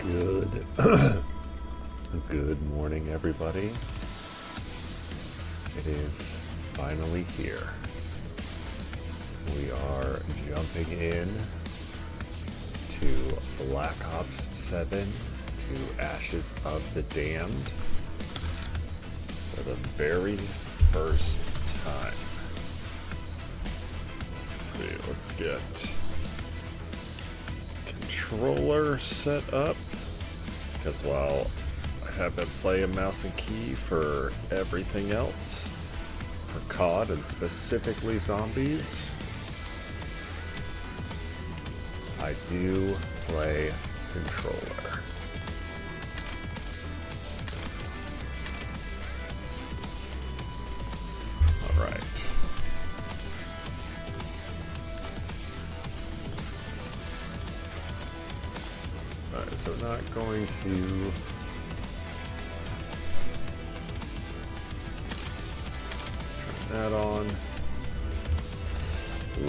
Good. Good morning, everybody. It is finally here. We are jumping in to Black Ops 7 to Ashes of the Damned for the very first time. Let's see, let's get controller set up, because while I have been playing mouse and key for everything else, for COD and specifically zombies, I do play controller. Alright. Alright, so we're not going to turn that on.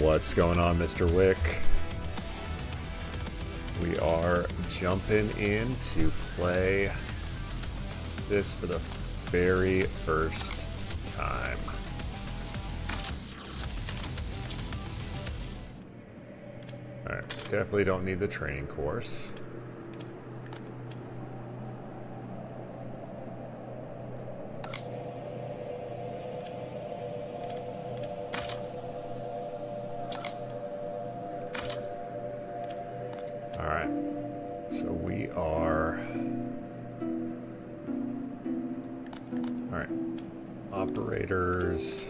What's going on, Mr. Wick? We are jumping in to play this for the very first time. Alright, definitely don't need the training course. Alright, so we are... Alright, operators...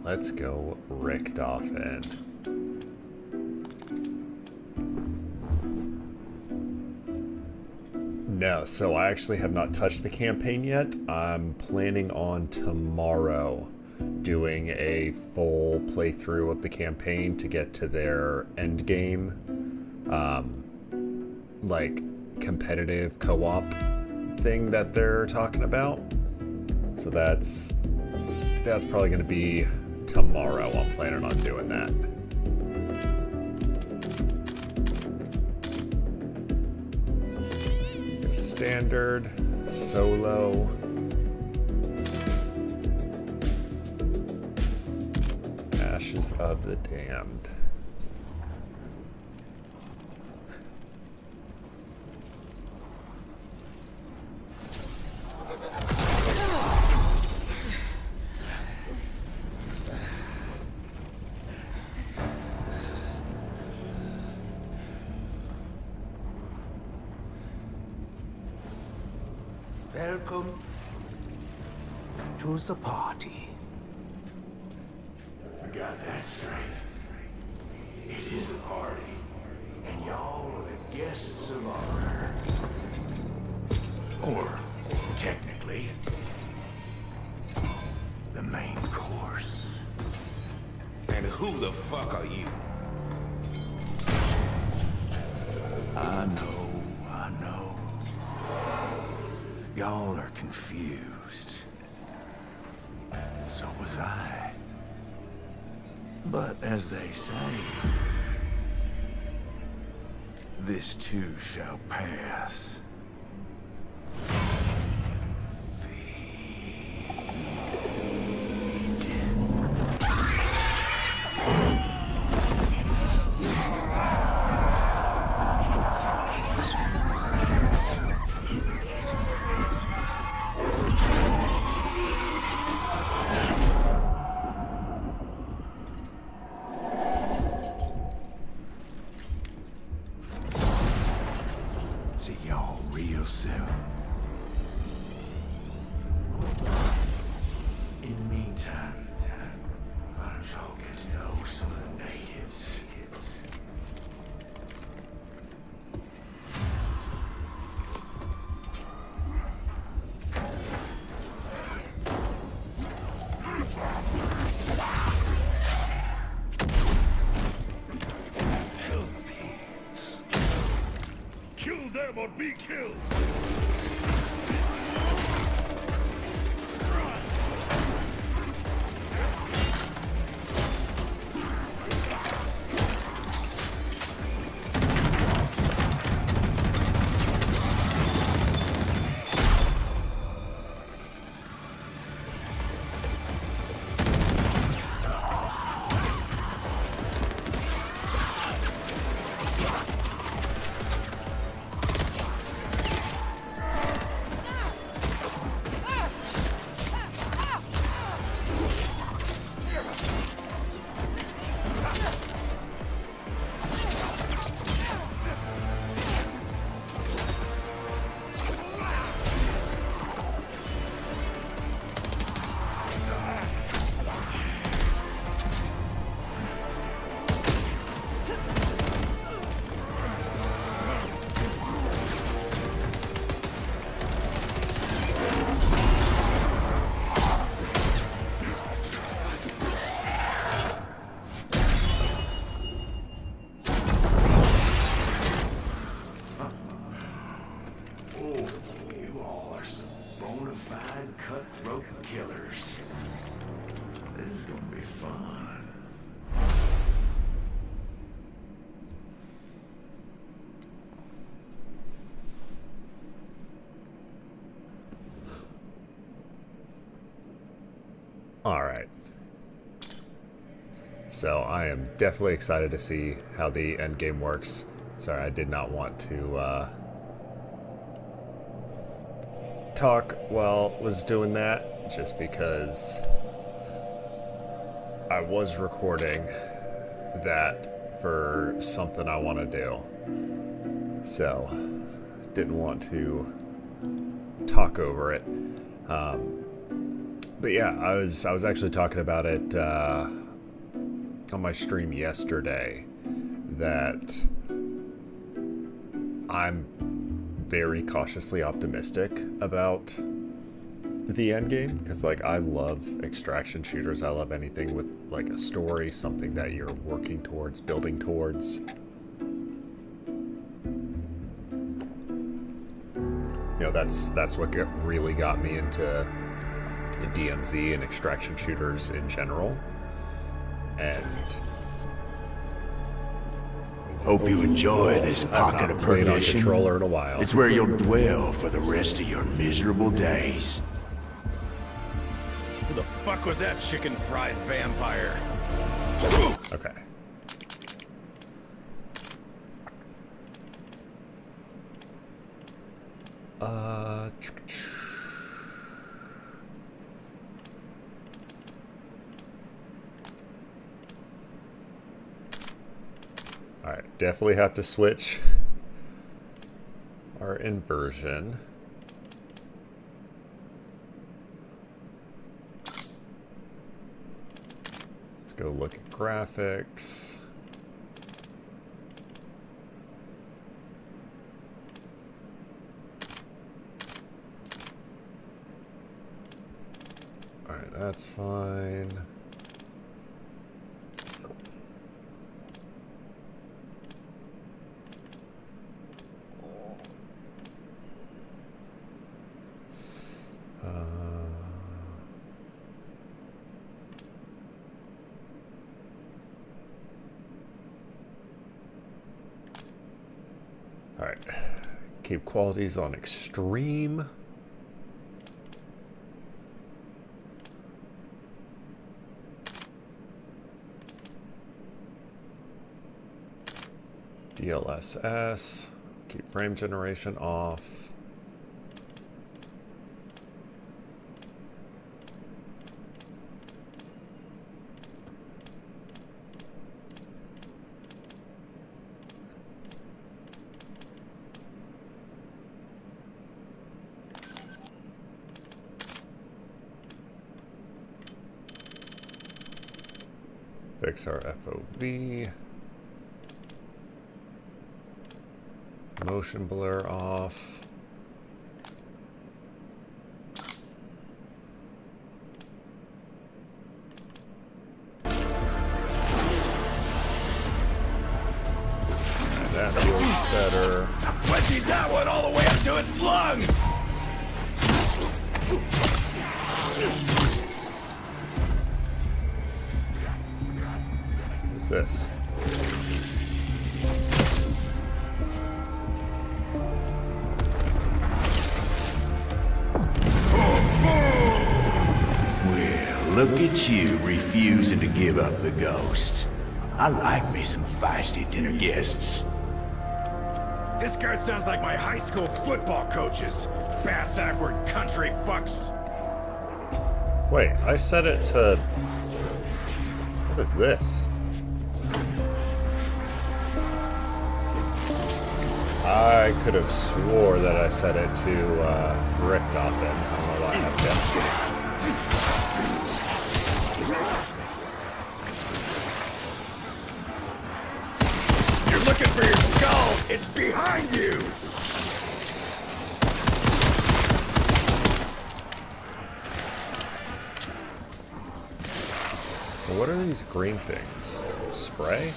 Let's go Richtofen. No, so I actually have not touched the campaign yet. I'm planning on tomorrow doing a full playthrough of the campaign to get to their end game, like competitive co-op thing that they're talking about. So that's probably going to be tomorrow. I'm planning on doing that. Standard, solo. Ashes of the Damned. Welcome to the party. I got that straight. It is a party, and y'all are the guests of honor. Or, technically, the main course. And who the fuck are you? I know. Y'all are confused. So was I. But as they say, this too shall pass. See y'all real soon. In the meantime, why don't y'all get to know some of the natives? Kill them or be killed! is gonna be fun. Alright. So I am definitely excited to see how the endgame works. Sorry, I did not want to talk while was doing that, just because I was recording that for something I want to do. So, didn't want to talk over it. But yeah, I was actually talking about it on my stream yesterday, that I'm very cautiously optimistic about the end game, because like I love extraction shooters. I love anything with like a story, something that you're working towards, building towards. You know, that's what really got me into DMZ and extraction shooters in general. And Hope you enjoy this pocket of played on permission. controller in a while. It's where you'll dwell for the rest of your miserable days. Who the fuck was that chicken fried vampire? Okay. Alright, definitely have to switch our inversion. Let's go look at graphics. Alright, that's fine. Alright, keep qualities on extreme. DLSS, keep frame generation off. Fix our FOV. Motion blur off. And that feels better. Wedgie that one all the way up to its lungs! What's this? Well, look at you refusing to give up the ghost. I like me some feisty dinner guests. This guy sounds like my high school football coaches. Bass-backward country fucks. Wait, I set it to... What is this? I could have swore that I set it to Richthofen. I don't know why I have that. You're looking for your skull. It's behind you. Well, what are these green things? Spray?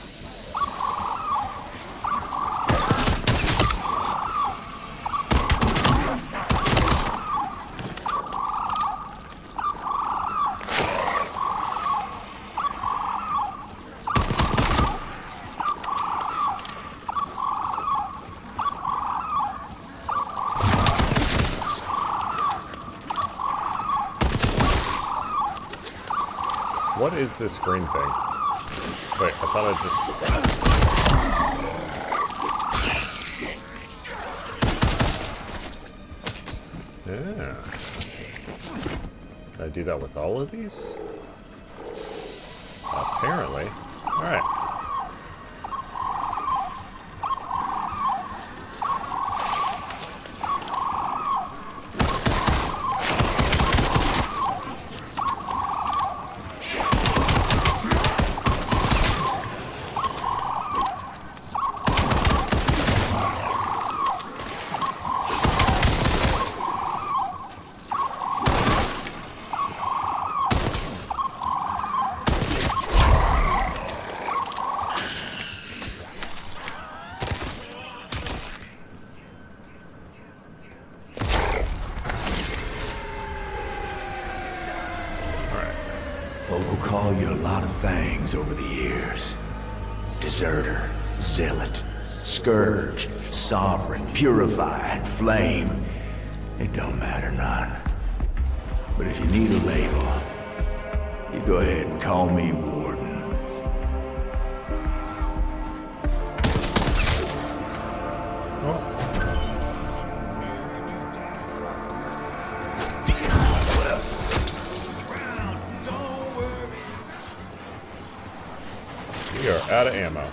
is this green thing? Wait, I thought I just... Yeah. Can I do that with all of these? Apparently. Alright. Folk will call you a lot of things over the years. Deserter, zealot, scourge, sovereign, purified, flame. It don't matter none. But if you need a label, you go ahead and call me Warden. We are out of ammo.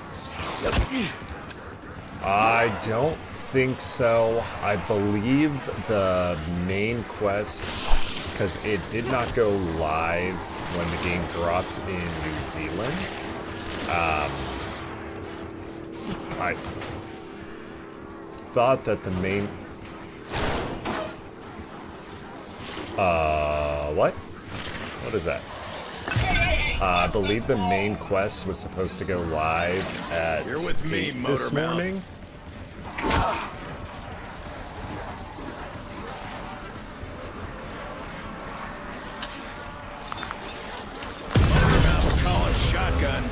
I don't think so. I believe the main quest, because it did not go live when the game dropped in New Zealand. I thought that the main... what? What is that? I believe the main quest was supposed to go live at You're with me, 8 this Motormouth. morning. Motormouth calling shotgun.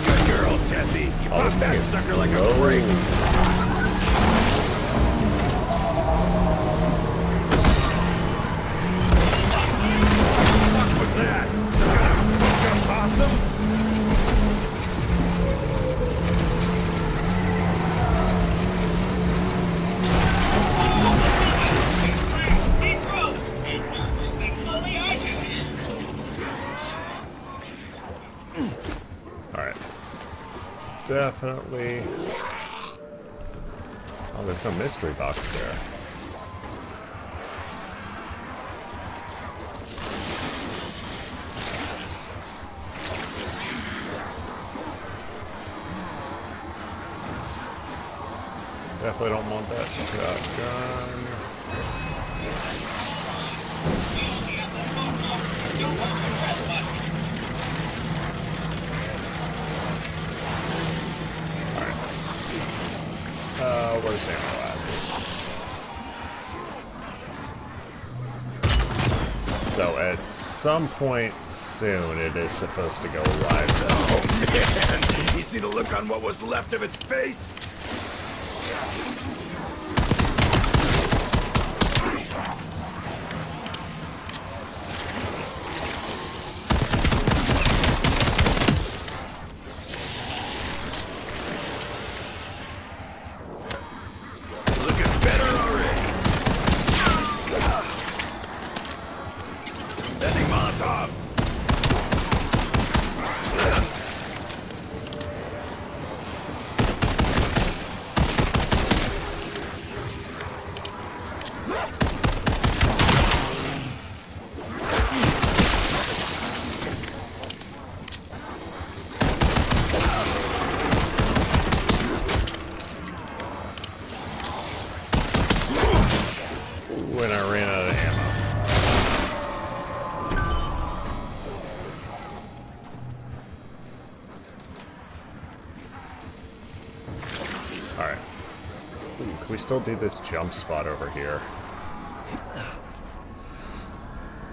Good girl, Tessie. You Oh, this popped thing that is sucker like a slow. brick. What was that? Some kind of fucking possum? Alright. It's definitely... Oh, there's no mystery box there. Definitely don't want that shotgun. Where's ammo at? So at some point soon, it is supposed to go live though. Oh, man. You see the look on what was left of its face? Looking better already. Sending Molotov. When I ran out of ammo. we still do this jump spot over here.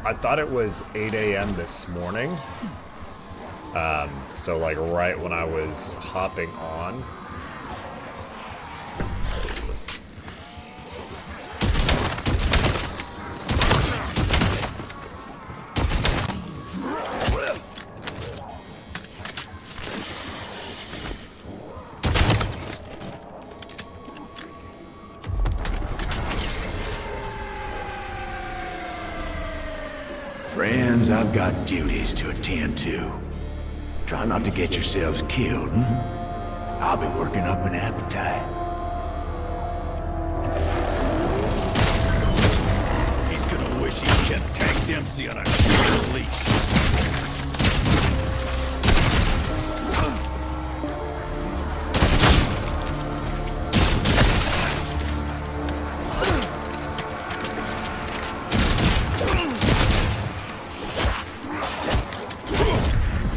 I thought it was 8 a.m. this morning. So like right when I was hopping on. Friends, I've got duties to attend to. Try not to get yourselves killed, I'll be working up an appetite. He's gonna wish he kept Tank Dempsey on a short leash.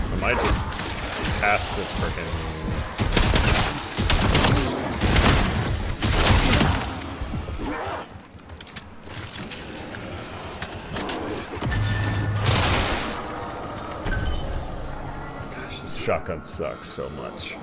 I might just have to frickin'... Gosh, this shotgun sucks so much.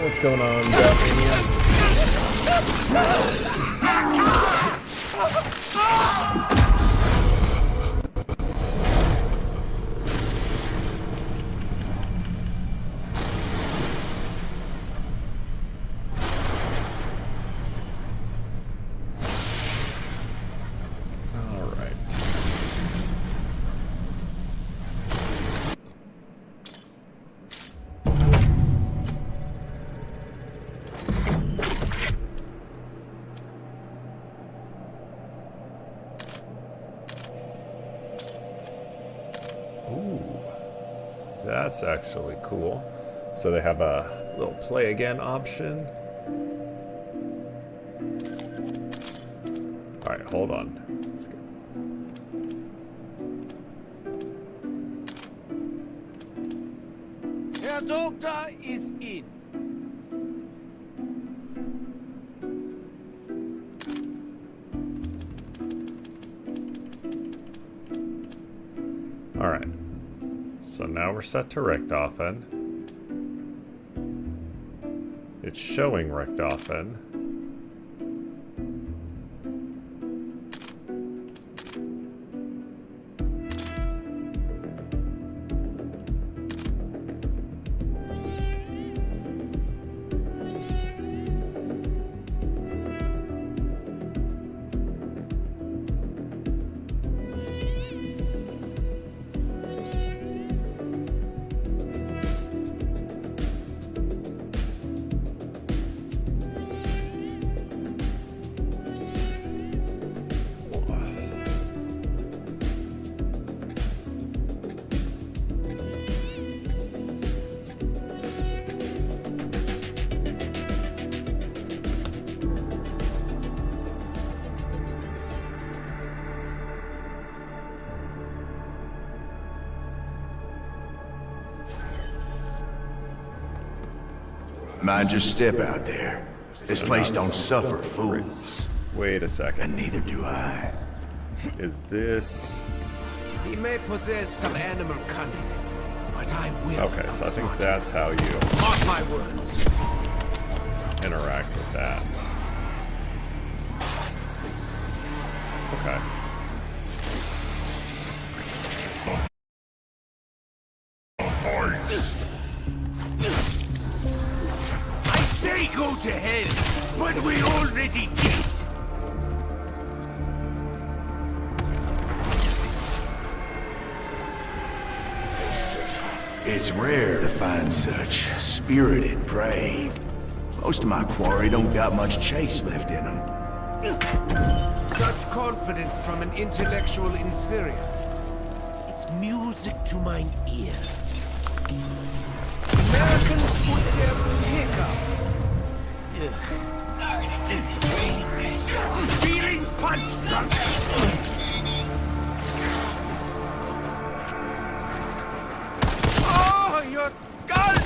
What's going on, Batmania? That's actually cool. So they have a little play again option. Alright, hold on. Let's go. Herr Doctor is in. Alright. So now we're set to Richthofen. It's showing Richthofen. Mind your step out there. This place don't suffer fools. Wait a second. And neither do I. Is this... He may possess some animal cunning, but I will. Okay, so I think outsmart that's how you him. Mark my words. interact with that. Okay. I say go to hell, but we already did. It's rare to find such spirited prey. Most of my quarry don't got much chase left in them. Such confidence from an intellectual inferior. It's music to mine ears. Americans put their hiccups. Feeling punch drunk. Oh, your skull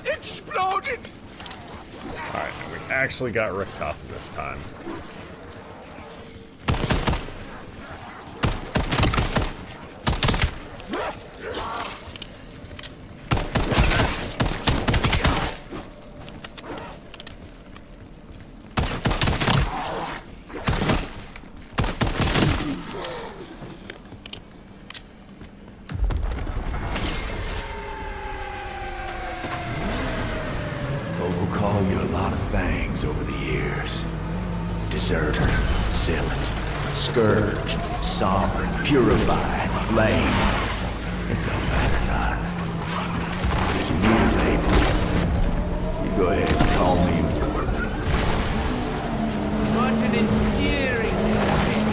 exploded. Alright, we actually got Richtofen this time. Folk will call you a lot of things over the years. Deserter, zealot, scourge, sovereign, purified, flame. It don't matter none. If you need a label, you go ahead and call me Warden. What an endearing name.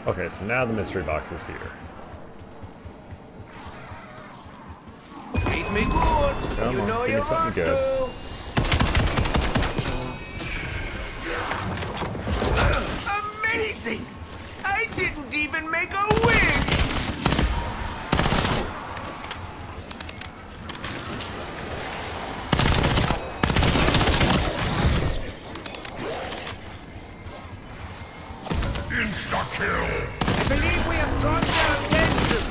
Okay, so now the mystery box is here. Treat me good. Come You on, know give me you something want good. to. Amazing! I didn't even make a wish! Insta-kill! I believe we have drawn their attention.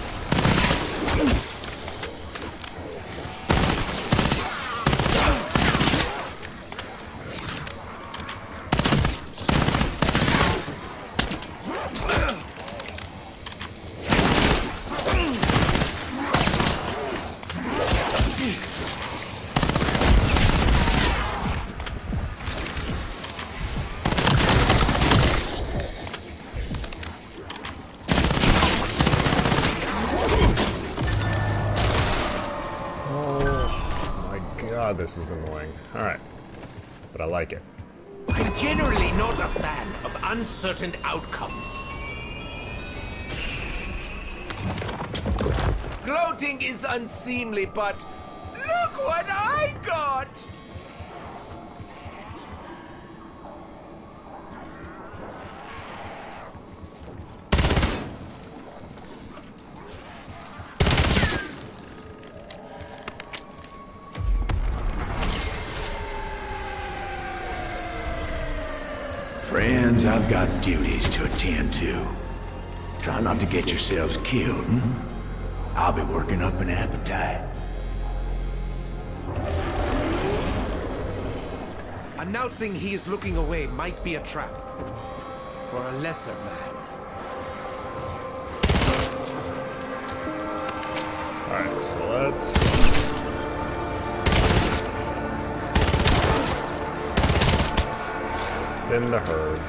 God, this is annoying. Alright. But I like it. I'm generally not a fan of uncertain outcomes. Gloating is unseemly, but look what I got! Friends, I've got duties to attend to. Try not to get yourselves killed. I'll be working up an appetite. Announcing he is looking away might be a trap. For a lesser man. Alright, so let's... thin the herd.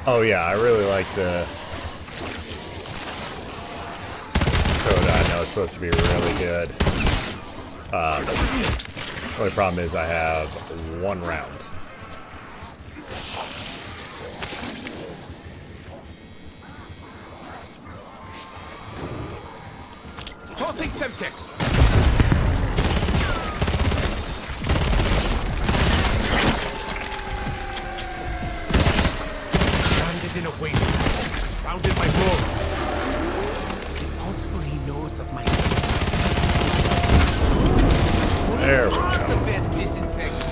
Oh yeah, I really like the Kodak supposed to be really good. Only problem is I have 1 round. Tossing Semtex. Landed in a wave. Bounded my bow. Is it possible he knows of my secret? There we go. The best disinfectant.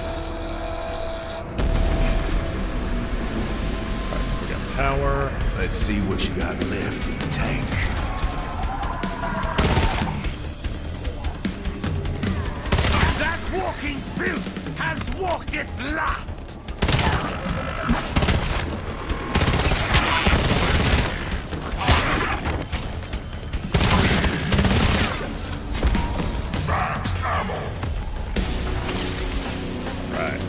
Alright, so we got power. Let's see what you got left in the tank. That walking filth has walked its last! Right.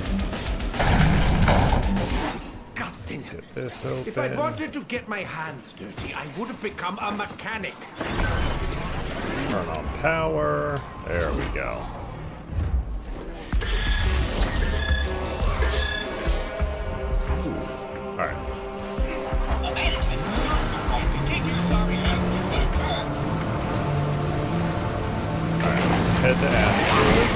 Disgusting. Get this open. If I wanted to get my hands dirty, I would have become a mechanic. Turn on power. There we go. Alright. Alright, let's head to Asteroid.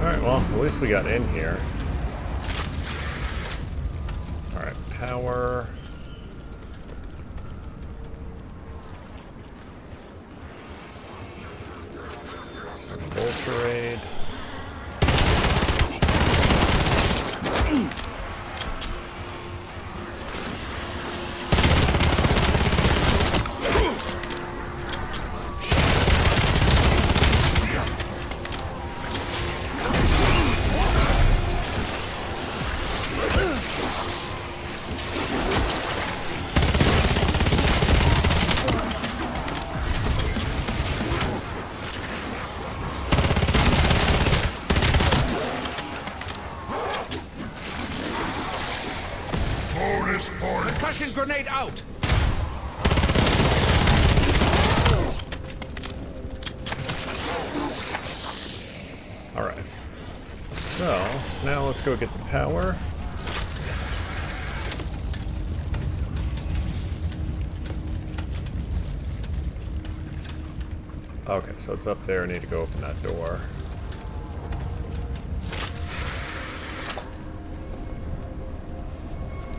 Alright, well, at least we got in here. Alright, power. Some Volterade. Bonus points. Concussion grenade out! Alright. So, now let's go get the power. Okay, so it's up there. I need to go open that door.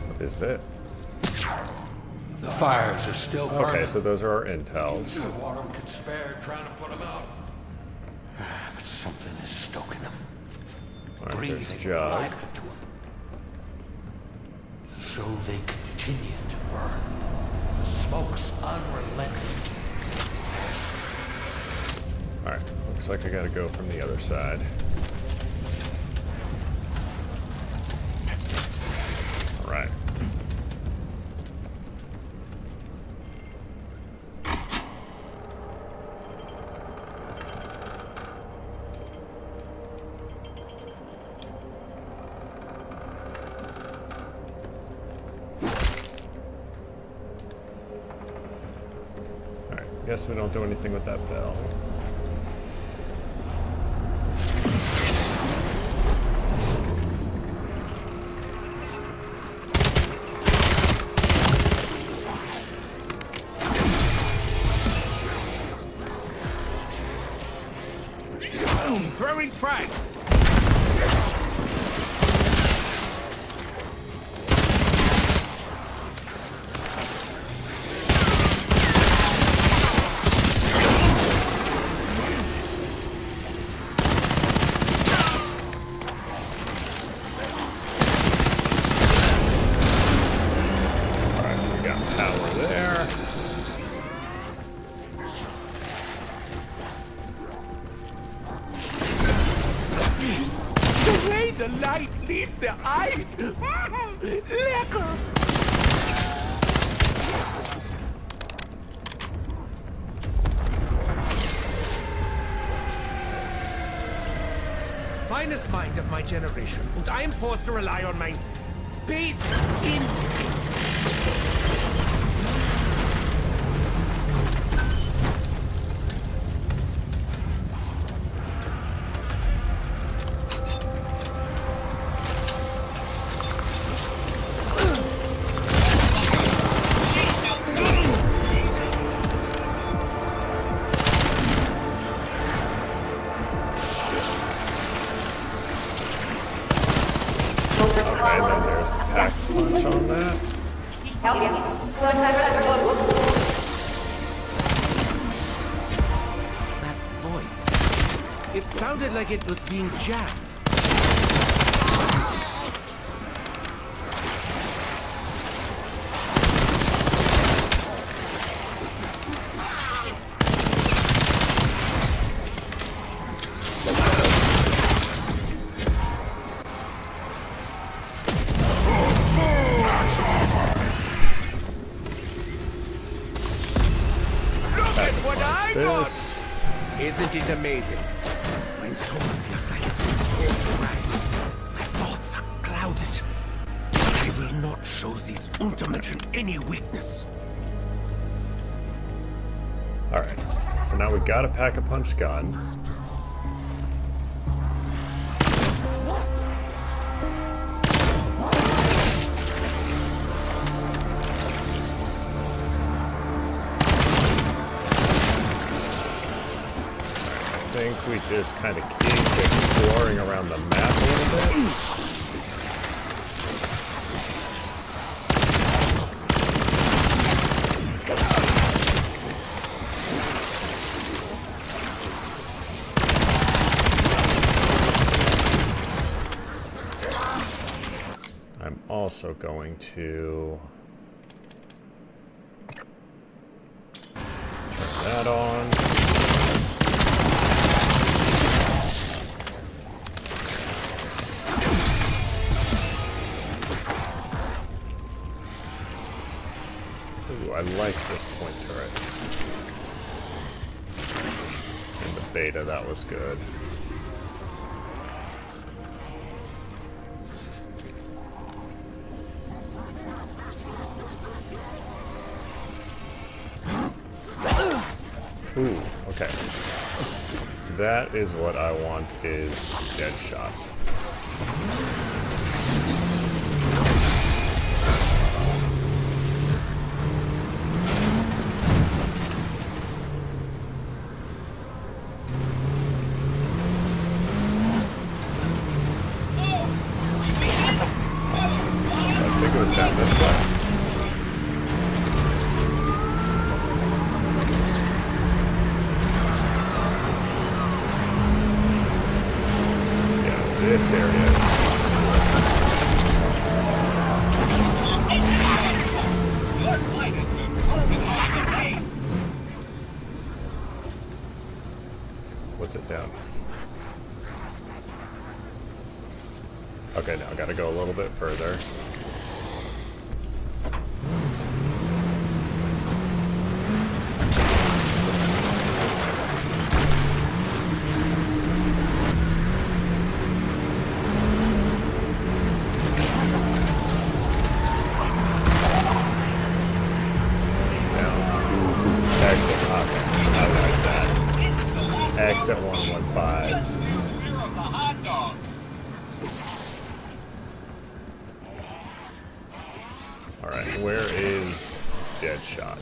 What is it? The fires are still burning. Okay, so those are our intels. What them can spare trying to put them out. But something is stoking them. Alright, there's Breathing Jug. life into them. So they continue to burn. The smoke's unrelenting. Alright, looks like I gotta go from the other side. Alright. Alright, guess we don't do anything with that bell. Throwing frag! Alright, we got power there. The way the light leaves their eyes! Let finest mind of my generation, and I am forced to rely on my base instincts. Okay, and then there's the pack punch on that. That voice. It sounded like it was being jammed. What I got! This. Isn't it amazing? When soul feels like it's been pulled to rags, my thoughts are clouded. But I will not show these Untermenschen any weakness. Alright, so now we've got a pack-a-punch gun. I think we just kind of keep exploring around the map a little bit. I'm also going to turn that on. Ooh, I like this point turret. In the beta, that was good. Ooh, okay. That is what I want, is Deadshot. I think it was down this way. This area is... What's it down? Okay, now I gotta go a little bit further. Exit 115. Alright, where is Deadshot?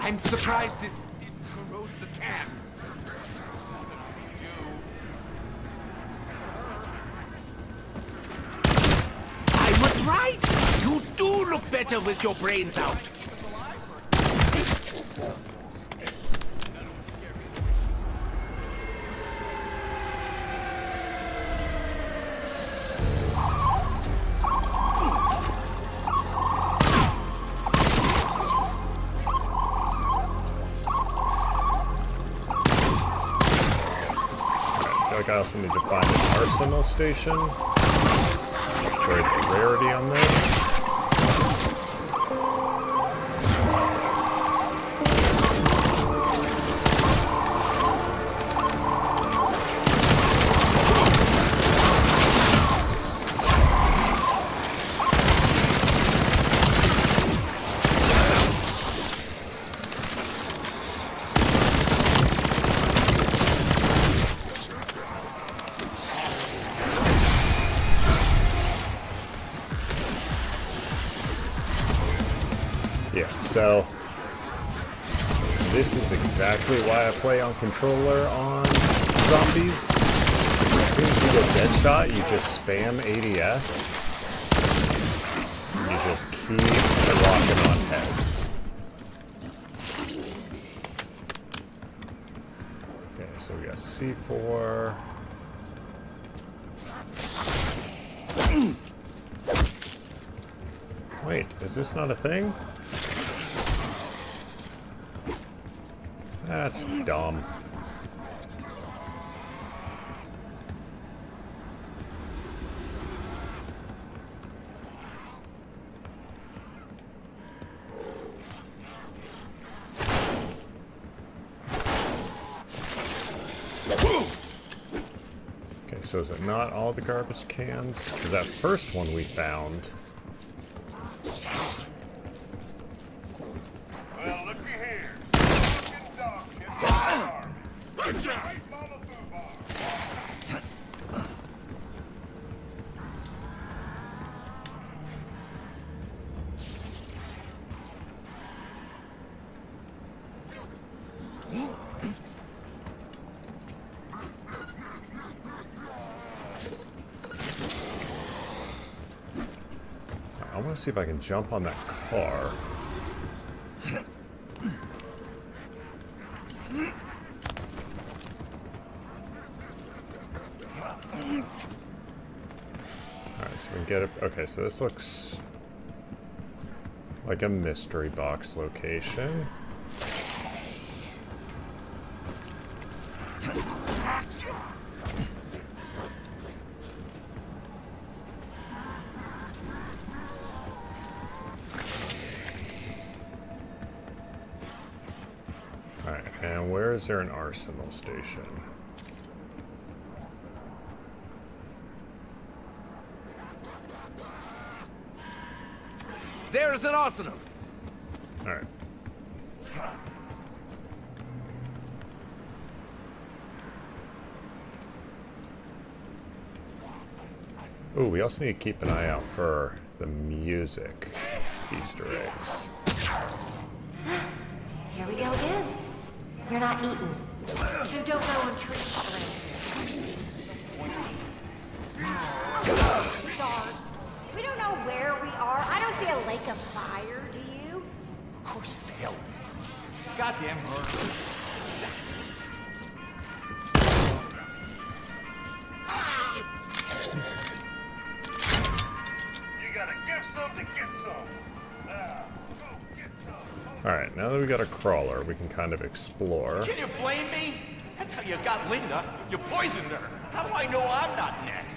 I'm surprised this didn't corrode the can. I was right! You do look better with your brains out. I also need to find an arsenal station. Upgrade the rarity on this. Yeah, so this is exactly why I play on controller on zombies. As soon as you get Deadshot, you just spam ADS. You just keep rocking on heads. Okay, so we got C4. Wait, is this not a thing? That's dumb. Okay, so is it not all the garbage cans? Because that first one we found... Well, looky here. Fucking dog shit. Hey, Mama Foo Bar. I want to see if I can jump on that car. Alright, so we can get it. Okay, so this looks like a mystery box location. Alright, and where is there an arsenal station? There's an arsenal. Alright. Ooh, we also need to keep an eye out for the music Easter eggs. Here we go again. You're not eating. You don't go on trees around. Darts. We don't know where we are. I don't see a lake of fire, do you? Of course it's hell. Goddamn murder. You gotta give some to get some. Now, go get some. Alright, now that we got a crawler, we can kind of explore. Can you blame me? That's how you got Linda. You poisoned her. How do I know I'm not next?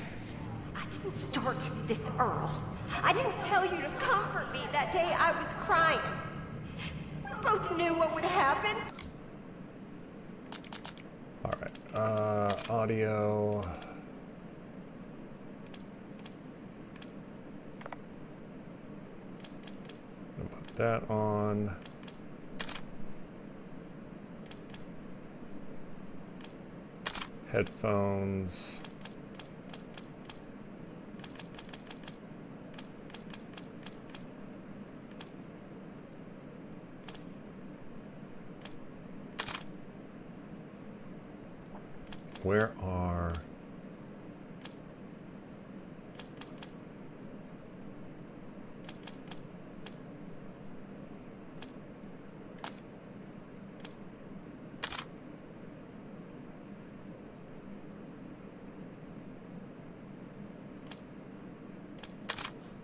I didn't start this, Earl. I didn't tell you to comfort me that day I was crying. We both knew what would happen. Alright, audio. I'll put that on. Headphones. Where are...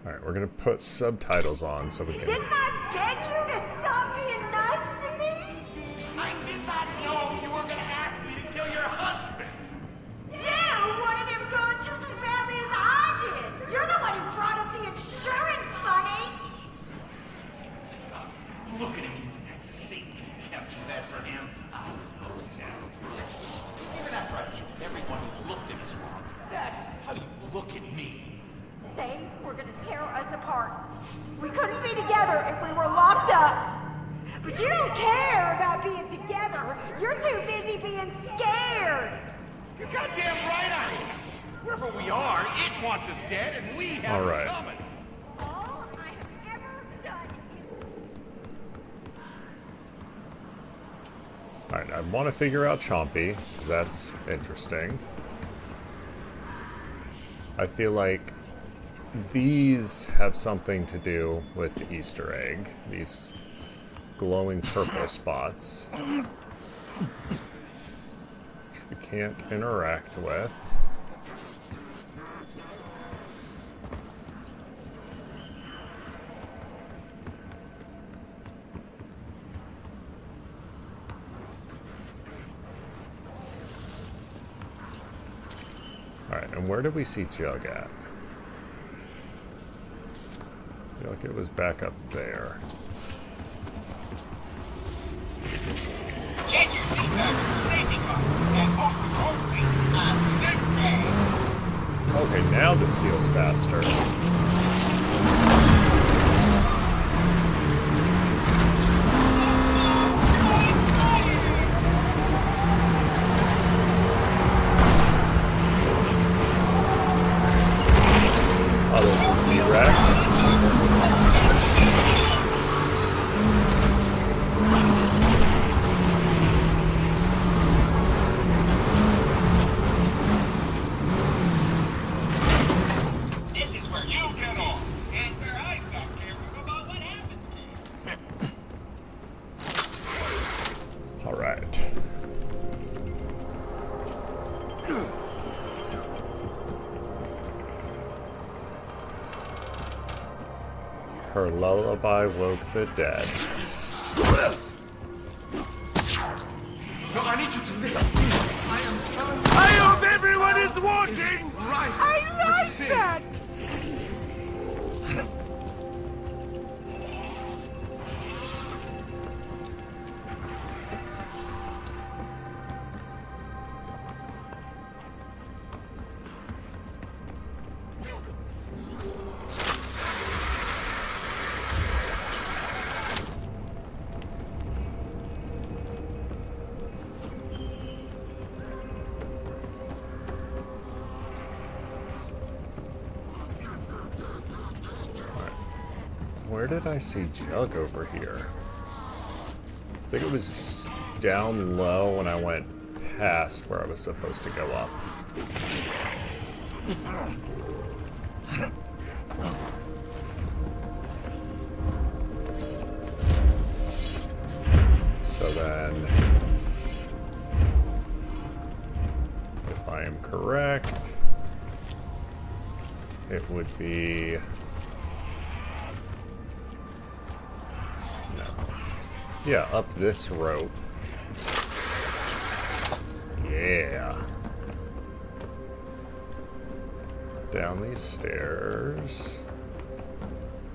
Alright, we're gonna put subtitles on so we can... Didn't I beg you to stop being nice to me? I did not know you were gonna ask me to kill your husband. You wanted him gone just as badly as I did. You're the one who brought up the insurance money. Look at him. That sick contempt you had for him. I was totally down. Even after I killed everyone who looked at us wrong, that's how you look at me. They were gonna tear us apart. We couldn't be together if we were locked up. But you don't care about being together. You're too busy being scared. You're goddamn right I am. Wherever we are, it wants us dead, and we have All right. it coming. All I have ever done is I want to figure out Chompy, because that's interesting. I feel like these have something to do with the Easter egg. These glowing purple spots. Which we can't interact with. Alright, and where did we see Jug at? I feel like it was back up there. Get your seatbelts for safety car, and most importantly, a sick bag. Okay, now this feels faster. Oh, there's the Z-Rex. This is where you get off, and where I stop caring about what happened to you. All right. Her lullaby woke the dead. No, I need you to listen. I am telling you. I hope everyone is watching! Right. I like that! Where did I see Jug over here? I think it was down low when I went past where I was supposed to go up. So then, if I am correct, it would be... yeah, up this rope. Yeah. Down these stairs.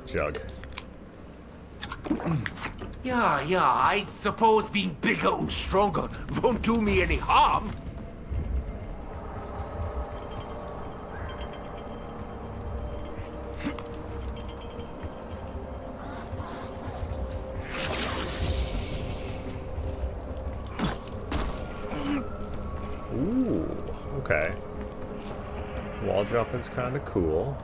Jug. Yeah, I suppose being bigger and stronger won't do me any harm. Ooh, okay. Wall jumping's kind of cool.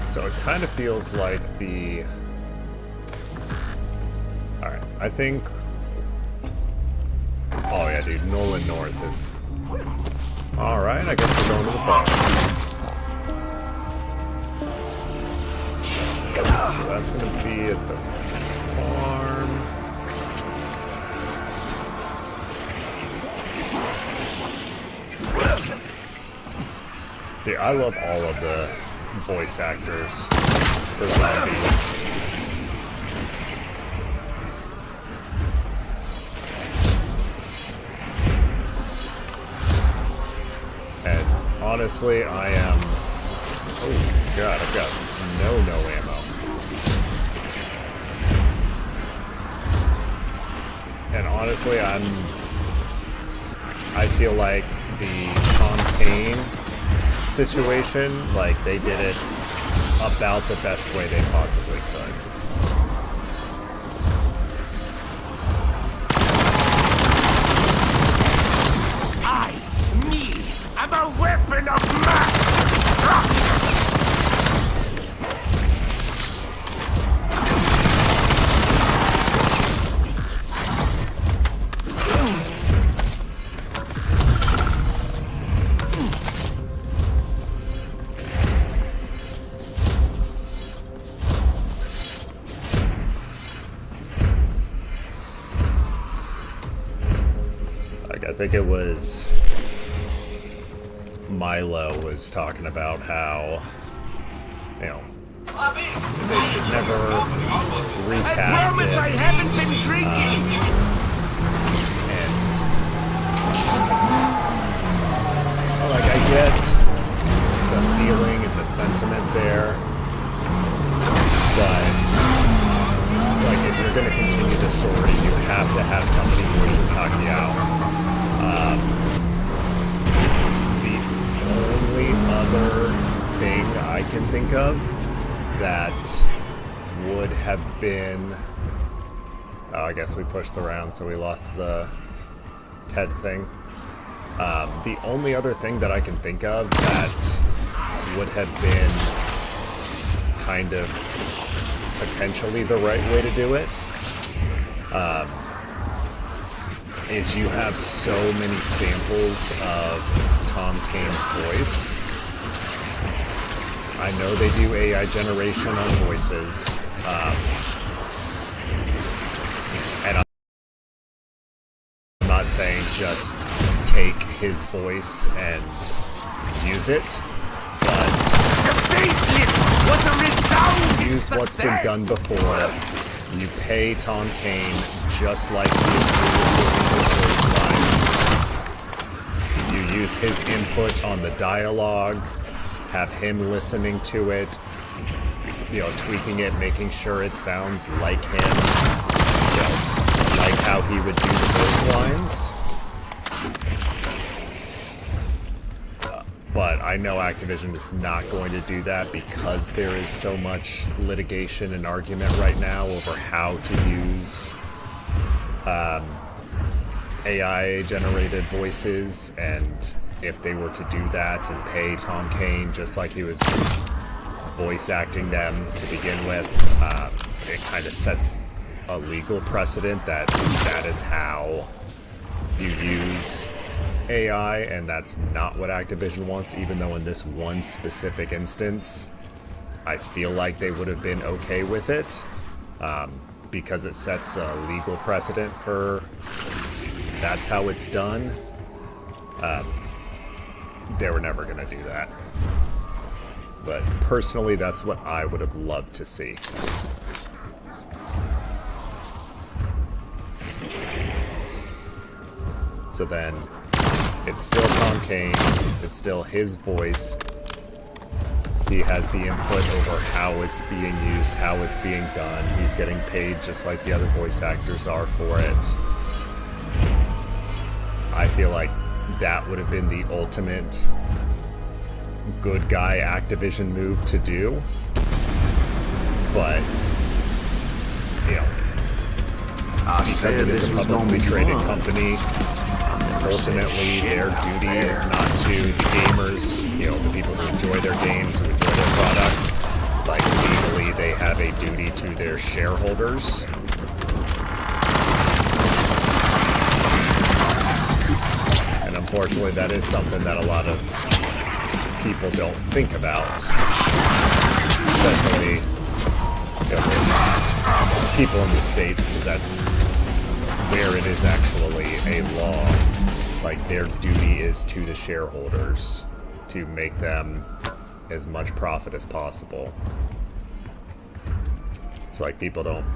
So it kind of feels like the... Alright, I think... oh yeah, dude, Nolan North is... Alright, I guess we're going to the bar. So that's gonna be at the farm. Dude, I love all of the voice actors for zombies. And honestly, I am... oh god, I've got no ammo. And honestly, I feel like the Tom Paine situation, like they did it about the best way they possibly could. I'm a weapon of mass destruction! Like, I think it was Milo was talking about how, you know, they should never recast it. I haven't been drinking! And like, I get the feeling and the sentiment there, but like, if you're going to continue the story, you have to have somebody voicing Pacquiao. The only other thing I can think of that would have been, oh, I guess we pushed the round, so we lost the Ted thing. The only other thing that I can think of that would have been kind of potentially the right way to do it is you have so many samples of Tom Kane's voice. I know they do AI generation on voices, and I'm not saying just take his voice and use it, but use what's been done before. You pay Tom Kane just like he is doing voice lines. You use his input on the dialogue, have him listening to it, you know, tweaking it, making sure it sounds like him, you know, like how he would do the voice lines. But I know Activision is not going to do that because there is so much litigation and argument right now over how to use AI-generated voices, and if they were to do that and pay Tom Kane just like he was voice acting them to begin with, it kind of sets a legal precedent that that is how you use AI, and that's not what Activision wants, even though in this one specific instance, I feel like they would have been okay with it, because it sets a legal precedent for that's how it's done. They were never going to do that. But personally, that's what I would have loved to see. So then, it's still Tom Kane, it's still his voice. He has the input over how it's being used, how it's being done. He's getting paid just like the other voice actors are for it. I feel like that would have been the ultimate good guy Activision move to do. But, you know, because it is a publicly traded company, ultimately their duty is not to the gamers, you know, the people who enjoy their games, who enjoy their product. Like, legally, they have a duty to their shareholders. And unfortunately, that is something that a lot of people don't think about. Especially, you know, people in the States, because that's where it is actually a law. Like, their duty is to the shareholders to make them as much profit as possible. So, like, people don't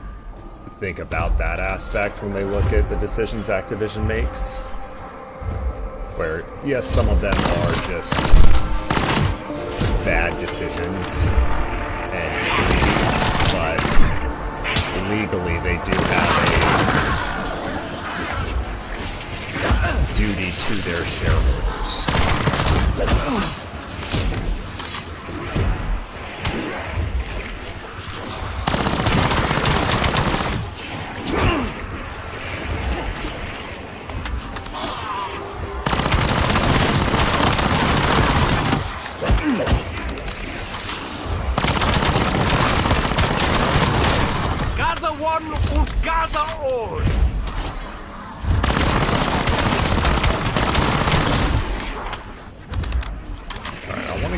think about that aspect when they look at the decisions Activision makes. Where, yes, some of them are just bad decisions, and but legally they do have a duty to their shareholders.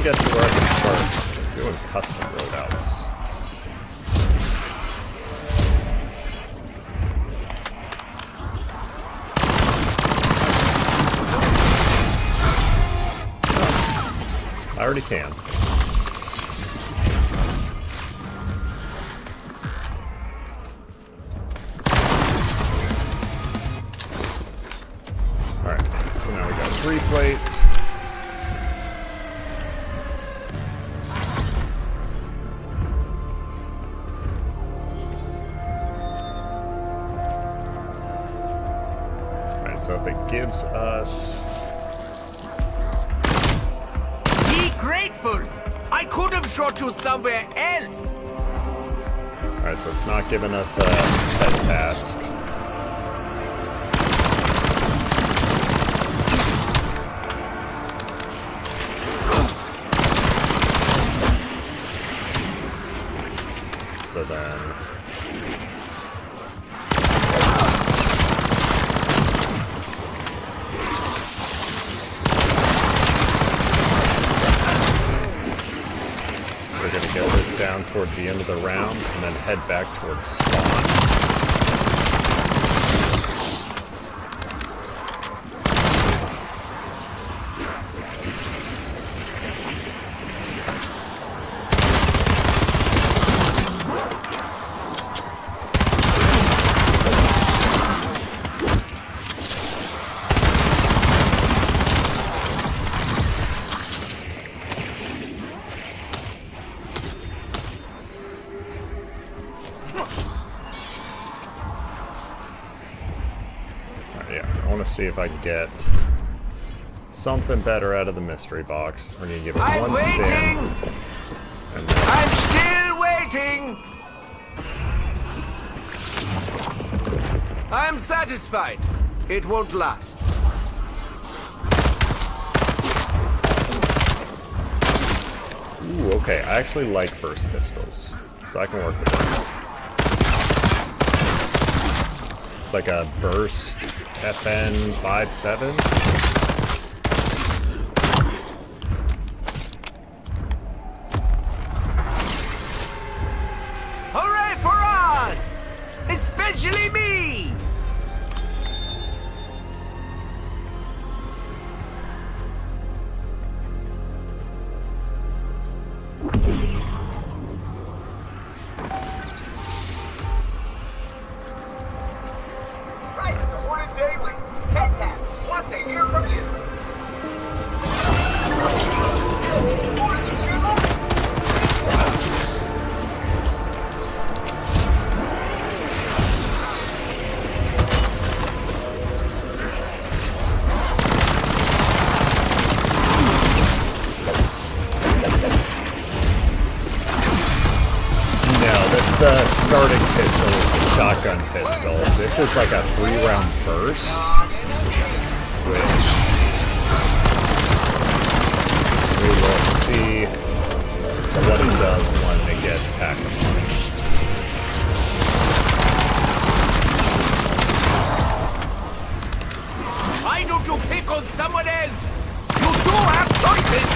get to where I can start doing custom loadouts. I already can. Alright, so now we got 3 plate. Alright, so if it gives us... Be grateful! I could have shot you somewhere else! Alright, so it's not giving us a pet task. So then... we're gonna get this down towards the end of the round and then head back towards spawn. Yeah, I want to see if I can get something better out of the mystery box. We're going to give it I'm one waiting! spin. And then I'm still waiting! I'm satisfied. It won't last. ooh, okay, I actually like burst pistols, so I can work with this. It's like a burst FN 57. Hooray for us! Especially me! Right, the Hornet Daily. Ted Tap wants to hear from you. No, that's the starting pistol, is the shotgun pistol. This is like a 3-round burst, which we will see what it does when it gets pack-a-punched. Why don't you pick on someone else? You do have choices!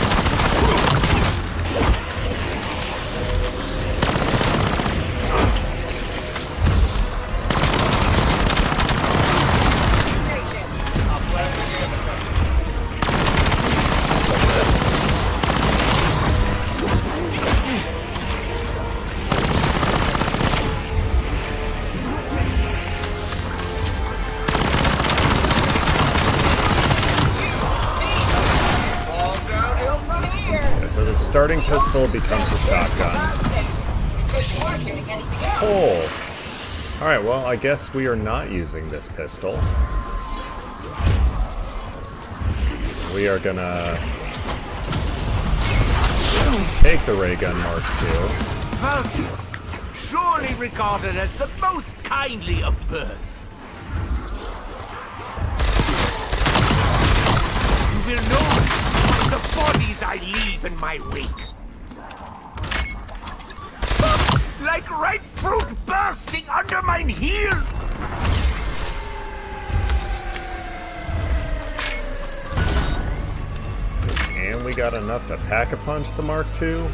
All downhill from here. Yeah, so the starting pistol becomes a shotgun. It's working against the Oh! Alright, well, I guess we are not using this pistol. We are gonna take the ray gun Mark II. Vultures, surely regarded as the most kindly of birds. You will know by the bodies I leave in my wake. Like ripe fruit bursting under mine heel. And we we got enough to pack-a-punch the Mark II?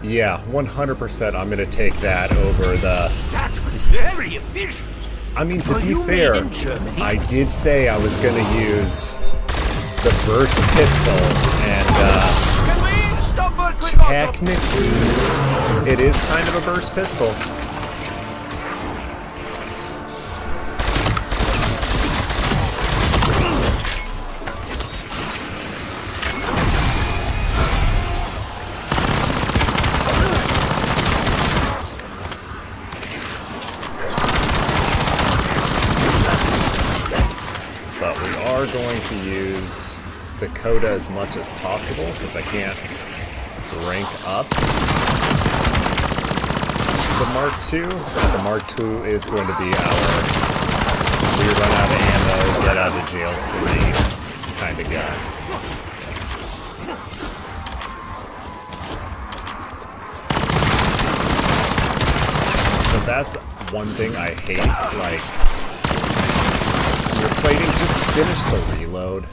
Yeah, 100% I'm gonna take that over the... That was very efficient. I mean, to Are be you fair, made in Germany? I did say I was gonna use the burst pistol, and Can we stop for a quick auto? technically, it is kind of a burst pistol. But we are going to use the Coda as much as possible because I can't rank up the Mark II. But the Mark II is going to be our we run out of ammo, get out of jail free kind of gun. So that's one thing I hate, like, you're plating, just finish the reload.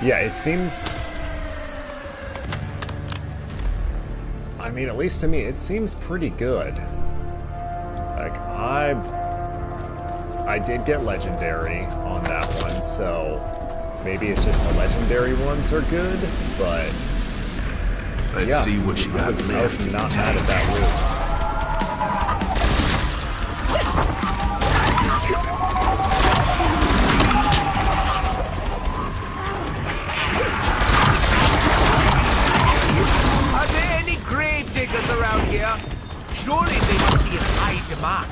Yeah, it seems... I mean, at least to me, it seems pretty good. Like, I did get Legendary on that one, so maybe it's just the Legendary ones are good, but... Let's yeah, see what you got I was left in not the mad at tank. that route. Are there any grave diggers around here? Surely they must be in high demand.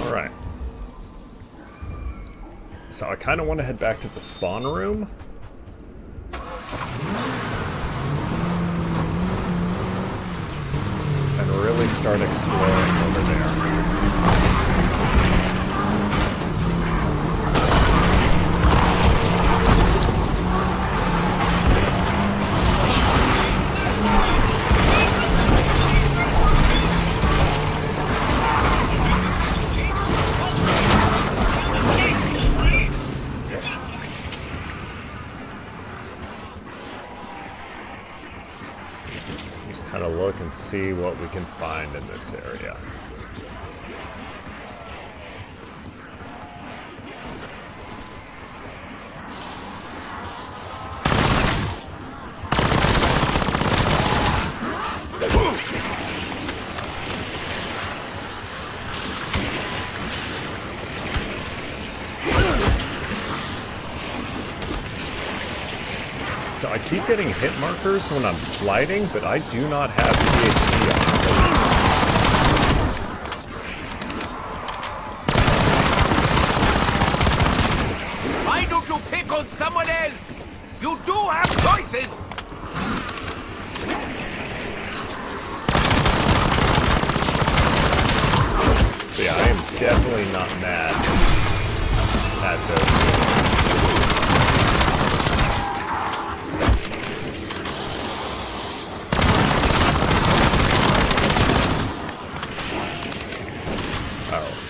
Alright. So I kind of want to head back to the spawn room. And really start exploring over there. Just kind of look and see what we can find in this area. So I keep getting hit markers when I'm sliding, but I do not have PhD on. Why don't you pick on someone else? You do have choices! So yeah, I am definitely not mad at those.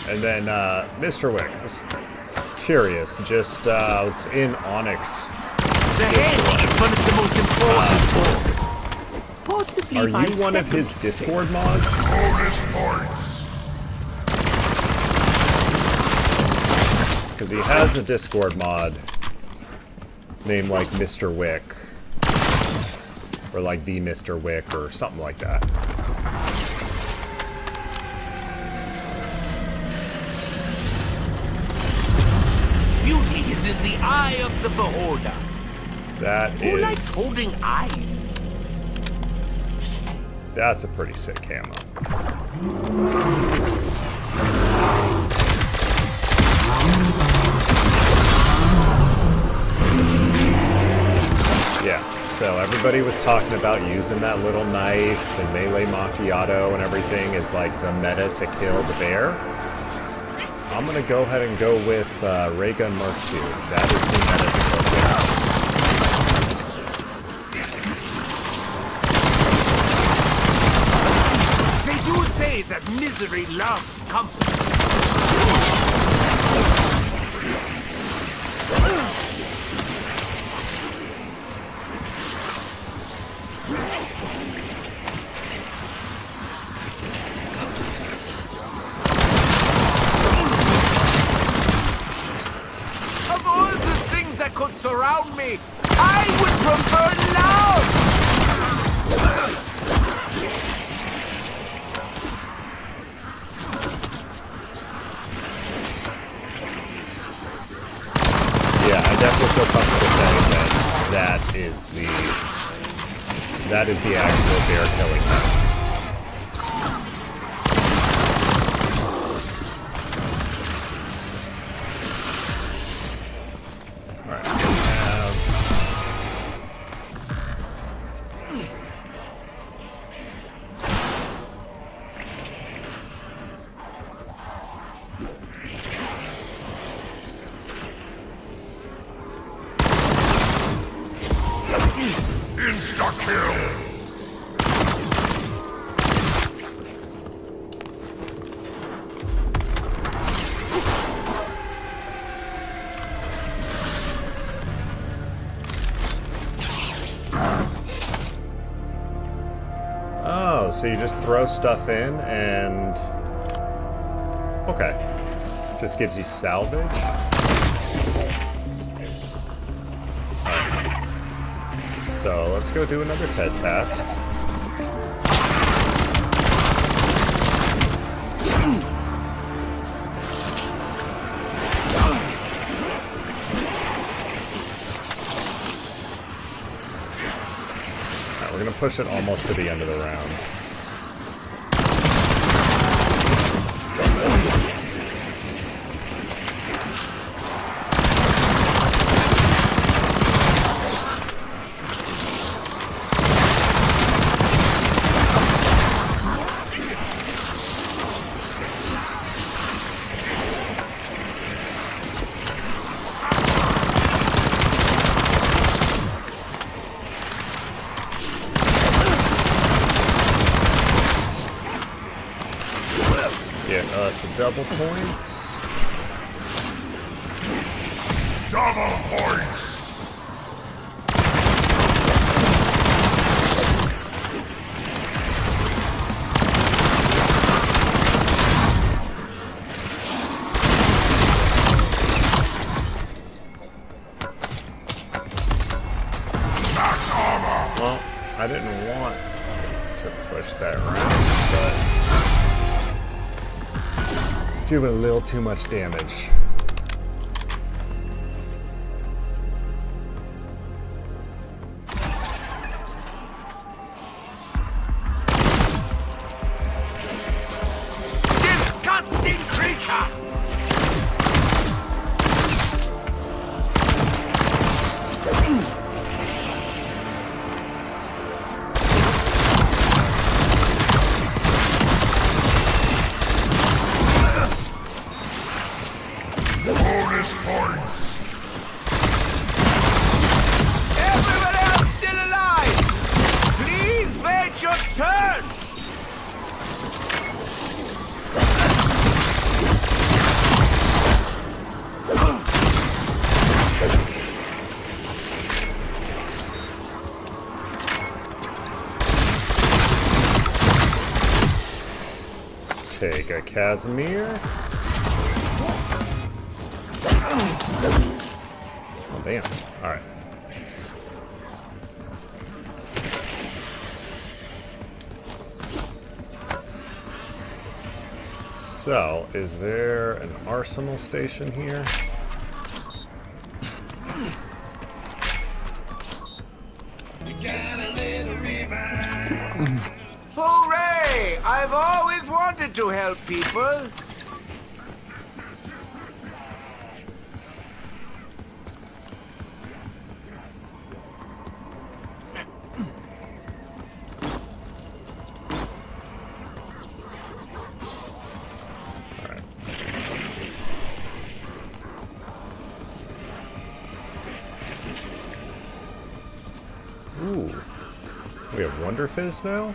And then, Mr. Wick, was curious, just, I was in Onyx. The head is one of the most important organs. Possibly Are my you one of second his Discord mods? Bonus points. Because he has a Discord mod named, like, Mr. Wick. Or, like, the Mr. Wick, or something like that. Beauty is in the eye of the beholder. That Who is... likes holding eyes? That's a pretty sick camo. Yeah, so everybody was talking about using that little knife and melee macchiato and everything as like the meta to kill the bear. I'm gonna go ahead and go with Ray Gun Mark II. That is the meta to go with. loves company. Of all the things that could surround me, I would prefer love! Yeah, I definitely feel comfortable saying that that is the actual bear killing method. Alright, Insta-kill! oh, so you just throw stuff in and... Okay. Just gives you salvage? Alright. So, let's go do another TED task. Alright, we're gonna push it almost to the end of the round. Get us double points. Double points! Max armor! Well, I didn't want to push that round, but doing a little too much damage. Disgusting creature! Bonus points! Everyone else still alive! Please wait your turn! Take a Casimir. Oh, damn. Alright. So, is there an arsenal station here? Hooray! I've always wanted to help people. Alright. Ooh. We have Wonder Fizz now?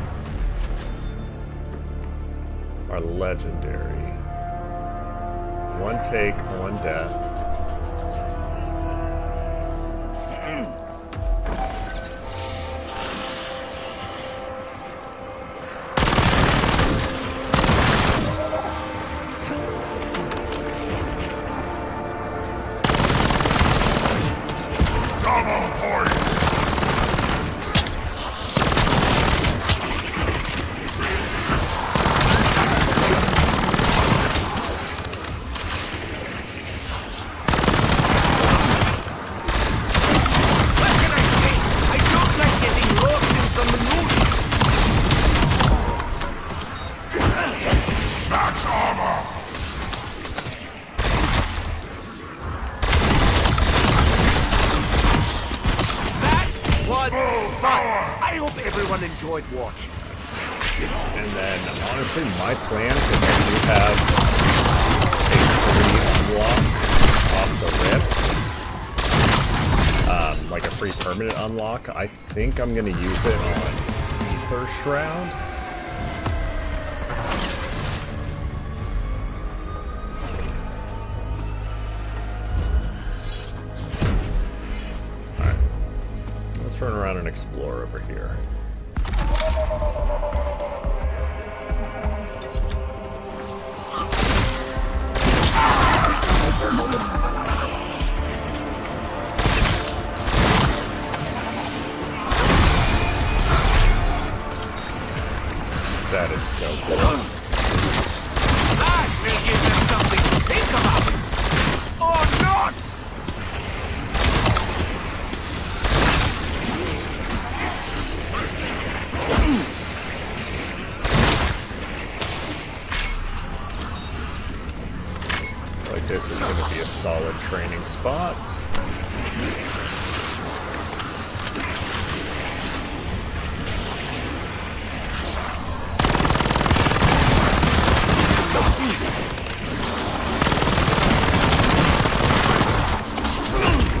are legendary. One take, one death. What can I say? I don't like getting lost in some minutia. Max armor! That was fun. I hope everyone enjoyed watching. And then, honestly, my plan, because I do have a free unlock off the rip, like a free permanent unlock, I think I'm going to use it on Ether Shroud. Alright. Let's turn around and explore over here. That is so cool. That will give them something to think about. Or not! Like this is going to be a solid training spot.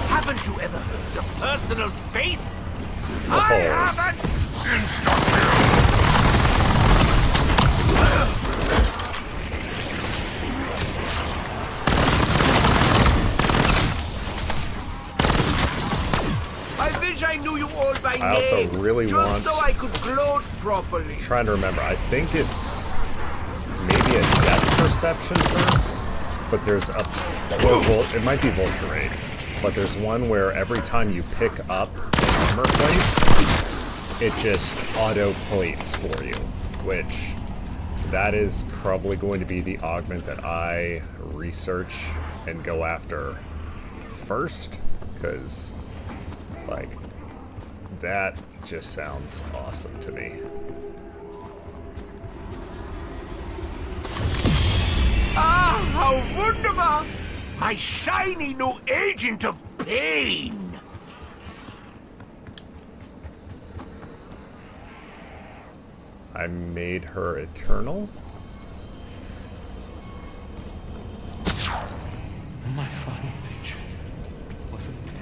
Haven't you ever heard of personal space? I Oh. haven't! I wish I knew you all by I also name. really just want- so I could gloat properly. Trying to remember, I think it's maybe a depth perception term, but there's a, well, it might be Vulturade, but there's one where every time you pick up an armor plate, it just auto plates for you, which that is probably going to be the augment that I research and go after first, because like that just sounds awesome to me. Ah, how wunderbar! My shiny new agent of pain! I made her eternal. My final nature wasn't dead.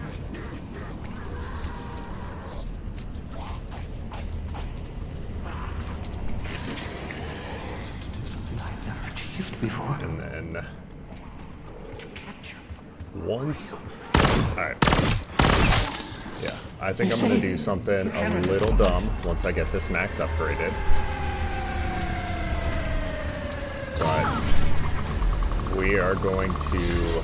To do something I've never achieved before. And then once, alright. Yeah, I think I'm gonna do something a little dumb once I get this max upgraded. But we are going to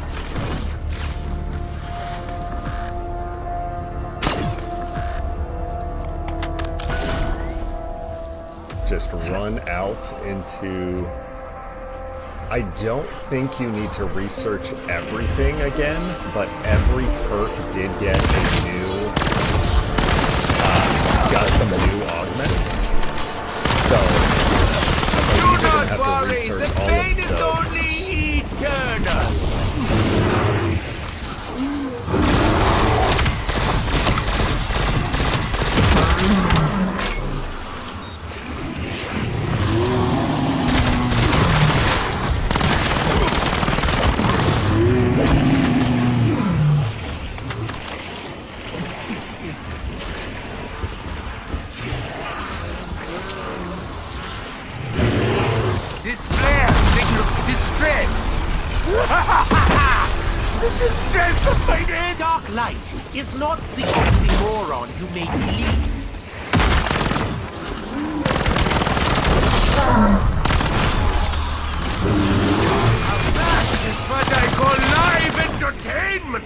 just run out into... I don't think you need to research everything again, but every perk did get a new, got some new augments. So I believe you're gonna have to research the all pain of is those. only eternal! This The distress of my head! Dark light is not the oxymoron you make believe. That is what I call live entertainment!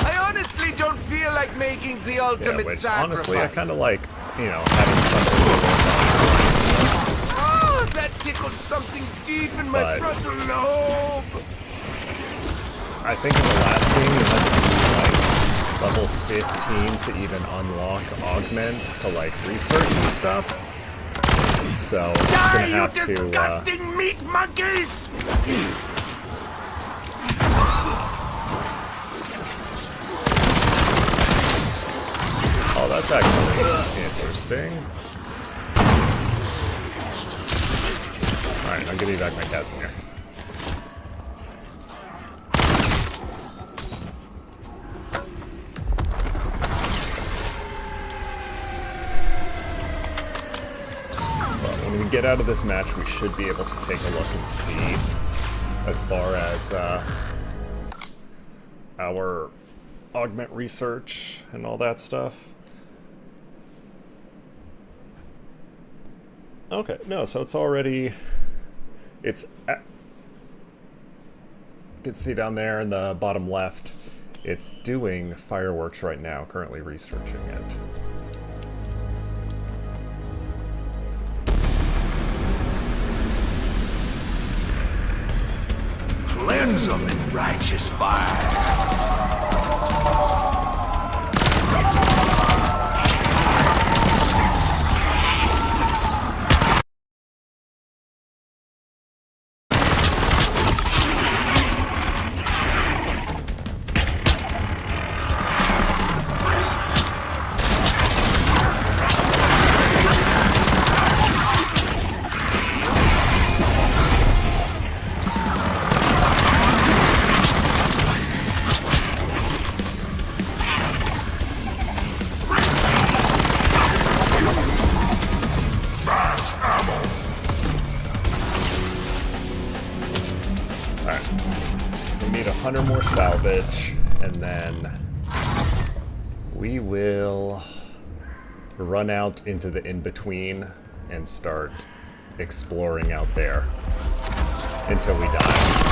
I honestly don't feel like making the Yeah, ultimate which sacrifice. honestly, I kind of like, having something. Oh, that tickled something deep in my But- frontal lobe. I think in the last game you had to be like level 15 to even unlock augments to like research and stuff. So I'm Die, gonna you have to. disgusting meat monkeys! Oh, that's actually interesting. All right, I'll give you back my Casimir. When we get out of this match, we should be able to take a look and see as far as our augment research and all that stuff. Okay, no, so it's already... It's... You can see down there in the bottom left, it's doing fireworks right now, currently researching it. Cleanse them in righteous fire. Alright, so we need 100 more salvage, and then we will run out into the in-between and start exploring out there until we die.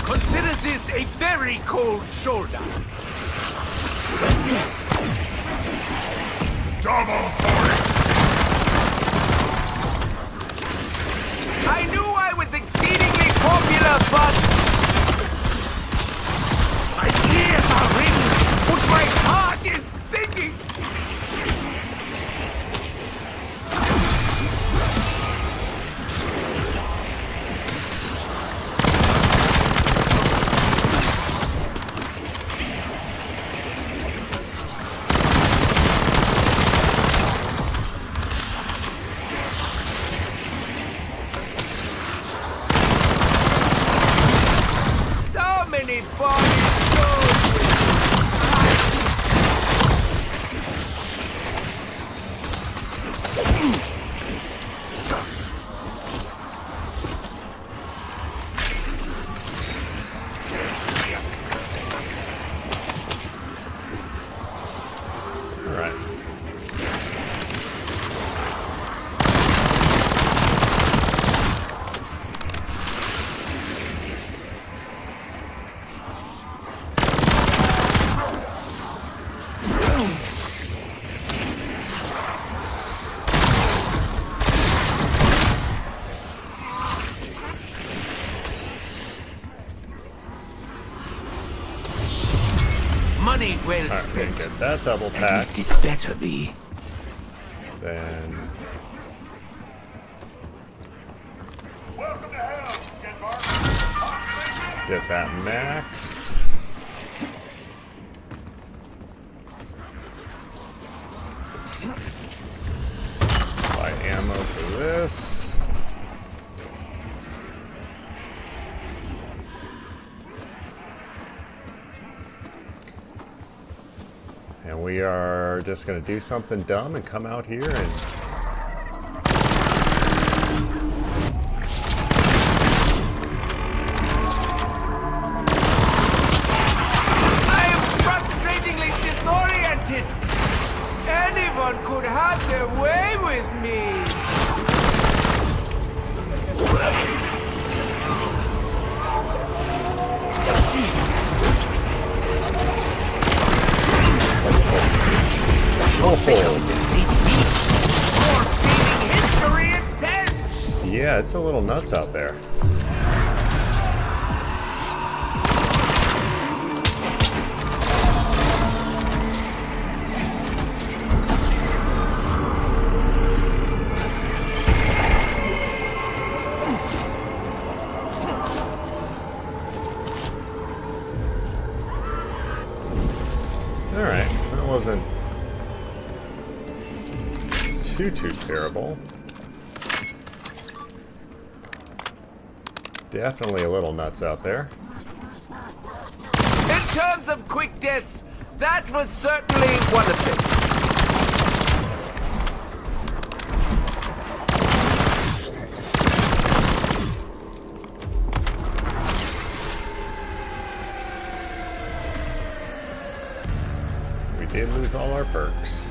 Consider this a very cold shoulder. Double points! I knew I was exceedingly popular, but my ears are ringing, but my heart is singing. money well Alright, spent. get that double At packed. least it better be. Then Welcome to hell, Skid Mark. let's get that maxed. Buy ammo for this. And we are just going to do something dumb and come out here and I am frustratingly disoriented. Anyone could have their way with me. Or feeding history itself. yeah, it's a little nuts out there. Alright, that wasn't too terrible. Definitely a little nuts out there. In terms of quick deaths, that was certainly one of them. We did lose all our perks.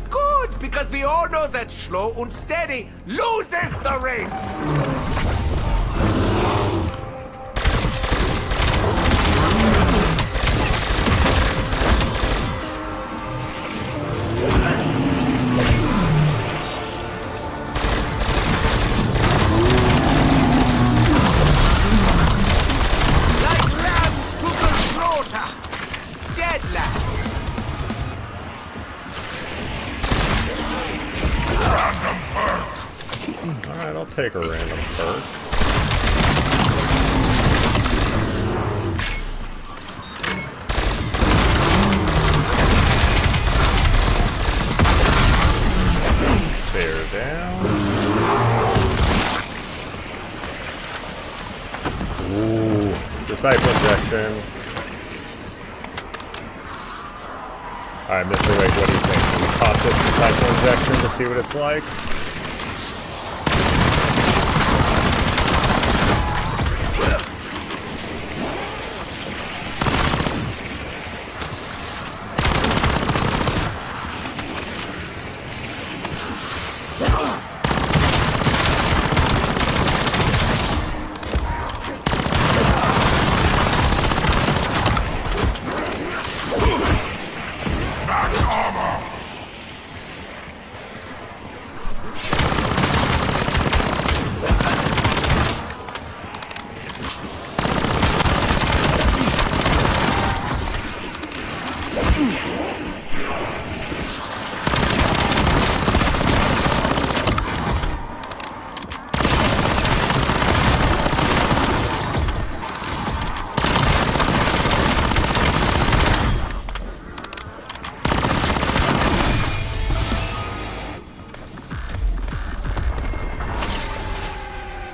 Good, because we all know that slow and steady loses the race. Like lambs to the slaughter. Dead lambs. Alright, I'll take a random perk. Bear down. Ooh, Disciple Injection. Alright, Mr. Wake, what do you think? Can we pop this Disciple Injection to see what it's like?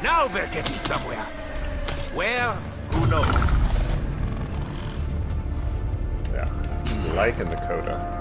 Now we're getting somewhere. Where? Who knows? Yeah, I'm liking the coda.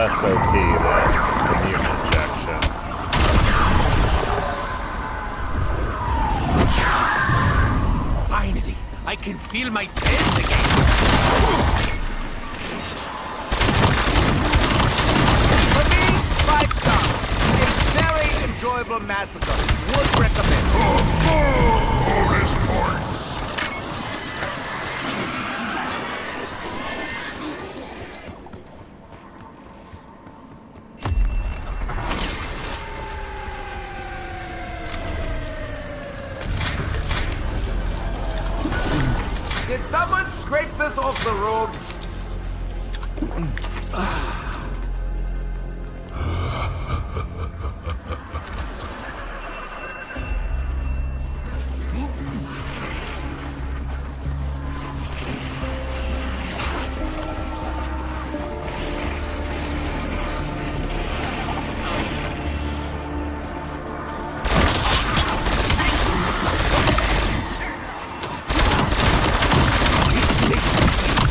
less OP than immune injection. Finally, I can feel my sense again. For me, 5 stars. A very enjoyable massacre. Would recommend. Bonus points! Did someone scrape this off the road?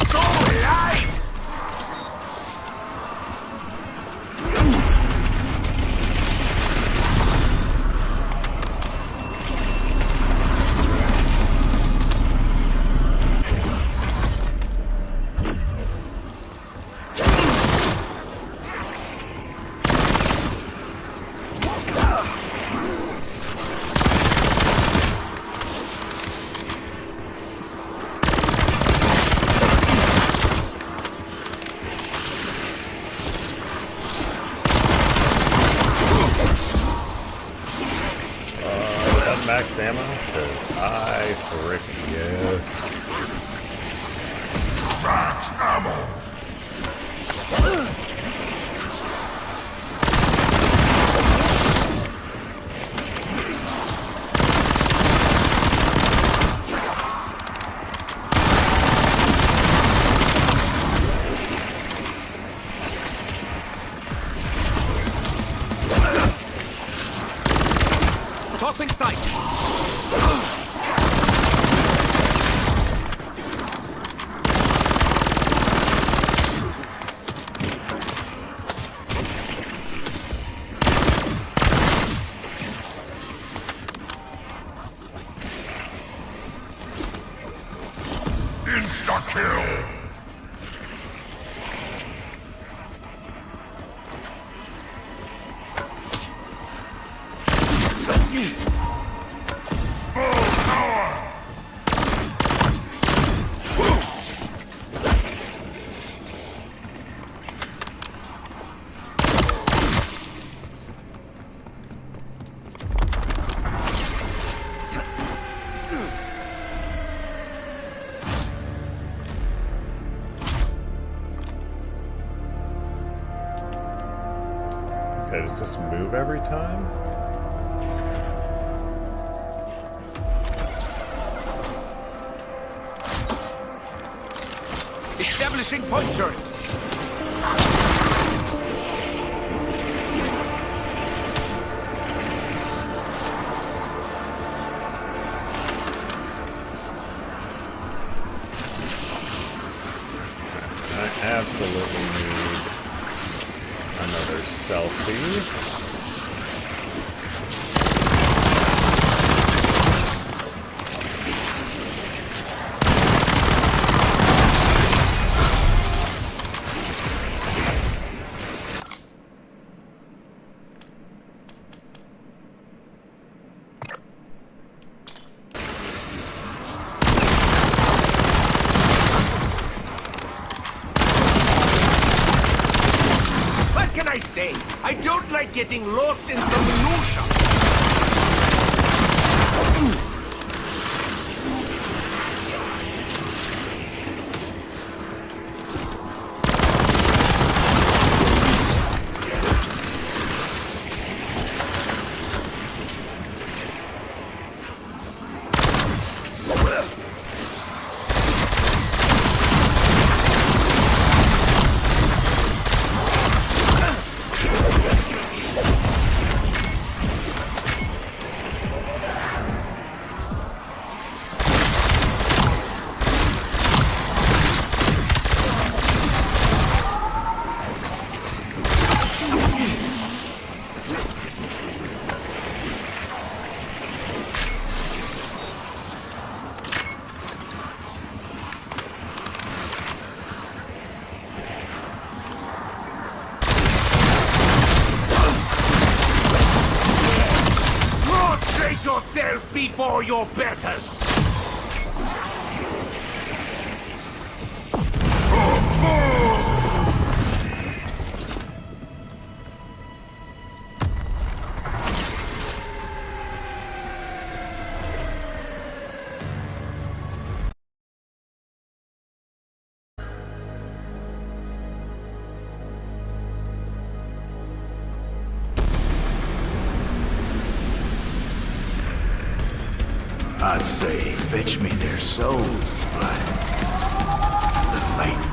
So alive! Max ammo? Because I frickin' yes. Max ammo! Tossing sight. Insta-kill! Okay, does this move every time? Establishing point turret. I absolutely need another selfie. What can I say? I don't like getting lost in the minutia. before your betters! I'd say fetch me their souls, but it's a little late.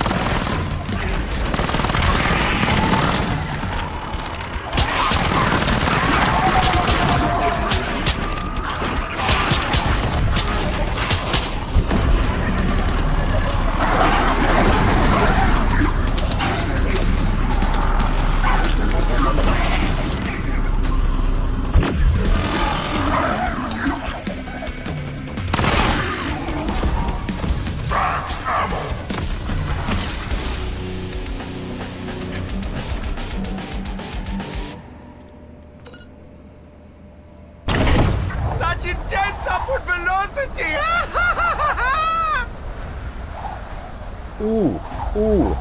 Such intense upward velocity! Ooh, ooh.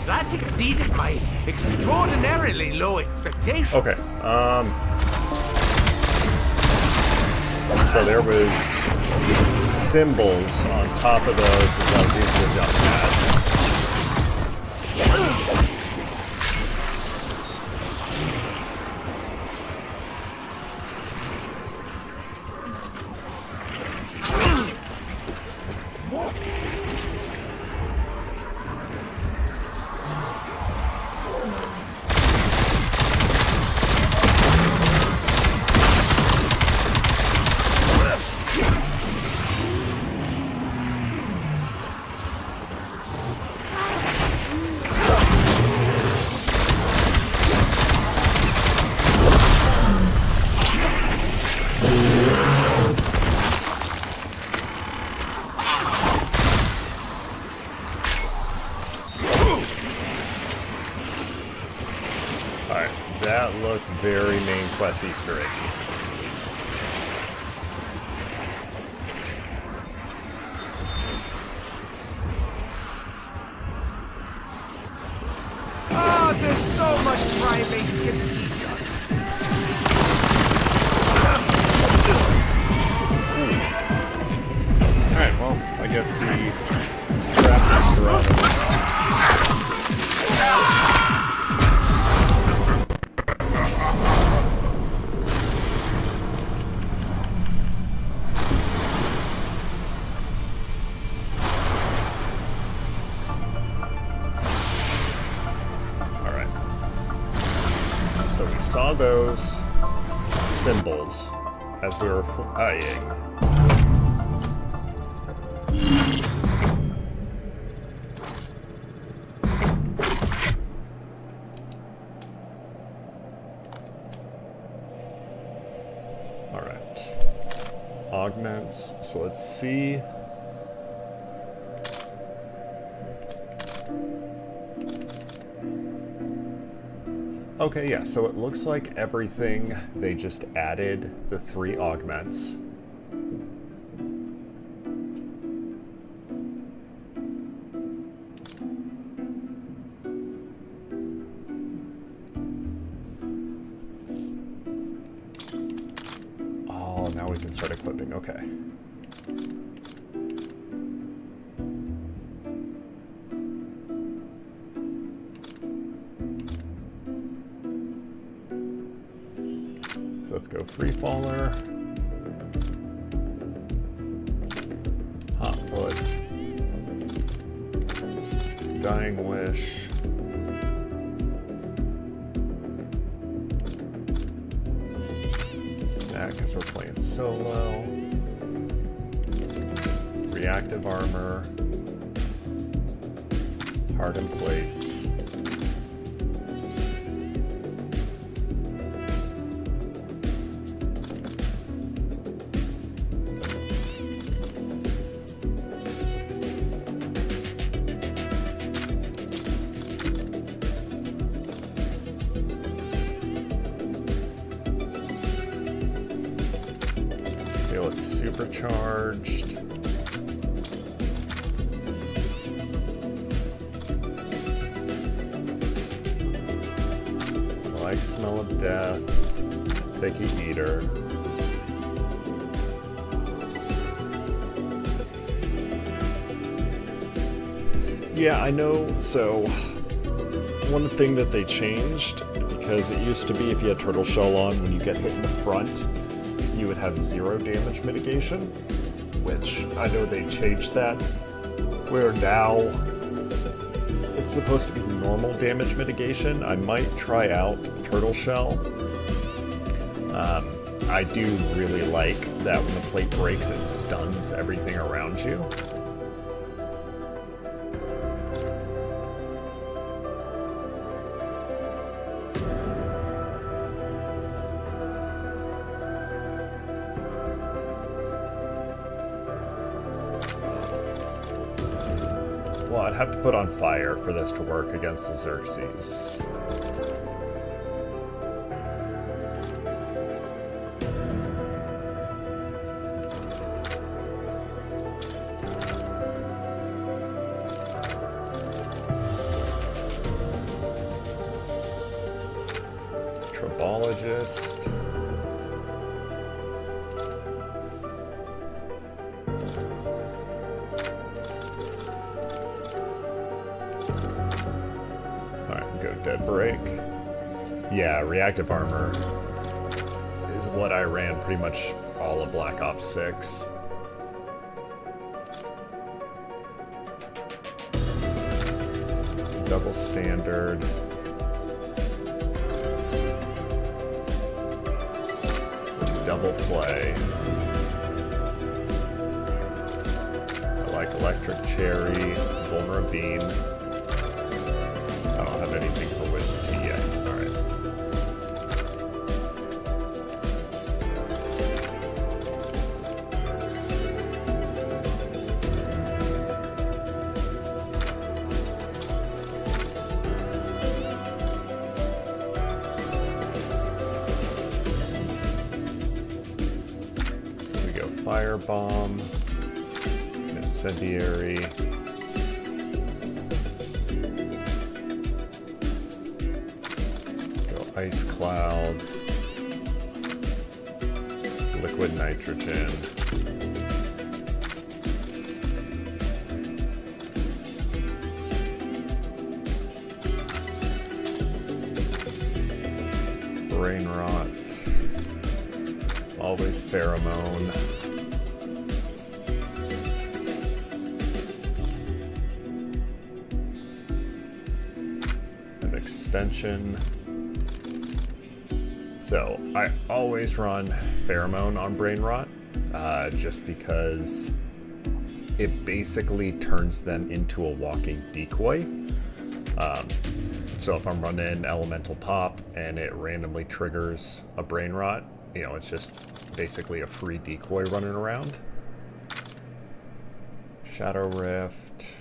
That exceeded my extraordinarily low expectations. Okay, so there was symbols on top of those that I was easy to jump at. Alright, that looked very main quest Easter egg. Oh, there's so much primates can teach us. Alright, well, I guess the trap is around. So we saw those symbols as we were flying. All right. Augments. So let's see. Okay, yeah, so it looks like everything, they just added the 3 augments. Oh, now we can start equipping, okay. So let's go Free Faller, Hot Foot, Dying Wish, that because we're playing solo, Reactive Armor, Hardened Plates. Feel it supercharged. I like smell of death. Picky eater. Yeah, I know. So, one thing that they changed, because it used to be if you had turtle shell on, when you get hit in the front, you would have 0 damage mitigation, which I know they changed that, where now it's supposed to be normal damage mitigation. I might try out turtle shell. I do really like that when the plate breaks, it stuns everything around you. Well, I'd have to put on fire for this to work against the Xerxes. Tribologist. Dead break. Yeah, reactive armor is what I ran pretty much all of Black Ops 6. Double standard. Double play. I like electric cherry, vulnerabine. I don't have anything for Wisp Tea yet. Alright. So we go Firebomb, Incendiary. Ice Cloud, Liquid Nitrogen, Brain Rot, always Pheromone, an extension. So, I always run Pheromone on Brain Rot, just because it basically turns them into a walking decoy. So if I'm running Elemental Pop and it randomly triggers a Brain Rot, you know, it's just basically a free decoy running around. Shadow Rift.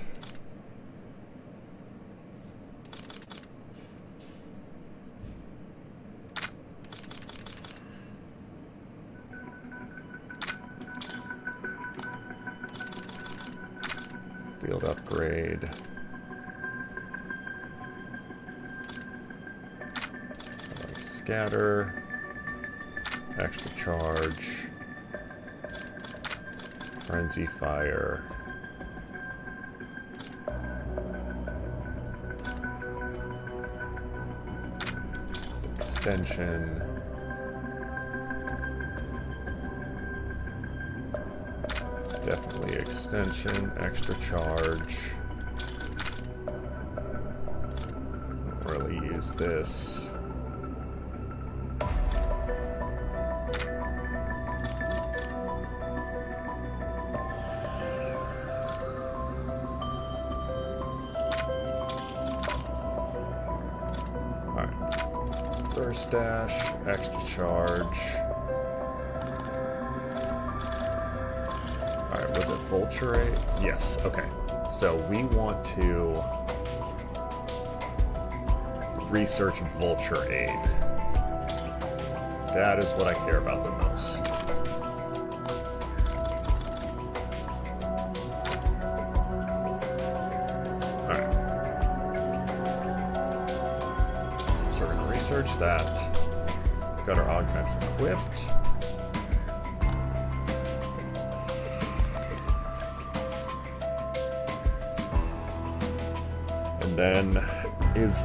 Field upgrade. Like scatter. Extra charge. Frenzy fire. Extension. Definitely extension, extra charge. Don't really use this. Alright. Burst dash, extra charge. Was it Vulturate? Yes, okay. So we want to research Vulture Aid. That is what I care about the most. research that. Got our augments equipped. And then is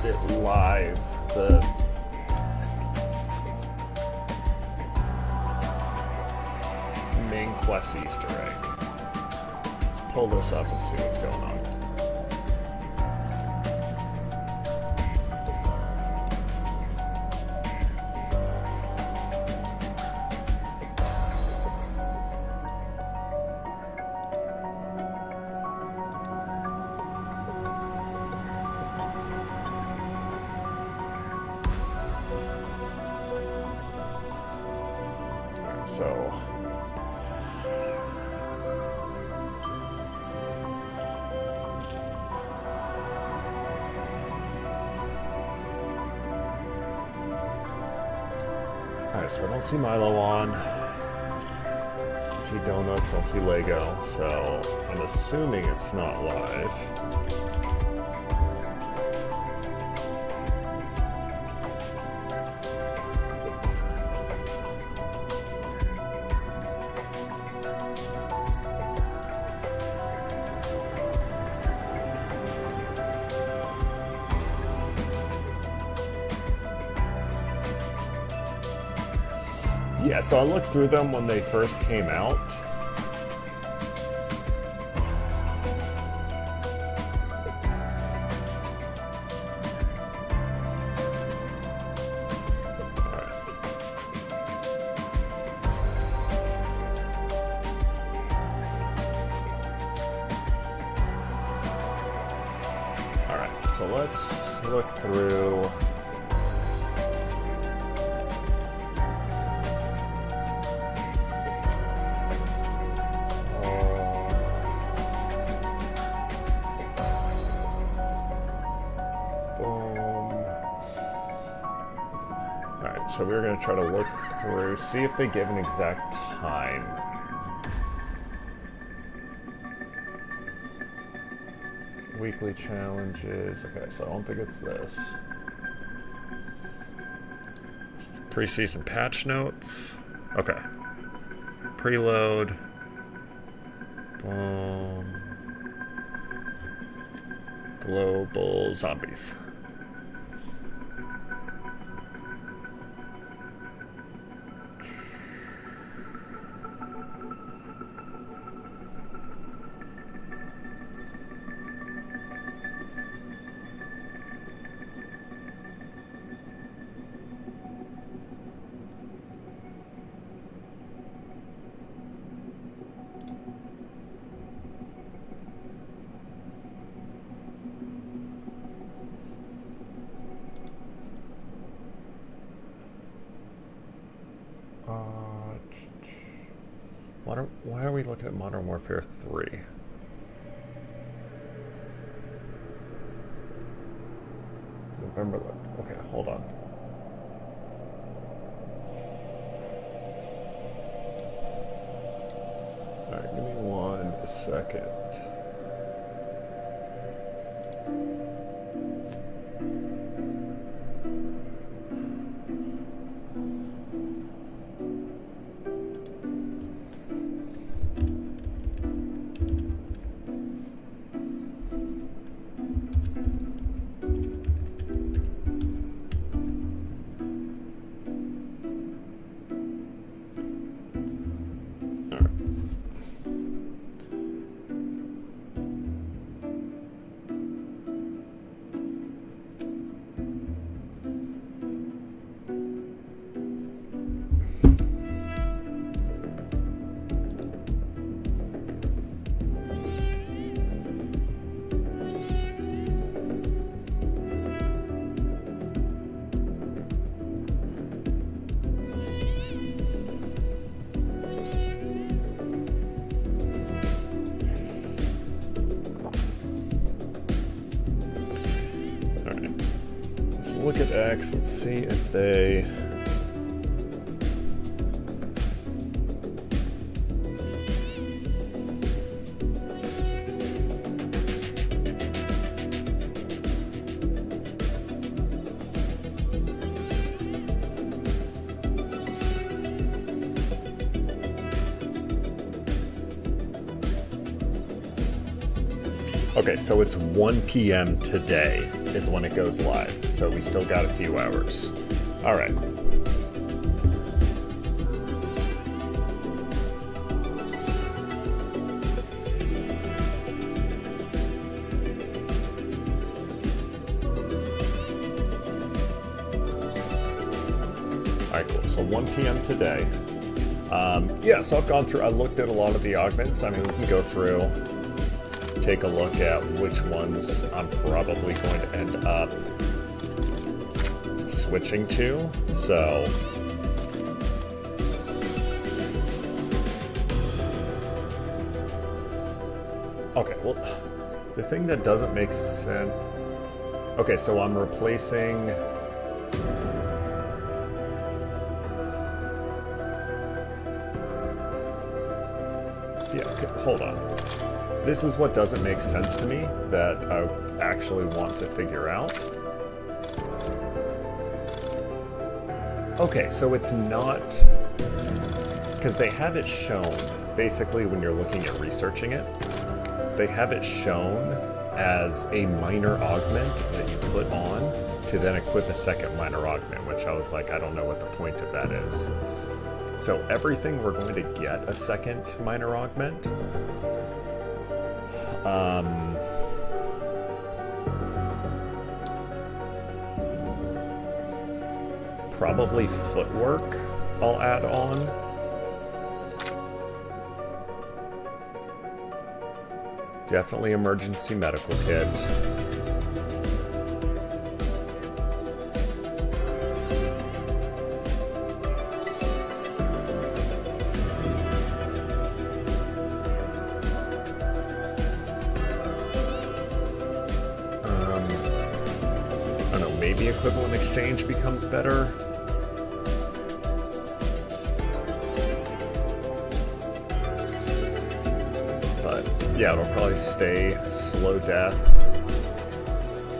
it live? The main quest Easter egg. Let's pull this up and see what's going on. So alright, so I don't see Milo on. Don't see Donuts, don't see Lego, so I'm assuming it's not live. Yeah, so I looked through them when they first came out. Alright, so let's look through. So we're going to try to look through, see if they give an exact time. Weekly challenges. Okay, so I don't think it's this. Preseason patch notes. Okay. Preload. Boom. Global zombies. Why are we looking at Modern Warfare 3? November. Okay, hold on. Alright, give me 1 second. Look at X, let's see if they... Okay, so it's 1 p.m. today is when it goes live, so we still got a few hours. All right. Alright, cool. So 1 p.m. today. Yeah, so I've gone through, I looked at a lot of the augments. I mean, we can go through, take a look at which ones I'm probably going to end up switching to. So, okay, well, the thing that doesn't make sense. Okay, so I'm replacing. Yeah, okay, hold on. This is what doesn't make sense to me that I actually want to figure out. Okay, so it's not... Because they have it shown, basically when you're looking at researching it, they have it shown as a minor augment that you put on to then equip a second minor augment, which I was like, I don't know what the point of that is. So everything we're going to get a second minor augment. Probably footwork I'll add on. Definitely emergency medical kit. I don't know, maybe equivalent exchange becomes better. Yeah, it'll probably stay slow death,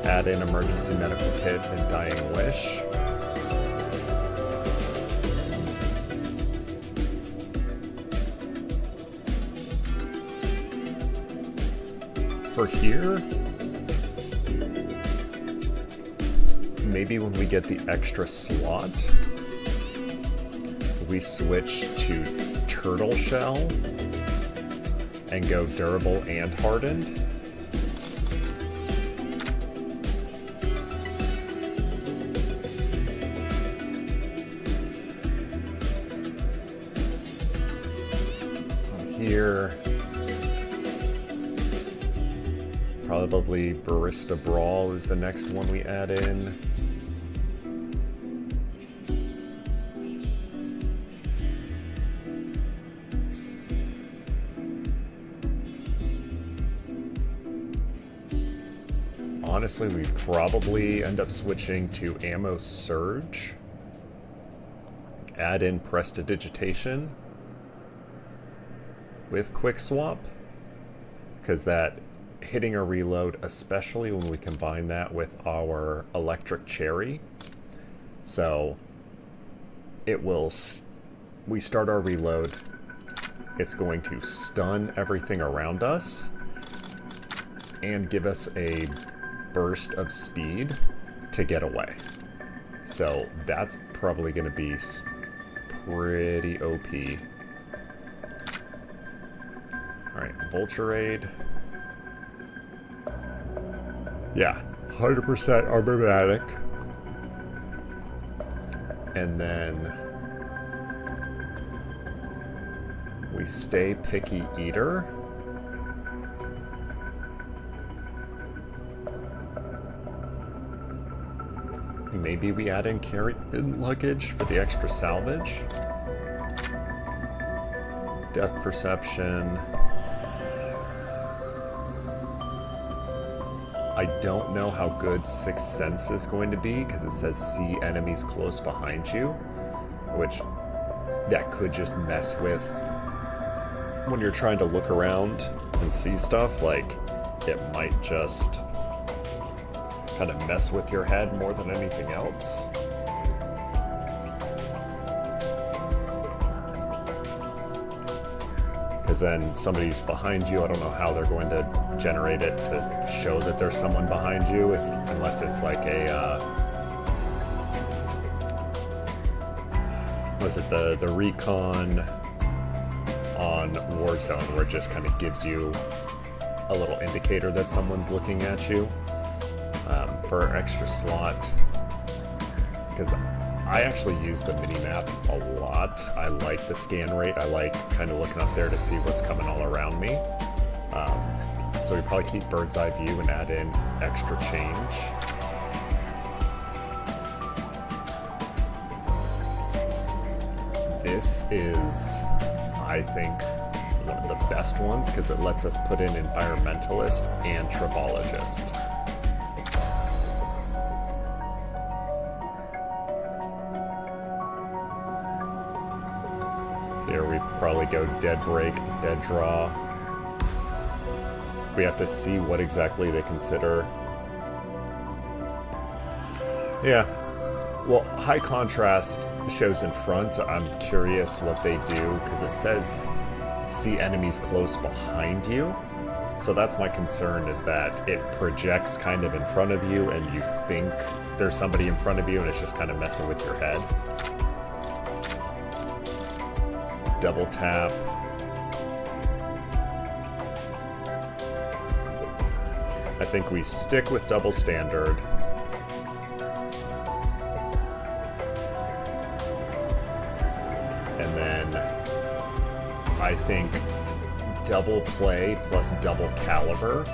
add in emergency medical kit and dying wish. For here, maybe when we get the extra slot, we switch to turtle shell and go durable and hardened. Here, probably Barista Brawl is the next one we add in. Honestly, we probably end up switching to Ammo Surge. Add in Prestidigitation with Quick Swap. Because that hitting a reload, especially when we combine that with our Electric Cherry. So it will, we start our reload, it's going to stun everything around us and give us a burst of speed to get away. So that's probably going to be pretty OP. Alright, Vulture Aid. Yeah, 100% Arbormatic. And then we stay Picky Eater. Maybe we add in carry-in luggage for the extra salvage. Death Perception. I don't know how good Sixth Sense is going to be because it says see enemies close behind you, which that could just mess with when you're trying to look around and see stuff. Like, it might just kind of mess with your head more than anything else. because then somebody's behind you. I don't know how they're going to generate it to show that there's someone behind you, unless it's like a was it the recon on Warzone, where it just kind of gives you a little indicator that someone's looking at you for extra slot. Because I actually use the minimap a lot. I like the scan rate. I like kind of looking up there to see what's coming all around me. So we probably keep bird's eye view and add in extra change. This is, I think, one of the best ones because it lets us put in environmentalist and tribologist. Here we probably go dead break, dead draw. We have to see what exactly they consider. Yeah. Well, high contrast shows in front. I'm curious what they do because it says see enemies close behind you. So that's my concern, is that it projects kind of in front of you and you think there's somebody in front of you and it's just kind of messing with your head. Double tap. I think we stick with double standard. And then I think double play plus double caliber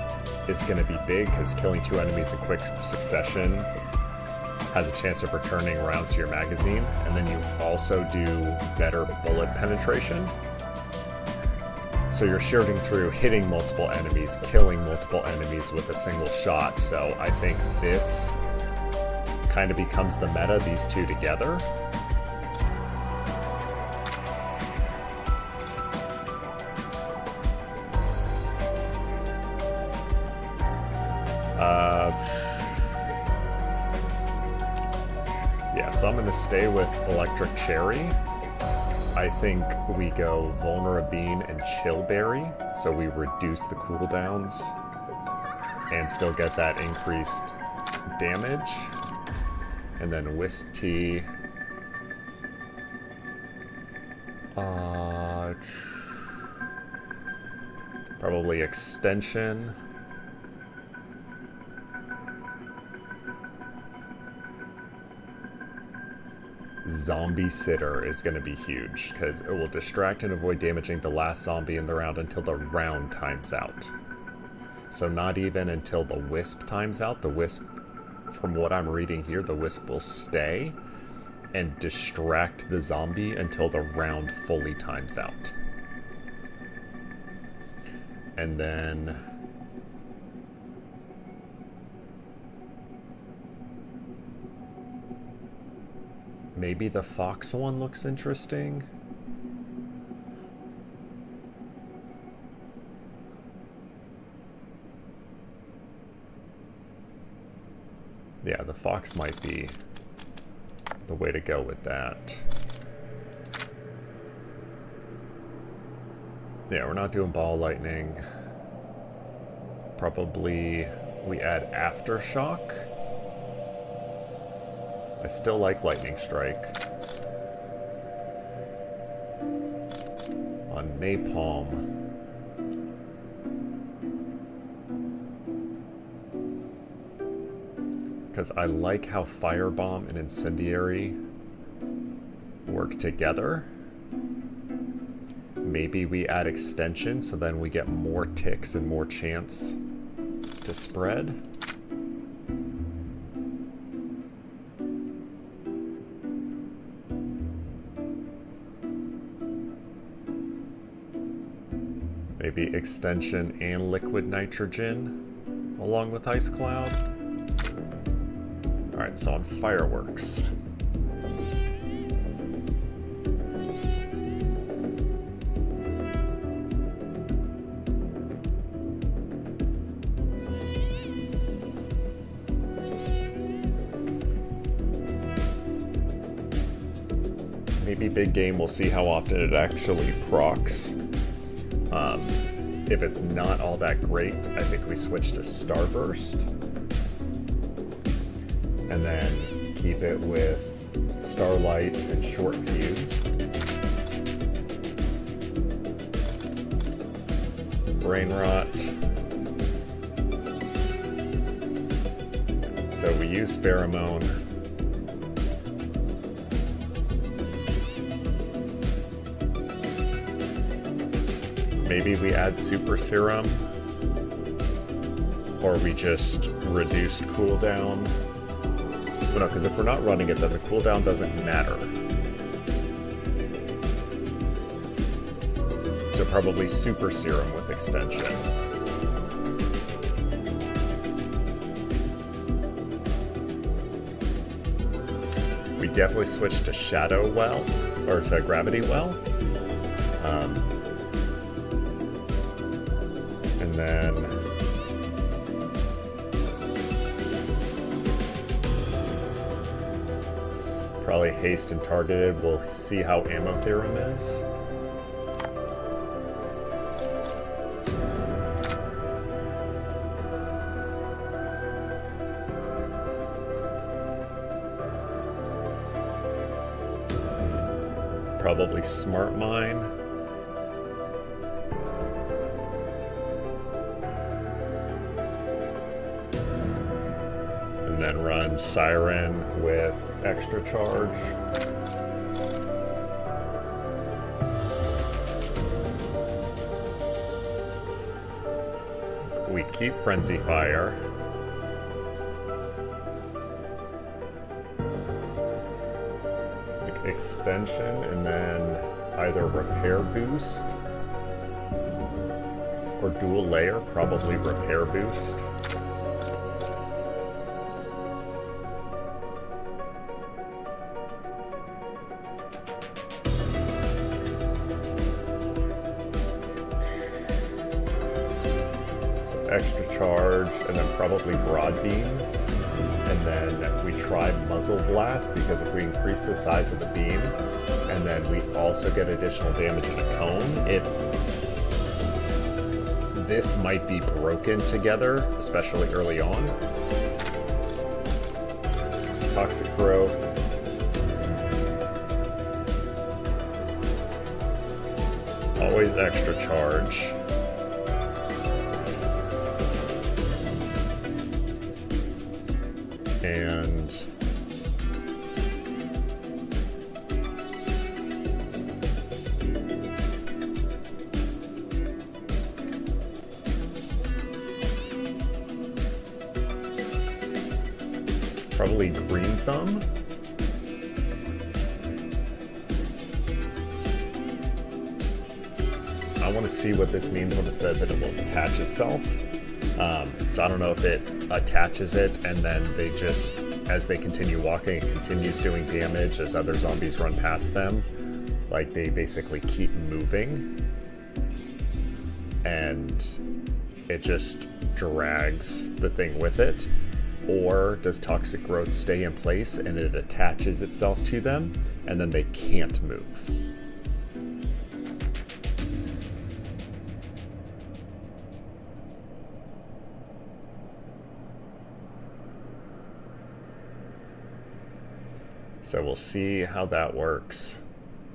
is going to be big, because killing 2 enemies in quick succession has a chance of returning rounds to your magazine, and then you also do better bullet penetration. So you're shooting through, hitting multiple enemies, killing multiple enemies with a single shot. So I think this kind of becomes the meta, these two together. Yeah, so I'm going to stay with Electric Cherry. I think we go Vulnerabine and Chillberry, so we reduce the cooldowns and still get that increased damage. And then Wisp Tea. Probably Extension. Zombie Sitter is going to be huge, because it will distract and avoid damaging the last zombie in the round until the round times out. So not even until the Wisp times out. The Wisp, from what I'm reading here, the Wisp will stay and distract the zombie until the round fully times out. And then maybe the Fox one looks interesting. Yeah, the Fox might be the way to go with that. Yeah, we're not doing Ball Lightning. Probably we add Aftershock. I still like Lightning Strike. On Napalm. Because I like how Firebomb and Incendiary work together. Maybe we add Extension, so then we get more ticks and more chance to spread. Maybe Extension and Liquid Nitrogen along with Ice Cloud. Alright, so on Fireworks. Maybe Big Game, we'll see how often it actually procs If it's not all that great, I think we switch to Starburst. And then keep it with Starlight and Short Fuse. Brain Rot. So we use Pheromone. Maybe we add Super Serum, or we just reduced cooldown. Well, no, because if we're not running it, then the cooldown doesn't matter. So probably Super Serum with extension. We definitely switched to Shadow Well, or to Gravity Well. And then probably Haste and Targeted. We'll see how Ammo Theorem is. Probably Smart Mine. And then run Siren with Extra Charge. We keep Frenzy Fire. Extension, and then either Repair Boost or Dual Layer, probably Repair Boost. So Extra Charge, and then probably Broad Beam. And then we try Muzzle Blast, because if we increase the size of the beam, and then we also get additional damage in a cone, this might be broken together, especially early on. Toxic Growth. Always Extra Charge. And probably Green Thumb. I want to see what this means when it says that it will attach itself. So I don't know if it attaches it and then they just, as they continue walking, it continues doing damage as other zombies run past them. Like, they basically keep moving. And it just drags the thing with it. Or does Toxic Growth stay in place and it attaches itself to them and then they can't move? So we'll see how that works.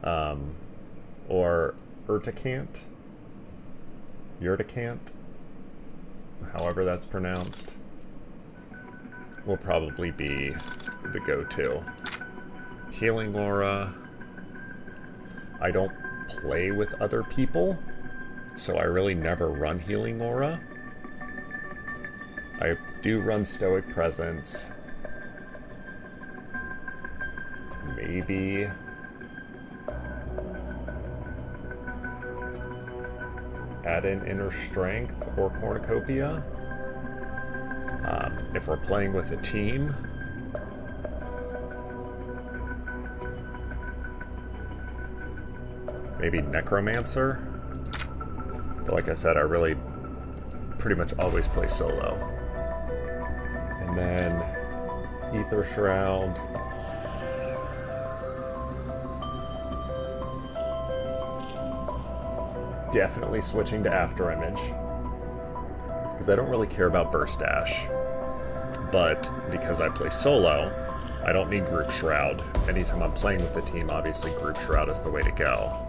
Or Urticant, however that's pronounced, will probably be the go-to. Healing Aura. I don't play with other people, so I really never run Healing Aura. I do run Stoic Presence. Maybe add in Inner Strength or Cornucopia. If we're playing with a team, maybe Necromancer. But like I said, I really pretty much always play solo. And then Ether Shroud. definitely switching to After Image, because I don't really care about Burst Dash. But because I play solo, I don't need Group Shroud. Anytime I'm playing with the team, obviously Group Shroud is the way to go.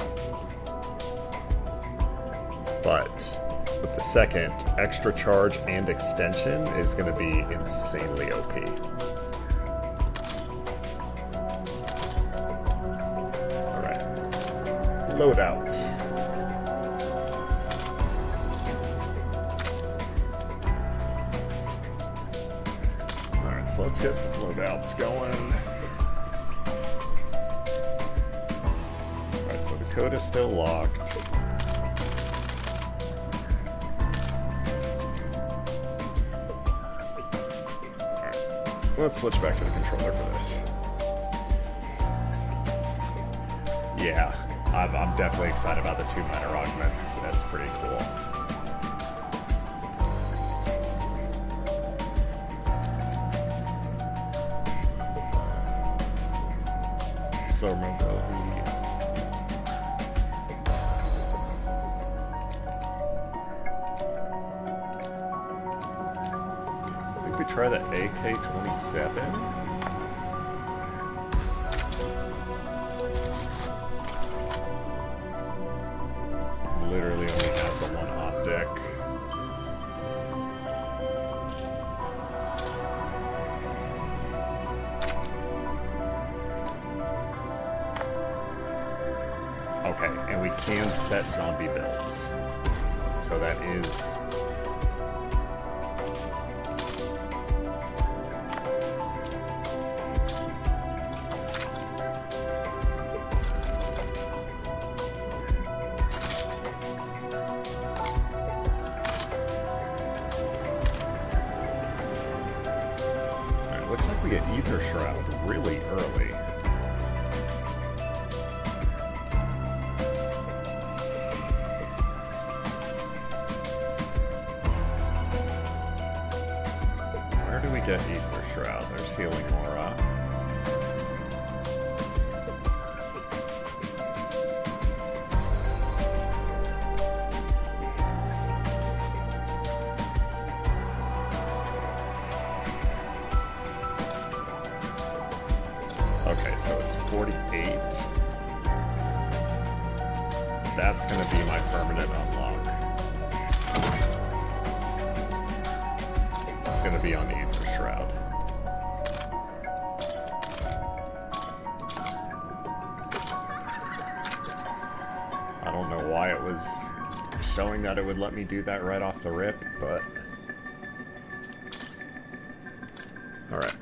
But with the second, Extra Charge and Extension is going to be insanely OP. Alright. Loadout. Alright, so let's get some loadouts going. Alright, so the code is still locked. Let's switch back to the controller for this. Yeah, I'm definitely excited about the 2 minor augments. That's pretty cool. So remember we try the AK-27. Literally only have the one optic. Okay, and we can set zombie builds. So that is... Looks like we get Ether Shroud really early. Where do we get Ether Shroud? There's Healing Aura. Okay, so it's 48. That's going to be my permanent unlock. It's going to be on the Ether Shroud. I don't know why it was showing that it would let me do that right off the rip, but... Alright.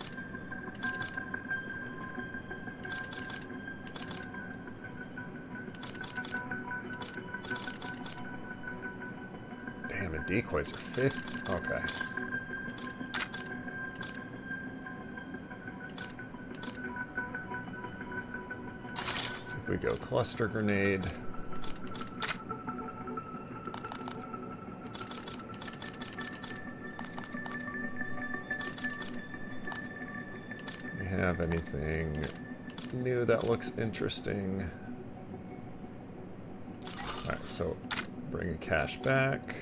Damn it, decoys are 50. Okay. If we go cluster grenade. Do we have anything new that looks interesting? Alright, so bring a cache back.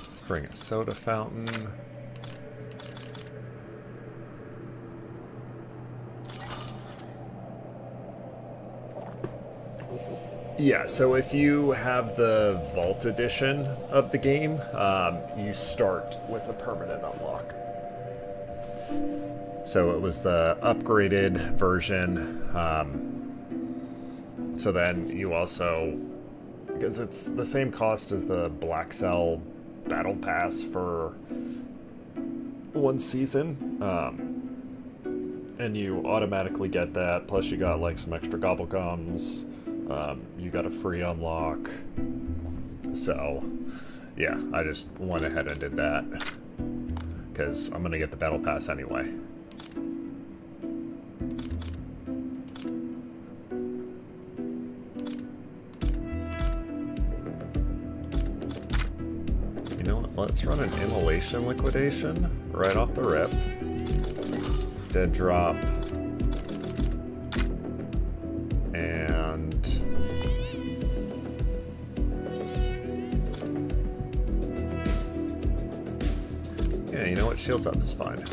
Let's bring a soda fountain. Yeah, so if you have the Vault Edition of the game, you start with a permanent unlock. So it was the upgraded version. So then you also, because it's the same cost as the Black Cell Battle Pass for one season, and you automatically get that, plus you got like some extra gobblegums. You got a free unlock. So, yeah, I just went ahead and did that. Because I'm going to get the Battle Pass anyway. let's run an immolation liquidation right off the rip. Dead drop. And yeah, you know what? Shields up is fine.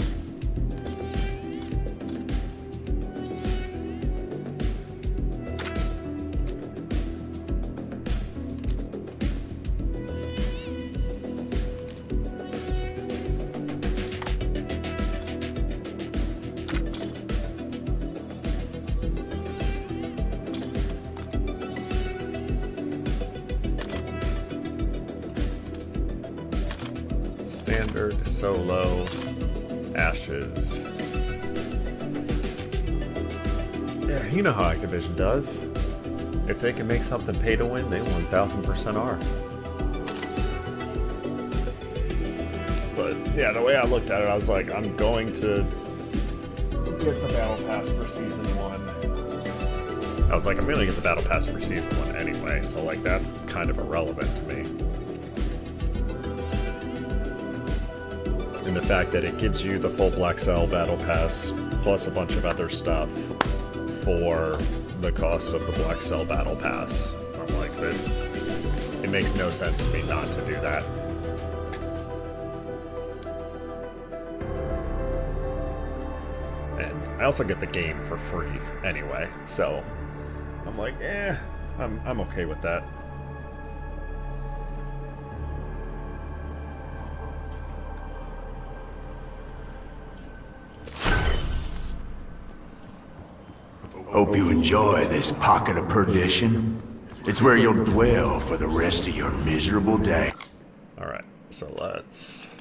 Standard, solo, ashes. Yeah, you know how Activision does. If they can make something pay to win, they 1000% are. But yeah, the way I looked at it, I was like, I'm going to get the Battle Pass for Season 1. I was like, I'm going to get the Battle Pass for Season 1 anyway, so like that's kind of irrelevant to me. And the fact that it gives you the full Black Cell Battle Pass plus a bunch of other stuff for the cost of the Black Cell Battle Pass. I'm like, it makes no sense to me not to do that. And I also get the game for free anyway, so I'm like, I'm okay with that. Hope you enjoy this pocket of perdition. It's where you'll dwell for the rest of your miserable day. Alright, so let's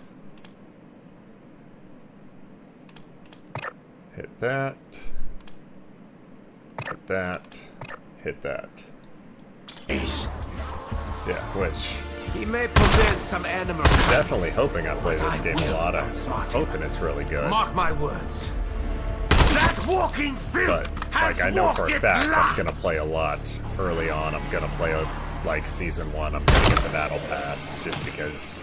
hit that, hit that, hit that. Ace. Yeah, which He may possess some animal. definitely hoping I play this game a lot. I'm outsmart. hoping it's really good. Mark my words. That walking filth But has like I know for walked a its fact I'm last. gonna play a lot early on. I'm gonna play like Season 1. I'm gonna get the Battle Pass just because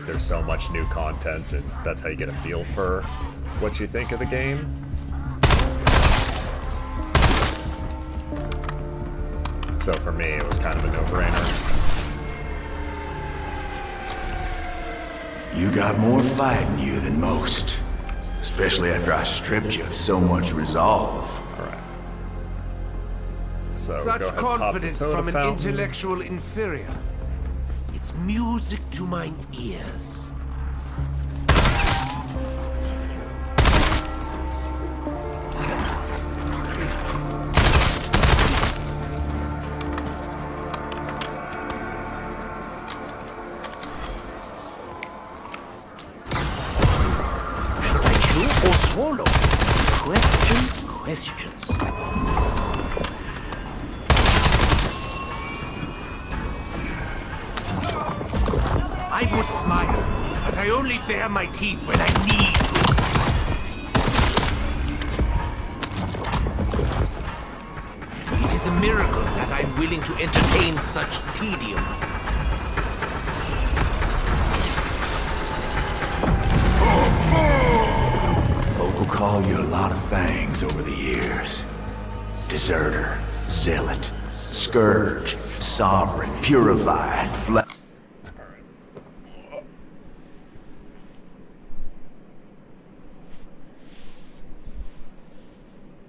there's so much new content and that's how you get a feel for what you think of the game. So for me it was kind of a no-brainer. You got more fight in you than most. Especially after I stripped you of so much resolve. Alright. So go Such ahead, pop the confidence soda from an fountain. intellectual inferior. It's music to mine ears. Chew or swallow? Questions. I would smile, but I only bare my teeth when I need to. It is a miracle that I'm willing to entertain such tedium. Folk will call you a lot of things over the years. Deserter, zealot, scourge, sovereign, purified,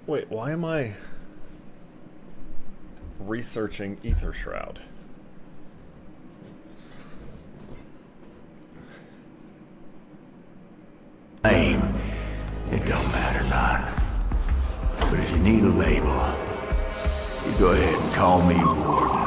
Wait, why am I researching Ether Shroud? flame. It don't matter none. But if you need a label, you go ahead and call me Warden.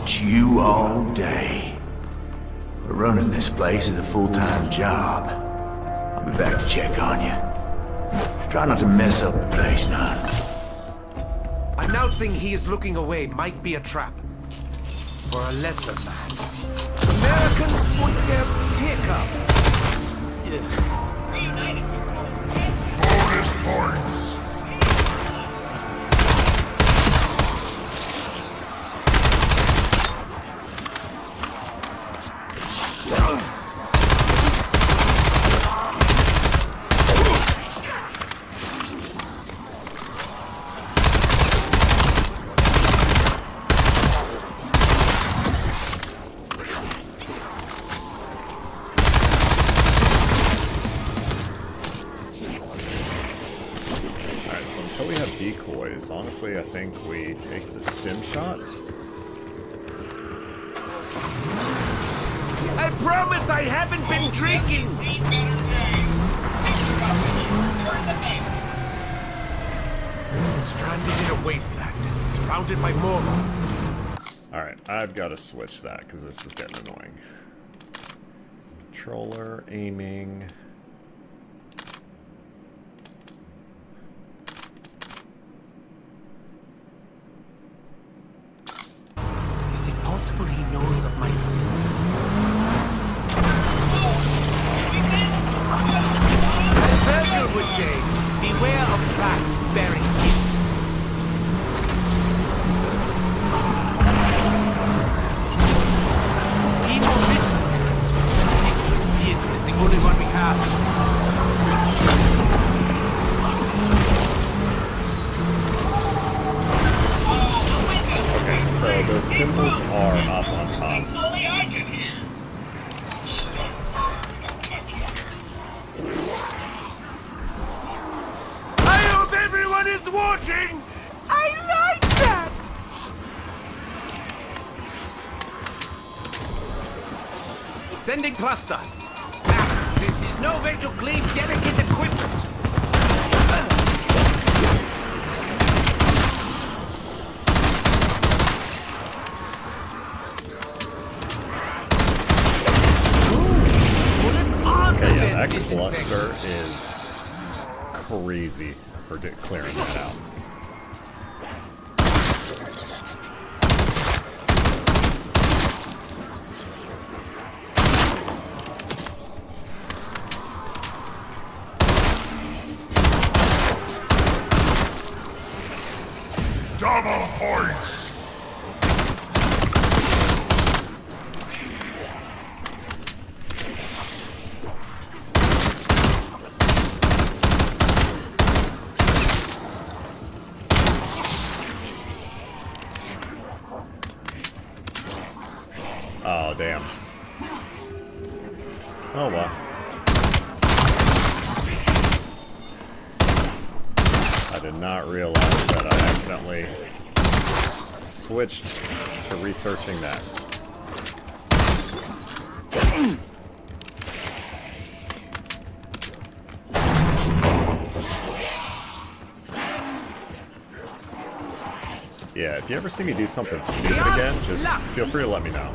watch you all day. But running this place is a full-time job. I'll be back to check on you. Try not to mess up the place none. Announcing he is looking away might be a trap. For a lesser man. Americans want their pickups. Bonus points! Alright, so until we have decoys, honestly, I think we take the stim shot. I promise I haven't been drinking! Stranded in a wasteland, surrounded by morons. Alright, I've got to switch that because this is getting annoying. Controller, aiming. Is it possible he knows of my sins? As Virgil would say, beware of rats bearing gifts. Be more vigilant. Ridiculous theater is the only one we have. Okay, so those symbols are up on top. I hope everyone is watching! I like that! Sending cluster. Now, this is no way to claim delicate equipment. Okay, yeah, that cluster is crazy for clearing that out. Double points! Oh, damn. Oh, well. I did not realize that I accidentally switched to researching that. Yeah, if you ever see me do something stupid again, just feel free to let me know.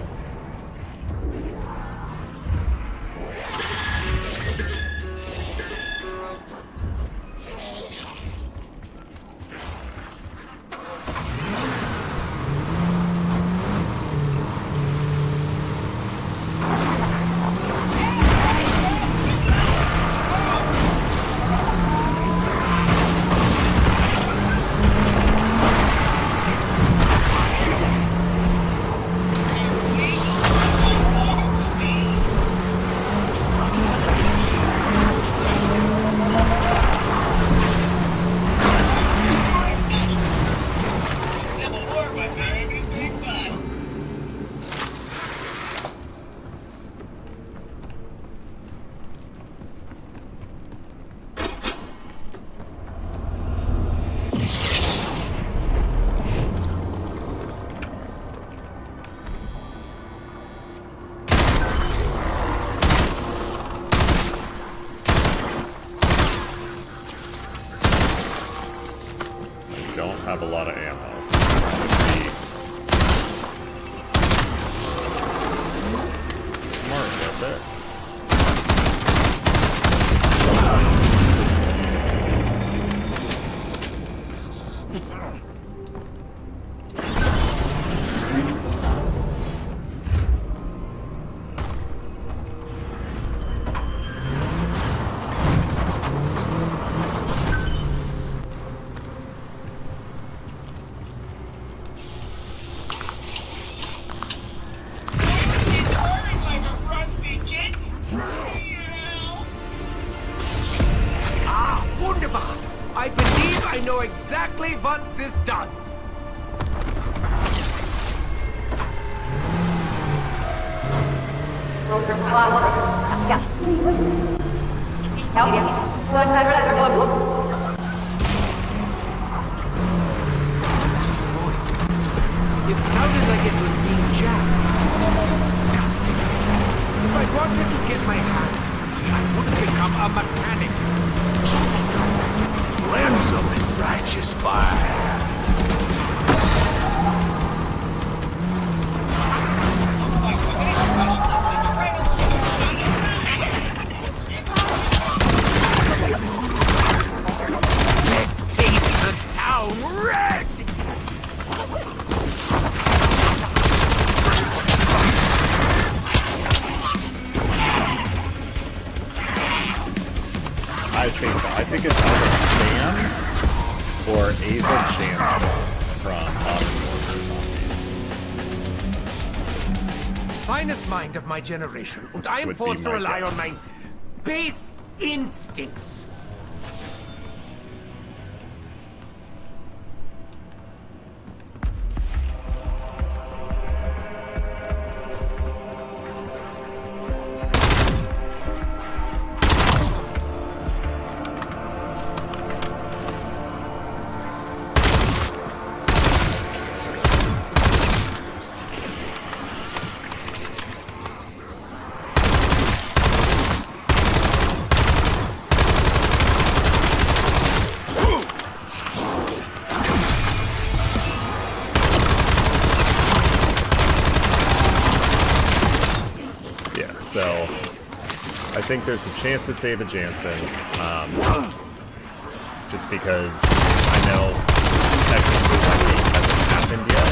what this does. Voice. It sounded like it was being jammed. Disgusting. If I wanted to get my hands dirty, I would become a mechanic. Limbs of in righteous fire. Let's paint the town red! I think it's either Sam or Ava Jansen from Modern Warfare Zombies. Finest mind of my generation, and I am Would be forced to my rely on guess. my base instincts. Yeah, so I think there's a chance it's Ava Jansen, just because I know technically like it hasn't happened yet.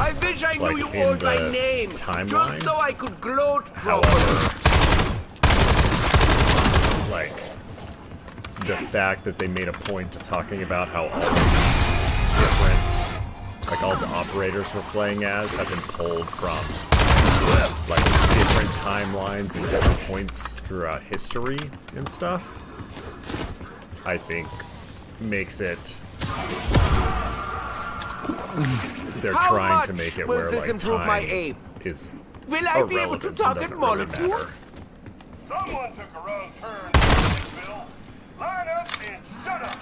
I wish I knew Like, you in all by the name, timeline? just so I could gloat properly. However, like, the fact that they made a point of talking about how all of these different, like all the operators we're playing as have been pulled from, like, different timelines and different points throughout history and stuff, I think makes it... They're How trying to much make it will where, this like, improve my time aim? is Will I be able to irrelevant and target doesn't really matter. molecules? Someone took a wrong turn, Bill. Line up and shut up.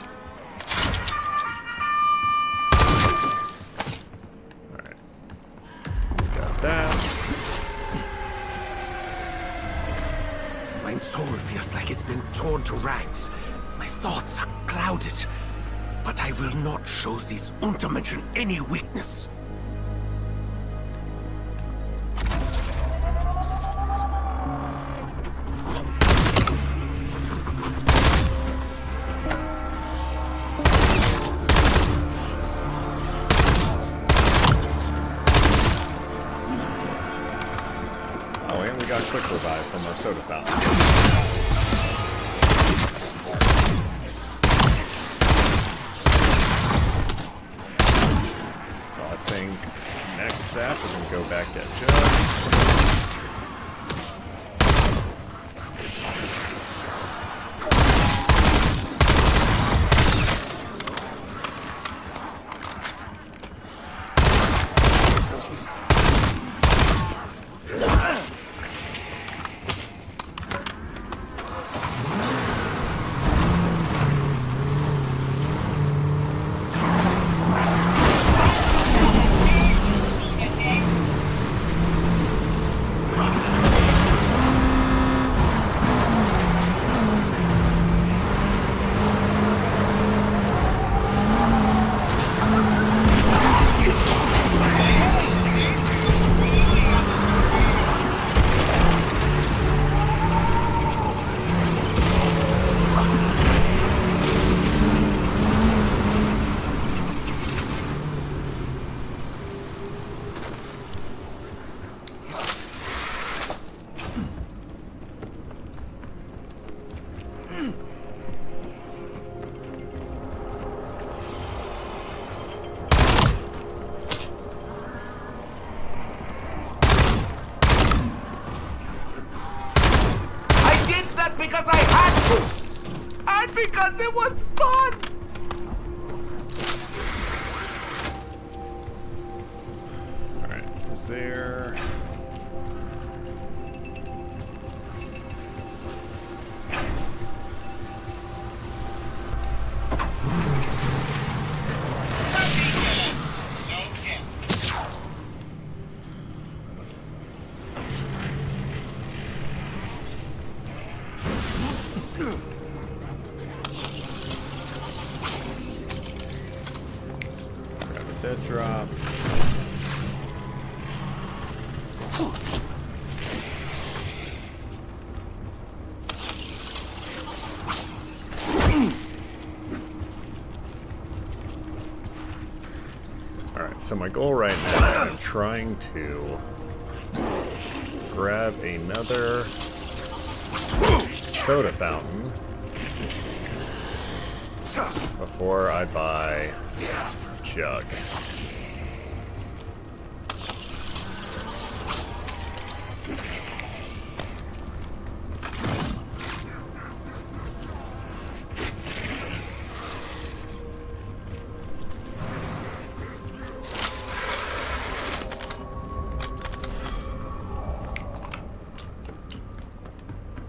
Alright. Got that. My soul feels like it's been torn to rags. My thoughts are clouded. But I will not show these Untermenschen any weakness. Oh, and we got quick revive from our soda fountain. So I think next step we're gonna go back at Judge. I did that because I had to! And because it was fun! goes there. Grab a dead drop. Alright, so my goal right now, I'm trying to grab another soda fountain before I buy Jug.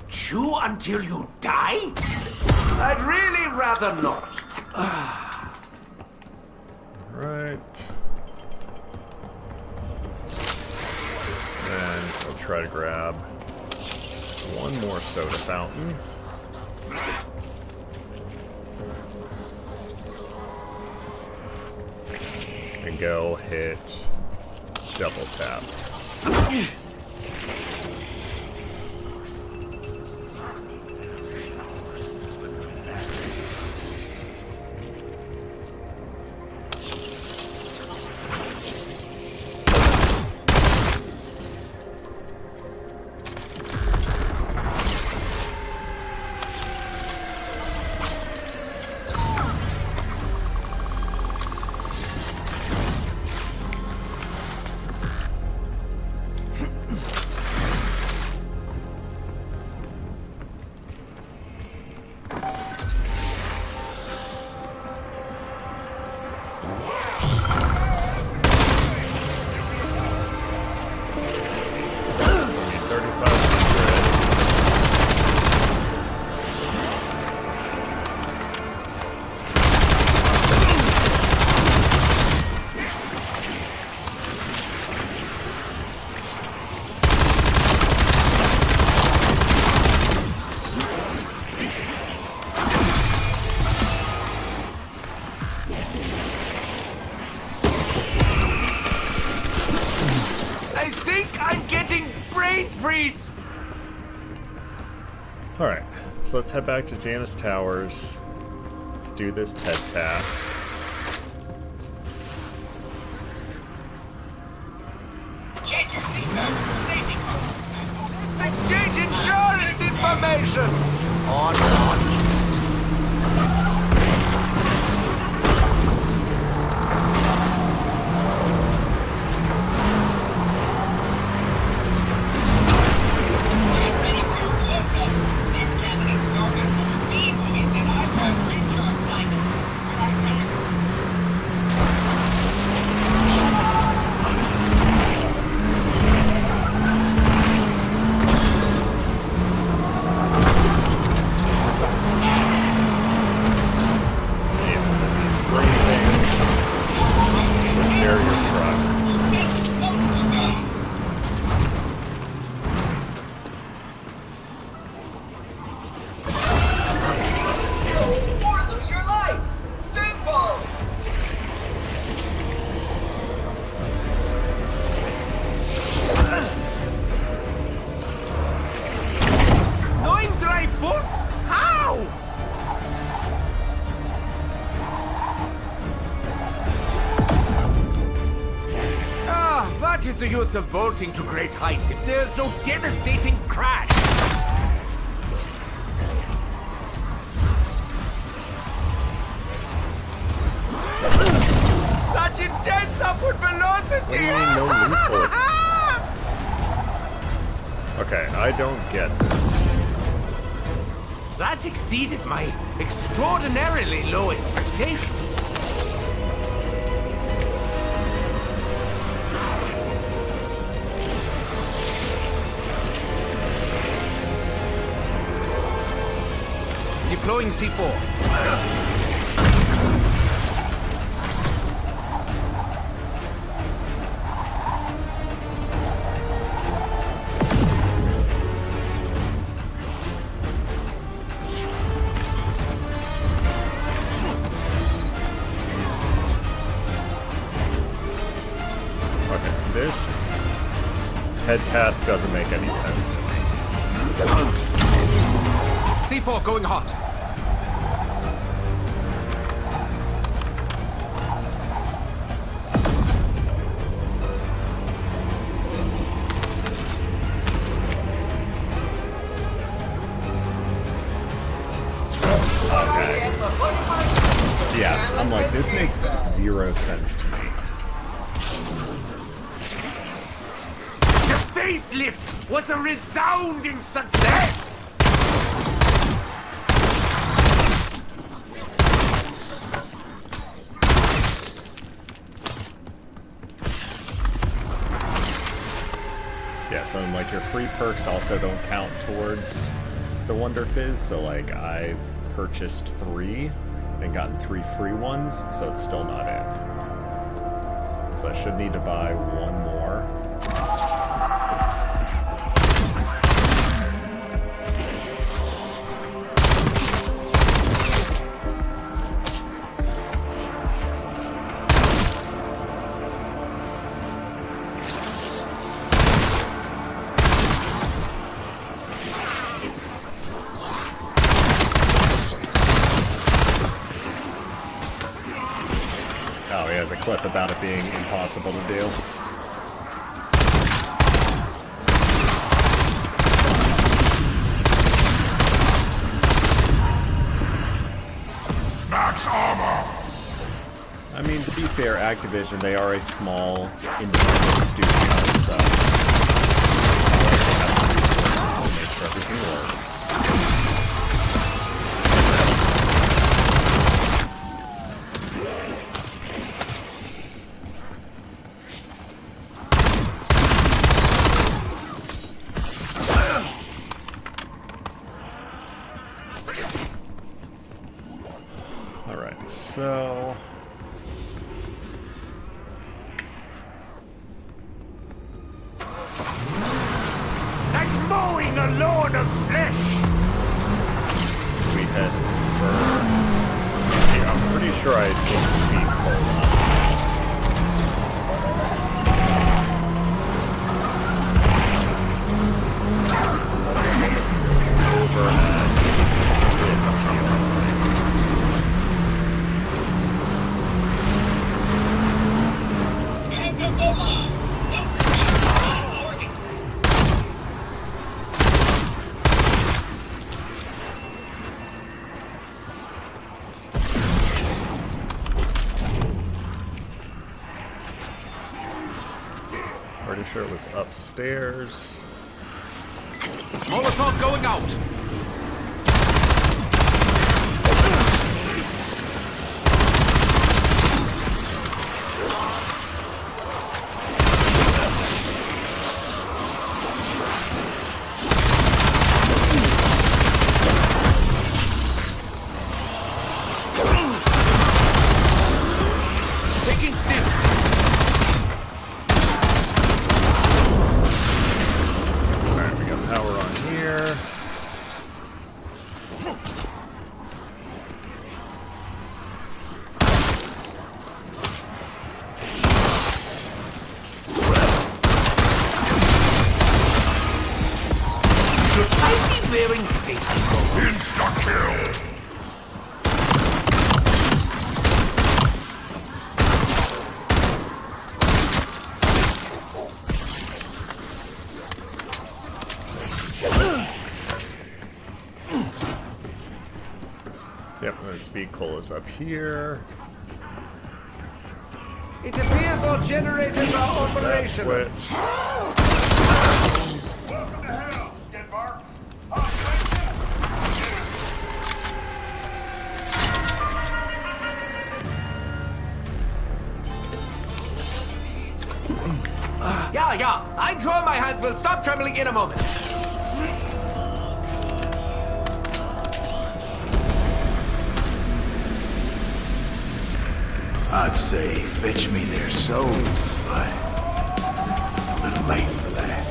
Chew until you die? I'd really rather not. Right. And I'll try to grab one more soda fountain. And go hit double tap. Alright, so let's head back to Janus Towers. Let's do this TED task. Change your seatbelt. Safety car. Exchange insurance information! On. What is the use of vaulting to great heights if there's no devastating crash? Such intense upward velocity! No loophole. Okay, I don't get this. That exceeded my extraordinarily low expectations. Deploying C4. Okay, this Ted task doesn't make any sense to me. C4 going hot. Yeah, I'm like, this makes zero sense to me. The facelift was a resounding success! Yeah, so like your free perks also don't count towards the Wonder Fizz, so like I've purchased 3 and gotten 3 free ones, so it's still not in. So I should need to buy 1 more. Oh, he has a clip about it being impossible to do. Max armor! I mean, to be fair, Activision, they are a small, independent studio, so it's not like they have the resources to make sure everything works. Alright, so... Like mowing a lawn of flesh! we head for... Yeah, I'm pretty sure I had seen Speed Cola. Over at this field. Pretty sure it was upstairs. Molotov going out! Taking still! Alright, we got power on here. Should I be wearing safety goggles? Insta-kill! Yep, and the Speed Cola's up here. It appears our generators are That operational. switch. Welcome to hell, Skidmark. Yeah, I draw my hands will stop trembling in a moment. I'd say fetch me their souls, but it's a little late for that.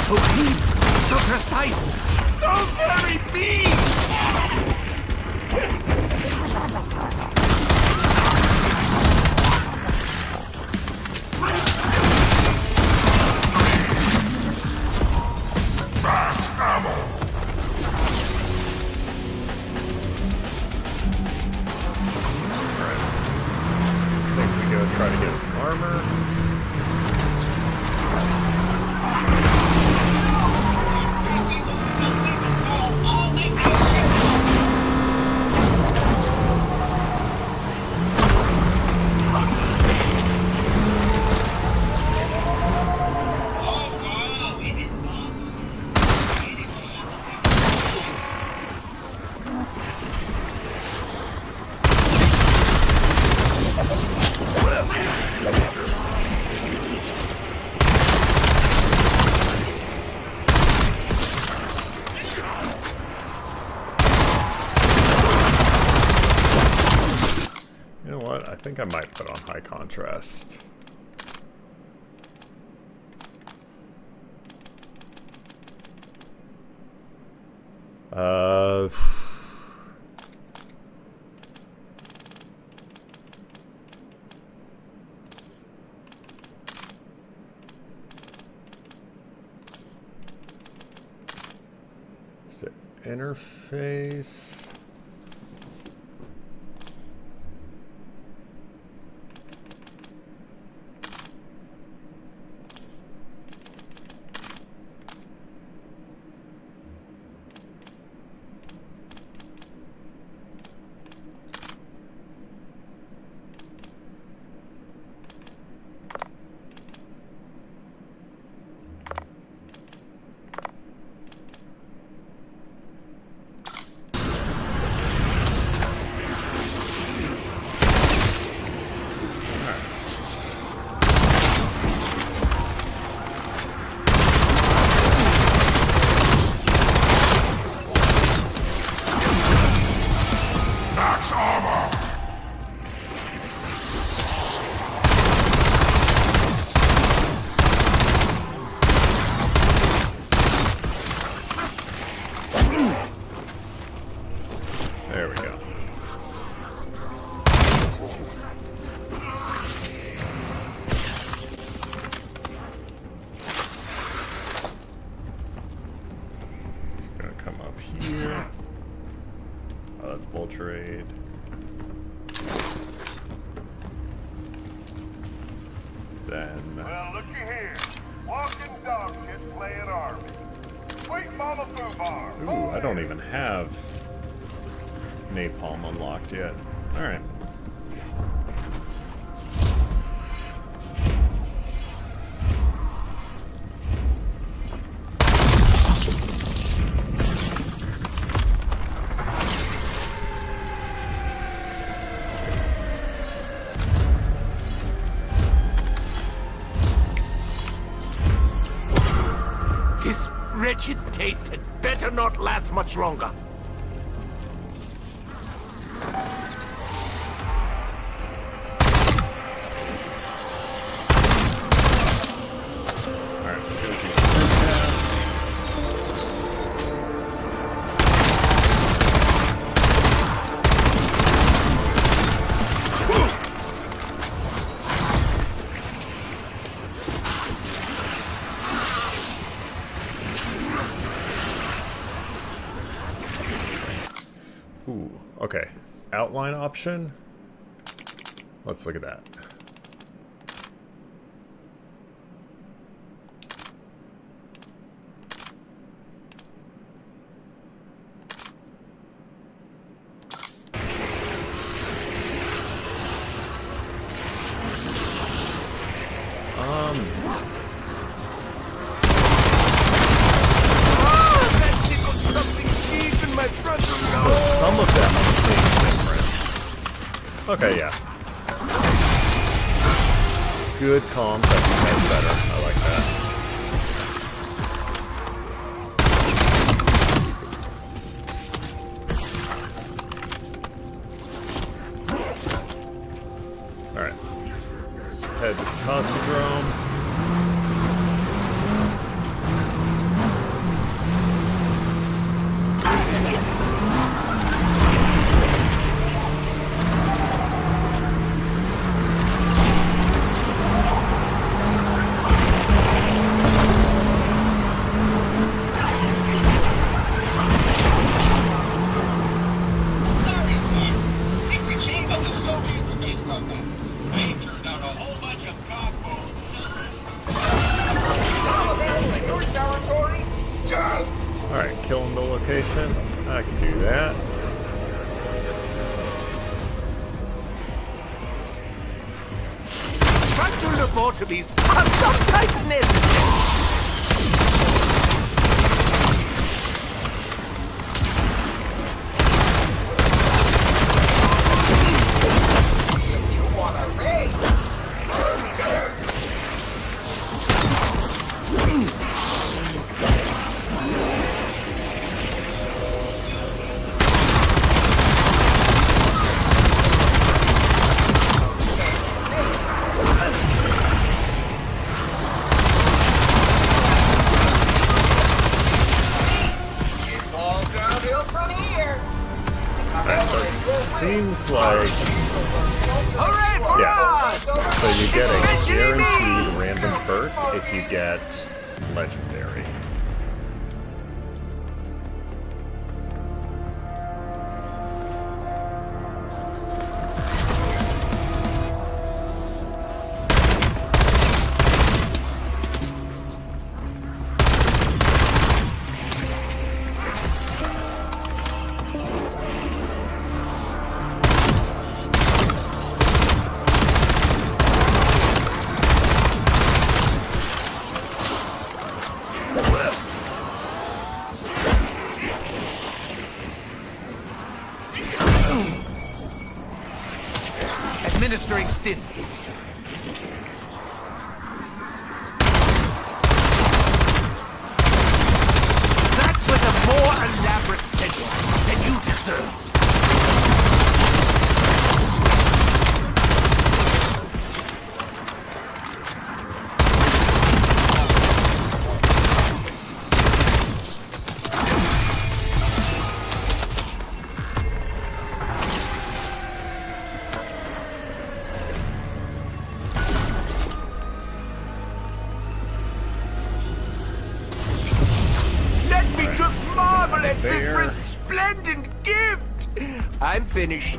So deep, so precise, so very big! Try to get some armor. I think I might put on high contrast. Is it interface? There we go. It's gonna come up here. Oh, that's Voltrade. Then. Well, looky here. Walking dog shit playing army. Sweet Mama Foo Bar. Ooh, I don't even have napalm unlocked yet. Alright. This wretched taste had better not last much longer. Ooh, okay. Outline option. Let's look at that. Some of them seem different. Okay, yeah. Good comms, I think that's better. I like that. Let's head to the Cosmodrome. Sorry, Steve. Secret chamber of the Soviet space program. They turned out a whole bunch of cosmos. Alright, killing the location. I can do that. Trying to lobotomies are sometimes necessary. All downhill from here. So it seems like, Hooray for yeah. us! So you get a Mentioning me! guaranteed random perk if you get legendary. Administering stint. That was a more elaborate sentence than you deserve. Let me just marvel at this There. resplendent gift! I'm finished.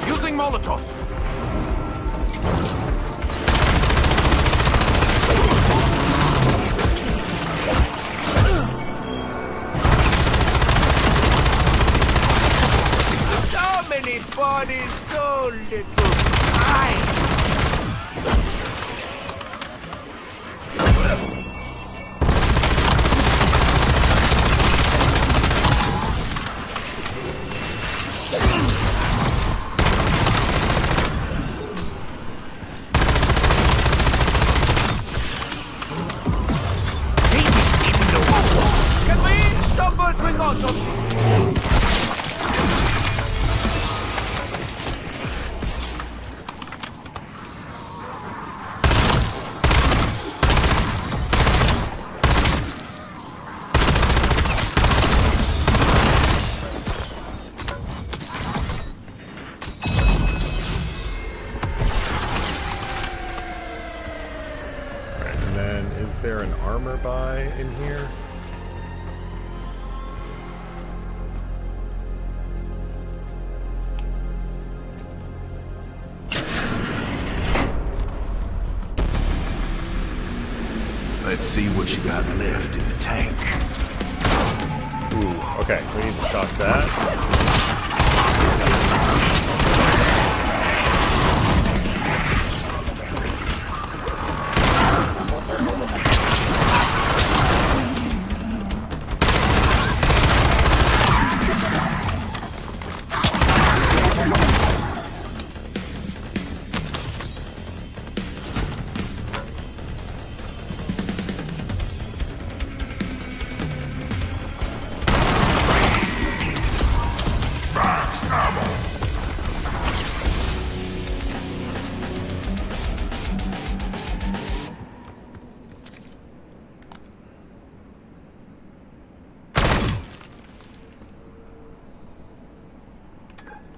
Using Molotov. So many bodies, so little time. Can we stop with Molotov? Alright, and then is there an armor buy in here? Let's see what you got left in the tank. Ooh, okay, we need to shock that.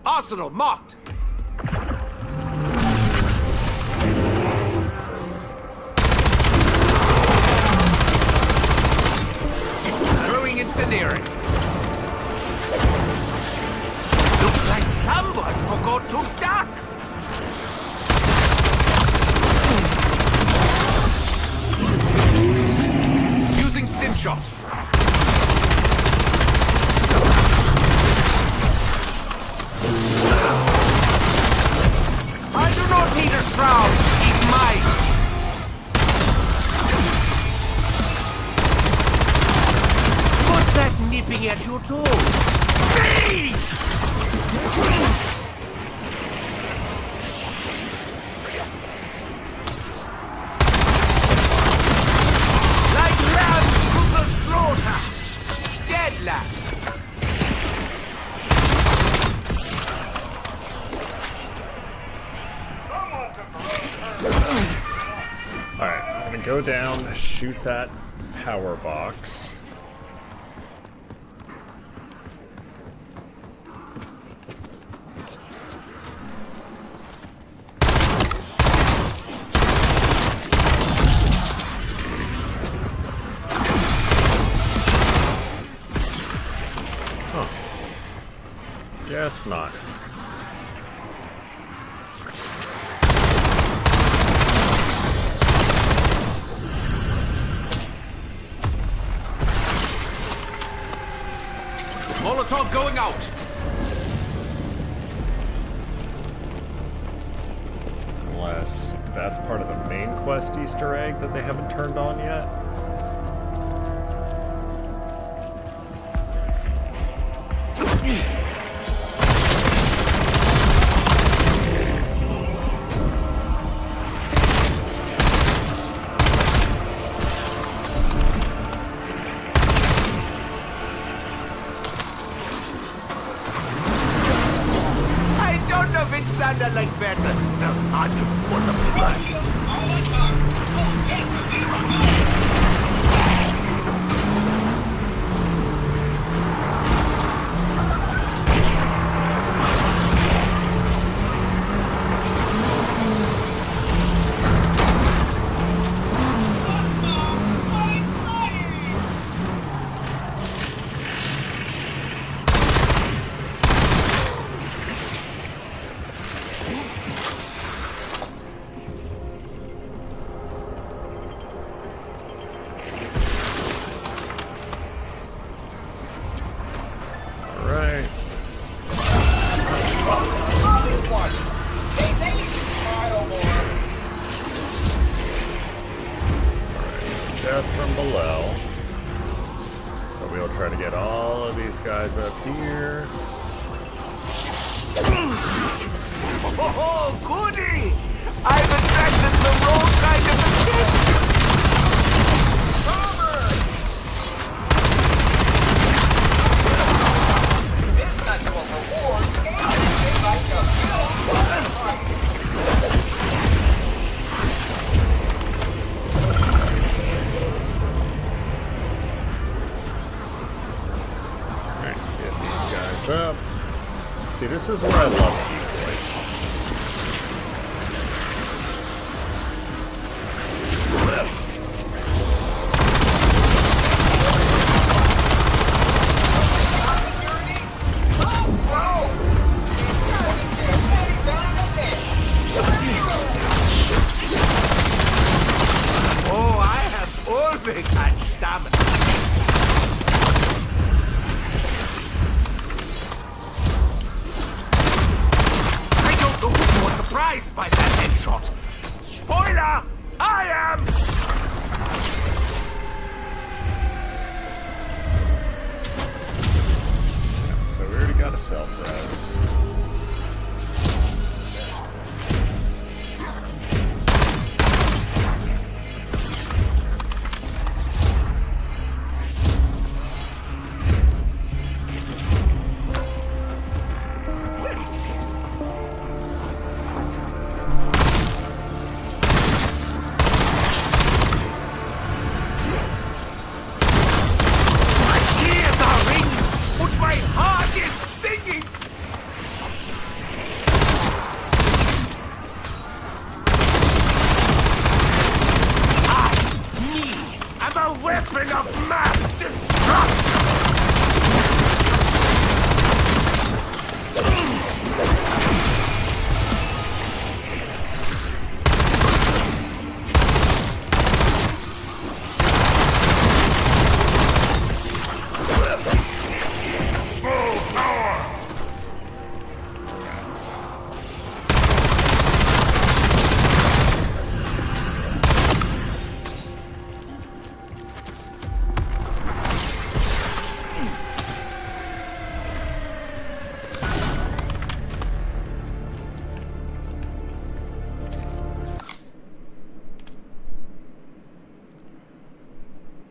Arsenal marked! Throwing incendiary. Looks like someone forgot to duck! Using stim shot. I do not need a shroud. It's mine. What's that nipping at your toes? Please! Like lambs to the slaughter. Dead lambs. Alright, I'm gonna go down, shoot that power box. Huh. Guess not. Molotov going out. Unless that's part of the main quest Easter egg that they haven't turned on yet. I don't know if it sounded like better. The fun was a plus. Alright. Death from below. So we'll try to get all of these guys up here. Oh, goody! I've attracted the wrong kind of attention! Alright, get these guys up. See, this is where I love decoys. Oh, I have always had stamina. I don't know who's more surprised by that headshot. Spoiler! I am! So we already got a self-res. My ears are ringing, but my heart is singing!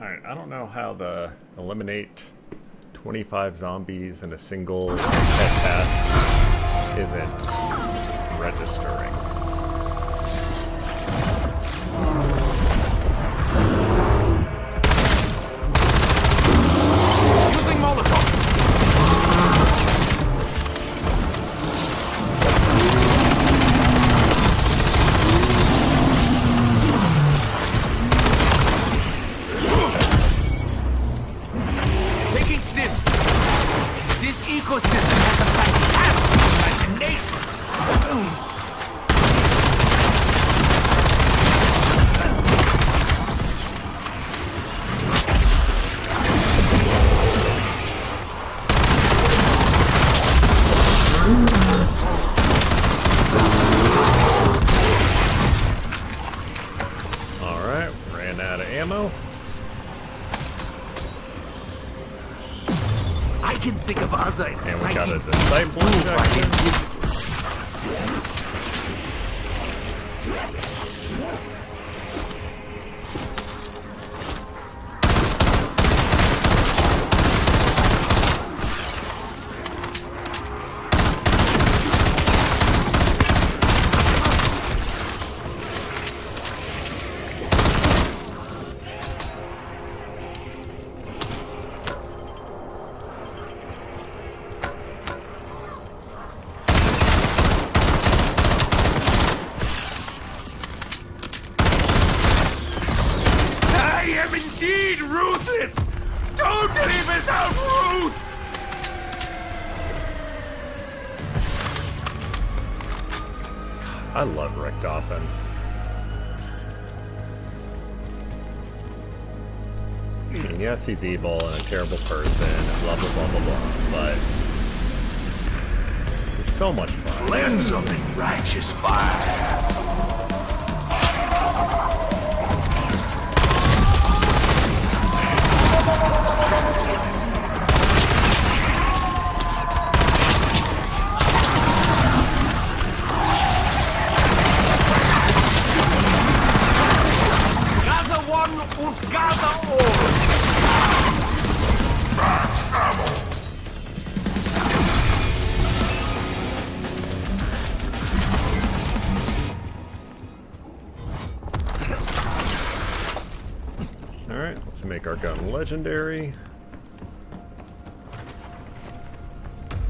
Alright, I don't know how the eliminate 25 zombies in a single pet task isn't registering. Using Molotov. Taking sniff. This ecosystem has a fantastic imagination. Alright, ran out of ammo. I can think of other And we exciting got a things disciple to do by injection. invisible. I am indeed ruthless! Totally without ruth! I love Richtofen. I mean, yes, he's evil and a terrible person, and blah blah blah blah blah, but he's so much fun. Cleanse them in righteous fire. Gather one und gather all! Alright, let's make our gun legendary.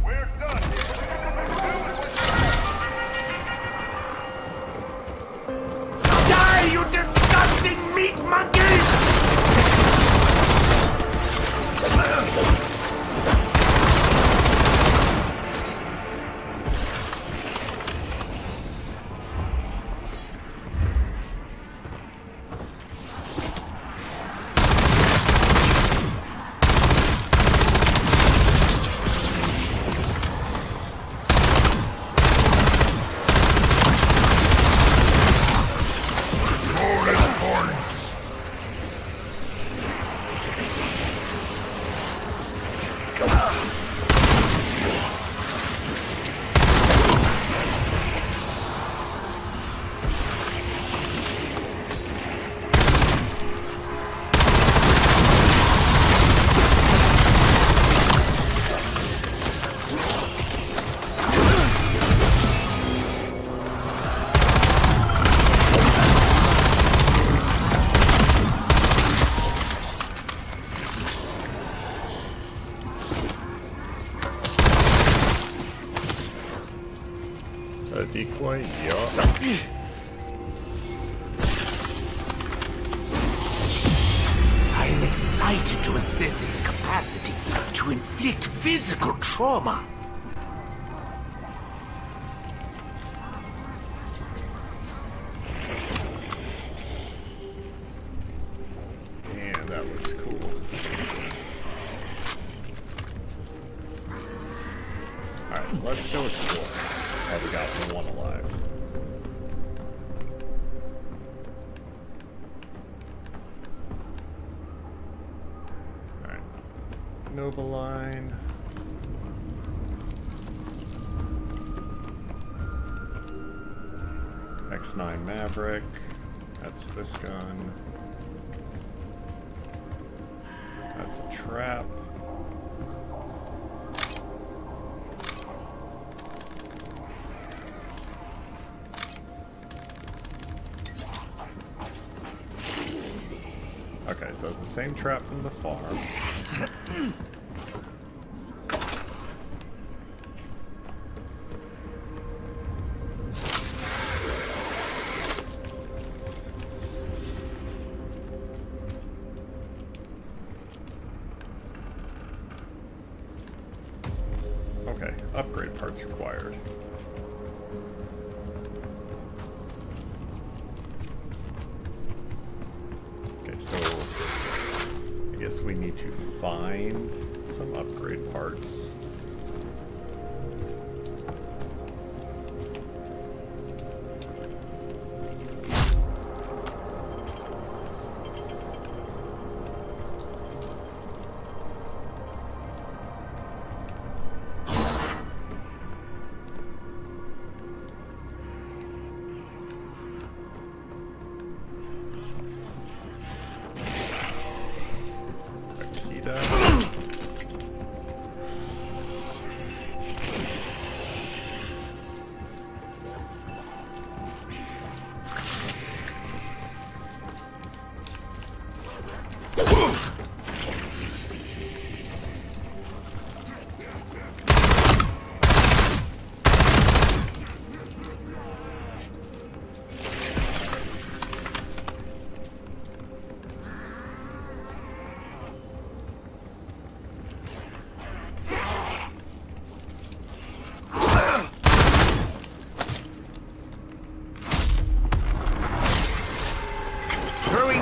We're done. Die, you disgusting meat monkeys! A decoy? Yeah. I am excited to assess its capacity to inflict physical trauma. And that looks cool. Alright, let's go explore. Oh, we got the one alive. Alright. Nova line. X9 Maverick. That's this gun. That's a trap. Okay, so it's the same trap from the farm. Okay, upgrade parts required. Okay, so I guess we need to find some upgrade parts.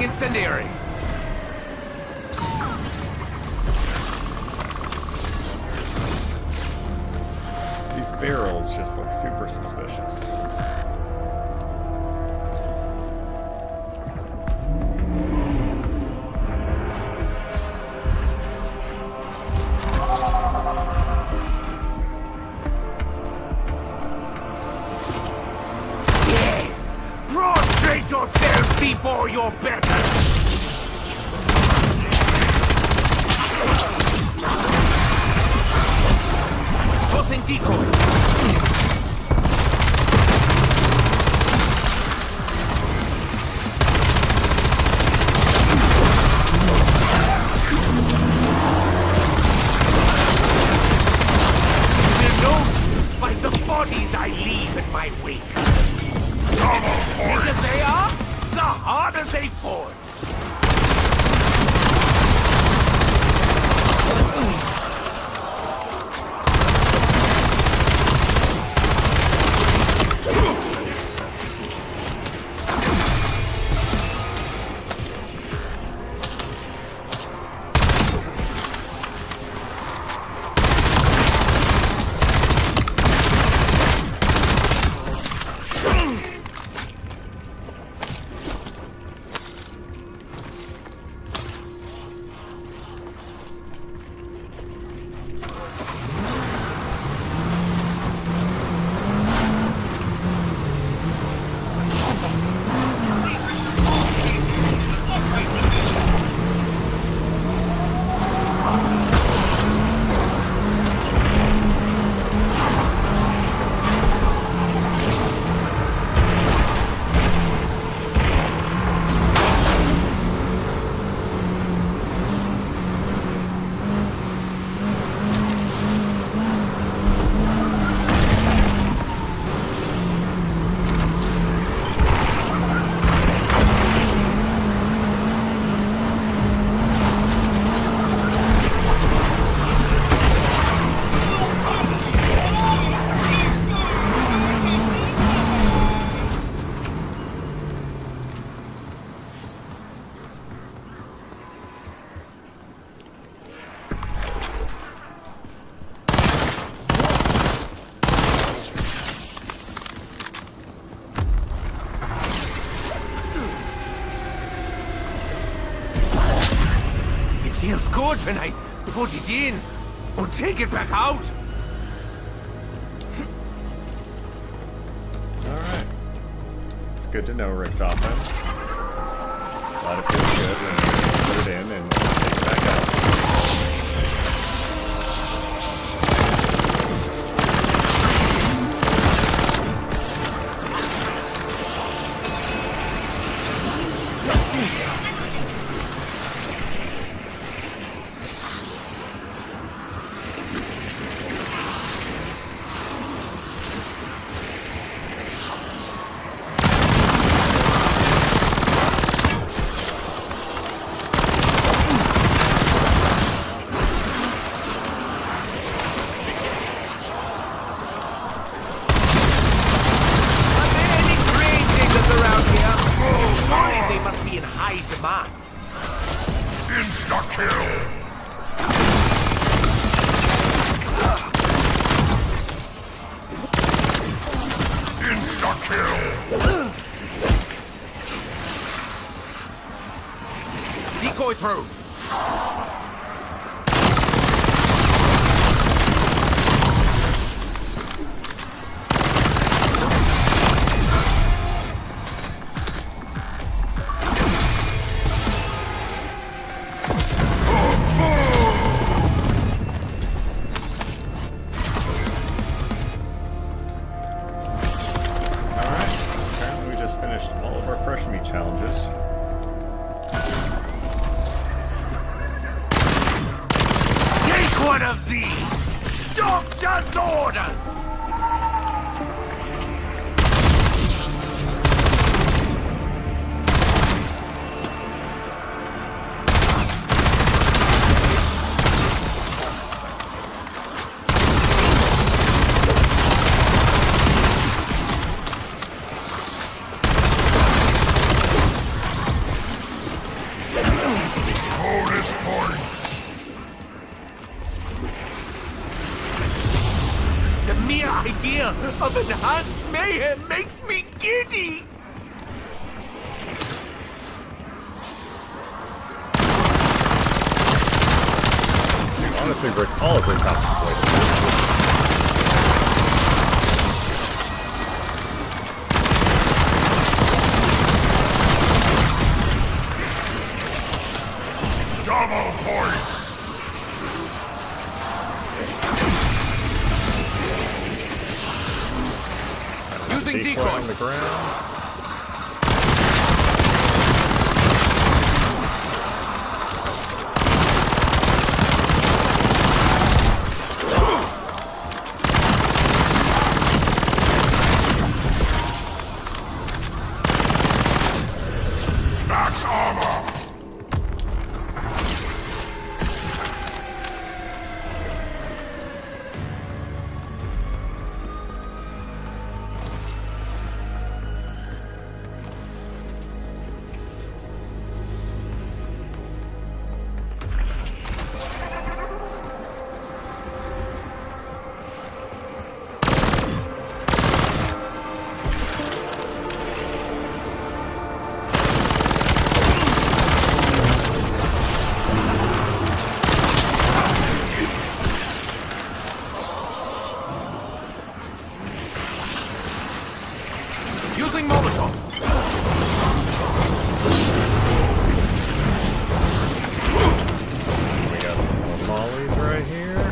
Incendiary! These barrels just look super suspicious. Yes! Prostrate yourself before your better! Tossing decoy! By the bodies I leave in my wake. Bigger they are, the harder they fall. Feels good when I put it in and take it back out. Alright. It's good to know, Rick Doffman. Glad it feels good when you put it in and take it back out. Decoy through. Apparently we just finished all of our fresh meat challenges. Take one of these! Stop disorders! Bonus points! The mere idea of enhanced mayhem makes me giddy! Honestly, all of Rick Hoffman's voice. Double points! Using Decoy on decoy. the ground. Max armor! Using Molotov. We got some more mollies right here.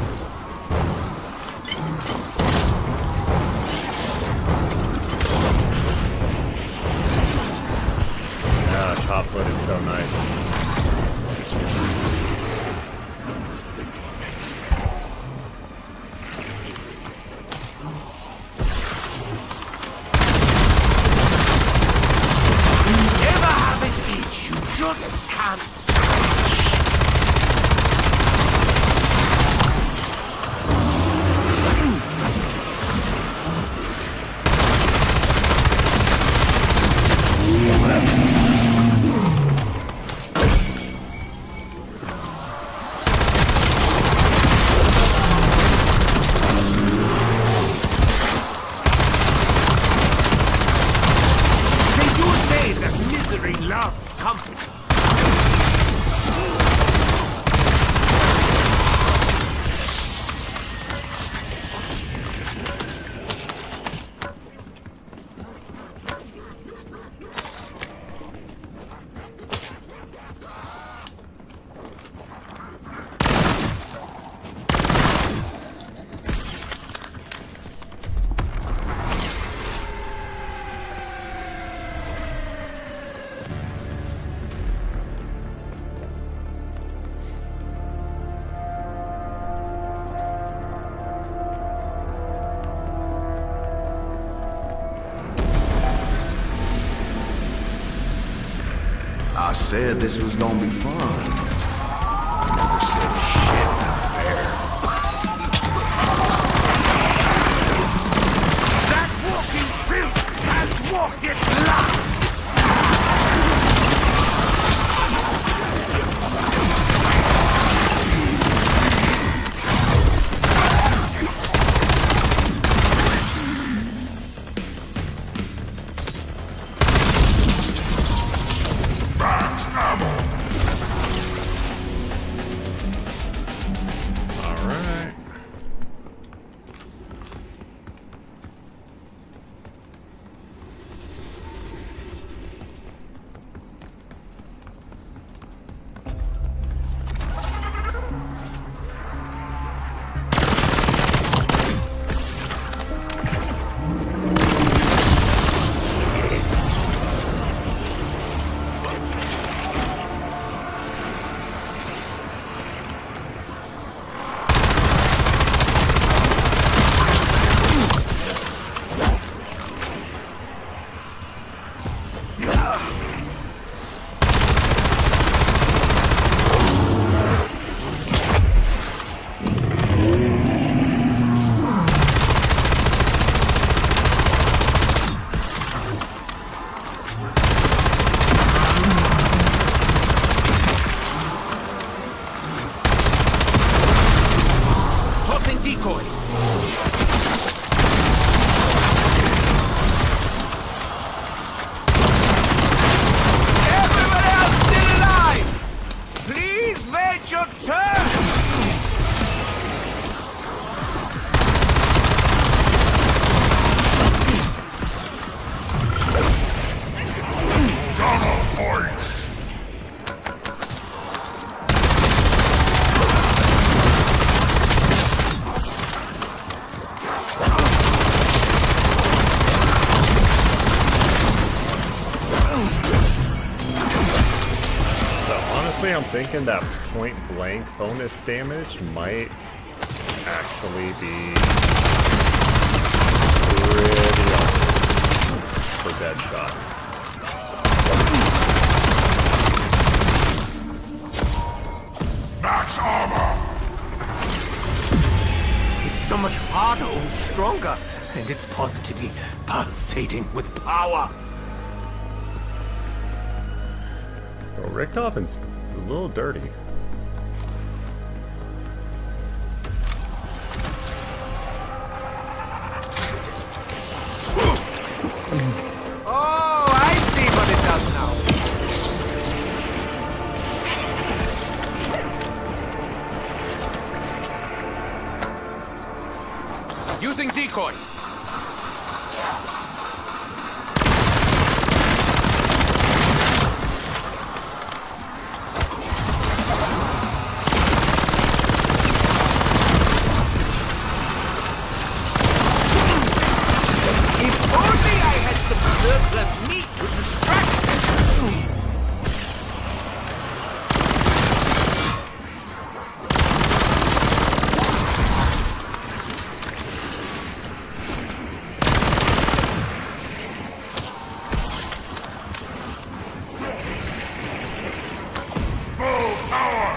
Ah, top foot is so nice. Ever have an itch you just can't scratch? They do say that misery loves company. I said this was gonna be fun. Never said shit not fair. That walking filth has walked its last! Honestly, I'm thinking that point blank bonus damage might actually be pretty awesome for Deadshot. Max armor! It's so much harder and stronger, and it's positively pulsating with power. Well, Richthofen's a little dirty. Oh, I see what it does now. Using decoy. If only I had some surplus meat to distract them. Full power!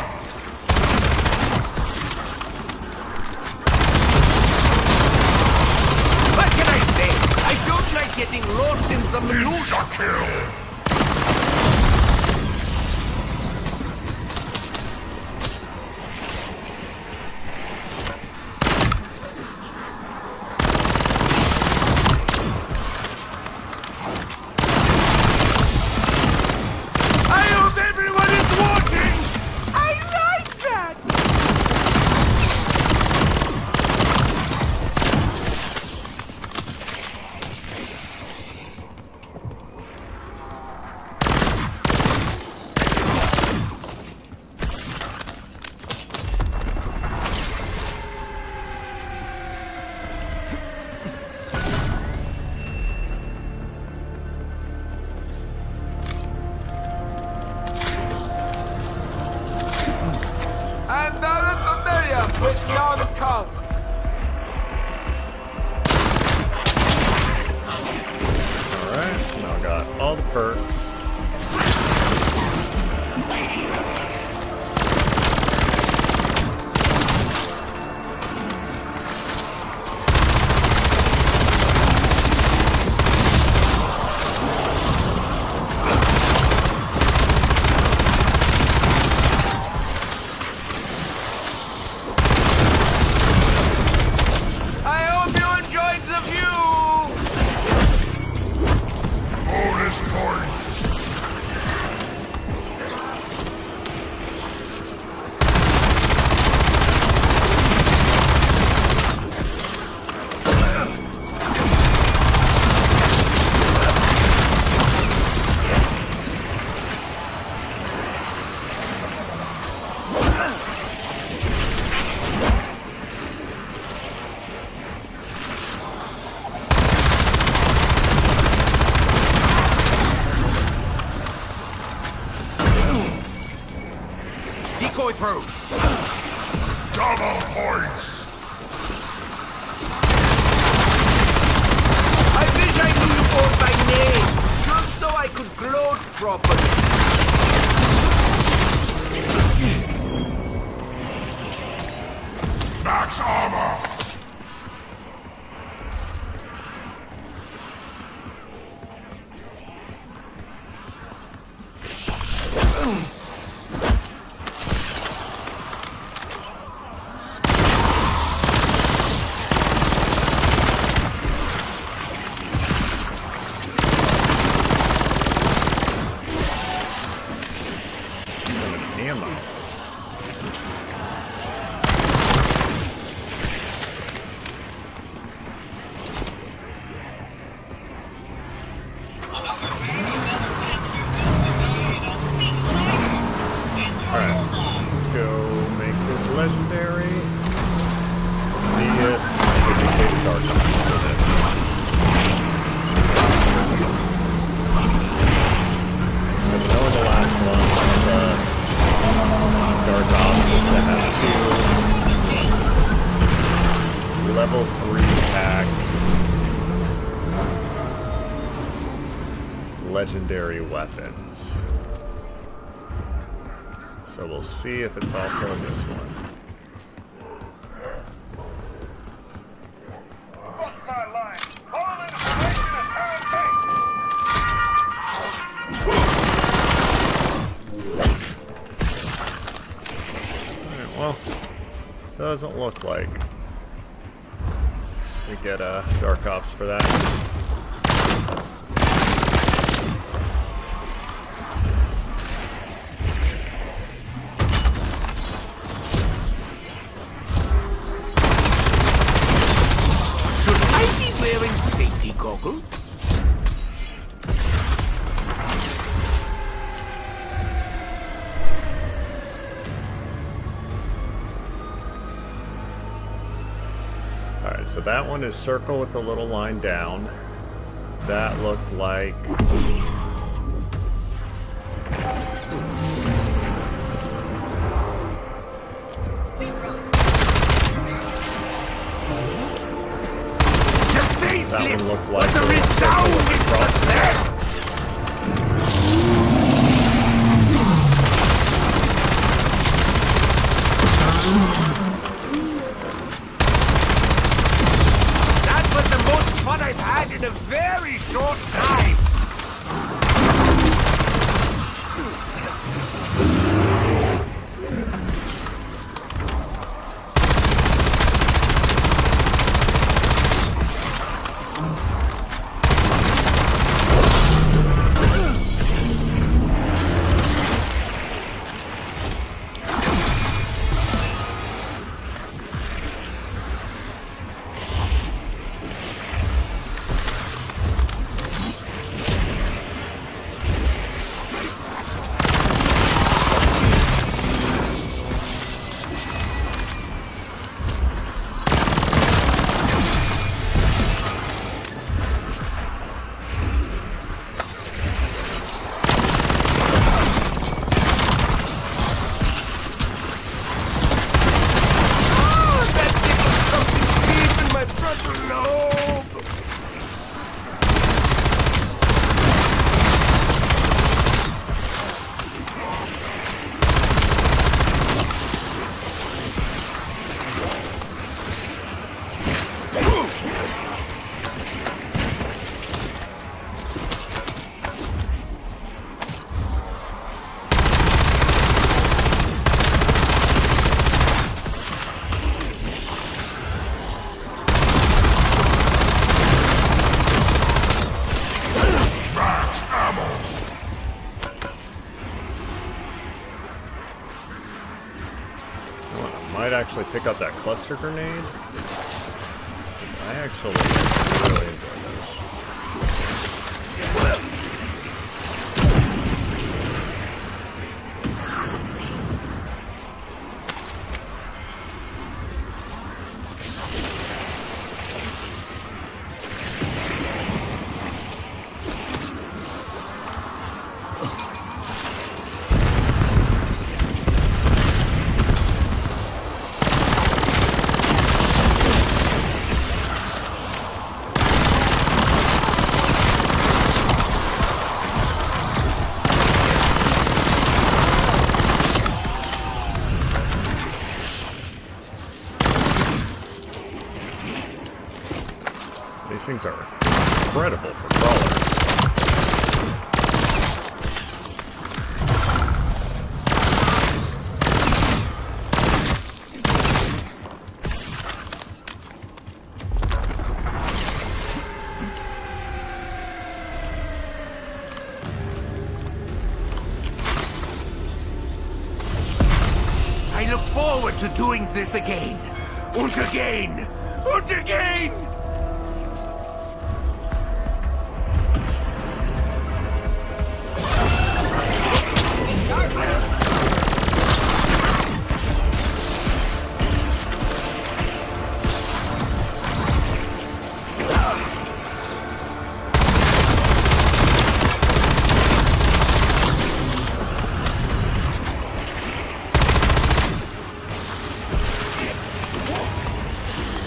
What can I say? I don't like getting lost in the minutiae. Insta-kill! I hope everyone is watching! I like that! I'm very familiar with yon tongue. Alright, so now I got all the perks. I hope you enjoyed the view! Bonus points! Decoy through. Double points! I wish I knew you all by name, just so I could gloat properly. Max armor! Ammo. Alright, let's go make this legendary. See if Educated Archives for this. Because knowing the last one, legendary weapons. So we'll see if it's also in this one. Fuck my line. Call in information at campaign. Alright, well, doesn't look like we get Dark Ops for that. Wearing safety goggles? Alright, so that one is circle with the little line down. That looked like... that one looked like a little circle with a cross there. That was the most fun I've had in a very short time. Might actually pick up that cluster grenade. I actually really enjoy this. These things are incredible for crawlers. I look forward to doing this again. And again. And again.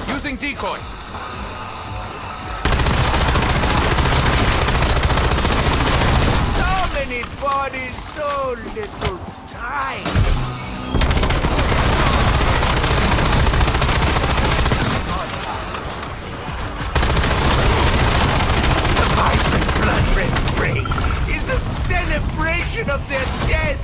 Using decoy. celebration of their dead!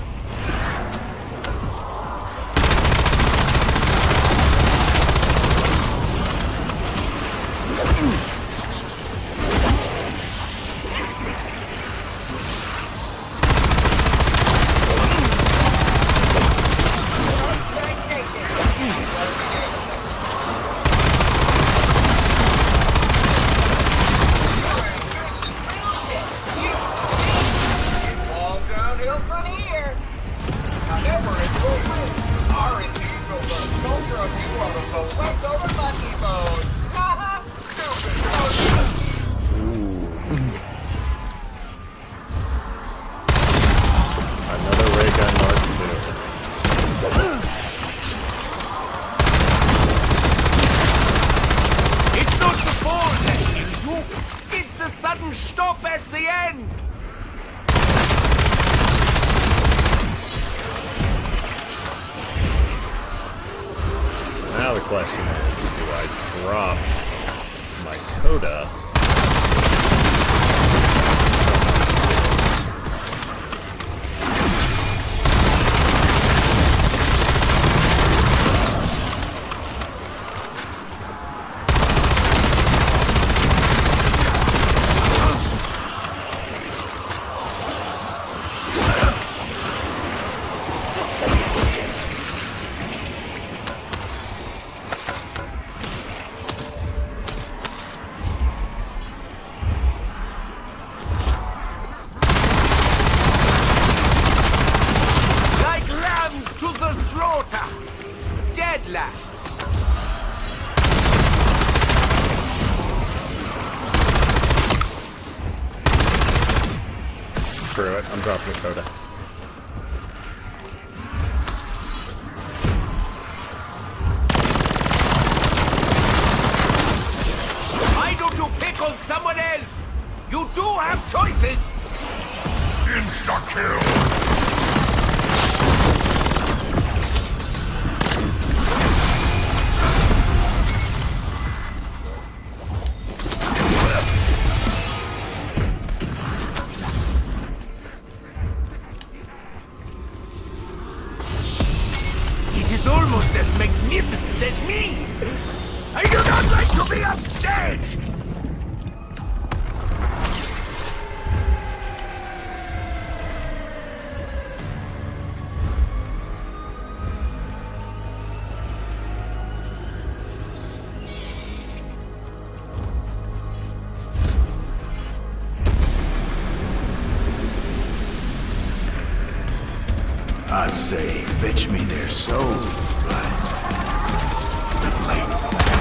All downhill from here. However, it will win. RNG will the soldier of you out of the leftover monkey mode. Haha! Another ray gun Mark II. It's not the fall that kills you, it's the sudden stop at the end! Now the question is, do I drop my coda? Like lambs to the slaughter! Dead lambs! Screw it, I'm dropping the coda. Why don't you pick on someone else? You do have choices! Insta-kill! It is almost as magnificent as me! I do not like to be upstaged! I'd say fetch me their souls, but it's a bit late for that.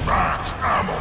Max ammo!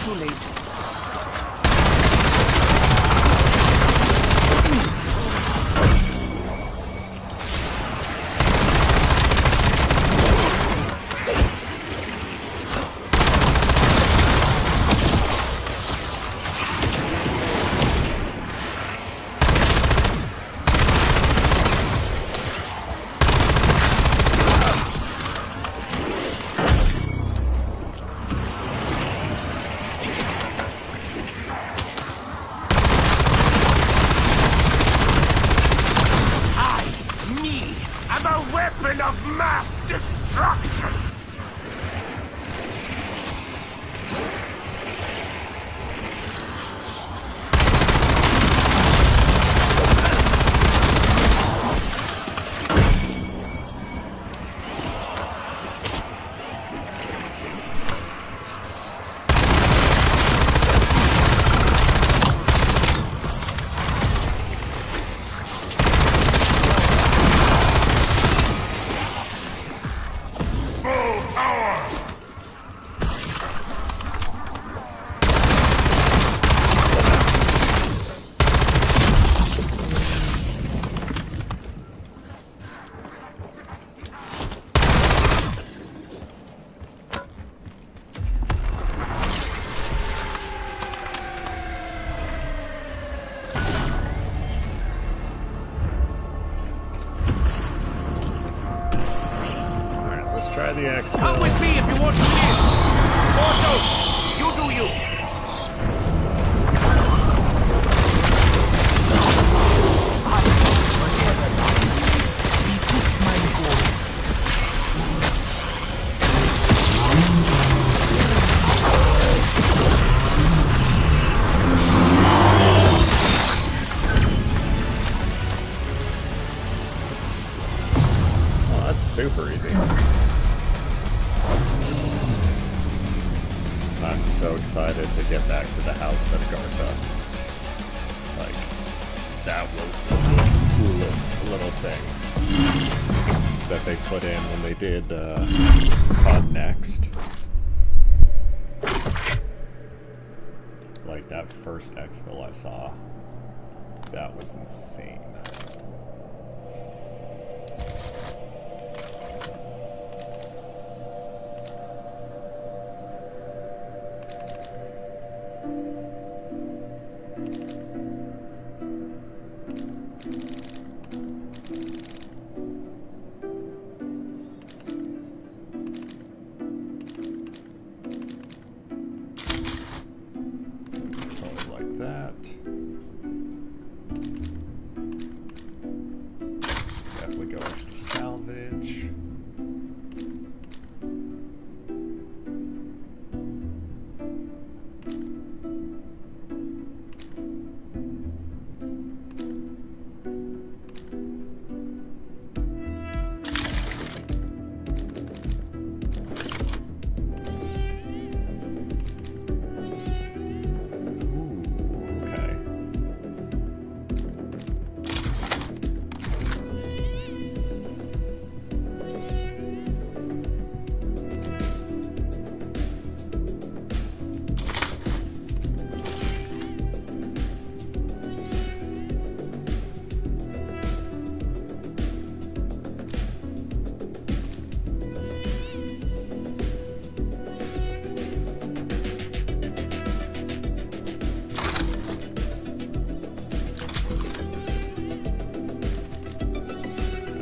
too late. exfil. Come with me if you want to live. Porthos, you do you. Oh, that's super easy. I'm so excited to get back to the house at Agartha. Like, that was the coolest little thing that they put in when they did COD Next. Like, that first exfil I saw, that was insane. Like that. Definitely go extra salvage. Ooh, okay.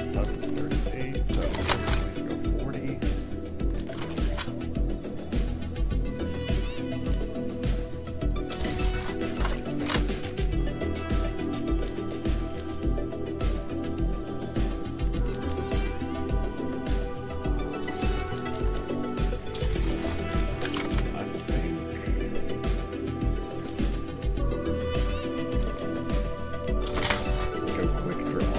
So that's a 38, so let's go 40. I think go quick draw.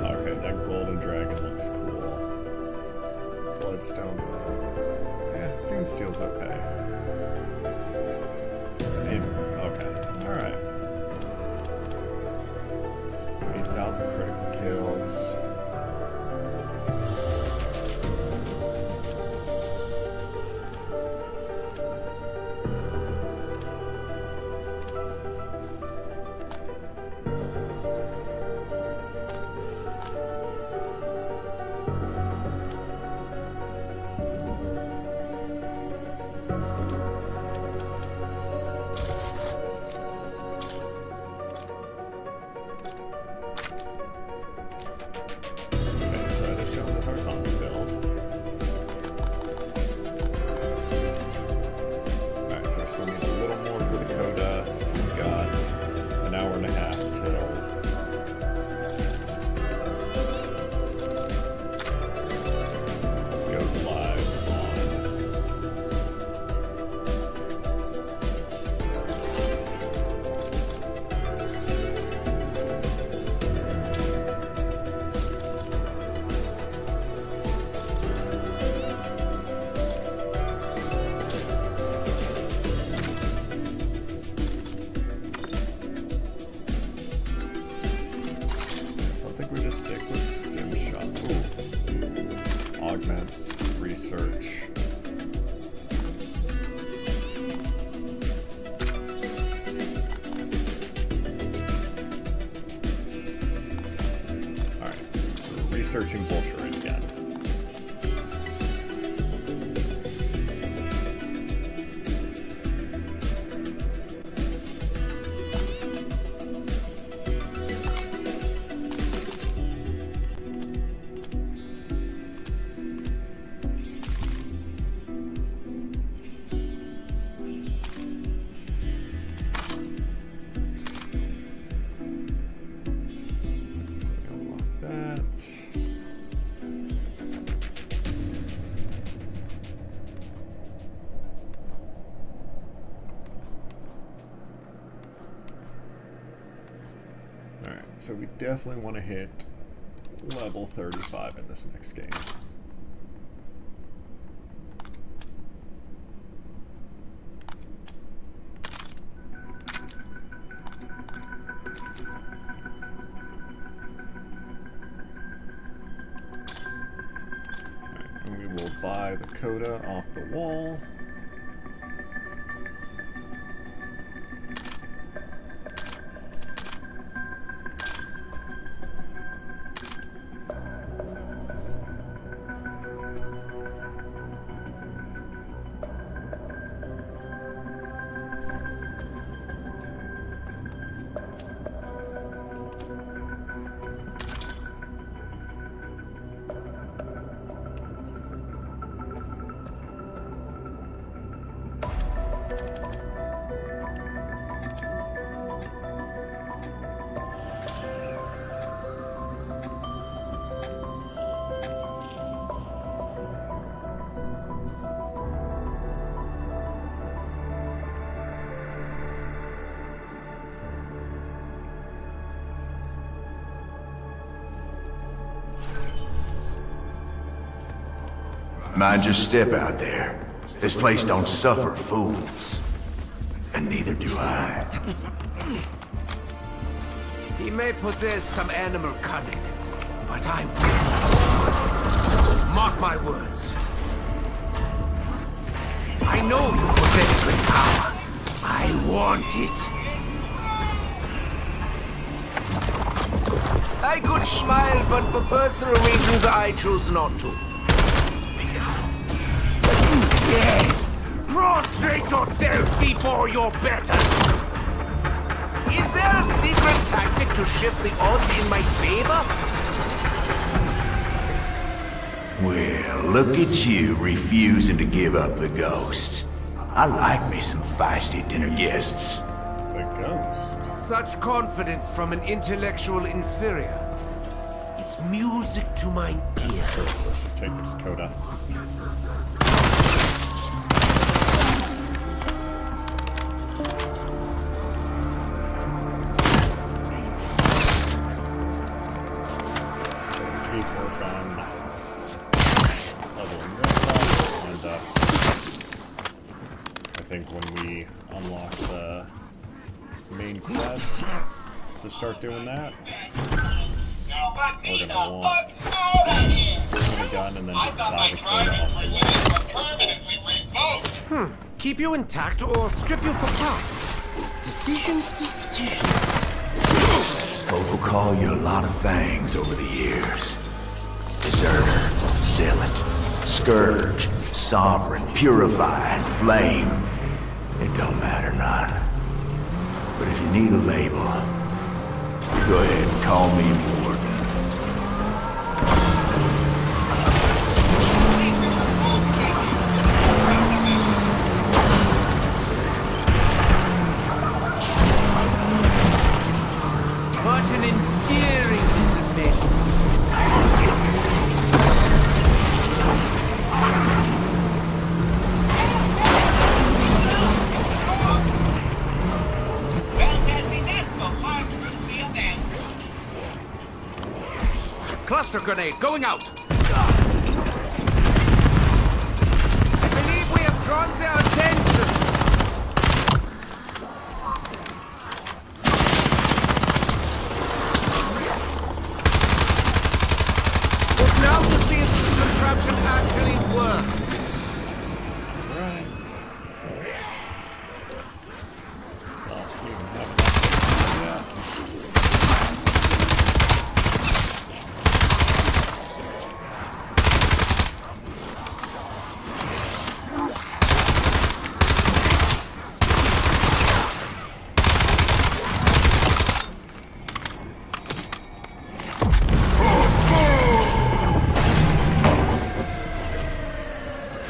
Okay, that golden dragon looks cool. Bloodstone's... yeah, Doomsteel's okay. Okay, alright. 8,000 critical kills. Okay, so that is shown as our zombie build. Alright, so we still need a little more for the coda. We've got an hour and a half till it goes live on fragments, research. Alright, we're researching Voltron again. So we unlock that. Alright, so we definitely want to hit level 35 in this next game. Alright, and we will buy the coda off the wall. Mind your step out there. This place don't suffer fools. And neither do I. He may possess some animal cunning, but I will. Mark my words. I know you possess great power. I want it. I could smile, but for personal reasons I choose not to. Yes! Prostrate yourself before your betters! Is there a secret tactic to shift the odds in my favor? Well, look at you refusing to give up the ghost. I like me some feisty dinner guests. The ghost. Such confidence from an intellectual inferior. It's music to my ears. So let's just take this coda. Keep work on leveling this up, and I think when we unlock the main quest to start doing that, we're gonna want the gun and then just buy the coda off the wall. Keep you intact or strip you for parts. Decisions. Folk will call you a lot of things over the years. Deserter, zealot, scourge, sovereign, purify, and flame. It don't matter none. But if you need a label, you go ahead and call me Warden. What an endearing little menace. Well, Tasby, that's the last we'll see of them. Cluster grenade going out. I believe we have drawn their attention. Now to see if this contraption acts.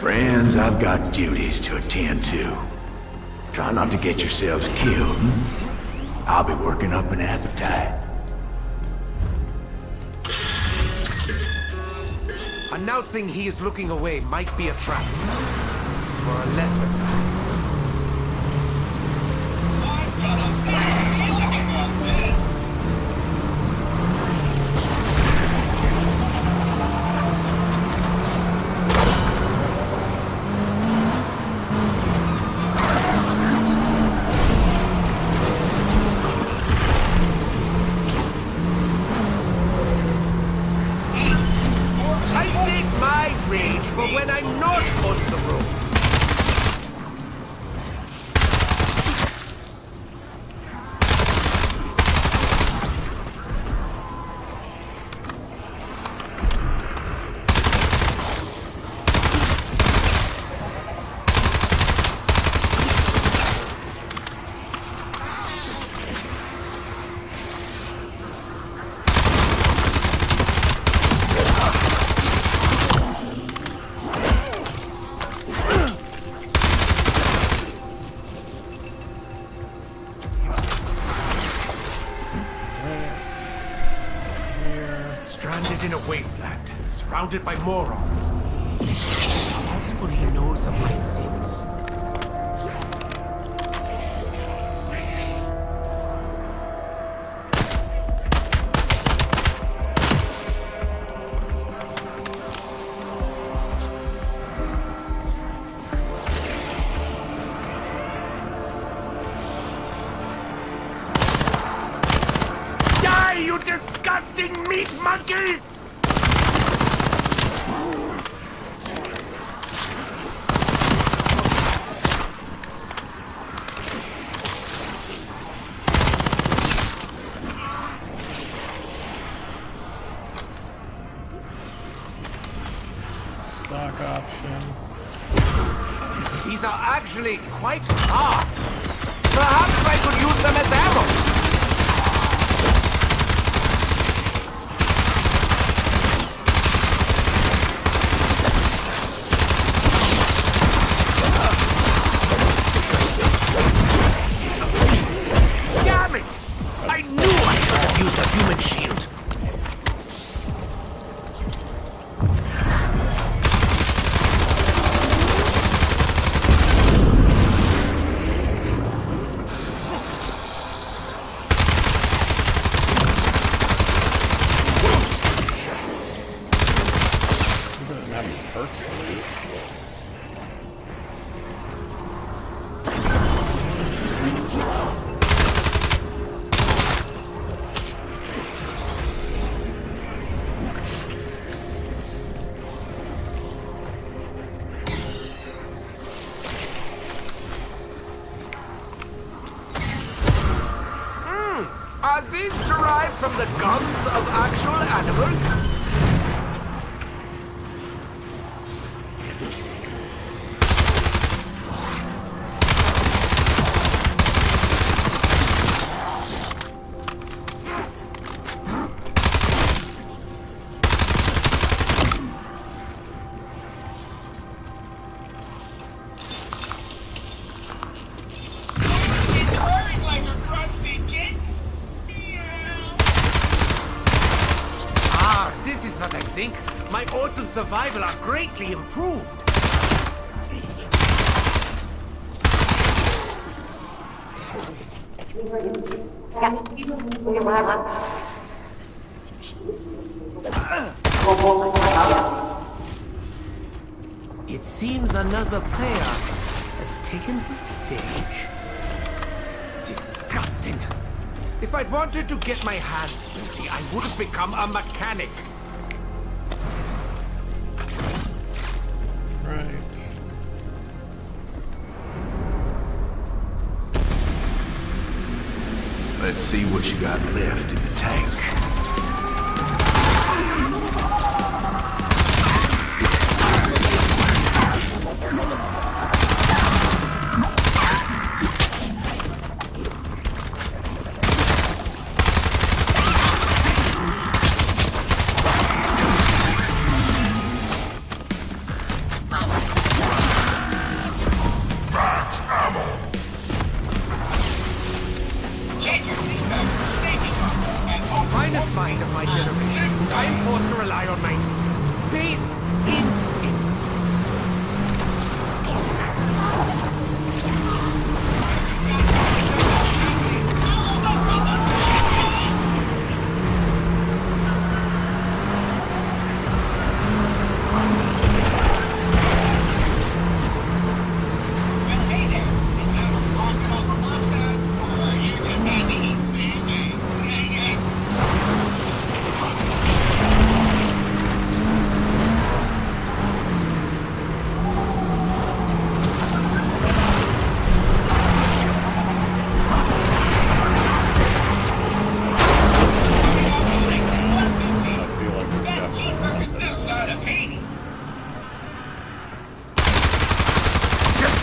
Friends, I've got duties to attend to. Try not to get yourselves killed. I'll be working up an appetite. Announcing he is looking away might be a trap. For a lesson. I save my rage for when I'm not on the road. Stranded in a wasteland, surrounded by morons. Possible he knows of my sins. Die, you disgusting meat monkeys! Stock option. These are actually quite hard. Perhaps I could use them as ammo. Damn it! I knew I should have used a human shield. He doesn't have any perks to use. Are these derived from the guns of actual animals? It's hurting like a crusty kid. Ah, this is what I think. My odds of survival are greatly improved. It seems another player has taken the stage. Disgusting. If I'd wanted to get my hands dirty, I would have become a mechanic. Right. Let's see what you got left in the tank. on my base instincts.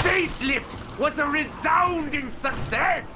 Facelift was a resounding success!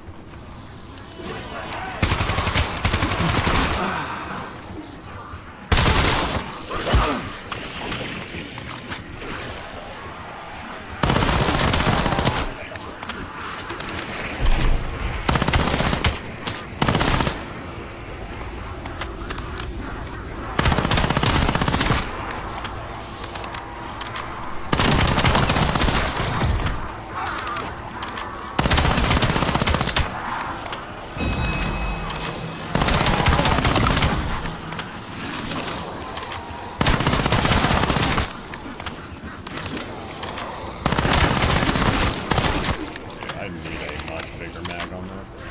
I need a much bigger mag on this.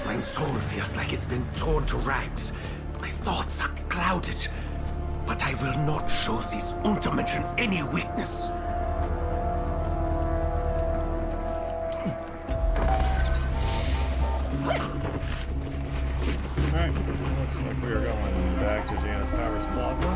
My soul feels like it's been torn to rags. My thoughts are clouded. But I will not show these Untermenschen any weakness. Alright, looks like we are going back to Janus Towers Plaza.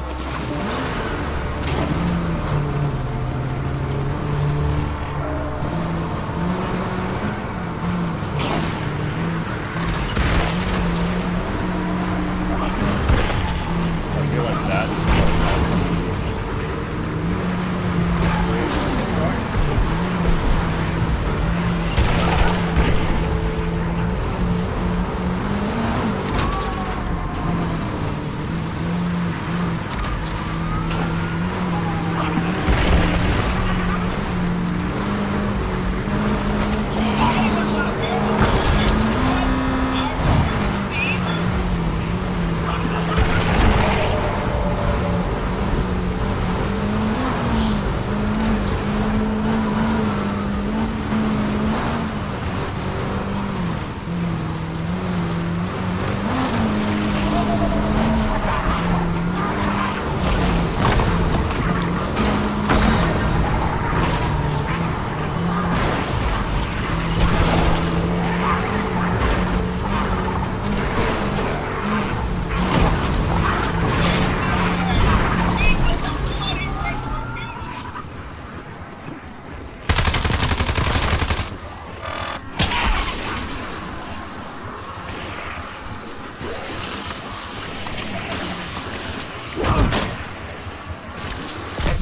I feel like that is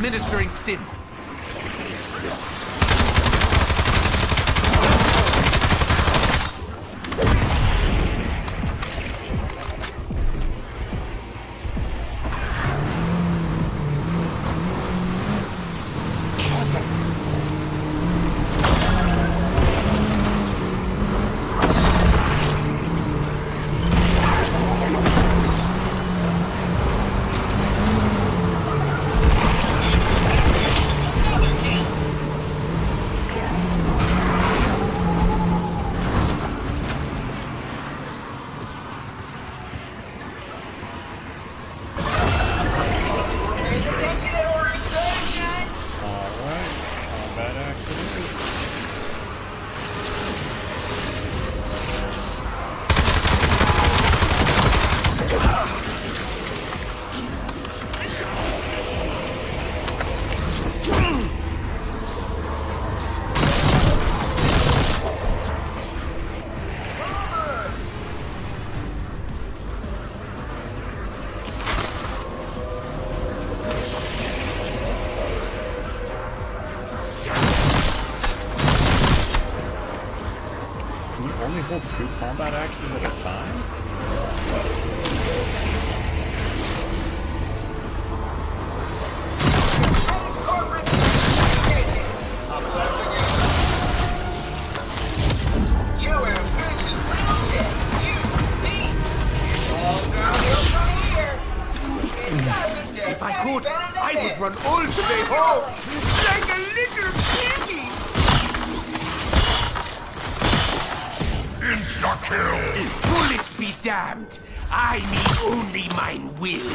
Administering stim. only hold 2 combat axes at a time? If I could, I would run all the way home, like a little piggy. Insta-kill! Bullets be damned. I need only mine will.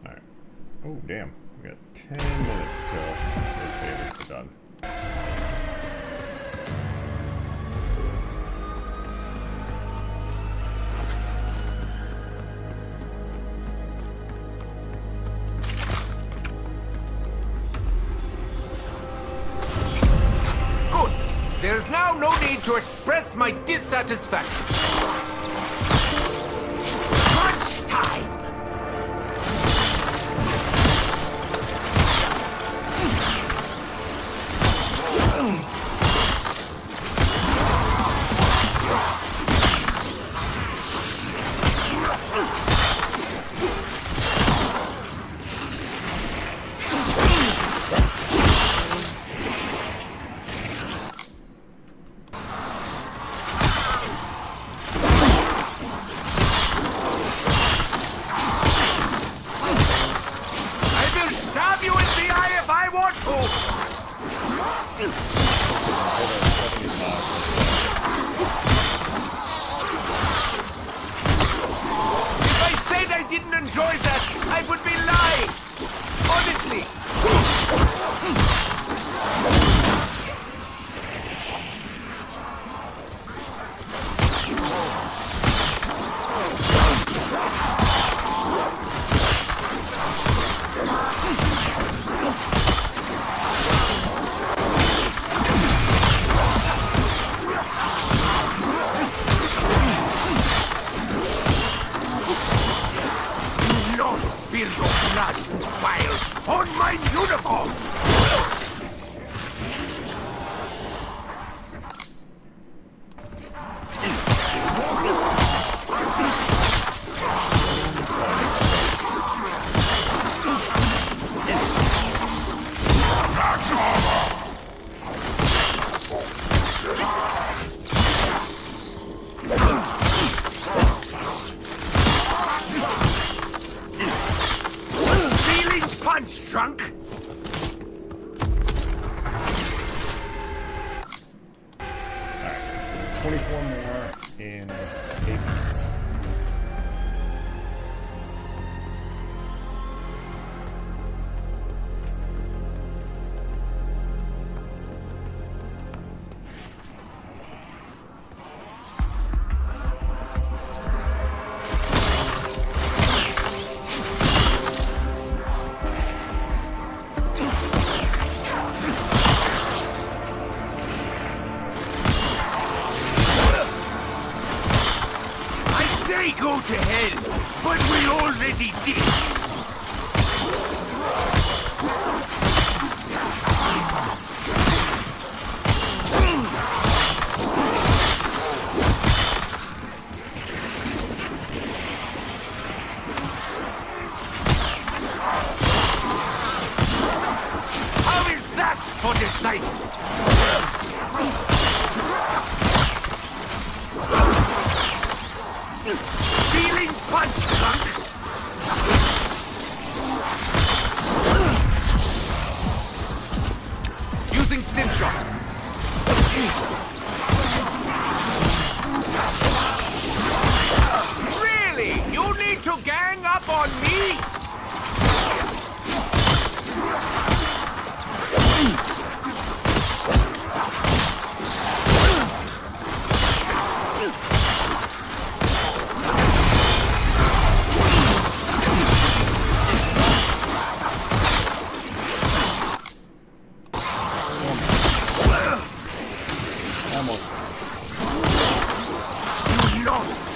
Alright. Oh, damn. We got 10 minutes till those favors are done. Good. There's now no need to express my dissatisfaction. Crunch time! Enjoy that, I would be lying. Honestly. Spill your blood, vile, on my uniform! Drunk? Alright, 24 more in 8 minutes. Go to hell, but we already did. How is that for decisive? Feeling punch, drunk? Using stim shot. Really? You need to gang up on me?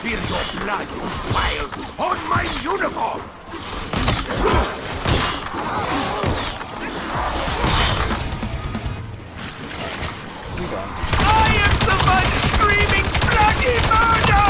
feel your blood, wild, on my uniform! I am the one screaming bloody murder!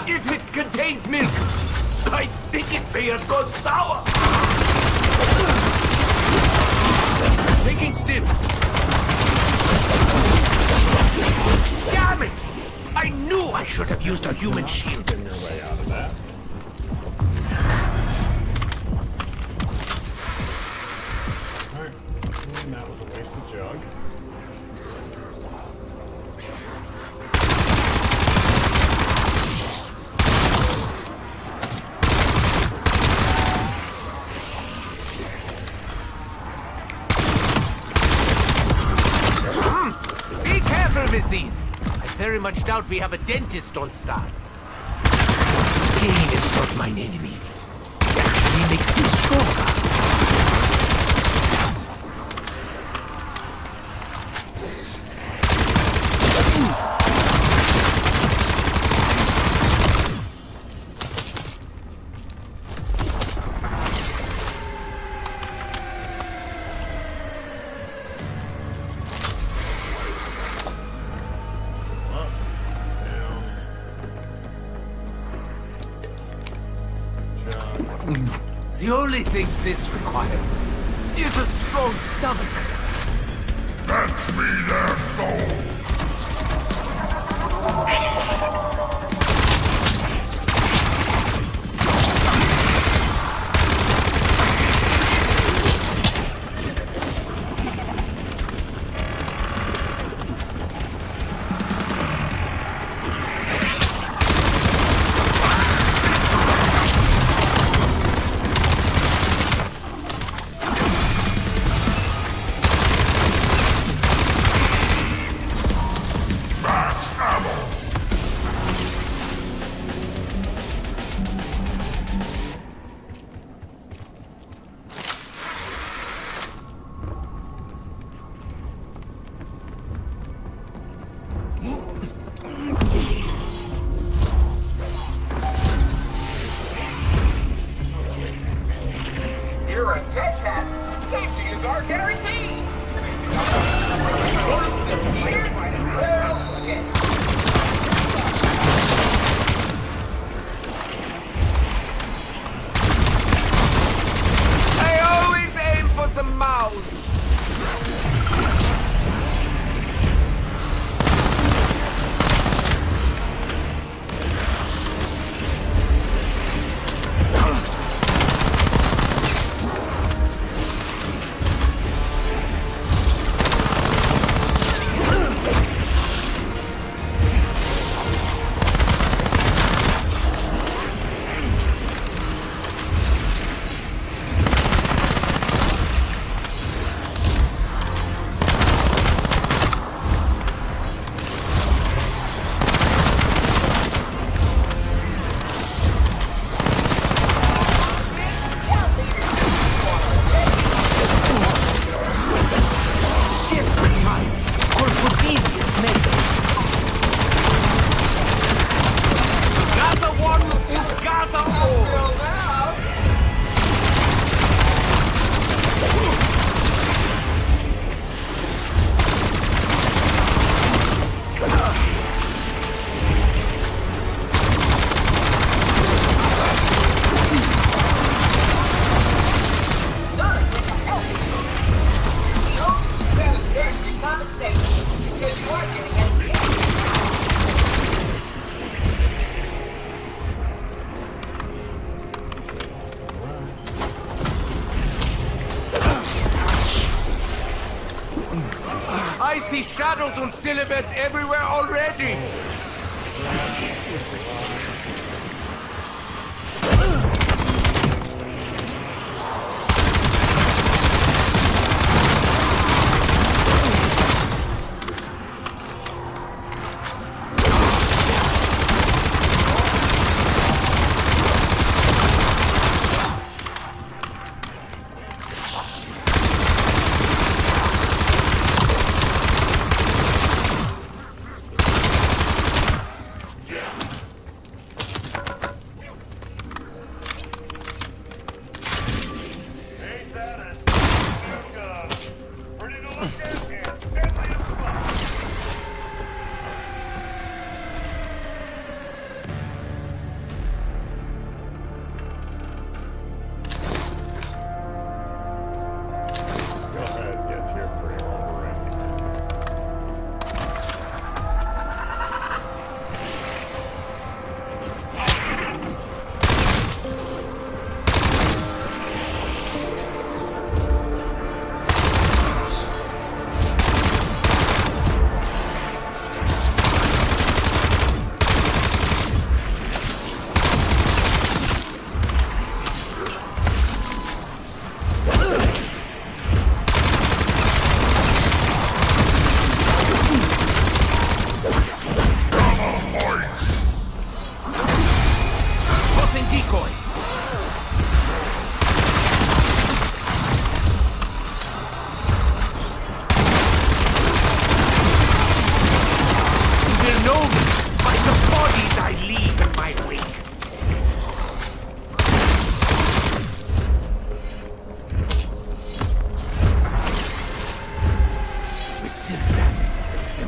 If it contains milk, I think it may have gone sour. Taking still. Damn it! I knew I should have used a human shield. Spin your way out of that. Alright, that was a wasted jug. Disease. I very much doubt we have a dentist on staff. Pain is not my enemy. It actually makes me stronger. The only thing this requires is a strong stomach. Fetch me their souls! You're a dead cat. Safety is our guarantee. I always aim for the mouth. see shadows and silhouettes everywhere already.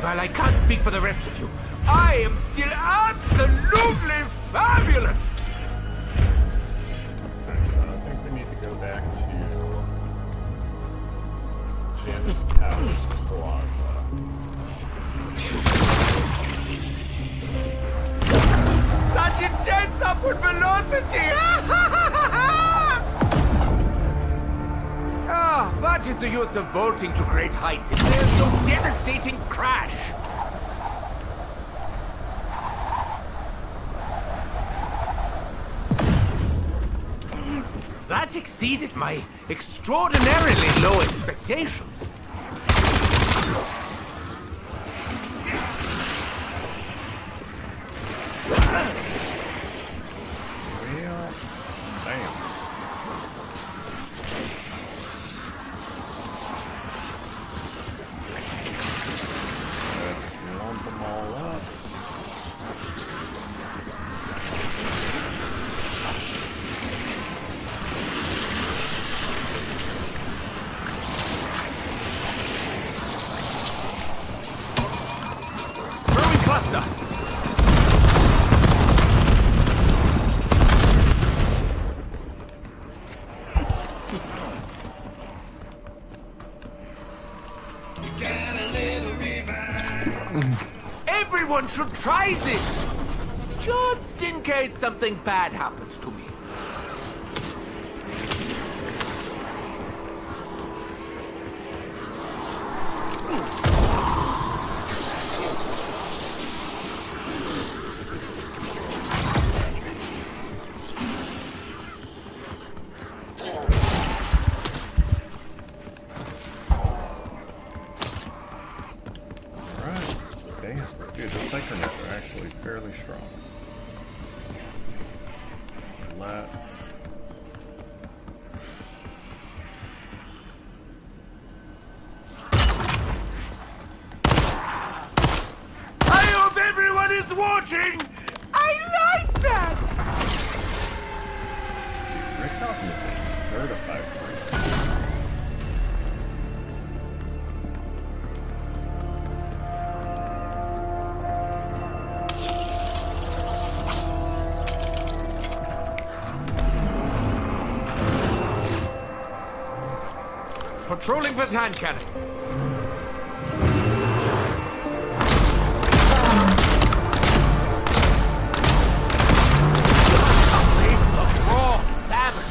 While I can't speak for the rest of you, I am still absolutely fabulous! Okay, so I think we need to go back to Janus Towers Plaza. Such intense upward velocity! What is the use of vaulting to great heights if there's no devastating crash? That exceeded my extraordinarily low expectations. Well, damn. Let's lump them all up. Throwing cluster! Everyone should try this! Just in case something bad happens to me. Damn, dude, the Psychonets are actually fairly strong. So let's... I hope everyone is watching! I like that! Dude, Rick Dalton is a certified freak. Patrolling with hand cannon. A place of raw salmon.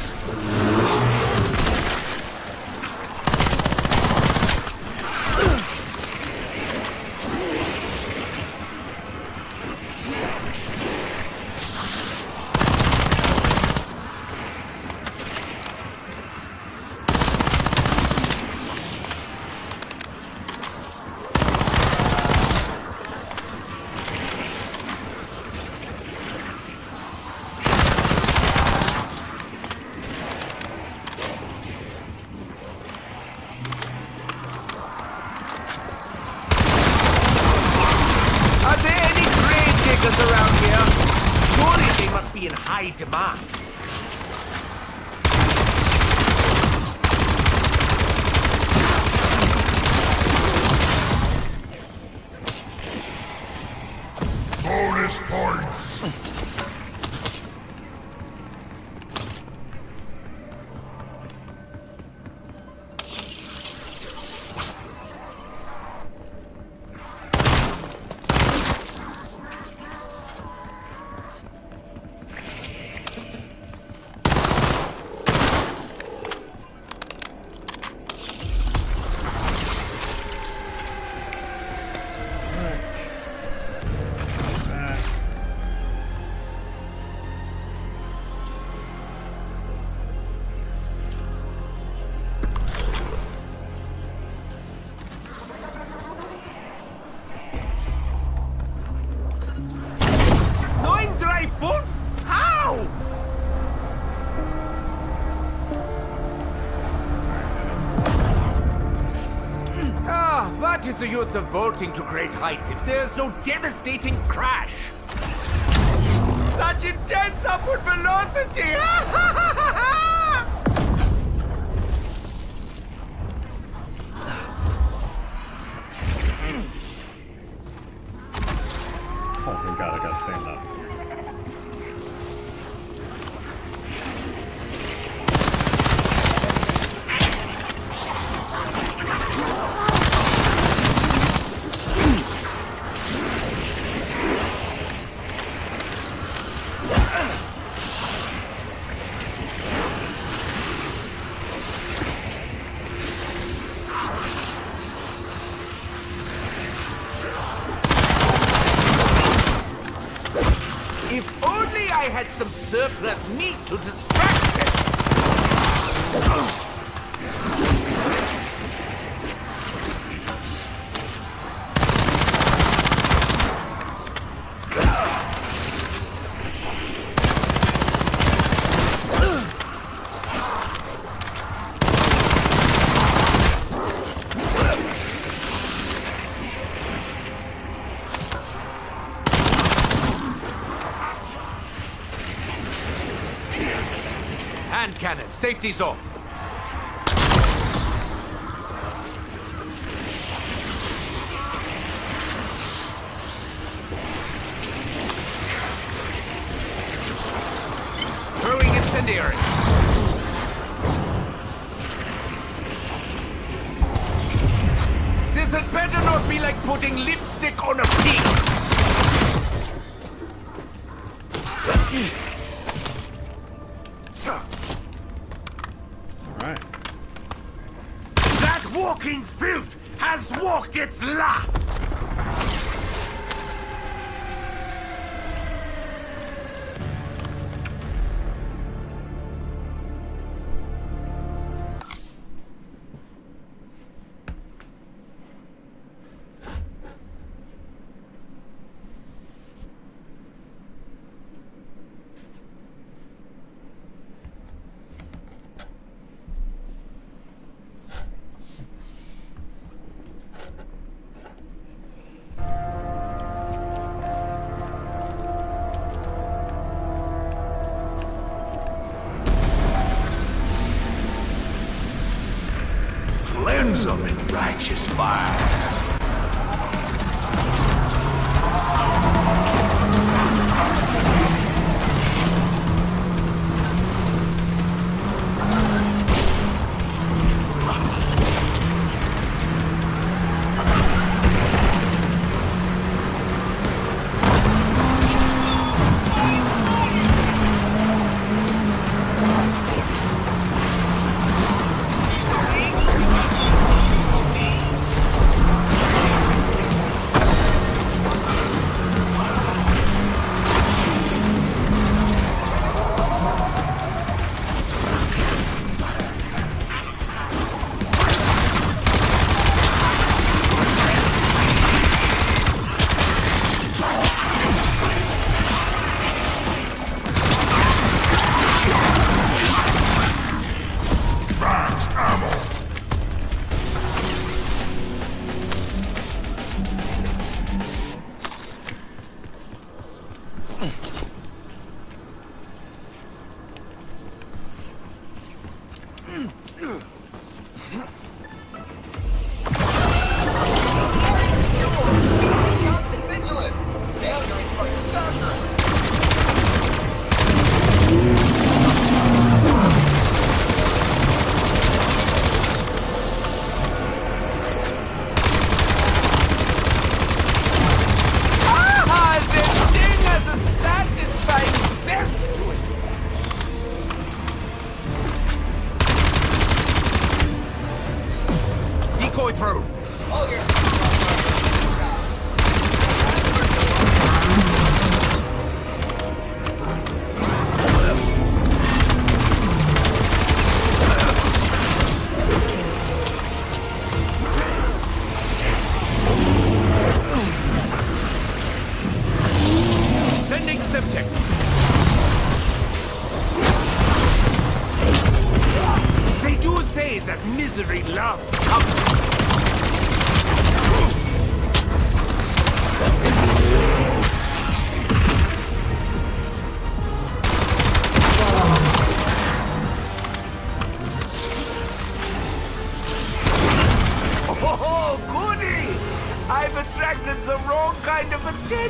What is the use of vaulting to great heights if there's no devastating crash? Such intense upward velocity! Oh, thank God I got stamina. If only I had some surplus meat to distract them! Hand cannon, safety's off. Throwing incendiary. This had better not be like putting lipstick on a pig. Alright. That walking filth has walked its last! Cleanse them in righteous fire. Decoy through. Oh, you're... Sending Semtex. They do say that misery loves company. attracted the wrong kind of attention.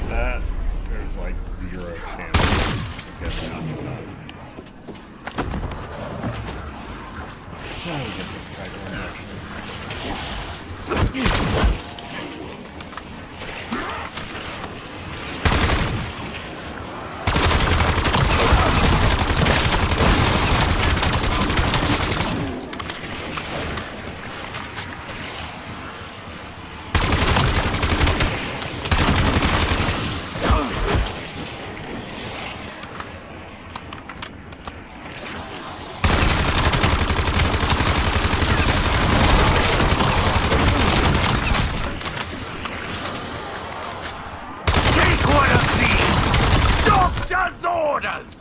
That there's like 0 chance of getting out of that. Oh, we get the cycling action. Take one of these! Doctor's orders!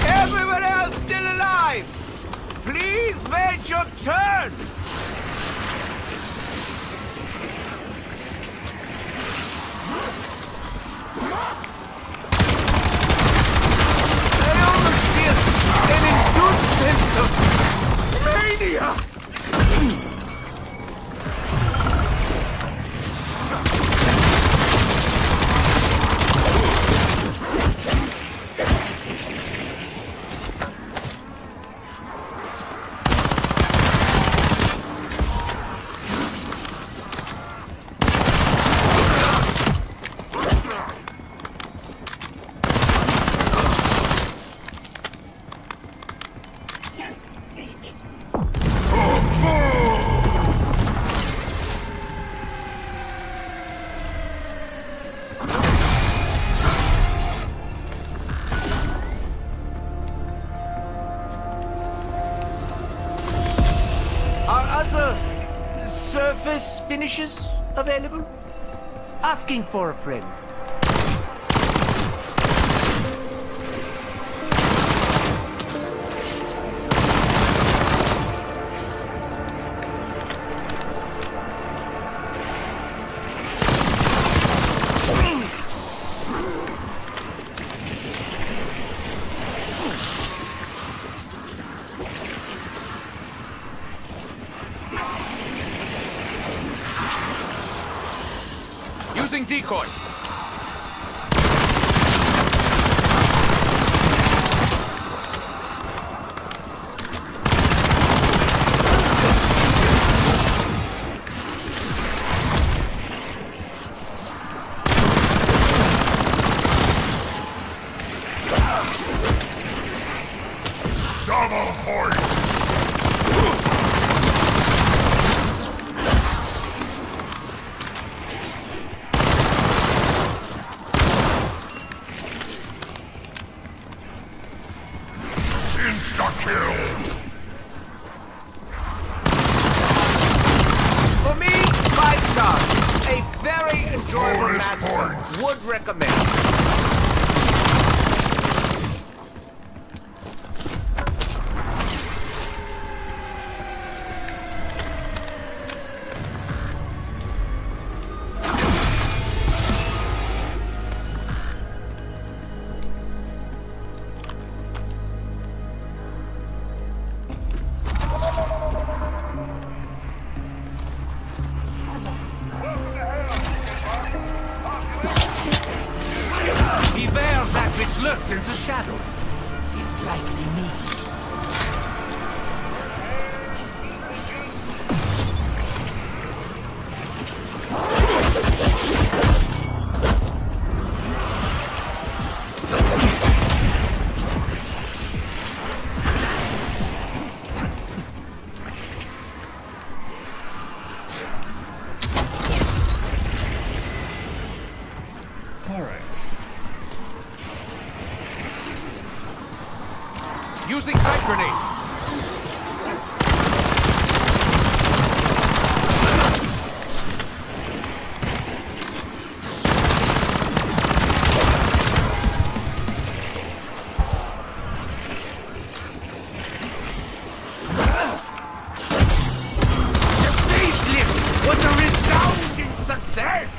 Everyone else still alive! Please wait your turn! I almost feel an induced sense of mania! Are other surface finishes available? Asking for a friend. Using decoy. Double points! Insta-kill! For me, 5 stars. A very enjoyable Bonus master. points. Would recommend. Beware that which lurks in the shadows. It's likely me. Alright. Using sight grenade. What a resounding success!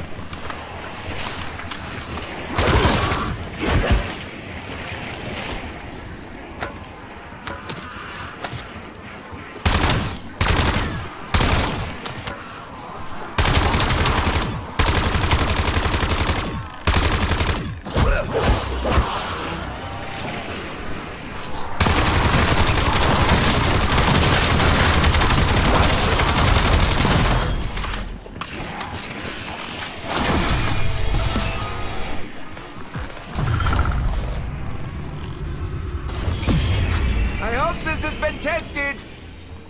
I hope this has been tested.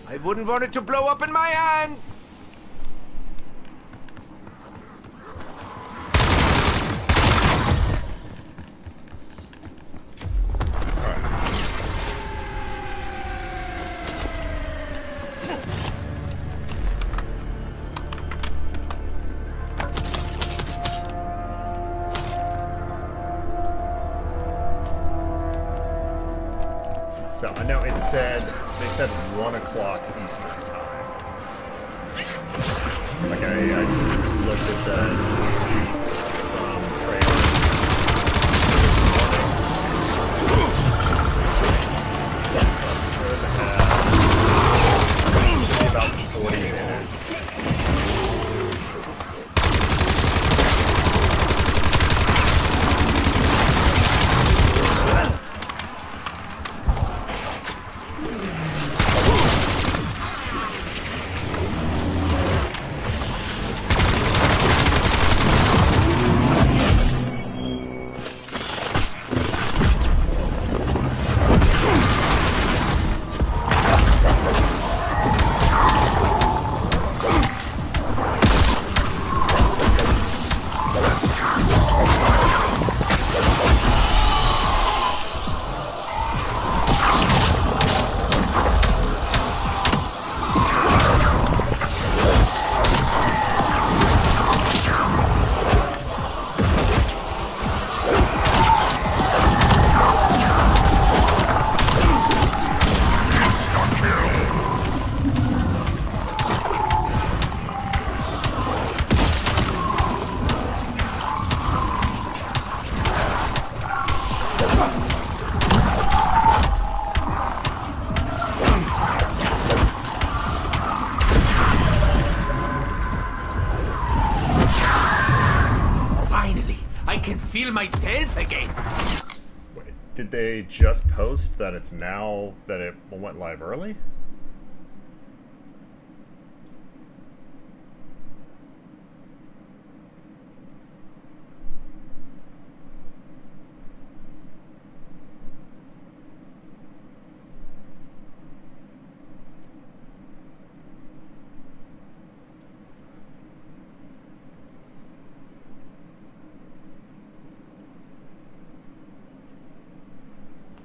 I wouldn't want it to blow up in my hands. So I know it said, they said 1 o'clock Eastern time. Like I looked at the tweet from Trailer this morning. Should be about 40 minutes. I can feel myself again. Wait, did they just post that it's now that it went live early?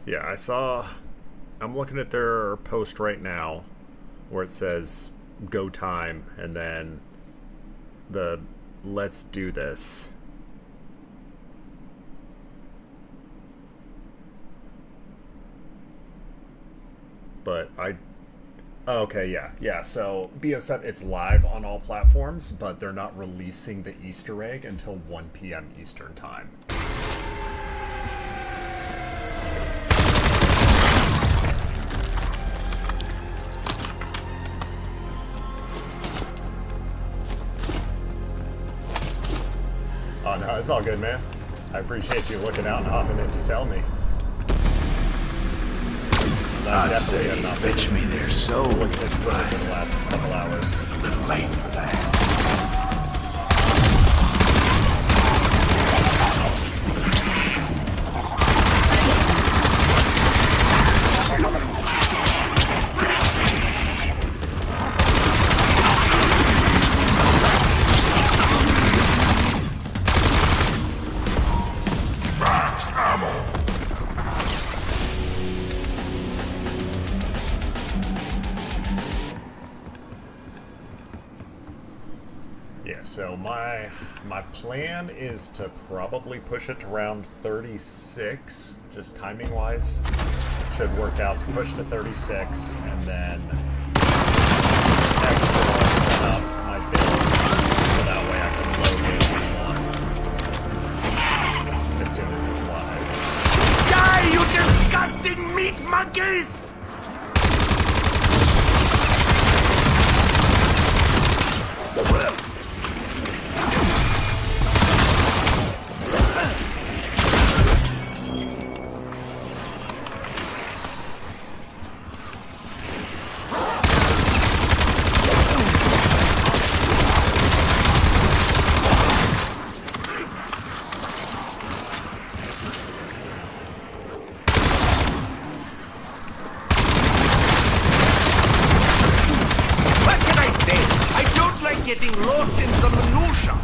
Yeah, I'm looking at their post right now where it says go time and then the let's do this. But okay, yeah, so BO7, it's live on all platforms, but they're not releasing the Easter egg until 1 p.m. Eastern time. Oh no, it's all good, man. I appreciate you looking out and hopping in to tell me. I'd say you fetch me there so looking at Twitter for the last couple hours. It's a little late for that. So my plan is to probably push it to round 36, just timing wise. Should work out to push to 36, and then extra set up my builds so that way I can load it on as soon as it's live. Die, you disgusting meat monkeys! Getting lost in the minutia.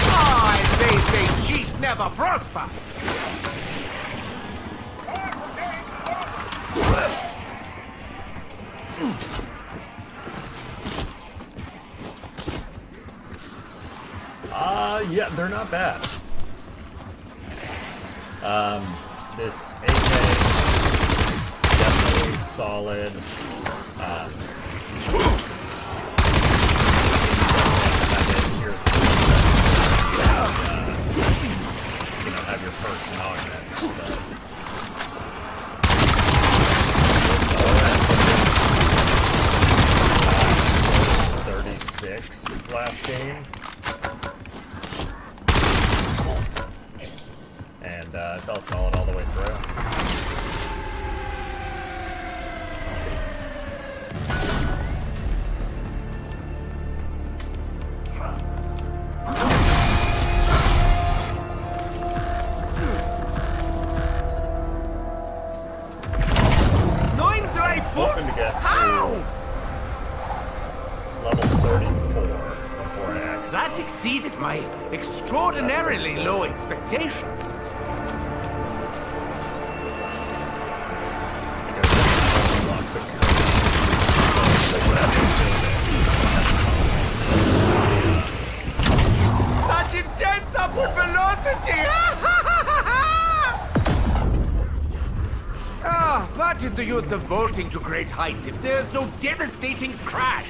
Ah, they say cheats never prosper. Yeah, they're not bad. This AK is definitely solid. Have your perks and augments, but 36 last game. And it felt solid all the way through. Hoping to get to level 34 before I exit. That exceeded my extraordinarily low expectations. Such intense upward velocity! What is the use of vaulting to great heights if there's no devastating crash?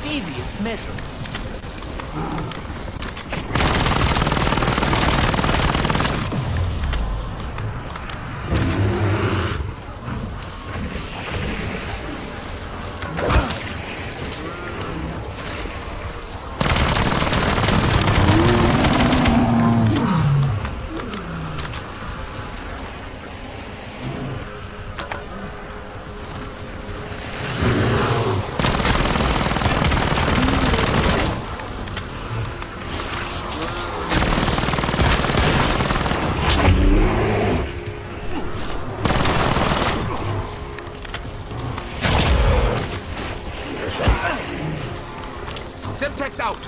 Devious measures. Semtex out!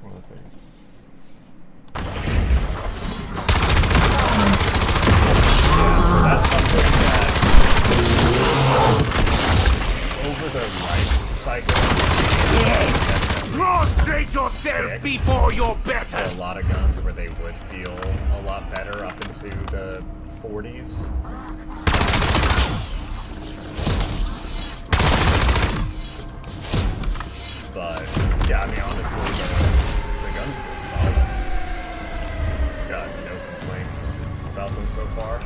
One of the things. Yeah, so that's something that over the life cycle, Prostrate yourself Fixed. before your there are betters! a lot of guns where they would feel a lot better up into the 40s. But yeah, I mean, honestly, the guns feel solid. Got no complaints about them so far.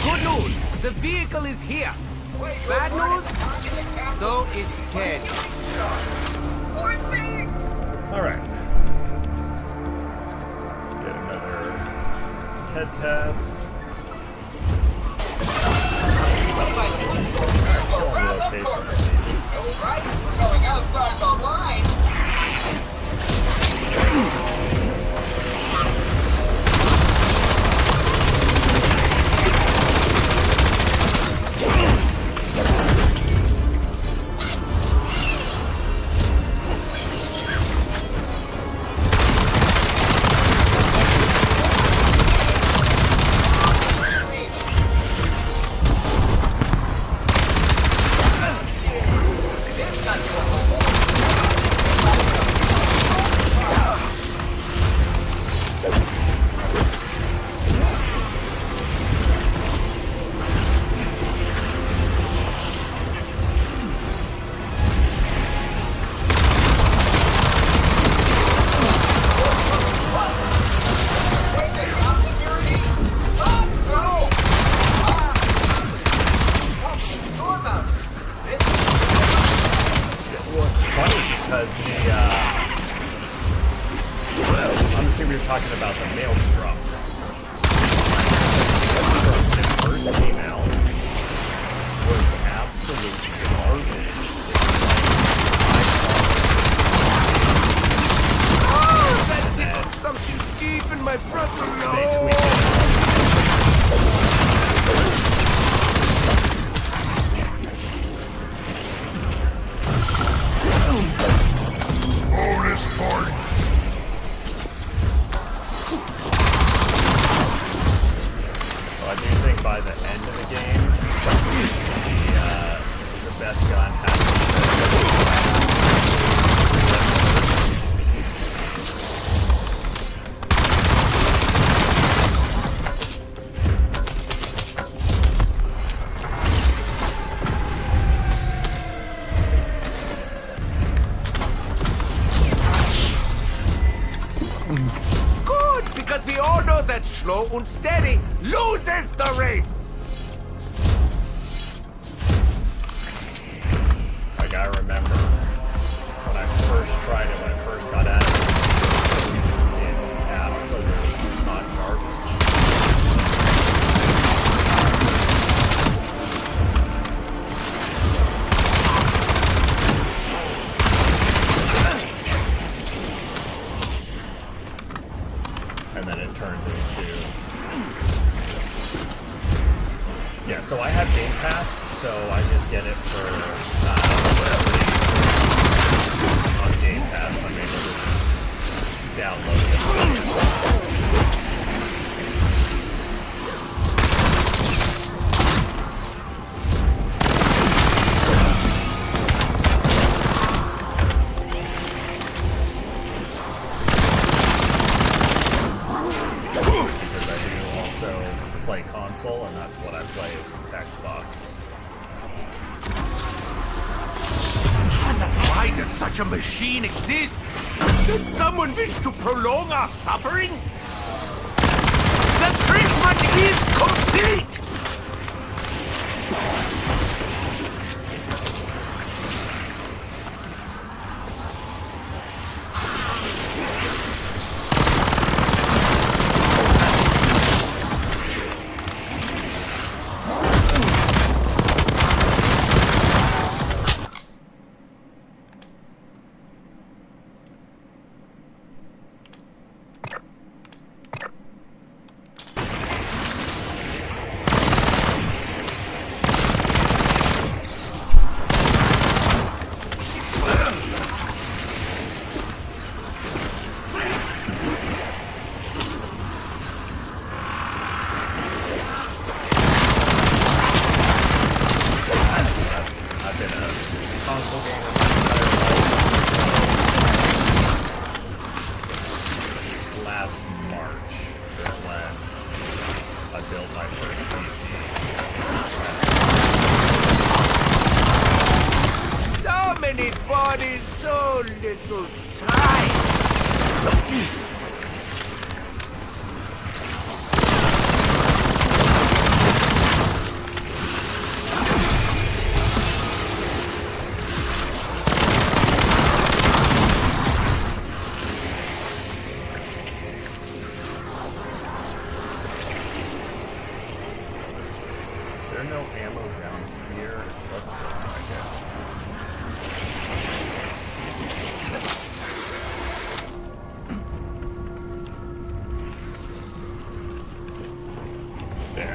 Good news! The vehicle is here! Bad news? So is Ted. Poor thing! Alright. Let's get another TED task. Location. Alright, we're going outside the line. Well, it's funny because I'm assuming you're talking about the Maelstrom. When it first came out, was absolute garbage. That tickled something deep in my frontal They lobe! tweaked it. Bonus points! Well, I do think by the end of the game, the best gun has to Good, because we all know that slow and steady loses the race! Like, I remember when I first tried it, when I first got at it, it's absolutely hot garbage. And then it turned into... Yeah, so I have Game Pass, so I just get it for whatever on Game Pass. I'm able to just download it. Because I do also play console, and that's what I play is Xbox. Why does such a machine exist? Does someone wish to prolong our suffering? The treatment is complete!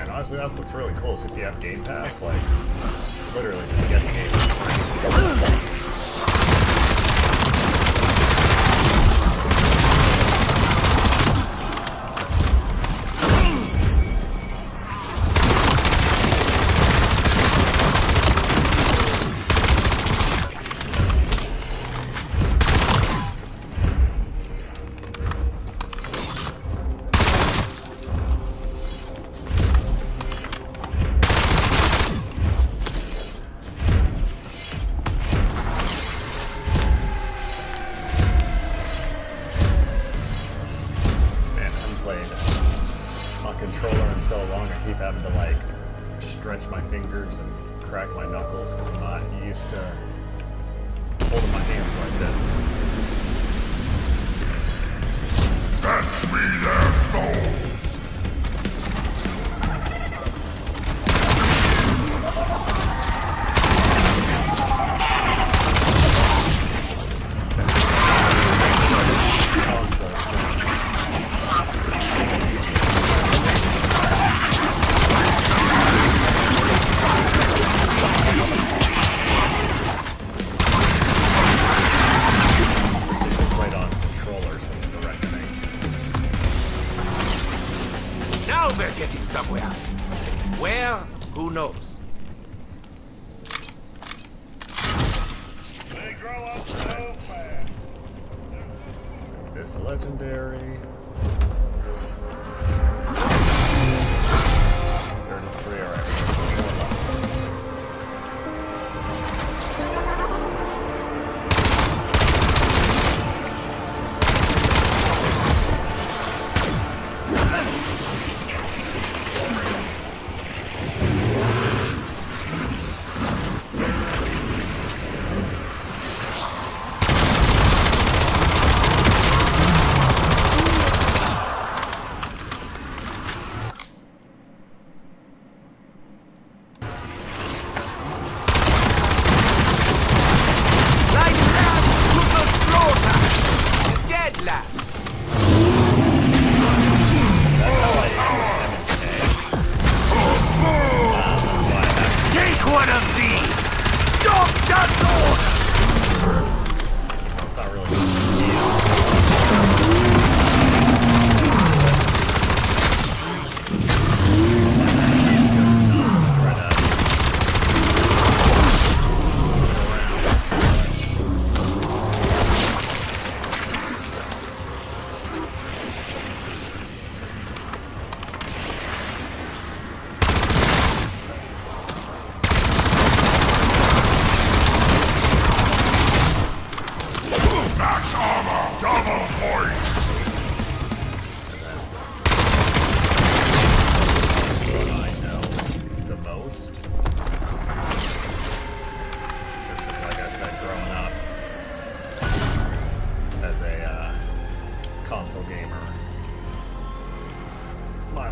Honestly, that's what's really cool. So if you have Game Pass, like, literally just get the game.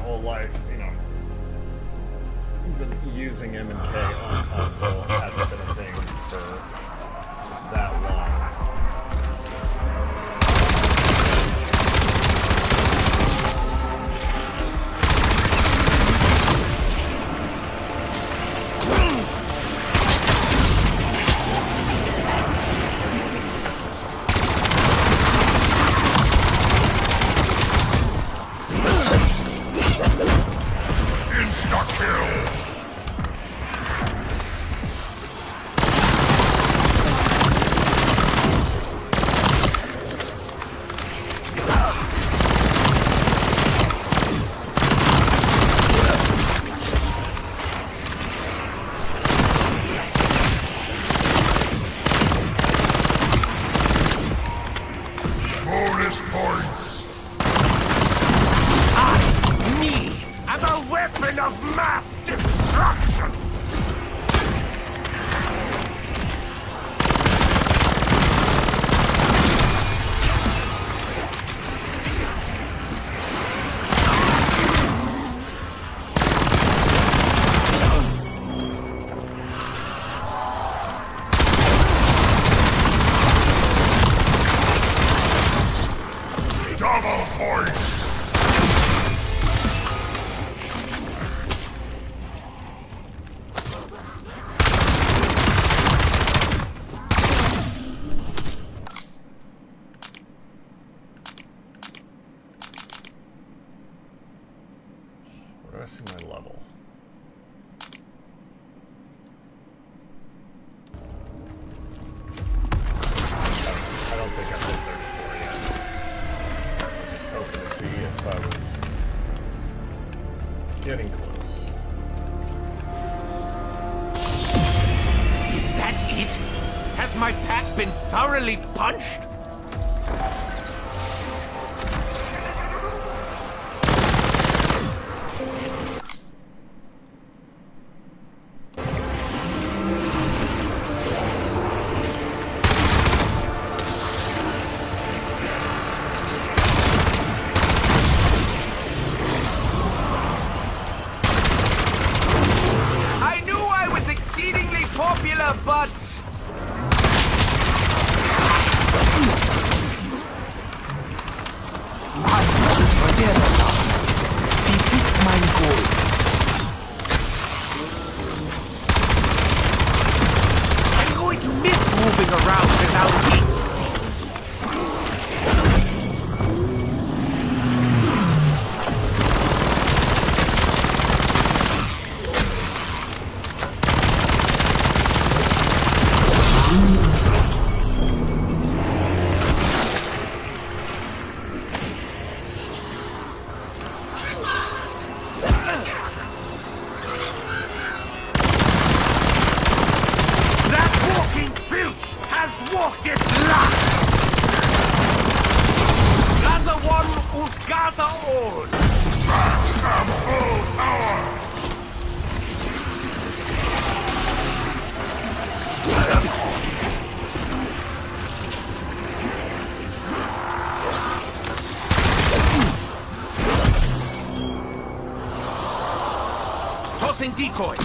whole life, been using M&K on console hasn't been a thing for that long. Where do I see my level? I don't think I'm at 34 yet. I was just hoping to see if I was getting close. Is that it? Has my pack been thoroughly punched? Tossing decoy.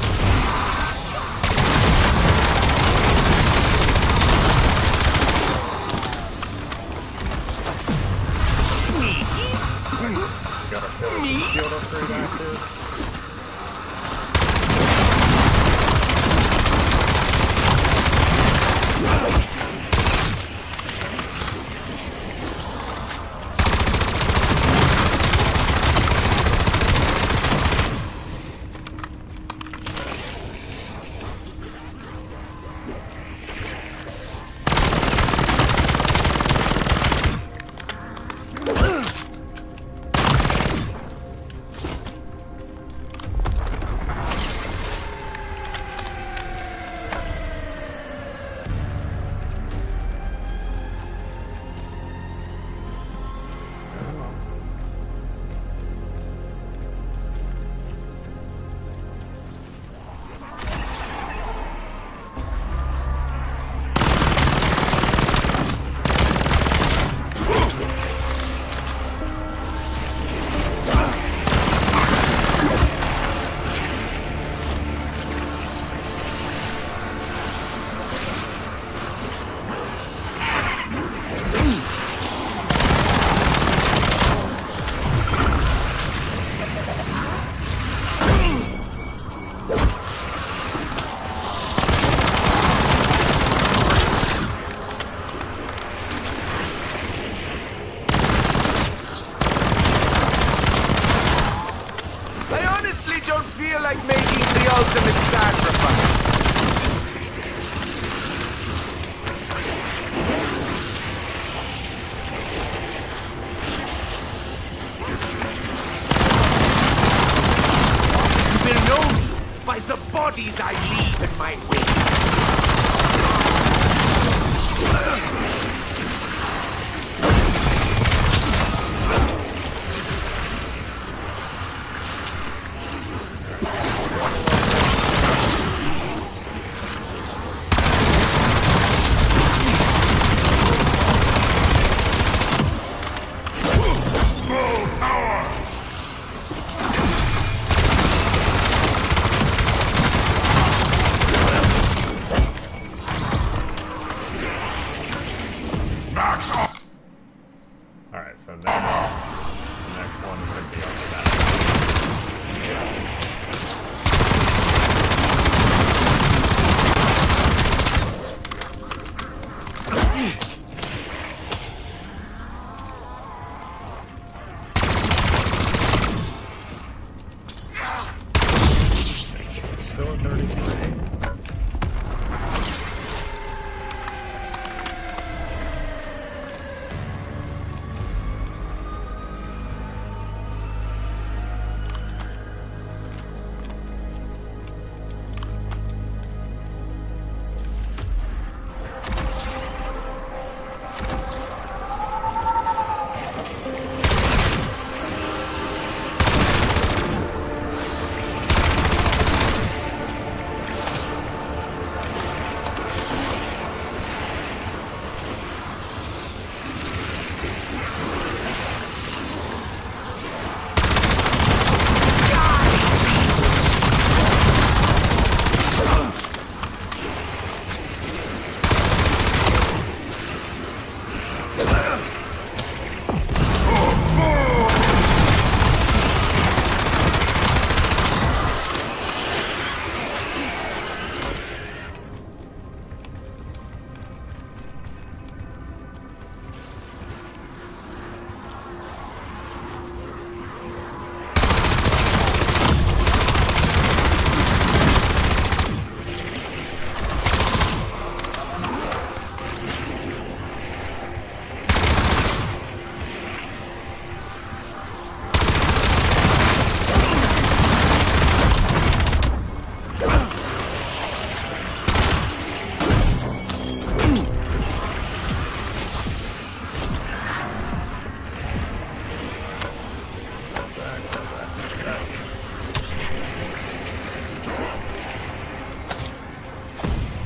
Got a shield upgrade active. honestly don't feel like making the ultimate sacrifice. You will know me by the bodies I leave in my wake. Alright, so now the next one is going to be on the back. Still at 33.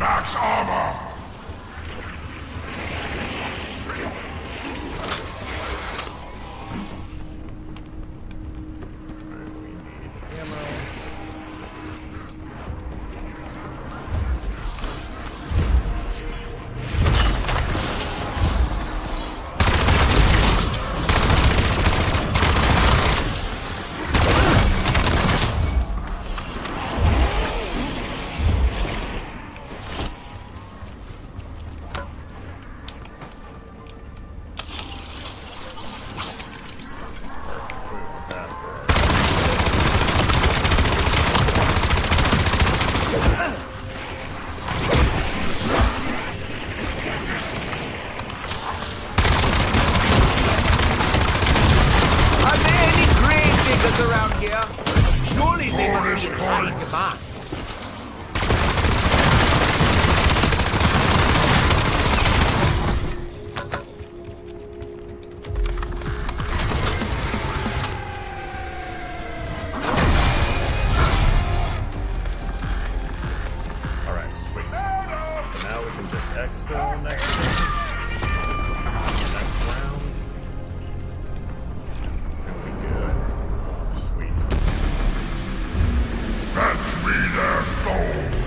Max armor! Are there any grave diggers around here? Surely they must be in high demand. Alright, sweet. So now we can just exfil next turn. Next round. And we good. Oh, sweet. Fetch me their souls!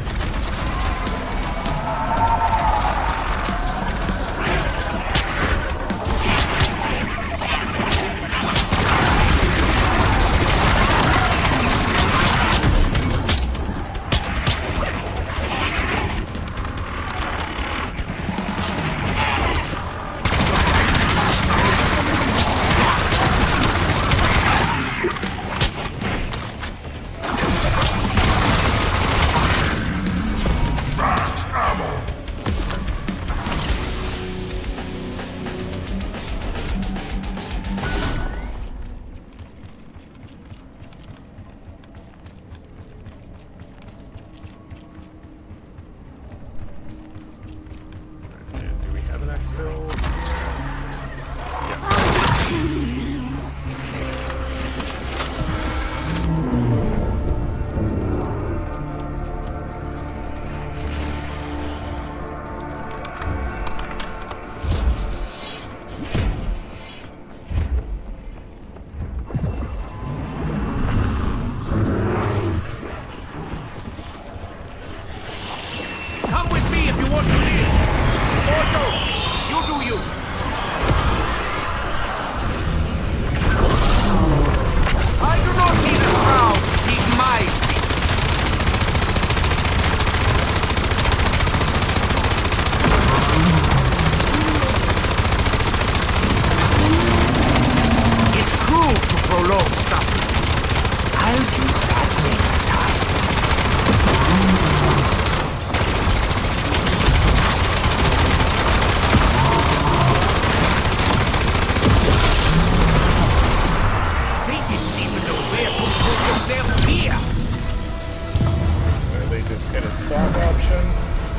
stock option,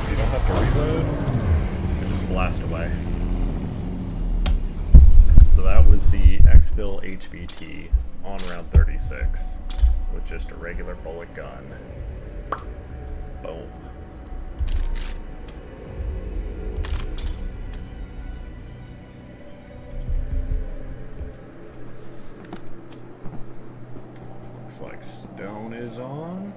so you don't have to reload, and just blast away. So that was the Exfil HVT on round 36 with just a regular bullet gun. Boom. Looks like Stone is on.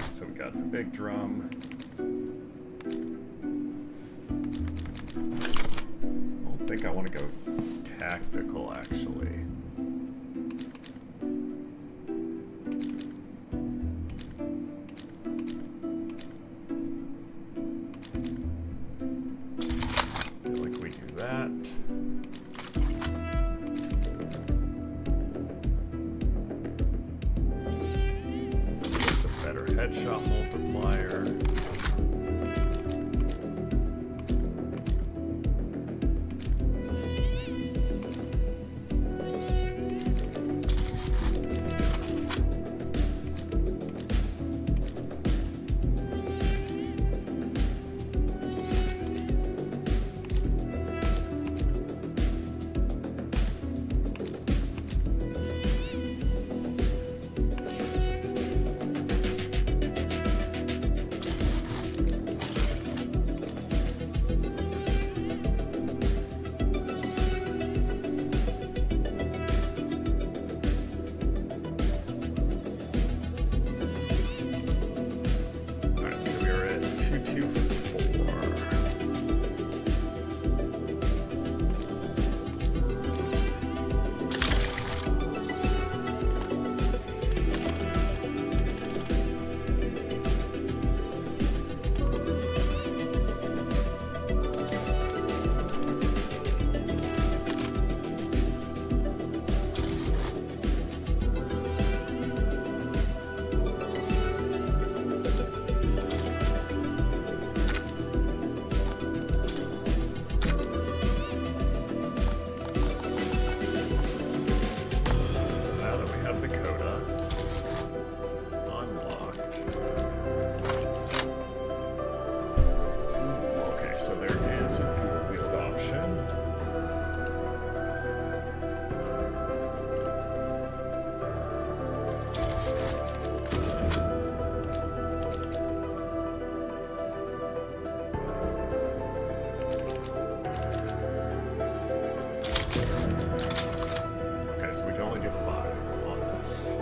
So we got the big drum. I don't think I want to go tactical, actually. I feel like we do that. Better headshot multiplier. Alright, so we are at 224. So now that we have the coda unlocked. Okay, so there is a dual wield option. Okay, so we can only do 5 on this.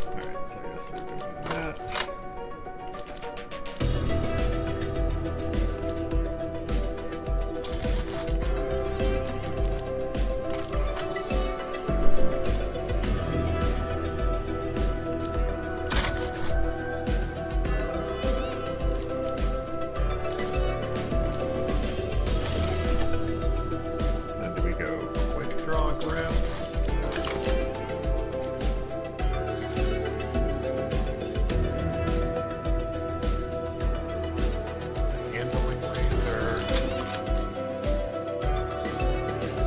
Alright, so I guess we're doing that. Then do we go quick draw grip? Handling laser.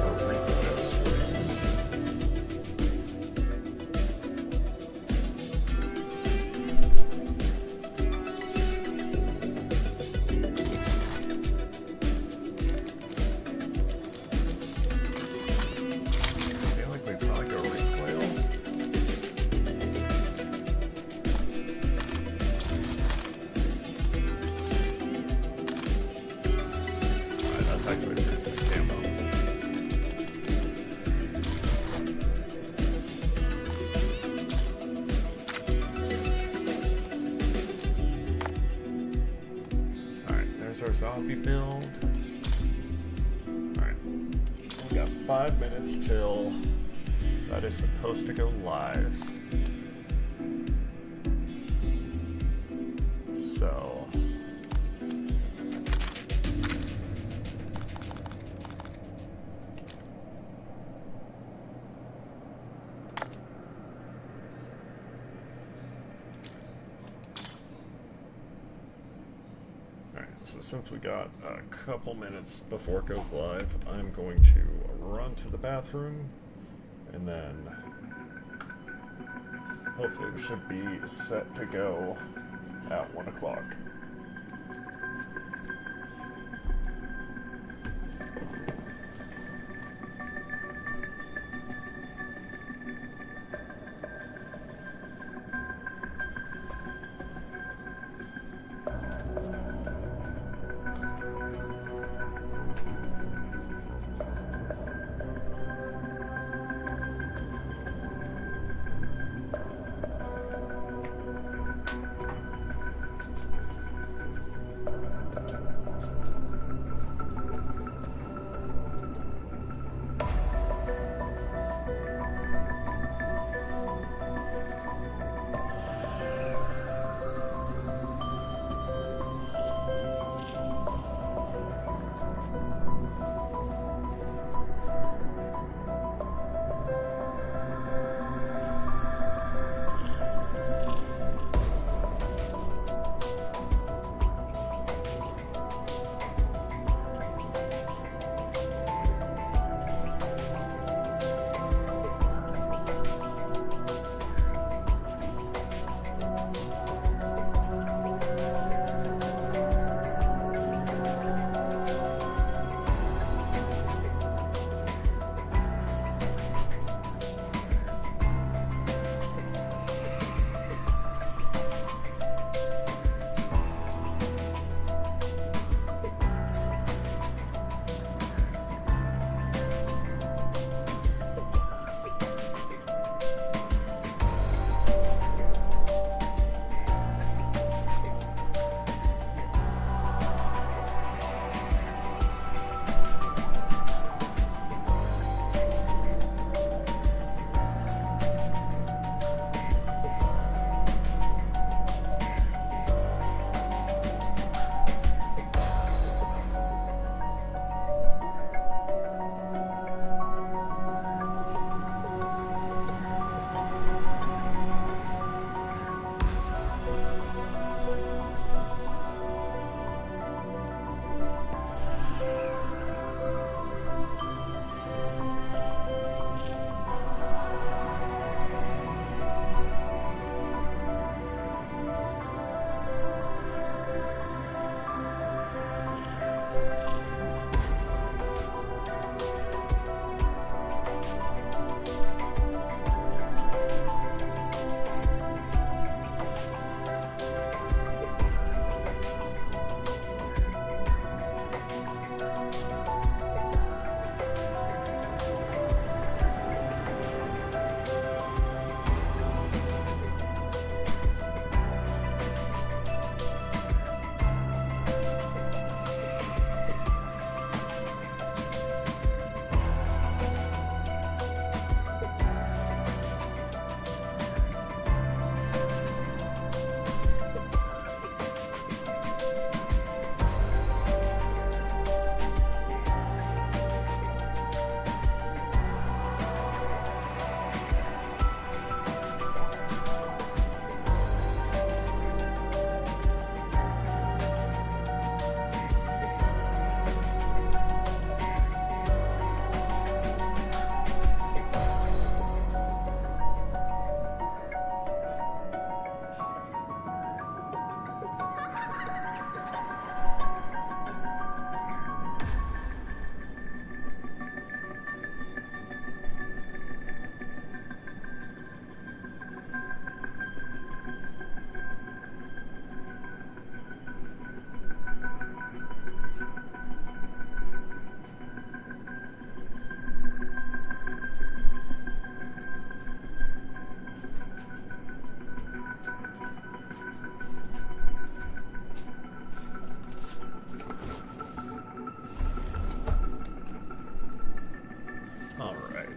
Or refocus rays. zombie build. Alright. We got 5 minutes till that is supposed to go live. So... So since we got a couple minutes before it goes live, I'm going to run to the bathroom, and then hopefully we should be set to go at 1 o'clock.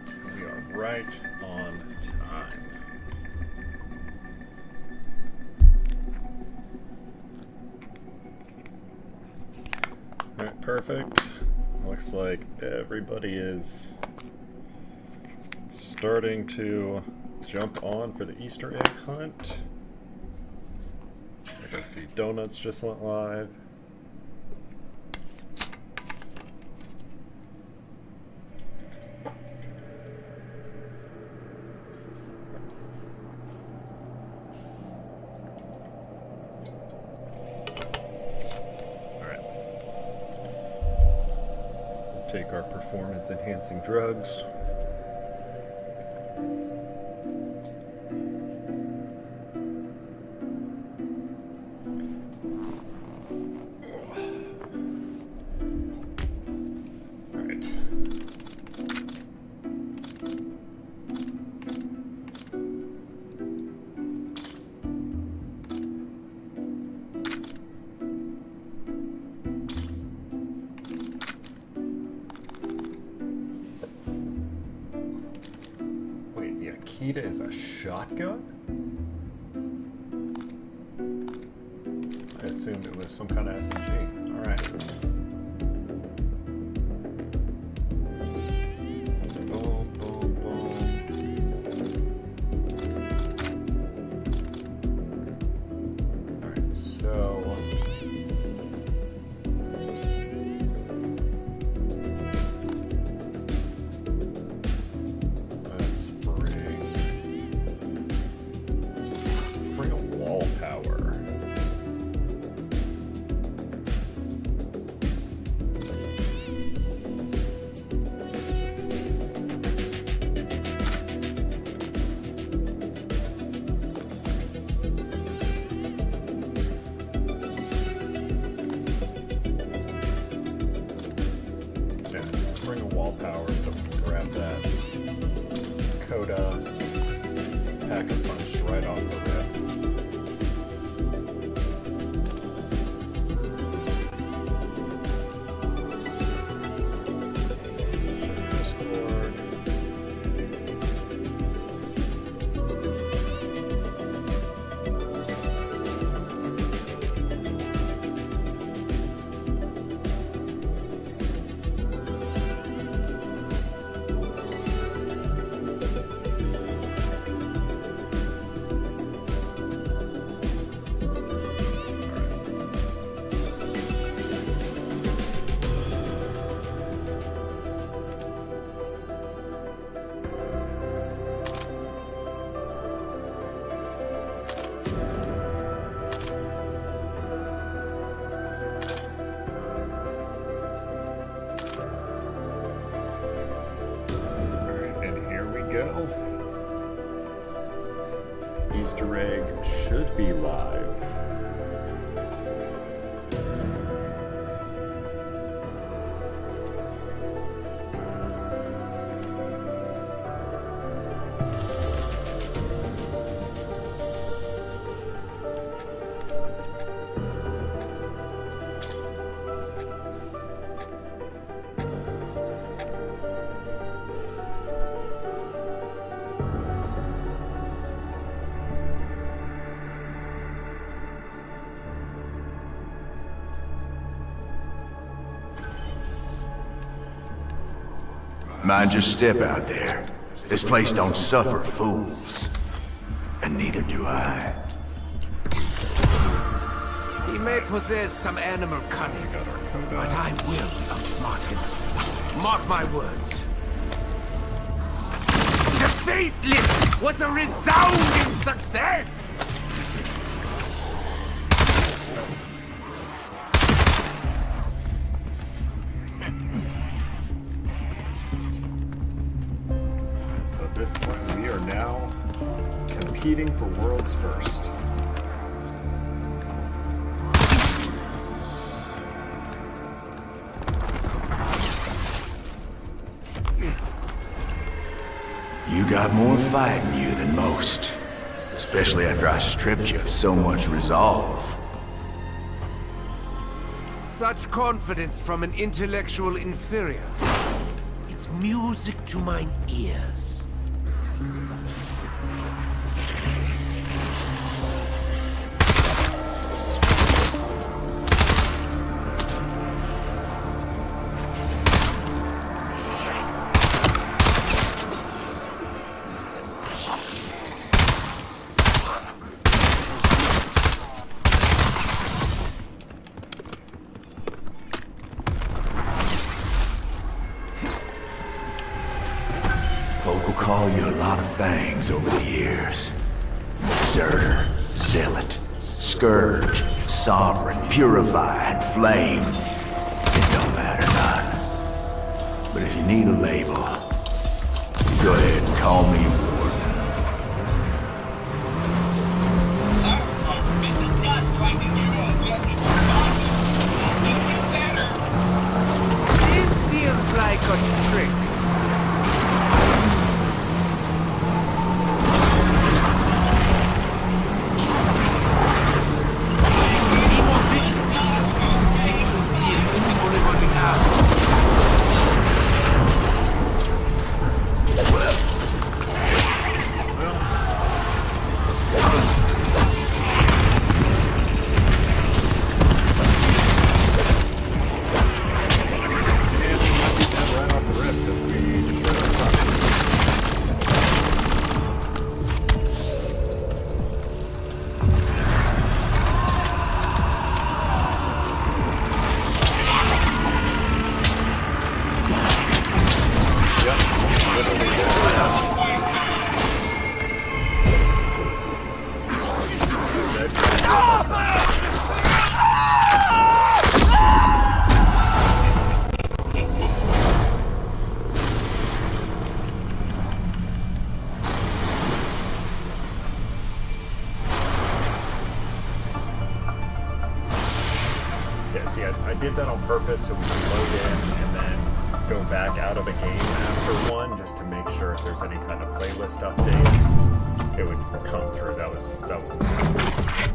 Alright, we are right on time. Alright, perfect. Looks like everybody is starting to jump on for the Easter egg hunt. I see Donuts just went live. Alright. We'll take our performance enhancing drugs. Akita is a shotgun? I assumed it was some kind of SMG. Alright. Boom, boom, boom. Alright, so... bring a wall power so we can grab that Coda pack a punch right off the rip. Check Discord. Go. Easter egg should be live. Mind your step out there. This place don't suffer fools. And neither do I. He may possess some animal cunning, but I will outsmart him. Mark my words. The facelift was a resounding success! So at this point, we are now competing for world's first. You got more fight in you than most. Especially after I stripped you of so much resolve. Such confidence from an intellectual inferior. It It's music to mine ears. Folk will call you a lot of things over the years. Deserter, zealot, scourge, sovereign, purified, flame. It don't matter none. But if you need a label, you go ahead and call me Warden. This feels like a trick. Right off the rip, 'cause we destroyed our property. Yeah, see, I did that on purpose so we can load in and then go back out of a game after one just to make sure if there's any kind of playlist update, it would come through. That was the point.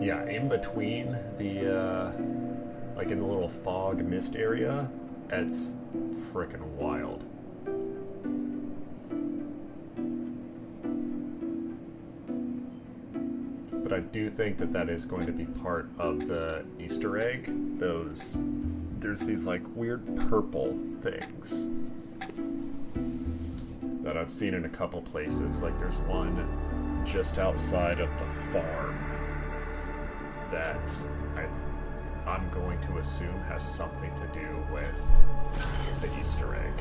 Yeah, in between the, like in the little fog mist area, it's frickin' wild. But I do think that that is going to be part of the Easter egg. There's these like weird purple things that I've seen in a couple places. Like there's one just outside of the farm that I'm going to assume has something to do with the Easter egg.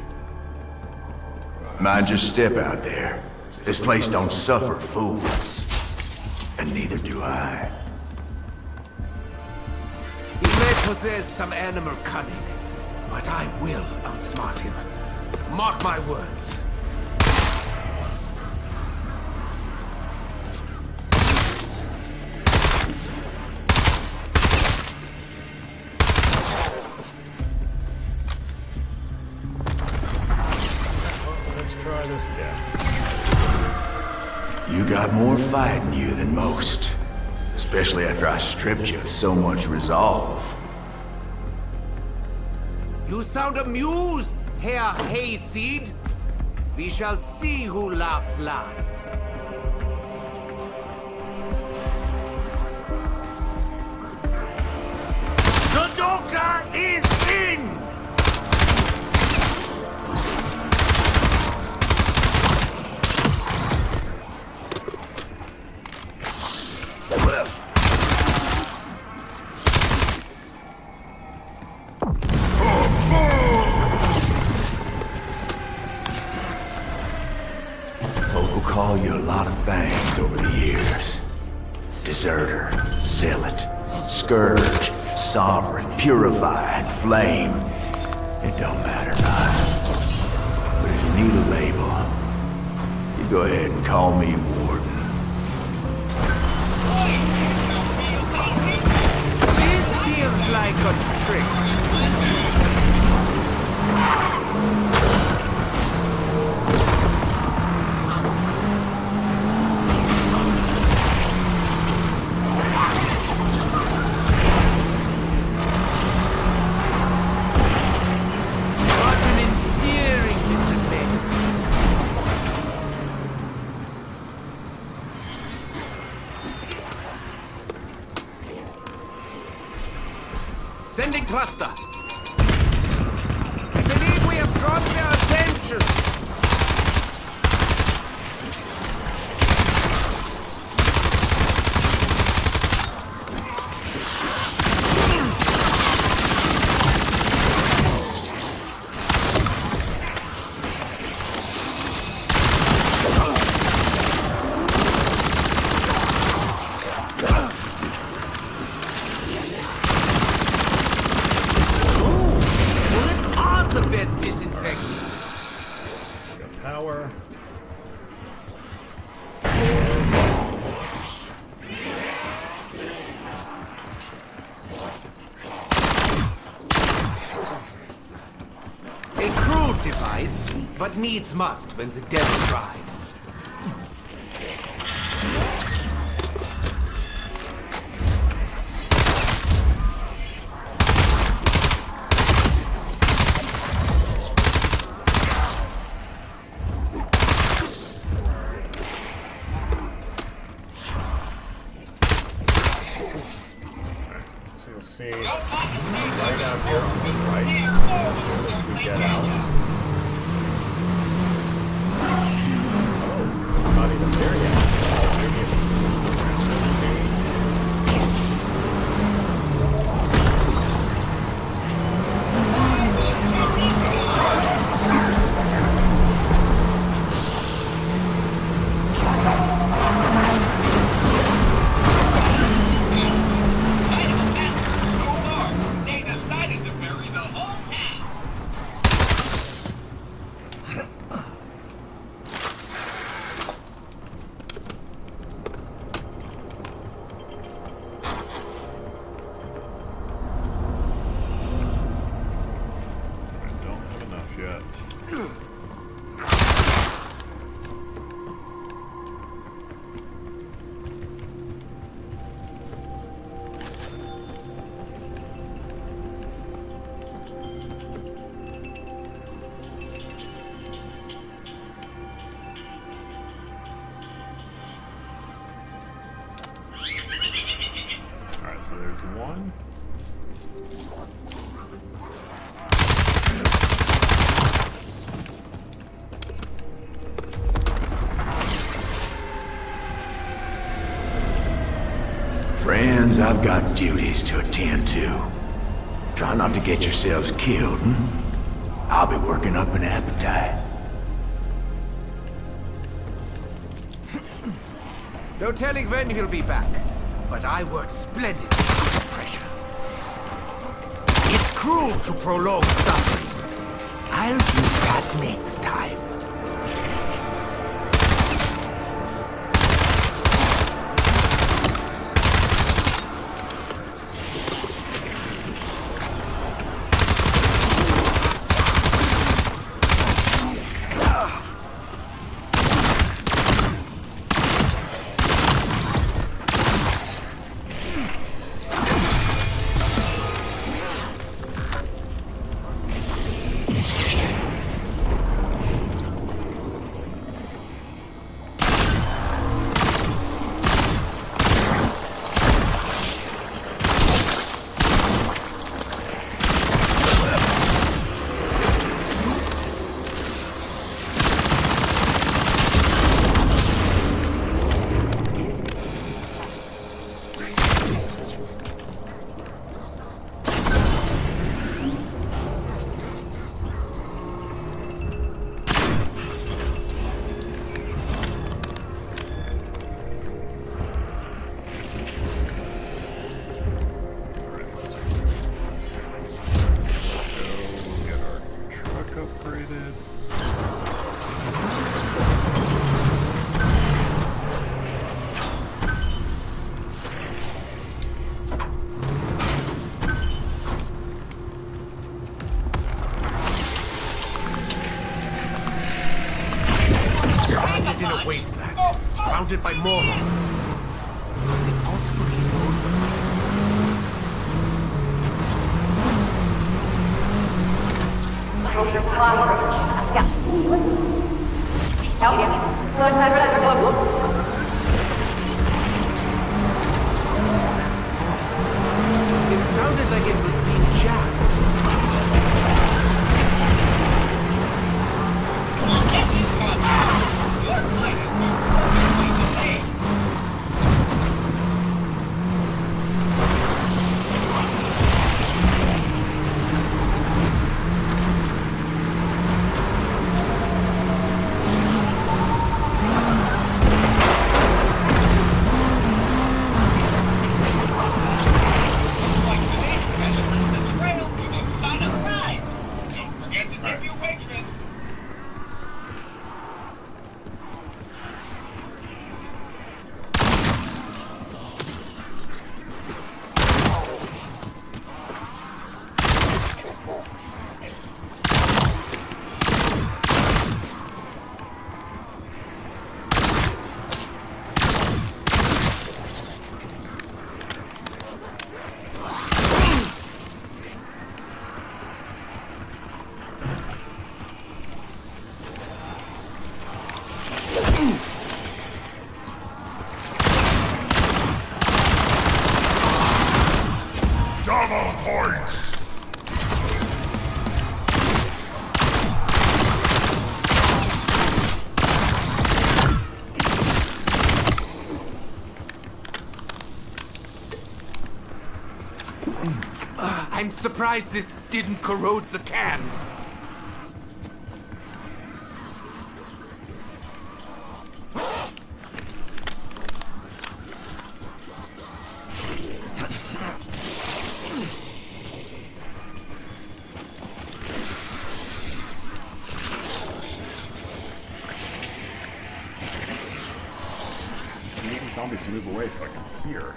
Mind your step out there. This place don't suffer fools. And neither do I. He may possess some animal cunning, but I will outsmart him. Mark my words. Let's try this again. You got more fight in you than most. Especially after I stripped you of so much resolve. You sound amused, Herr Hayseed. We shall see who laughs last. The doctor is in! Folk will call you a lot of things over the years. Deserter, zealot, scourge, sovereign, purified, flame. It don't matter none. But if you need a label, you go ahead and call me Warden. This feels like a trick. thruster. I believe we have drawn their attention. Power. A crude device, but needs must when the devil drives. So you'll see right out here on the right, as soon as we get out. Oh, it's not even there yet. Maybe it moves around the They decided to bury the whole town. I don't have enough yet. Alright, so there's one. Friends, I've got duties to attend to. Try not to get yourselves killed, I'll be working up an appetite. No telling when he'll be back, but I work splendidly under pressure. It's cruel to prolong suffering. I'll do that next time. In a wasteland, surrounded by morons. Is it possible he knows of my That voice. It sounded like it was being jabbed. I'm surprised this didn't corrode the can. I need these zombies to move away so I can hear.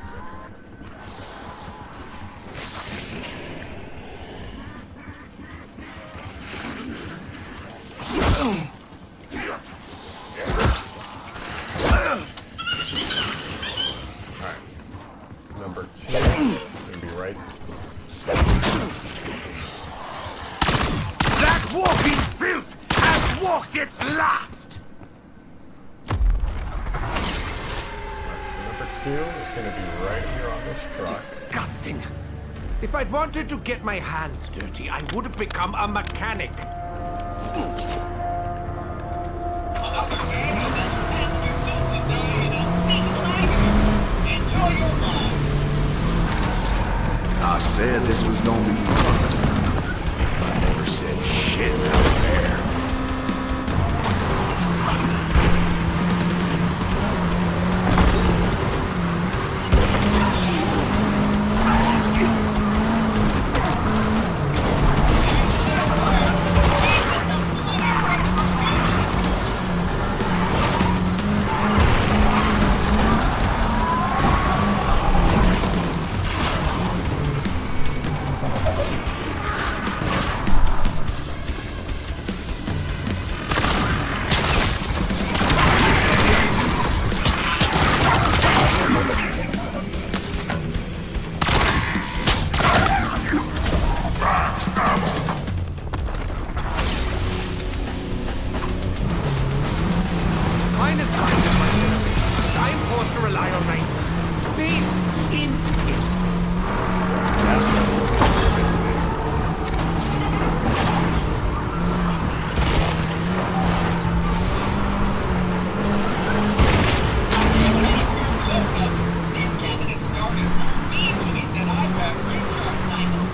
Number 2, gonna be right. That walking filth has walked its last! Alright, so number 2 is gonna be right here on this truck. Disgusting. If I'd wanted to get my hands dirty, I would have become a mechanic. Another game of this past you built today in unspeakable agony. Enjoy your life. I said this was gonna be fun. I never said shit out there. Finest kind of my generation. I'm forced to rely on my base instincts. This candidate started me believe that I have recharge cycles.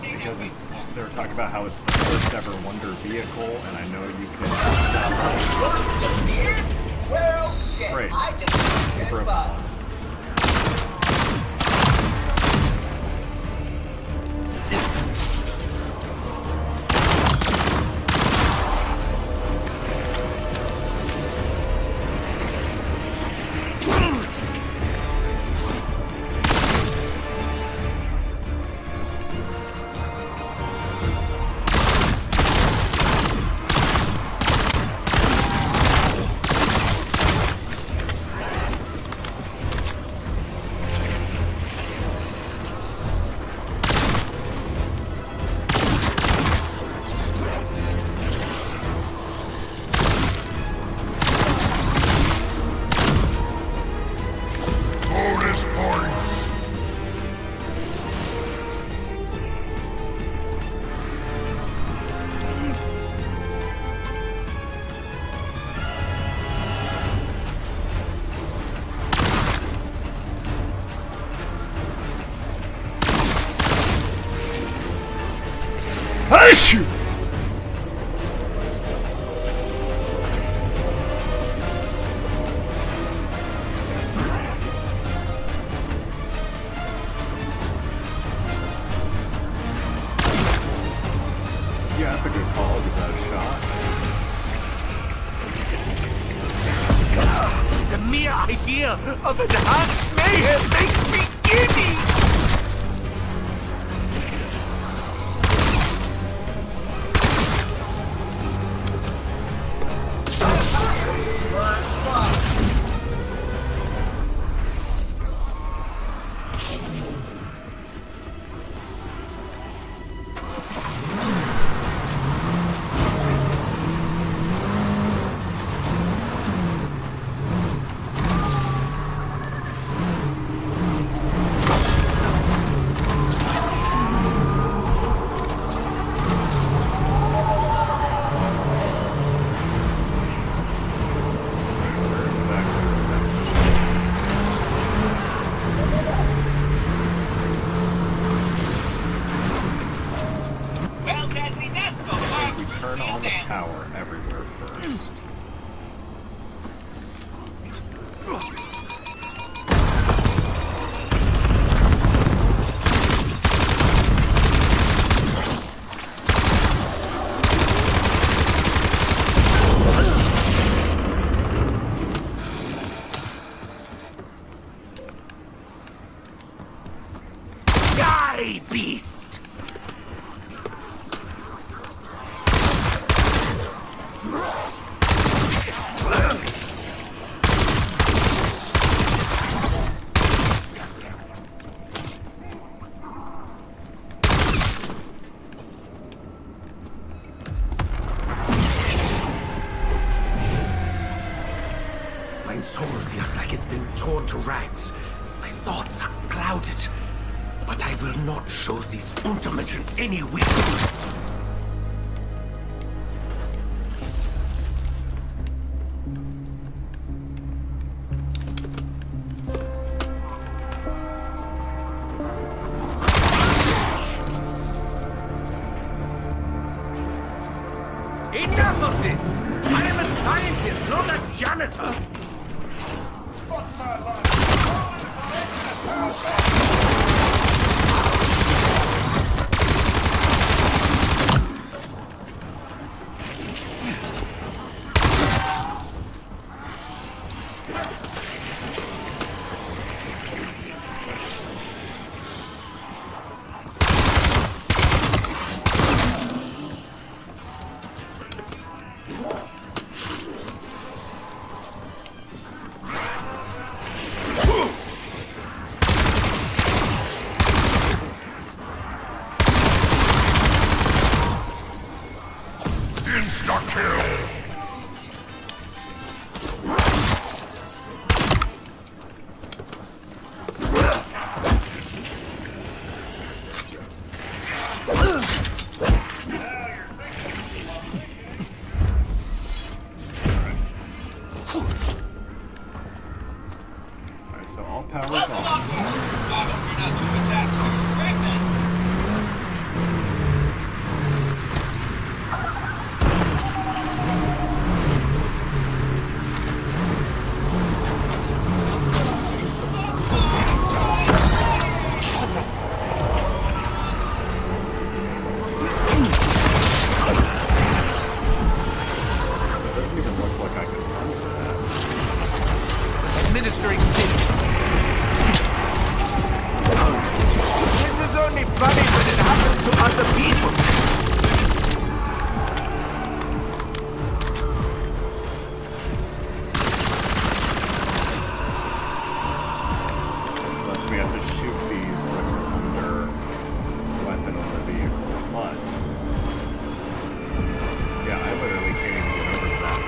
Because they were talking about how it's the first ever Wonder vehicle, and I know you can. Well, shit. Great. I just It's a broken one. Bonus points! Hey, shoot! Yeah, that's a good call. Give that a shot. The mere idea of enhanced mayhem makes me giddy! beast! My soul feels like it's been torn to rags. My thoughts are clouded. But I will not show these Untermenschen any weakness. Enough of this! I am a scientist, not a janitor! Insta-kill! Alright, so all power's on. I hope you're not too attached to your Grandmaster. It doesn't even look like I can run to that. Administering state. This is only funny when it happens to other people. Unless we have to shoot these when we're under weapon on the vehicle. But yeah, I literally can't even get over to that.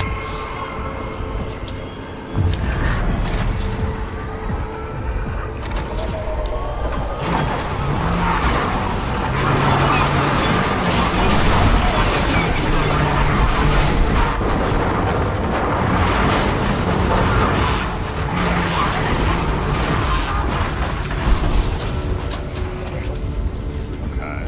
Okay.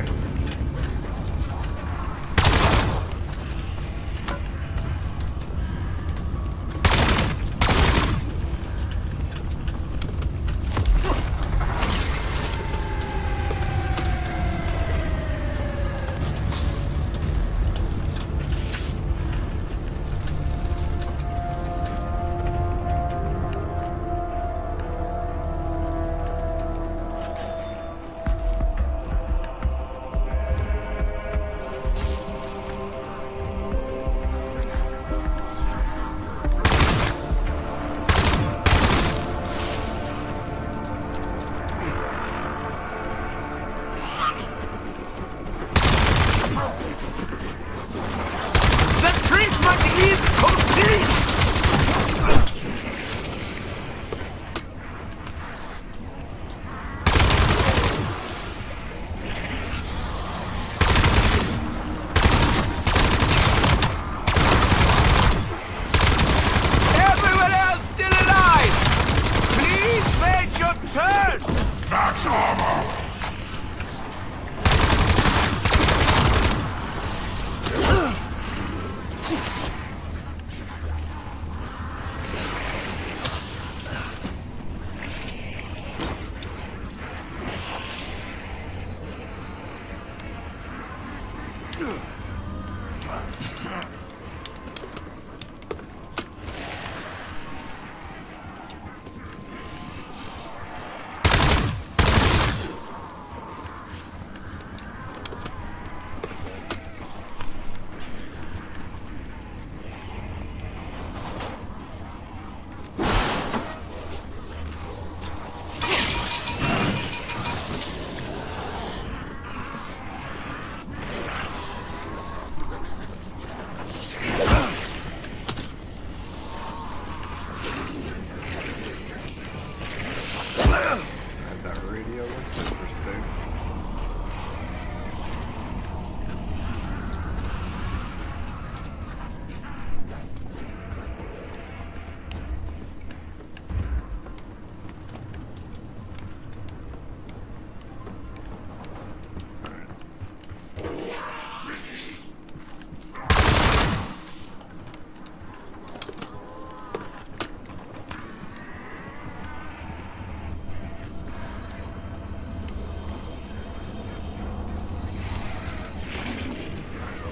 video looks interesting.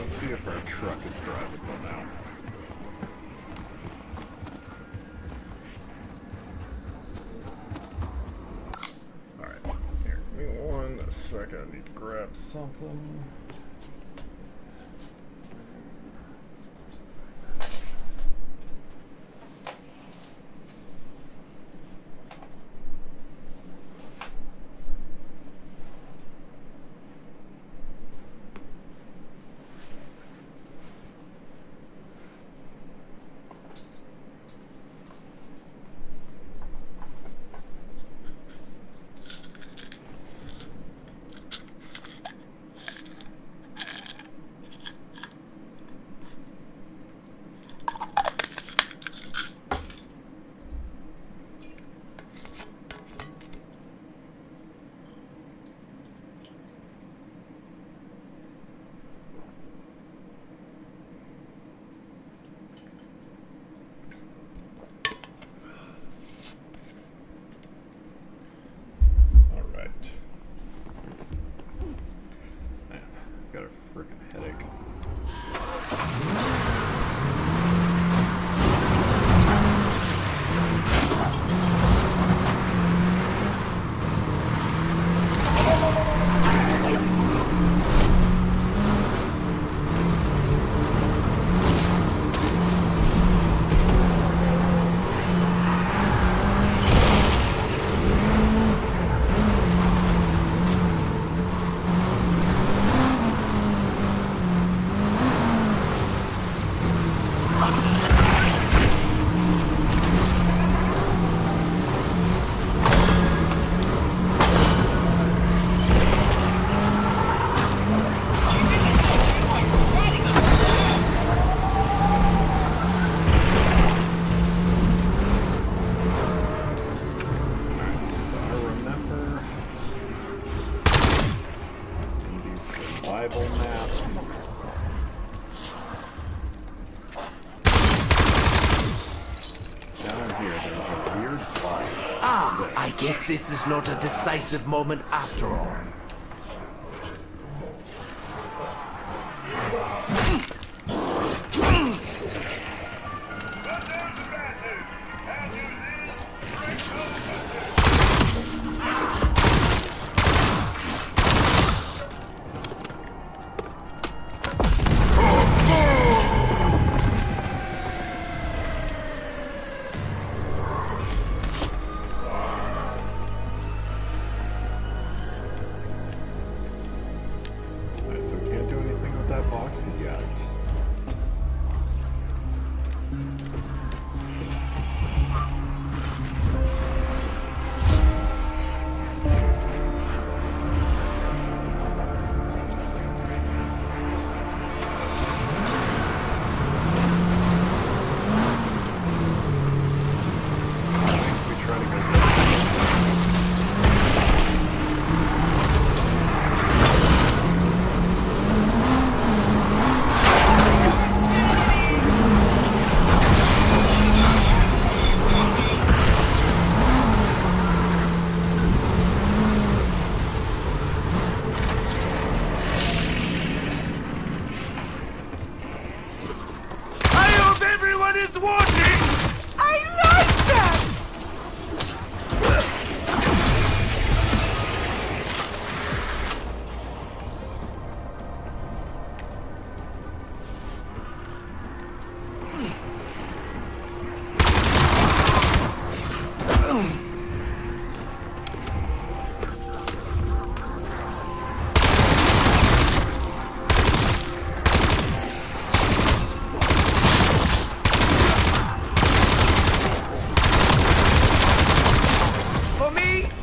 See if our truck is drivable now. Alright, here, give me 1 second. I need to grab something. Got a freaking headache. Survival map. Down here, there's a weird line. Ah, I guess this is not a decisive moment after all. So can't do anything with that box yet.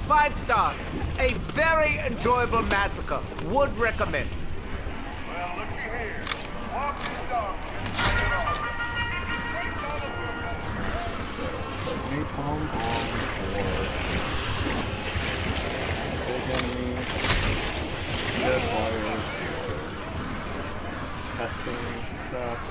5 stars. A very enjoyable massacre. Would recommend. Well, looky here. Walk this dog. So, napalm on for big enemy, dead wires for testing stuff.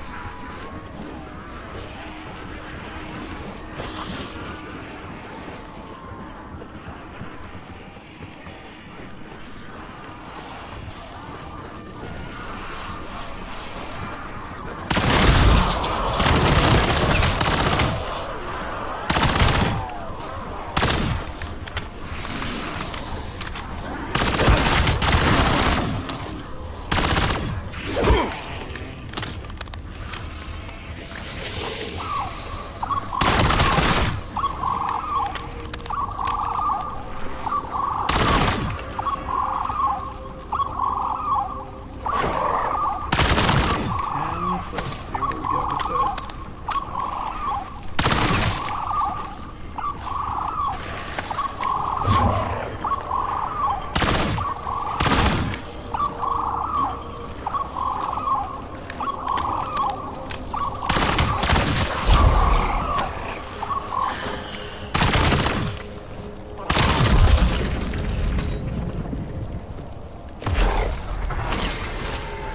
So let's see what we get with this.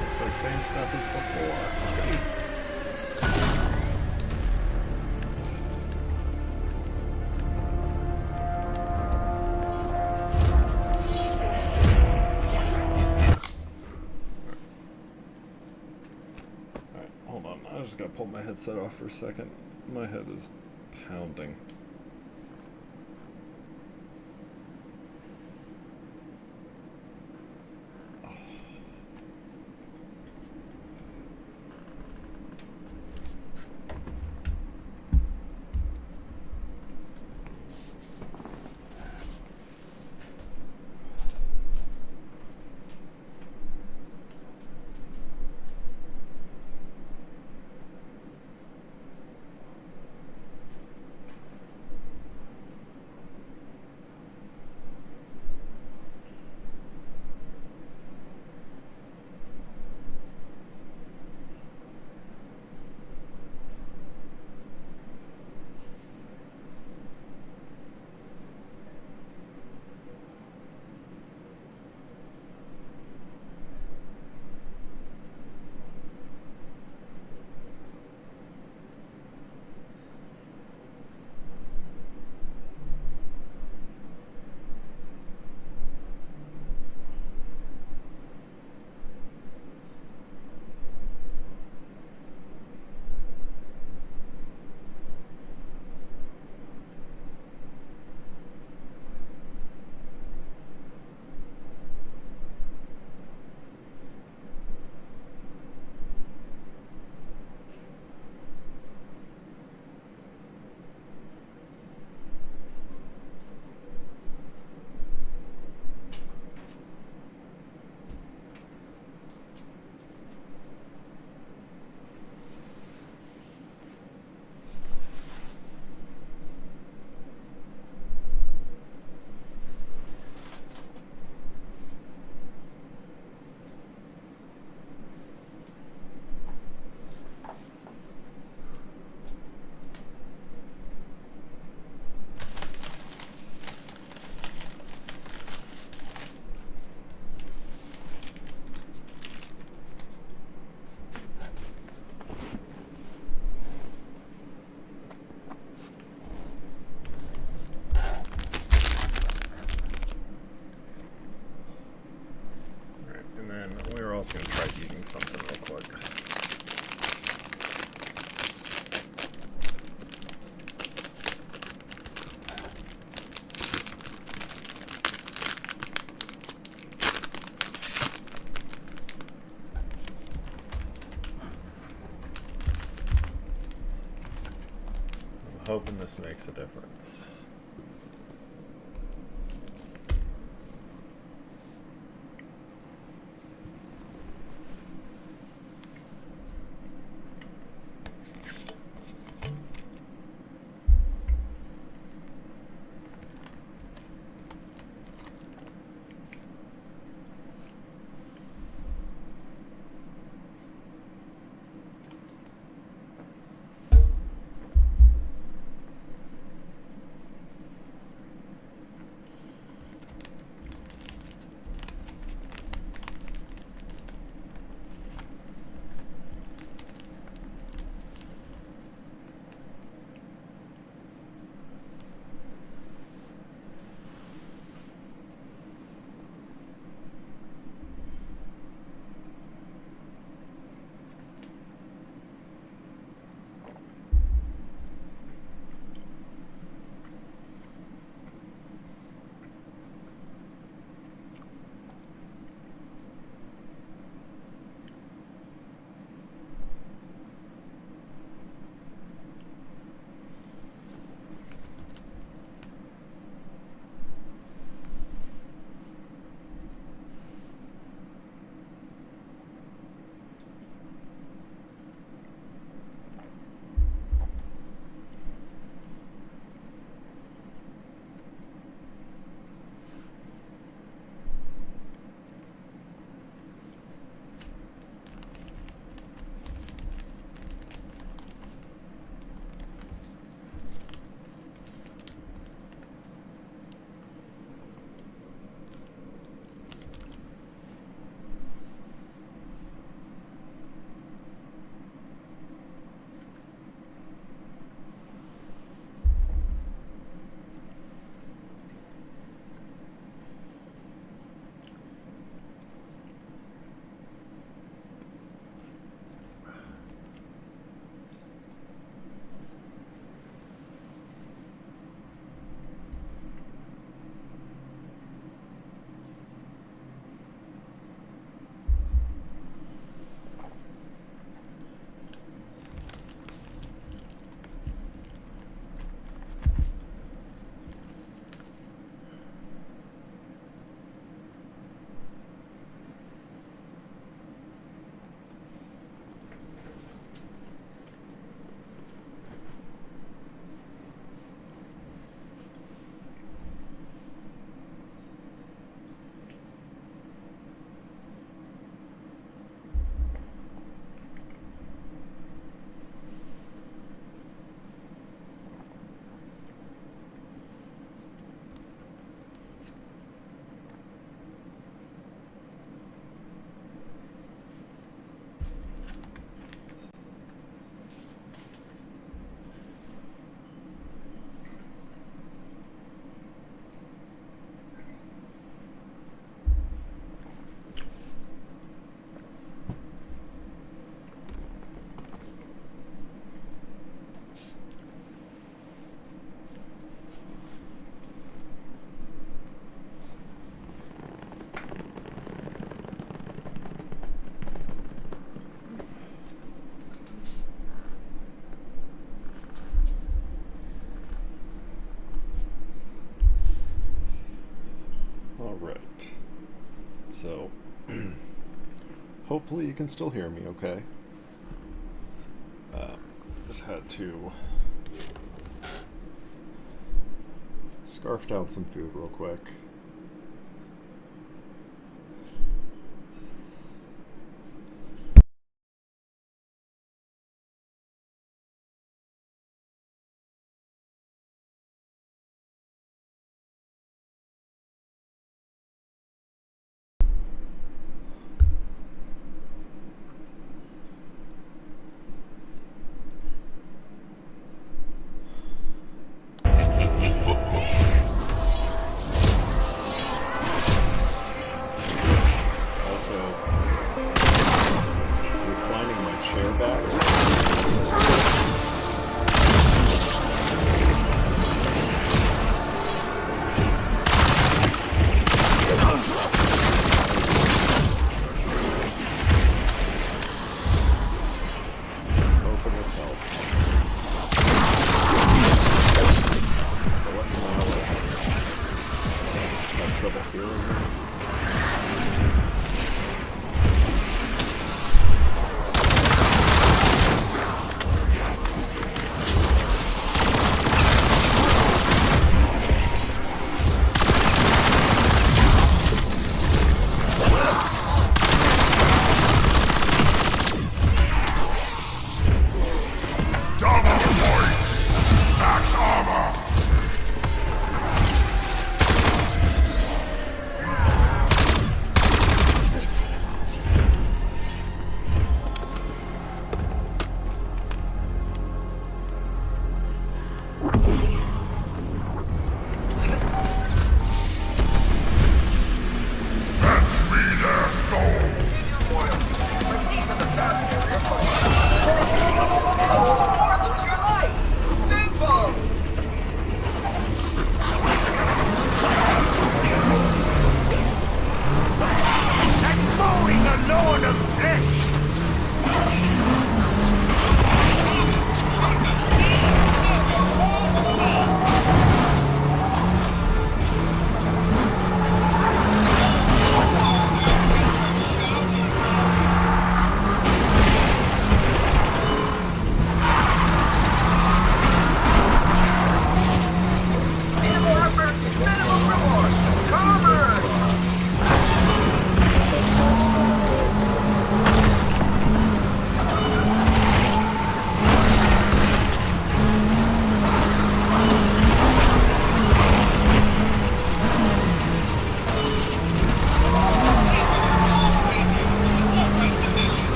Looks like same stuff as before. Alright, hold on. I just gotta pull my headset off for a second. My head is pounding. also going to try eating something real quick. I'm hoping this makes a difference. Alright. So, hopefully you can still hear me okay. Just had to scarf down some food real quick.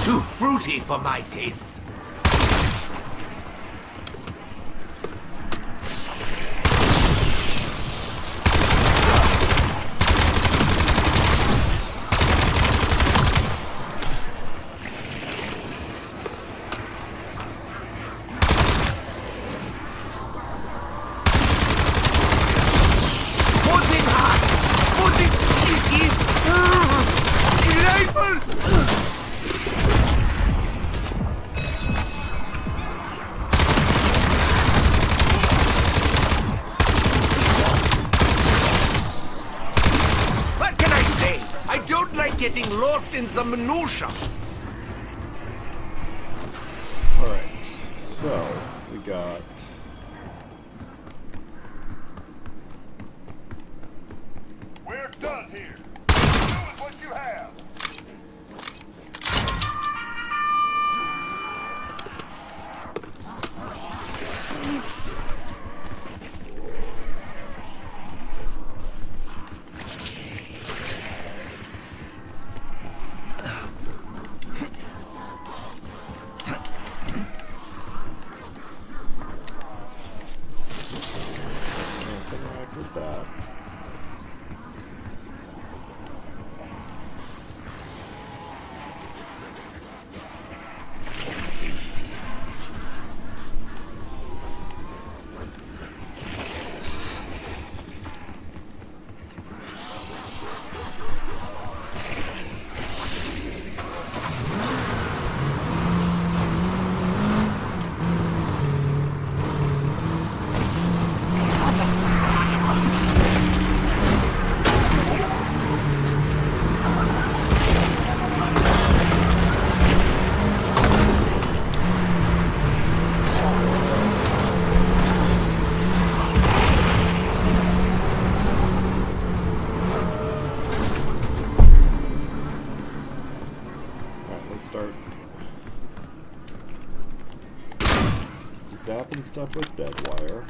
Too fruity for my tastes. Getting lost in the minutia. Alright, so we got... We're done here. Do with what you have. With that. Start zapping stuff with dead wire.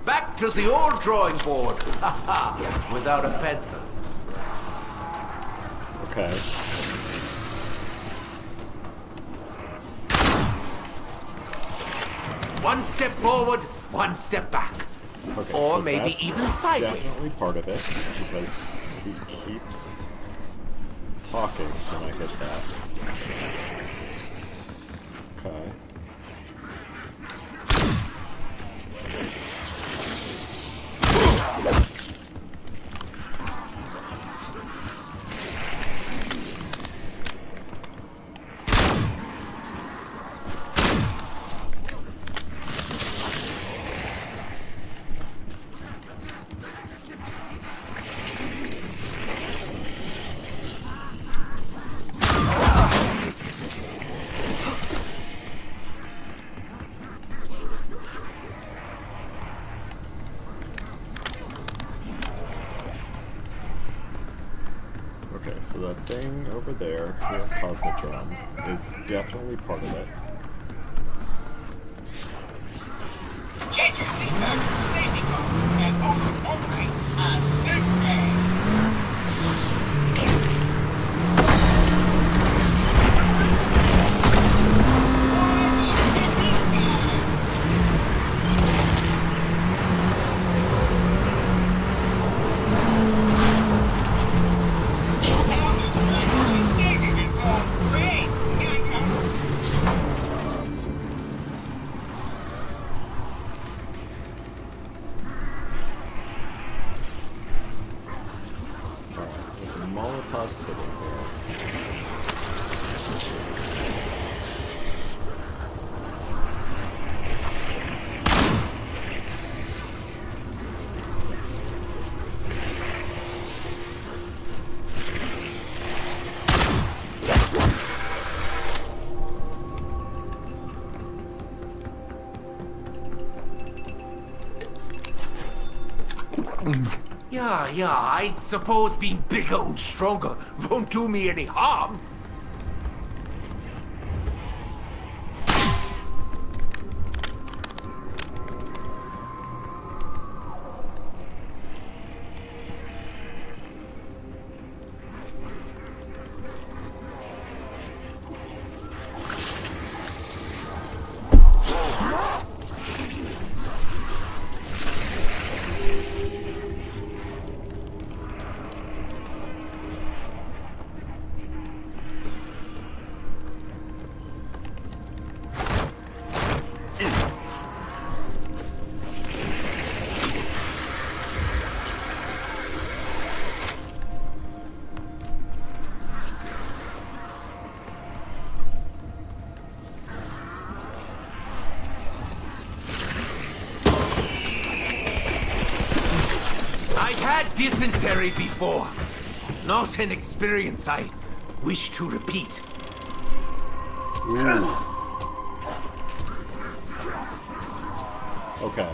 Back to the old drawing board. Without a pencil. Okay. One step forward, one step back. Okay, Or so maybe that's even sideways. Definitely part of it, because he keeps talking when I hit that. Okay. Okay, so that thing over there, here at Cosmodrome, is definitely part of it. Get your seatbelt to the safety car, and most importantly, a sick bag. Yeah, I suppose being bigger and stronger won't do me any harm. I've had dysentery before. Not an experience I wish to repeat. Okay.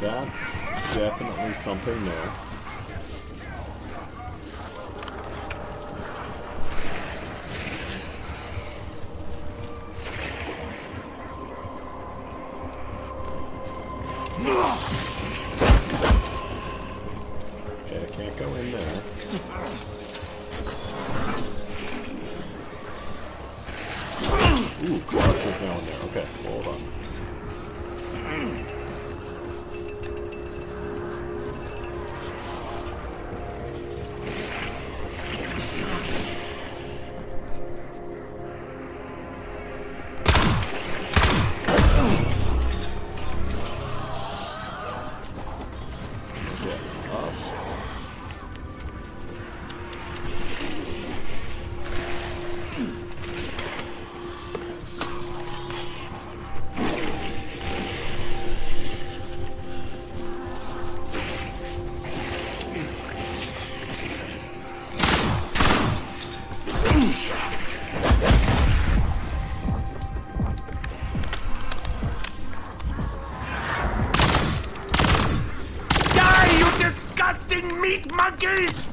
That's definitely something new. Okay, I can't go in there. Ooh, Cross is now in there. Okay, hold on. Meat monkeys!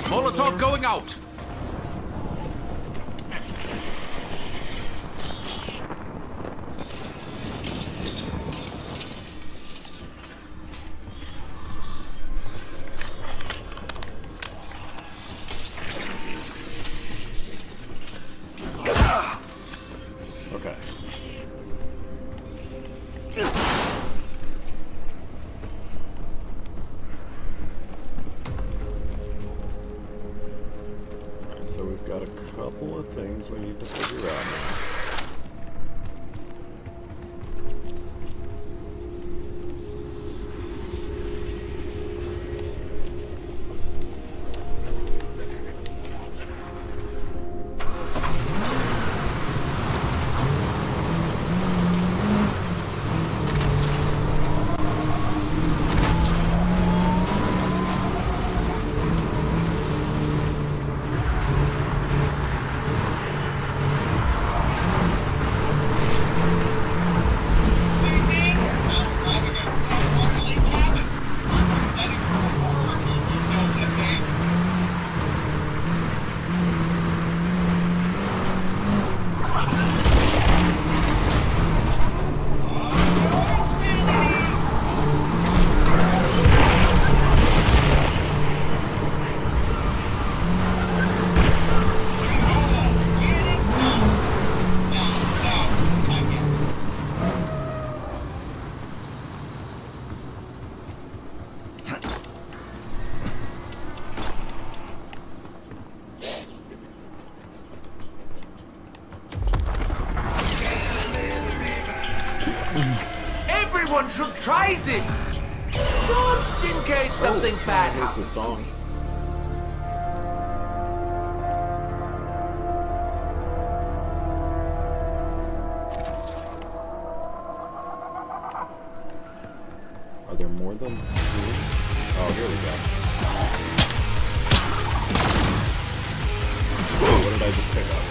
Molotov going out! Okay. So we've got a couple of things we need to figure out now. should try this! Just in case something bad Here's the happens. song. Are there more than three? Oh, here we go. Whoa, what did I just pick up?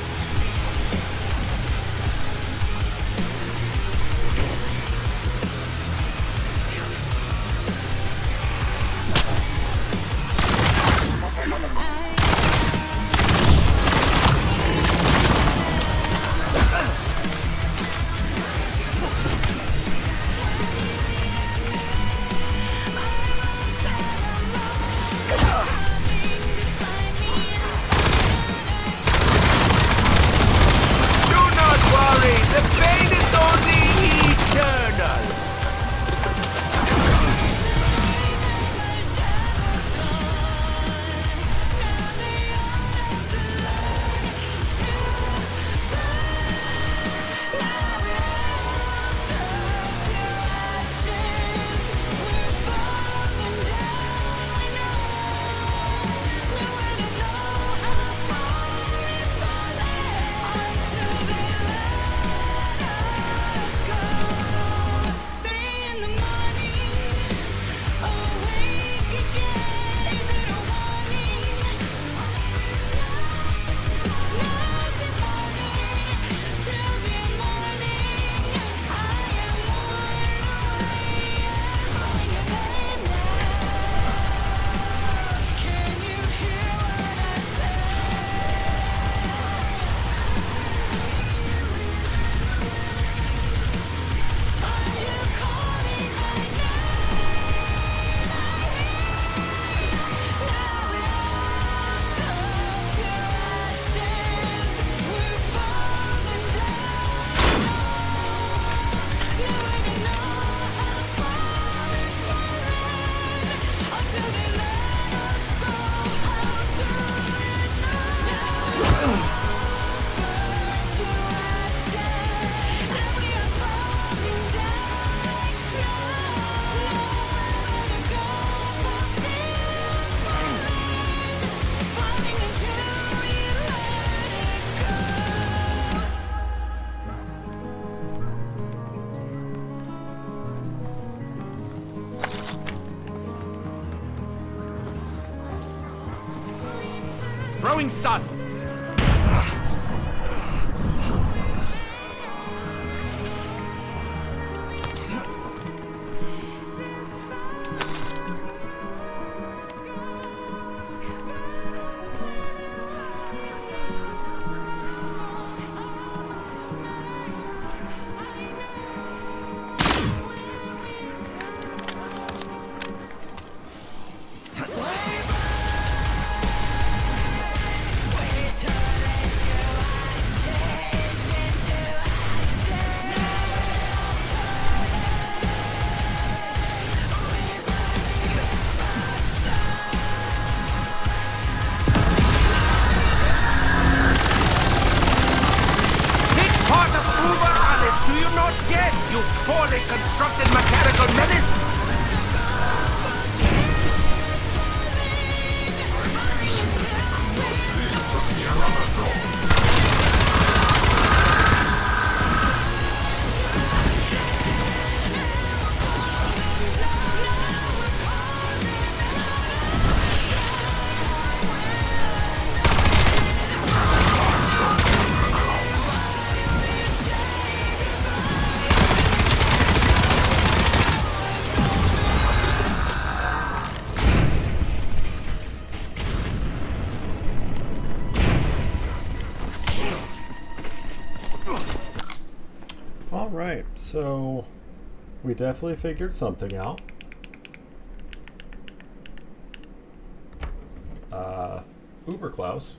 Do not worry, the pain is only eternal. Throwing stun. Do you not get, you poorly constructed mechanical menace? Alright, so we definitely figured something out. Uber Klaus.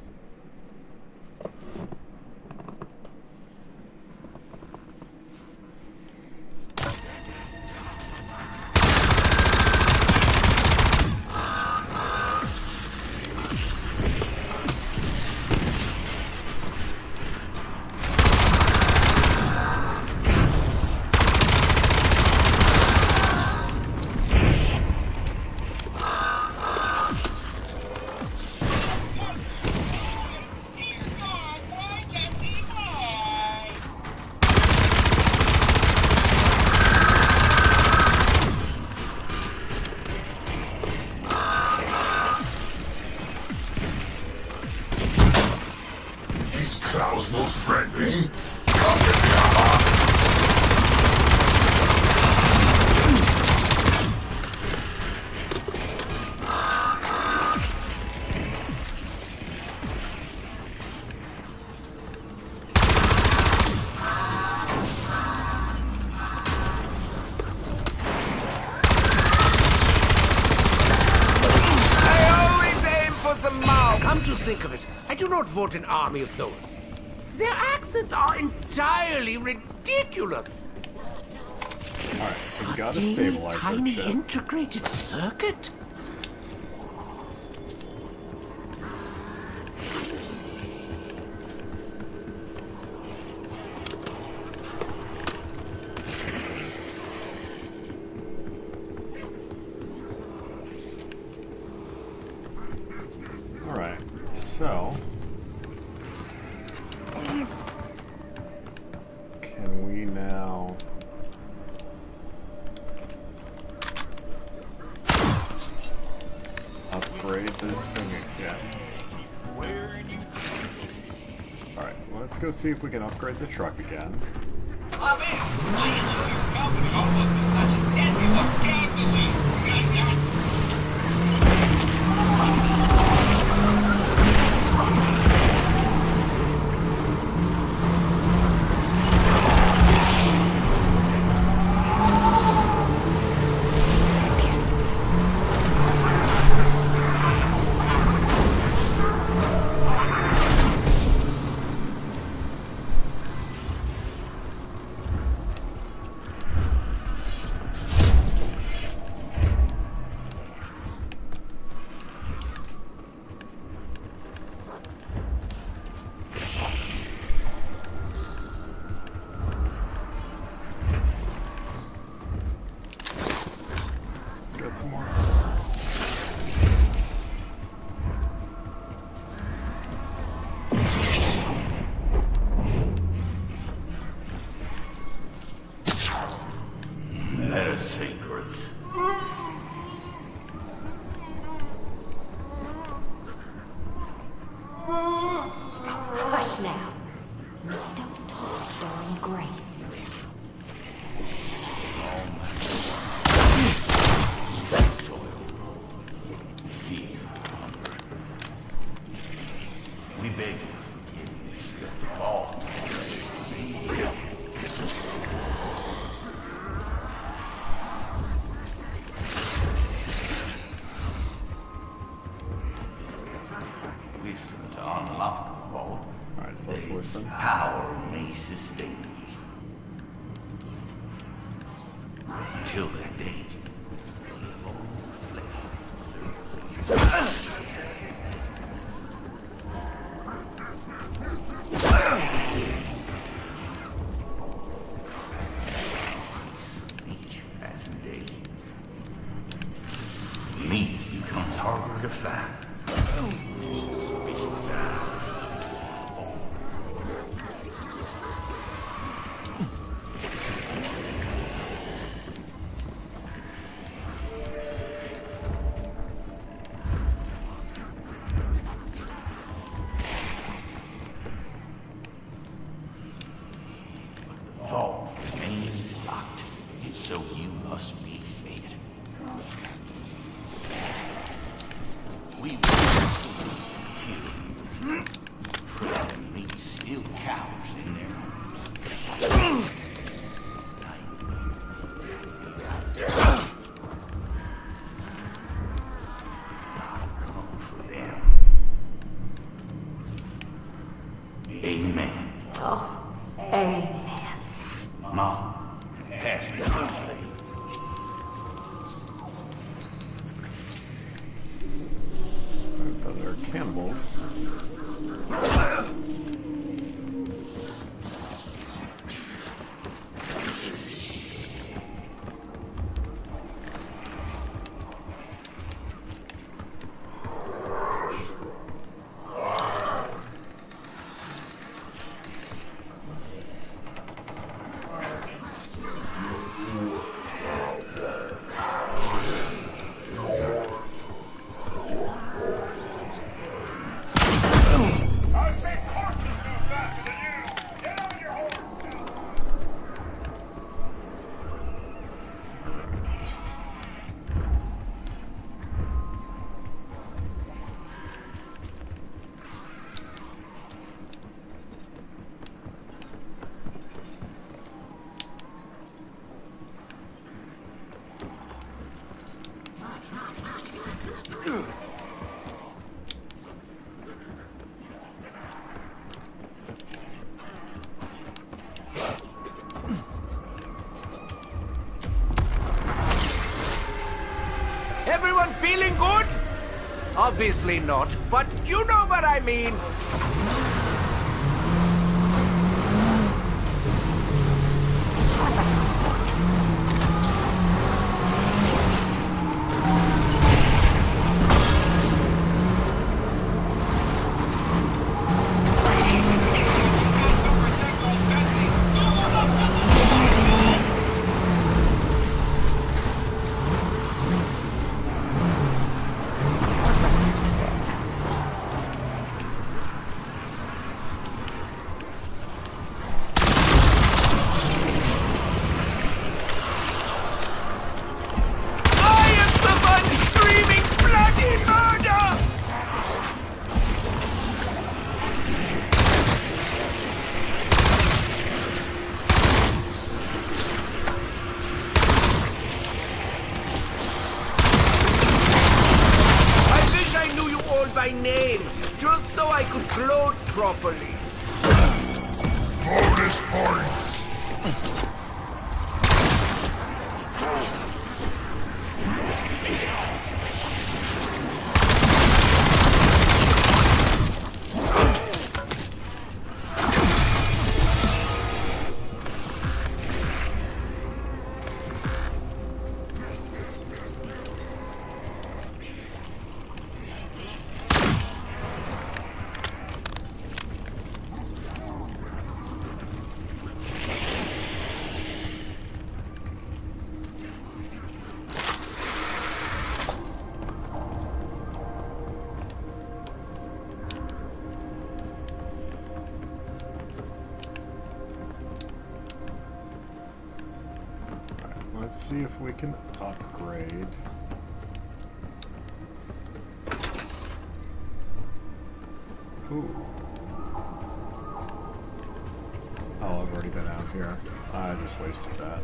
Klaus most friendly? Come with me, Hammer. Come to think of it, I do not want an army of those. Their accents are entirely ridiculous. Alright, so we gotta stabilize our Tiny ship. integrated circuit? Alright, so... Can we now... upgrade this thing again? Alright, let's go see if we can upgrade the truck again. Bobby, I enjoy your company almost as much as Tessie loves gasoline. Let's get some more. Their secrets. Hush now. Don't talk during grace. Fear, hunger. We beg you, forgive me all. Wisdom to unlock the vault. Alright, so let's listen. Power may sustain you. Until that day, live on each passing day, meat becomes harder to find. Vault remains locked, and so you must be fed. We will kill you. Prison meat still cowers in their homes. Come for them. Amen. Oh, amen. Mom, pass me my plate. So they're cannibals. Obviously not, but you know what I mean. By name, just so I could gloat properly. Bonus points! Let's see if we can upgrade. Ooh. Oh, I've already been out here. I just wasted that.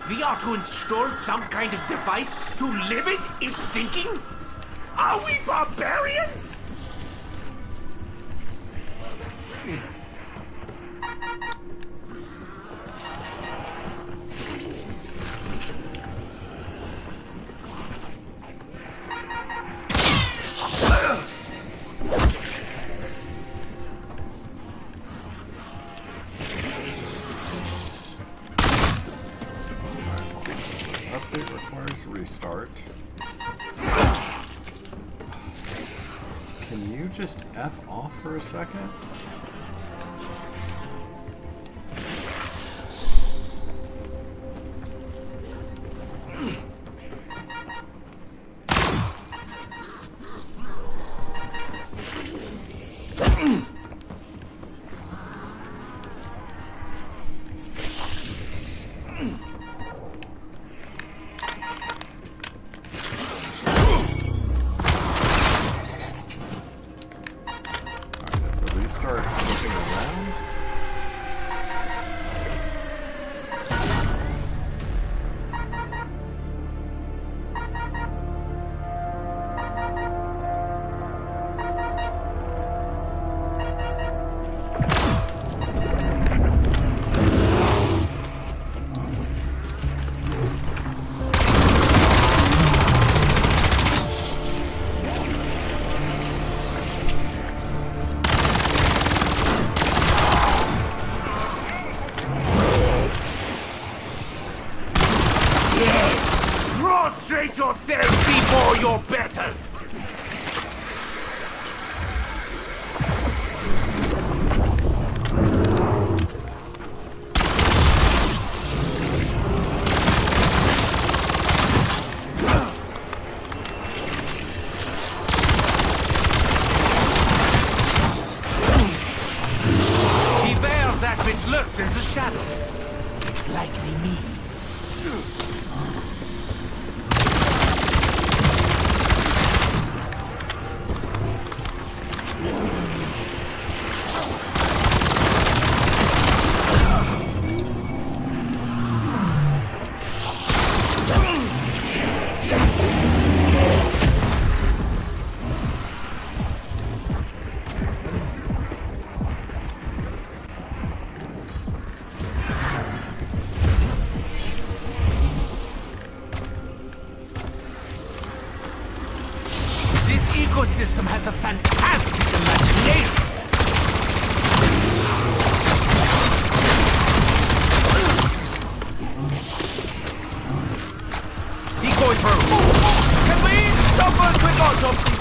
We are to install some kind of device to limit its thinking? Are we barbarians? Update requires restart. Can you just F off for a second? Start moving around. Prostrate yourself before your betters! system has a fantastic imagination. Decoy through. Can we stop us with autopsy?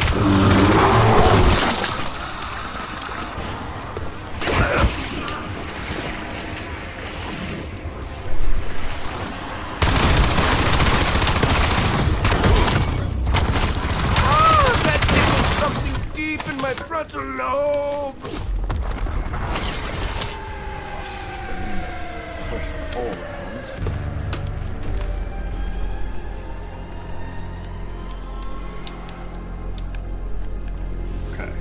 My frontal lobe! Push the pole around. Okay.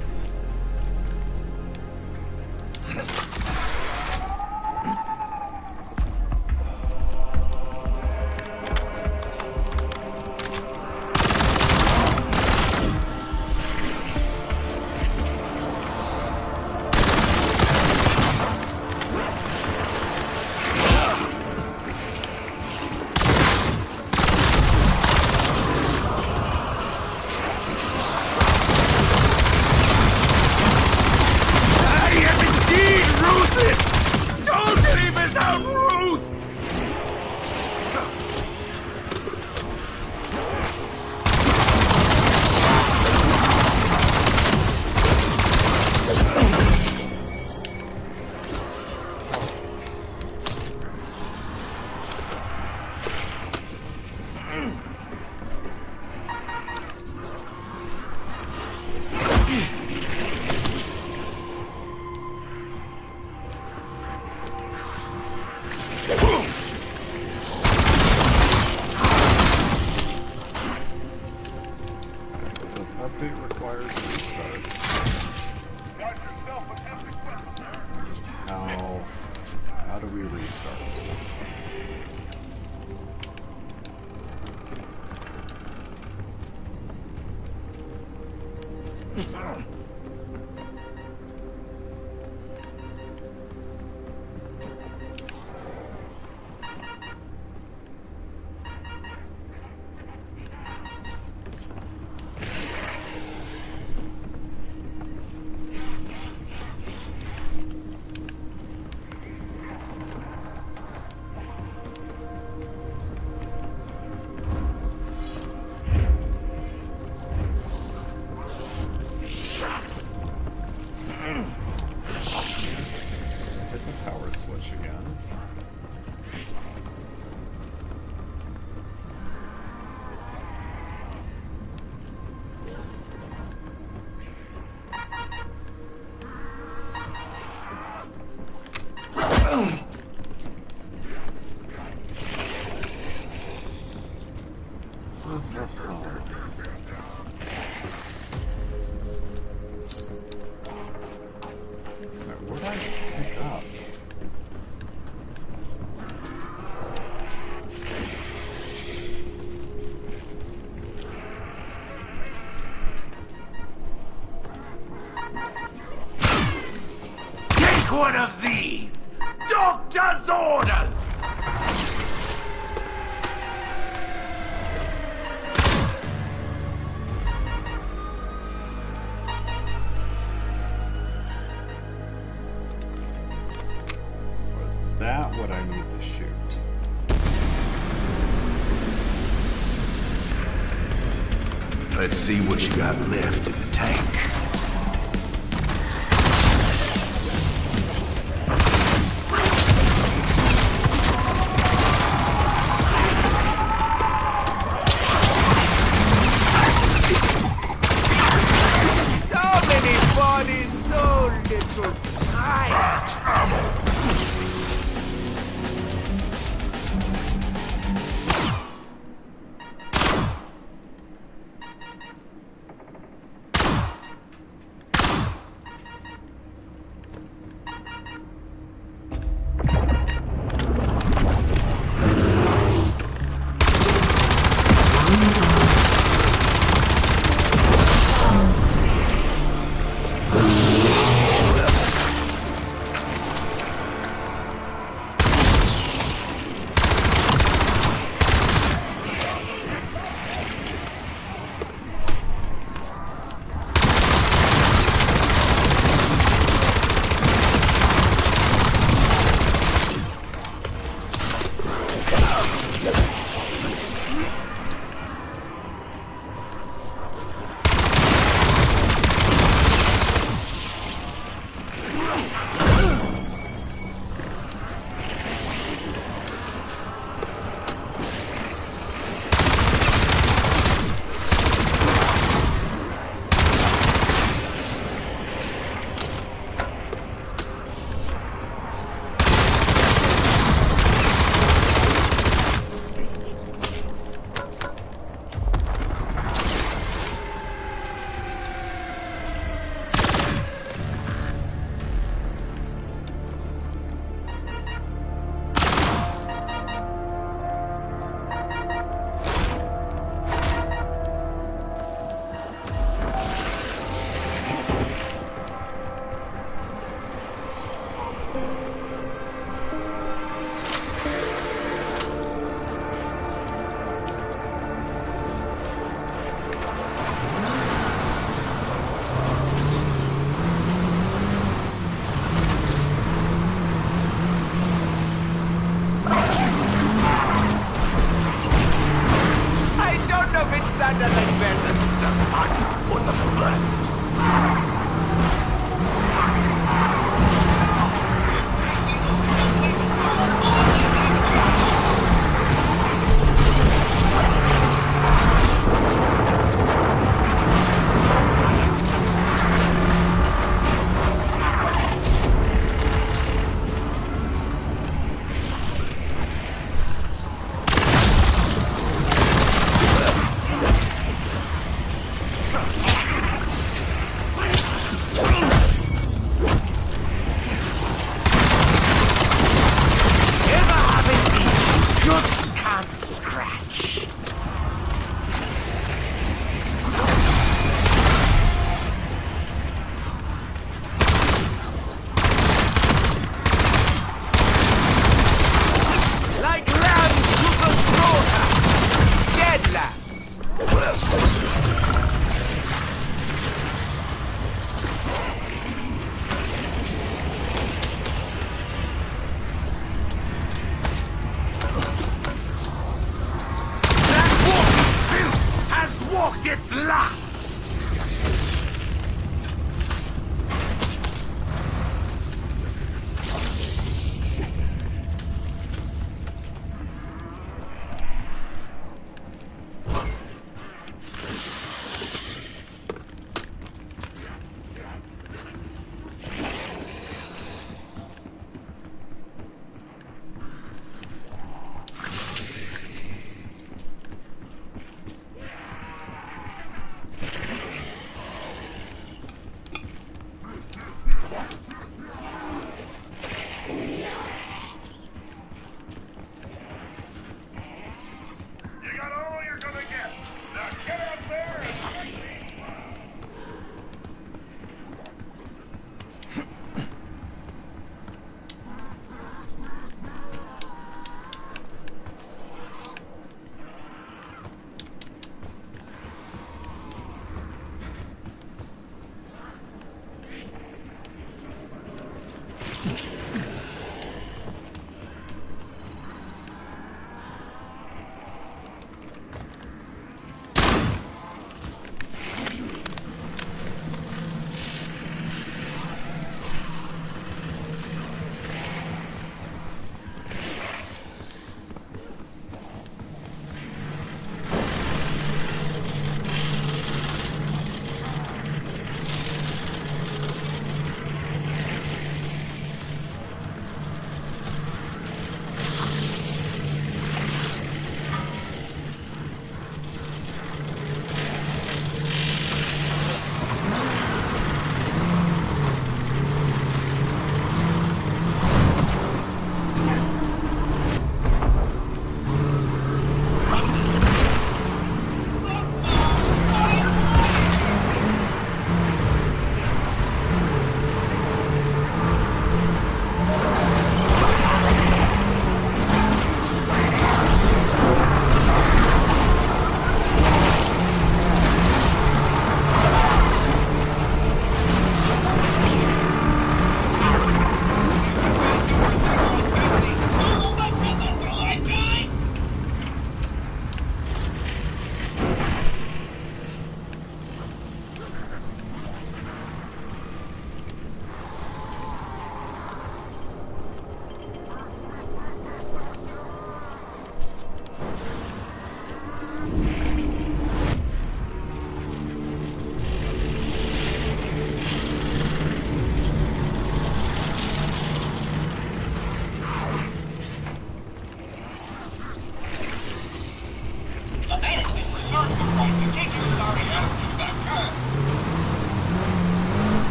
Update requires restart. Just how do we restart? Switch again. What did I just pick up? One of these! Doctor's orders! Was that what I need to shoot? Let's see what you got left in the tank. its last!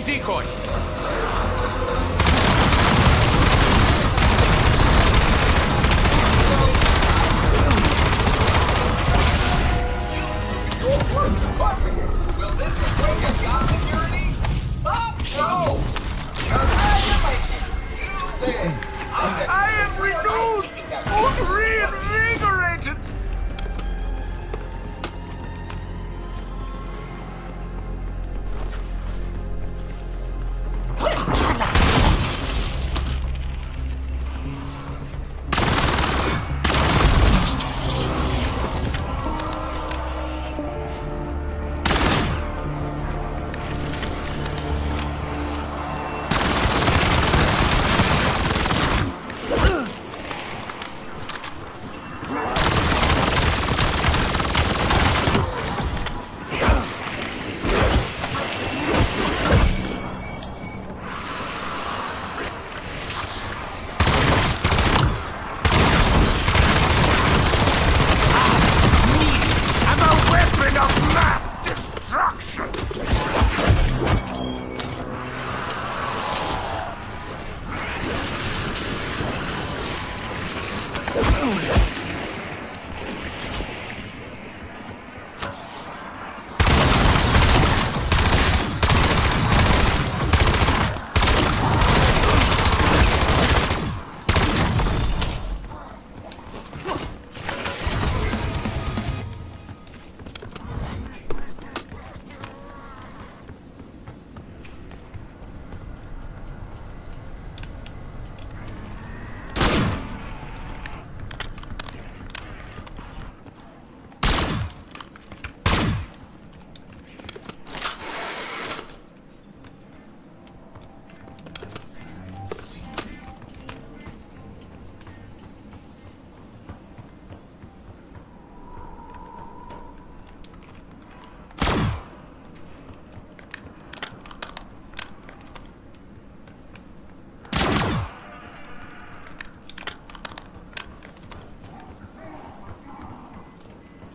decoy. Will this bring you beyond security? No! Congratulations! I am renewed! Reinvigorated!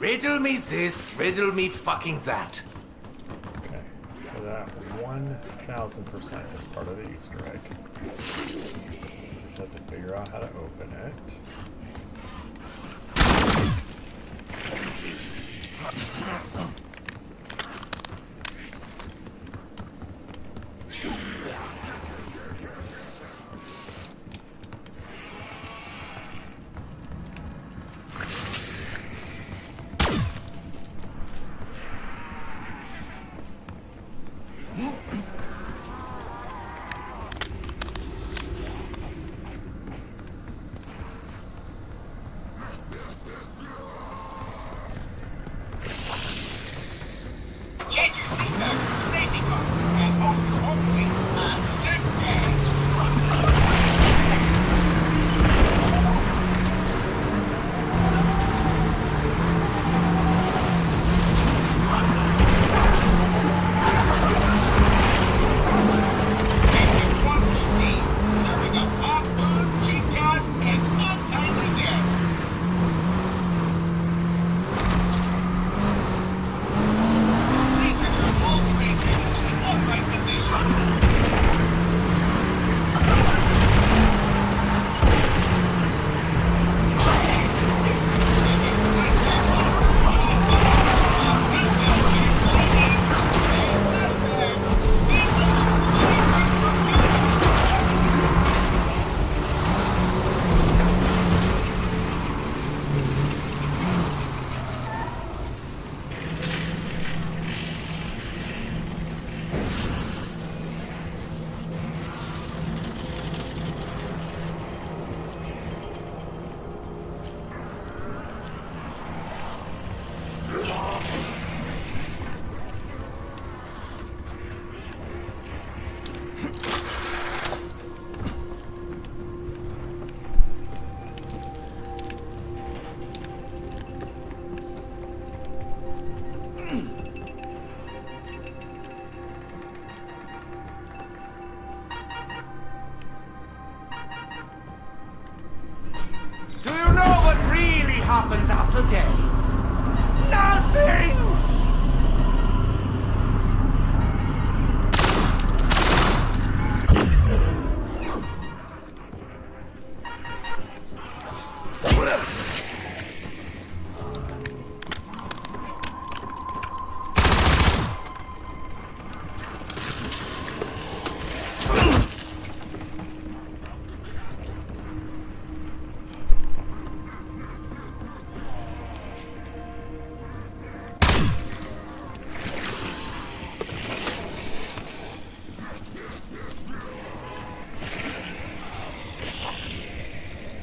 Riddle me this, riddle me fucking that. Okay, so that 1000% is part of the Easter egg. Just have to figure out how to open it. Get your seatbelt, safety car, and most importantly, a sick bag. It's Quantum Tea, serving up hot food, cheap gas, and untimely death. Please return all three tables in upright position. Do you know what really happens after death? Nothing!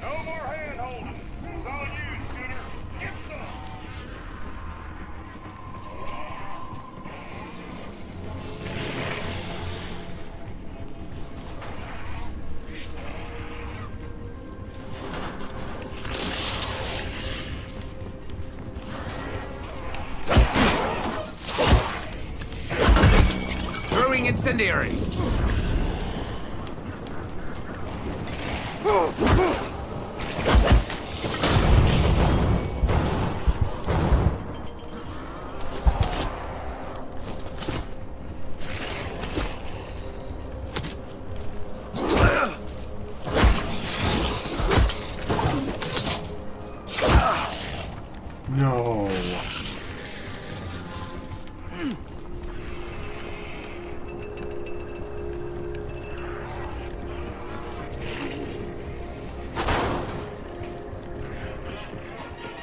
No more hand-holding. It's all you, Shooter. Get some. Throwing incendiary. No.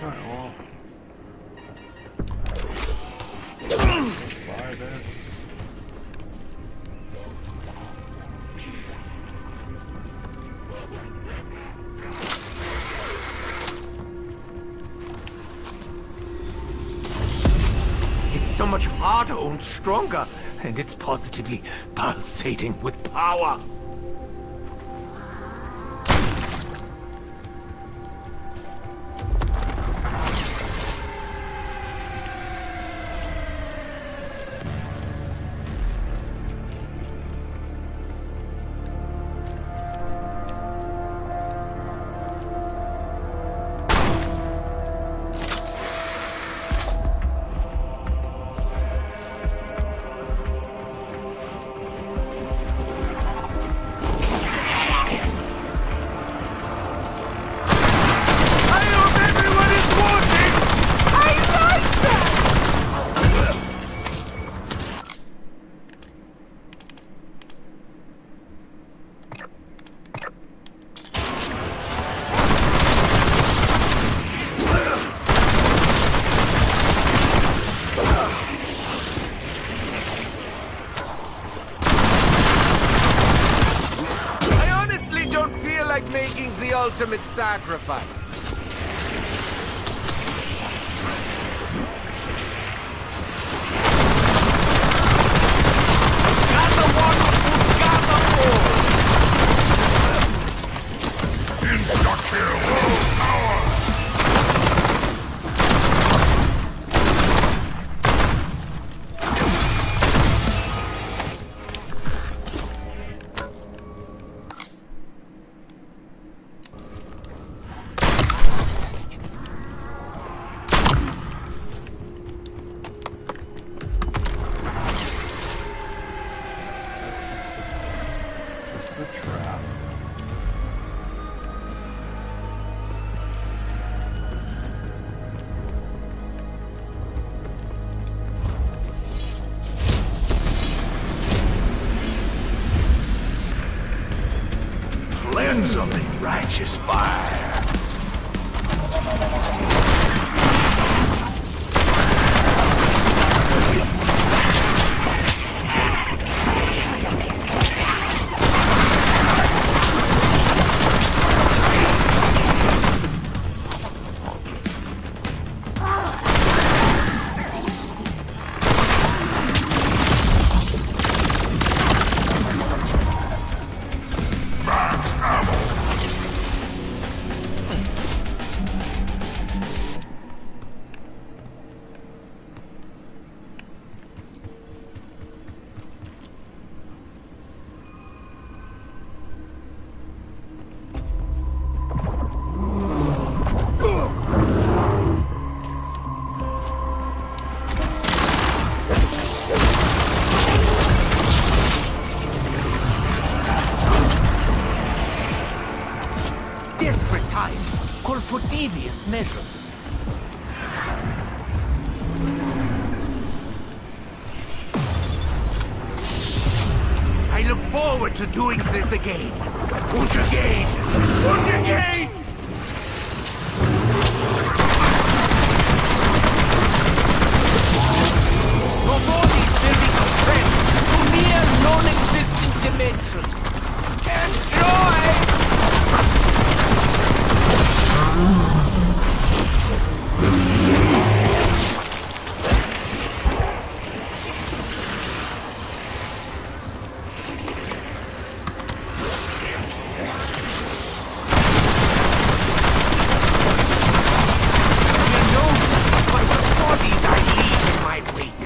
Alright, well. Let's buy this. It's so much harder and stronger, and it's positively pulsating with power. making the ultimate sacrifice. Gather one, gather all! Insta-kill! Power! Just the trap. Cleanse them in righteous fire. Max ammo! Desperate times call for devious measures. I look forward to doing this again. And again. And again! Your bodies will be compressed to mere non-existent dimensions. Enjoy! You know, but the bodies I leave in my wake.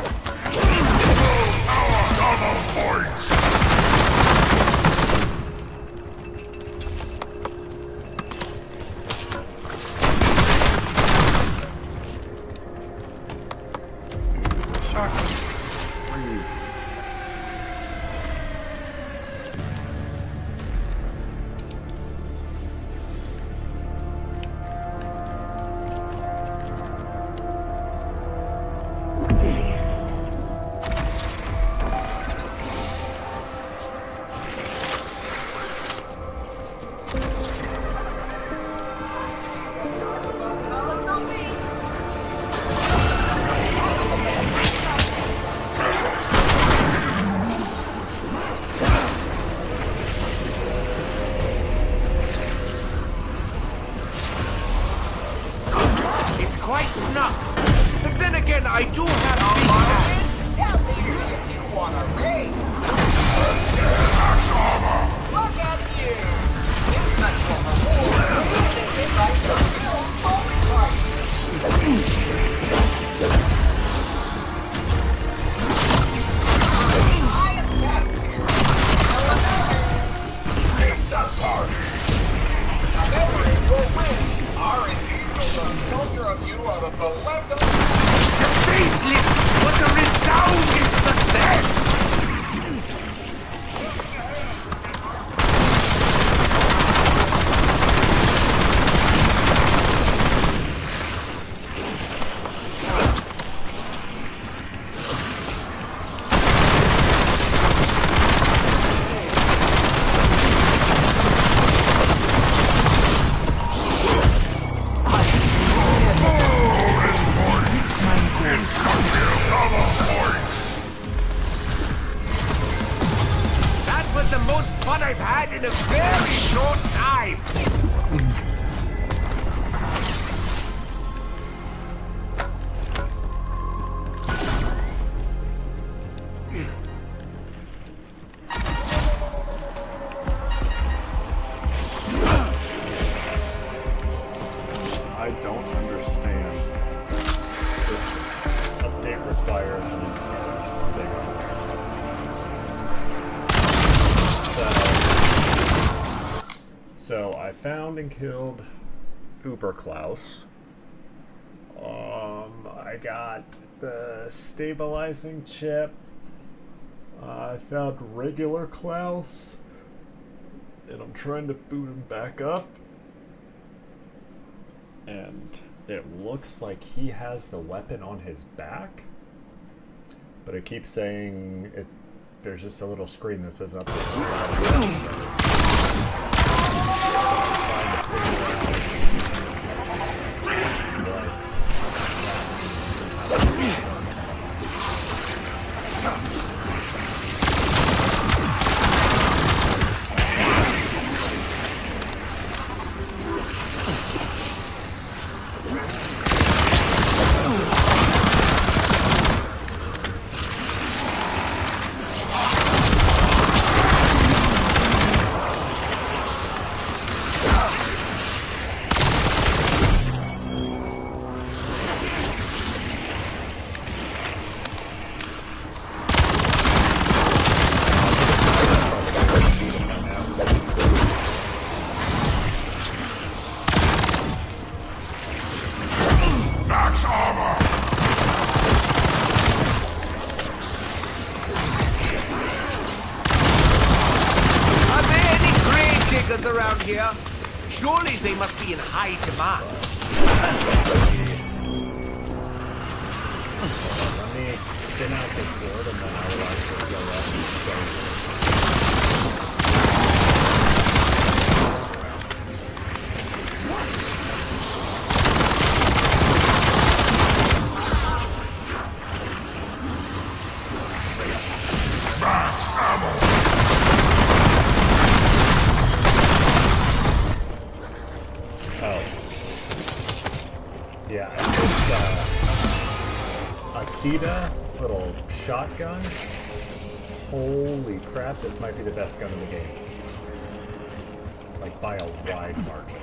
was the most fun I've had in a very short time. I don't understand. This update requires restart. So I found and killed Uber Klaus. I got the stabilizing chip. I found regular Klaus, and I'm trying to boot him back up. And it looks like he has the weapon on his back, but it keeps saying there's just a little screen that says update. Around here? Surely they must be in high demand. Let me thin out this board and then I will actually go up and show you. Max ammo! Yeah, it's Akita little shotgun. Holy crap, this might be the best gun in the game. Like, by a wide margin.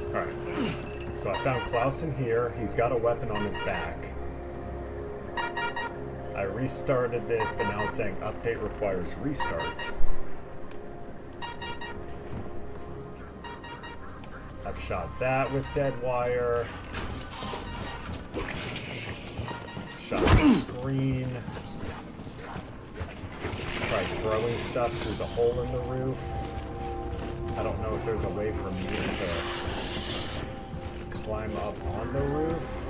Alright, so I found Klaus in here. He's got a weapon on his back. I restarted this, but now it's saying update requires restart. I've shot that with dead wire. Shot the screen. Tried throwing stuff through the hole in the roof. I don't know if there's a way for me to climb up on the roof.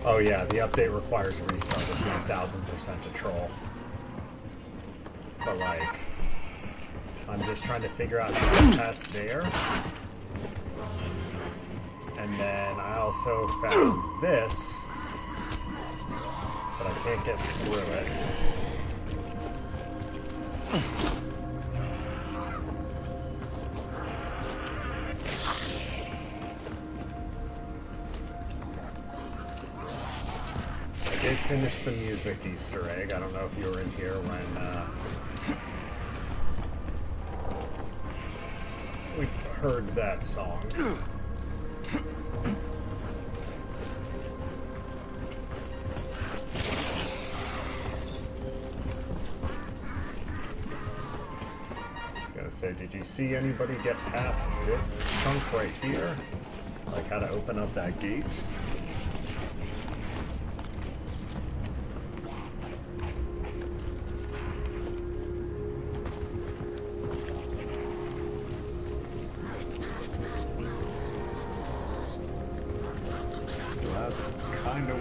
Oh yeah, the update requires a restart. It's 1000% a troll. But like, I'm just trying to figure out how to get past there. And then I also found this, but I can't get through it. I did finish the music Easter egg. I don't know if you were in here when we heard that song. I was gonna say, did you see anybody get past this chunk right here? Like how to open up that gate?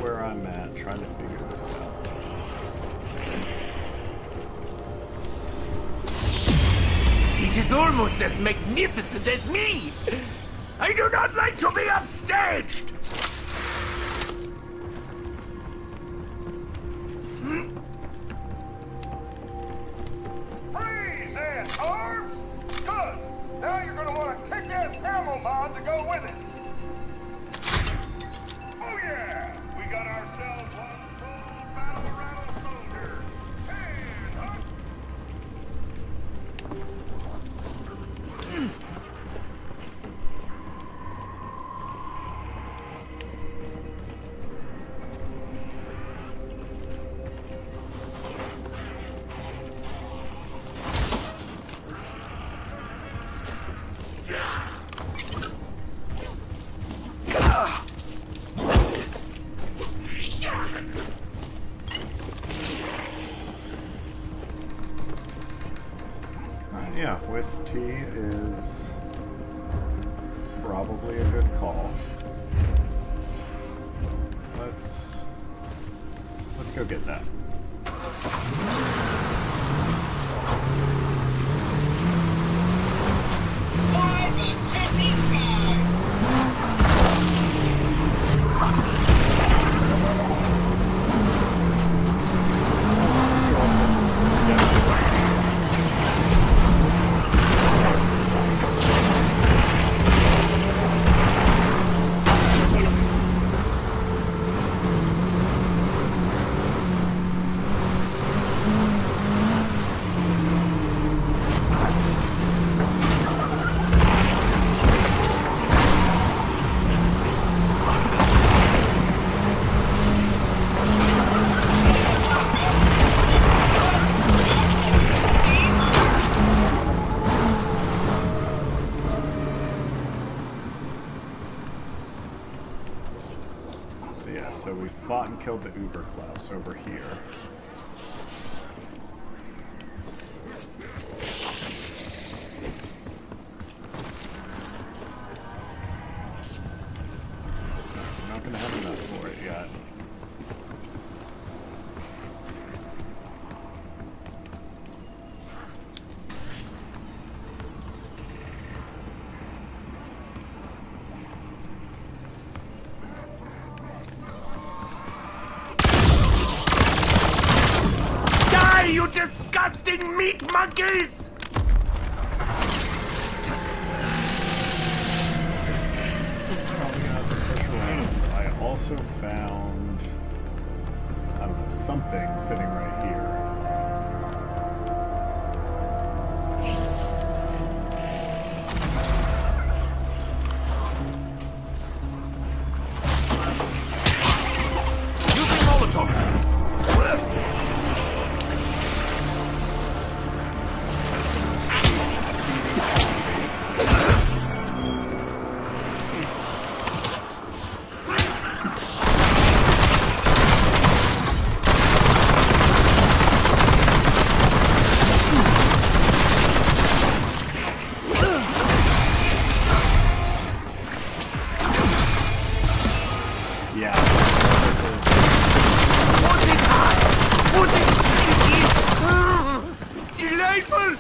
where I'm at, trying to figure this out. It is almost as magnificent as me! I do not like to be upstaged! Freeze and arms! Good! Now you're gonna want a kick-ass thermal mod to go with it. Oh yeah! We got ourselves one full battle rattle soldier. And up! Yeah, Wisp Tea is probably a good call. Let's go get that. Why the Tiffany skies? Yeah, so we fought and killed the Uber Klaus over here. I'm not gonna have enough for it yet. Die, you disgusting meat monkeys! Probably gonna have to push around. I also found, I don't know, something sitting right here. Using Molotov! Yeah. Was it hot? Was it sticky? Delightful!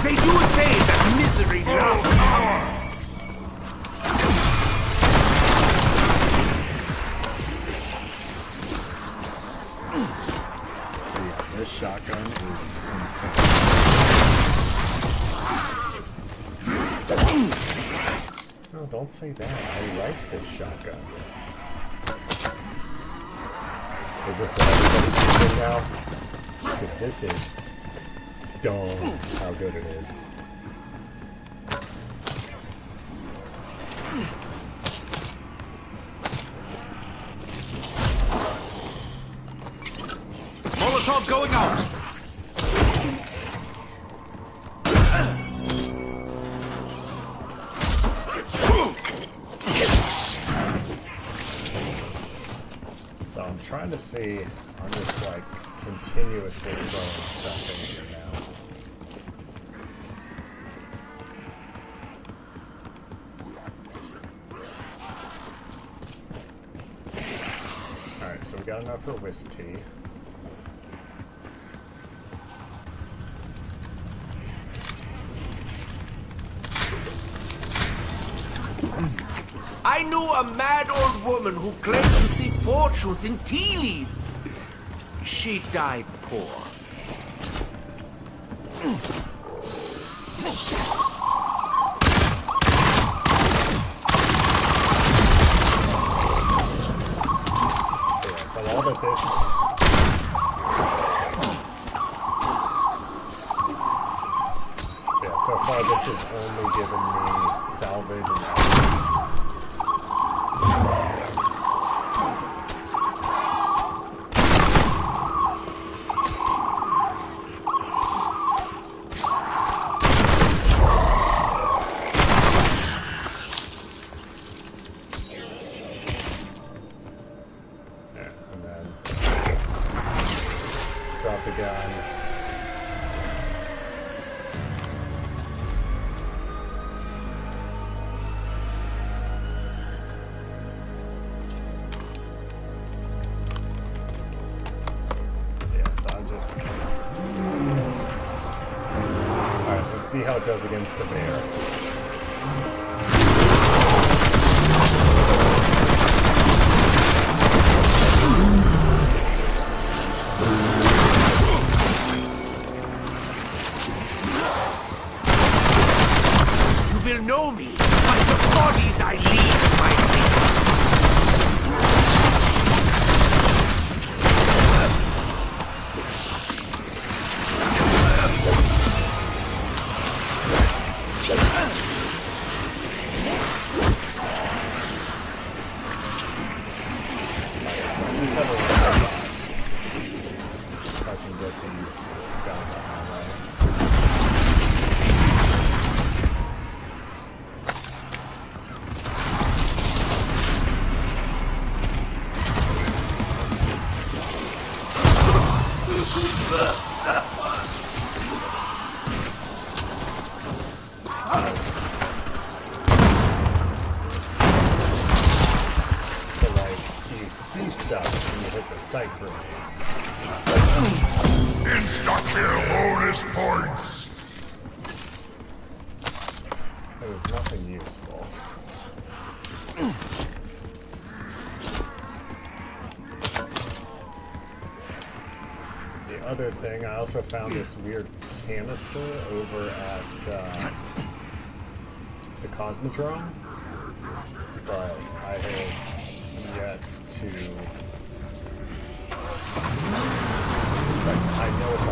They do say that misery loves. Yeah, this shotgun is insane. No, don't say that. I like this shotgun. Is this what everybody's using now? Because this is dumb how good it is. Molotov going out! So I'm trying to see, I'm just like continuously throwing stuff in here now. got enough for wisp tea. I knew a mad old woman who claimed to see fortunes in tea leaves. She died poor. Yeah, so all that this... Yeah, so far this has only given me salvage and essence. See how it does against the bear. You will know me by the bodies I leave my face. Insta-kill bonus points! There was nothing useful. The other thing, I also found this weird canister over at the Cosmodrome, but I have yet to... I know it's 100%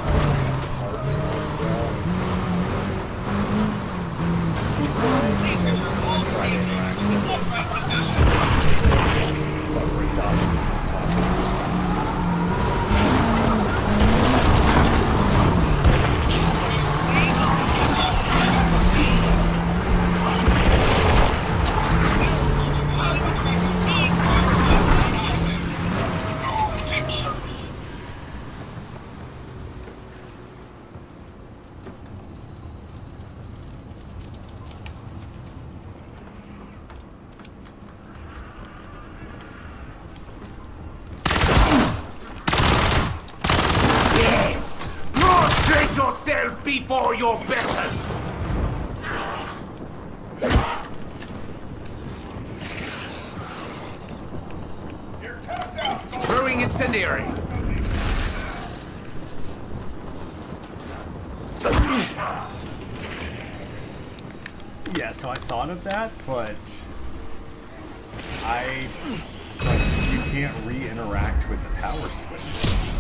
part he's going to try to interact with it. But Radon is talking. Yourself before your betters! Throwing incendiary! Yeah, so I thought of that, but you can't re-interact with the power switches.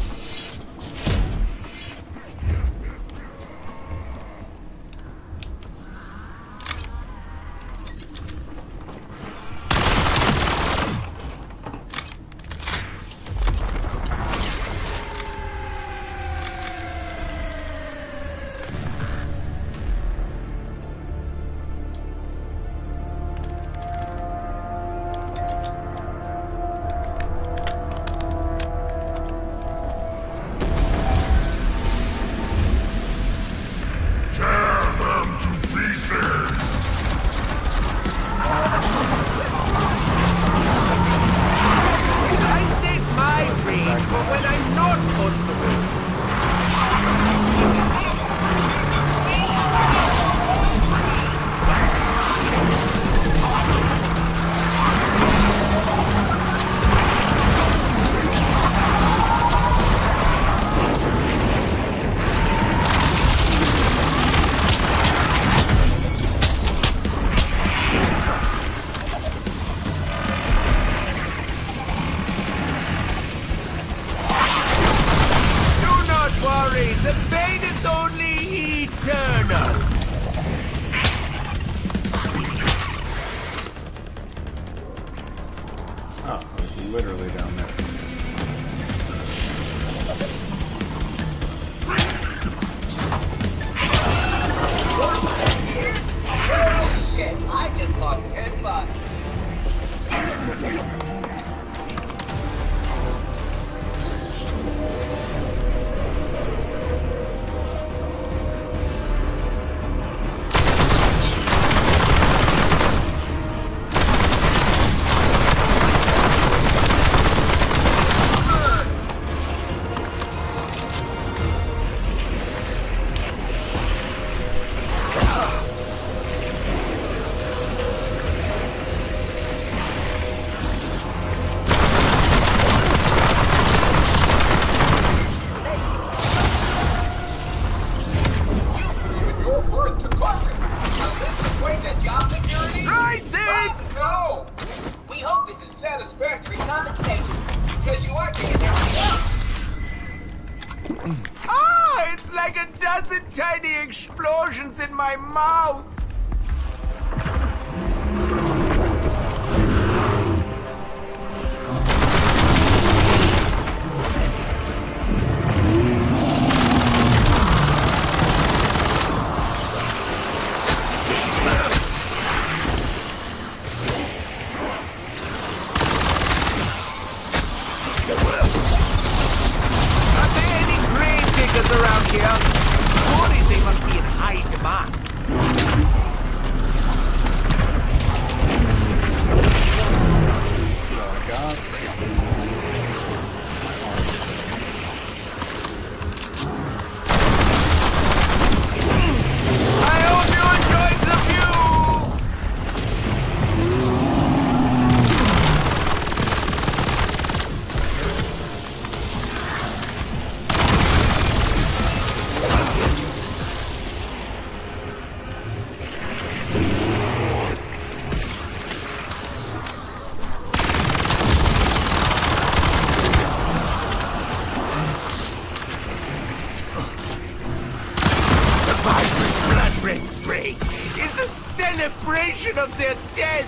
Ah, it's like a dozen tiny explosions in my mouth. Are there any grave diggers around here? Surely they must be in high demand. So I got. I hope you enjoyed the view! The vibrant blood-red spray is a celebration of their dead.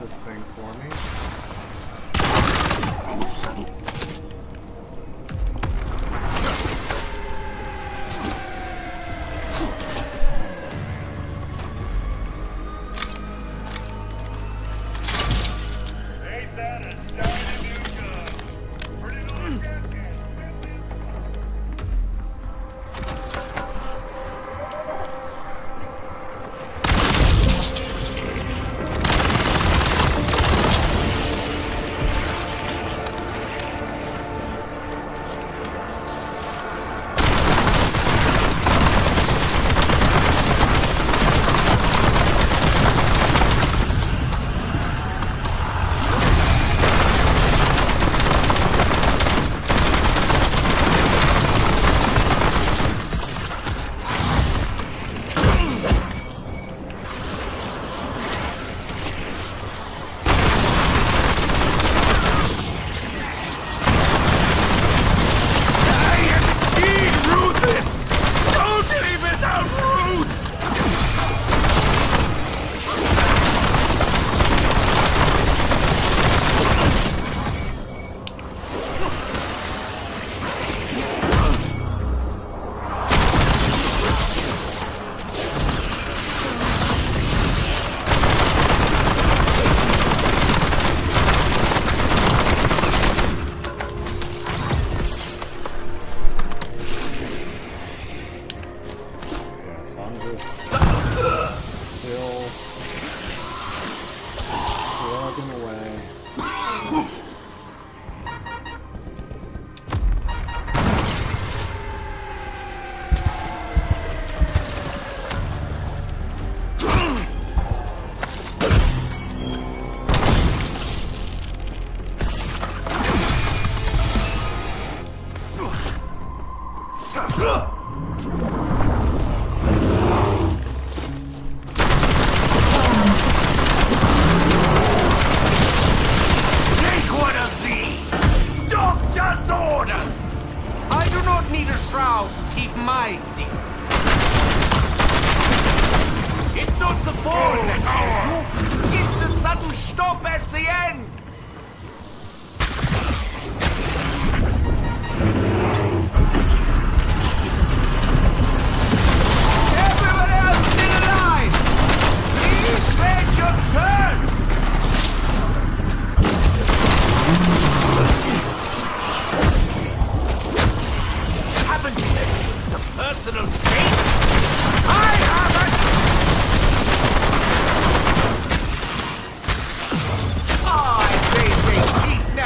this thing for me.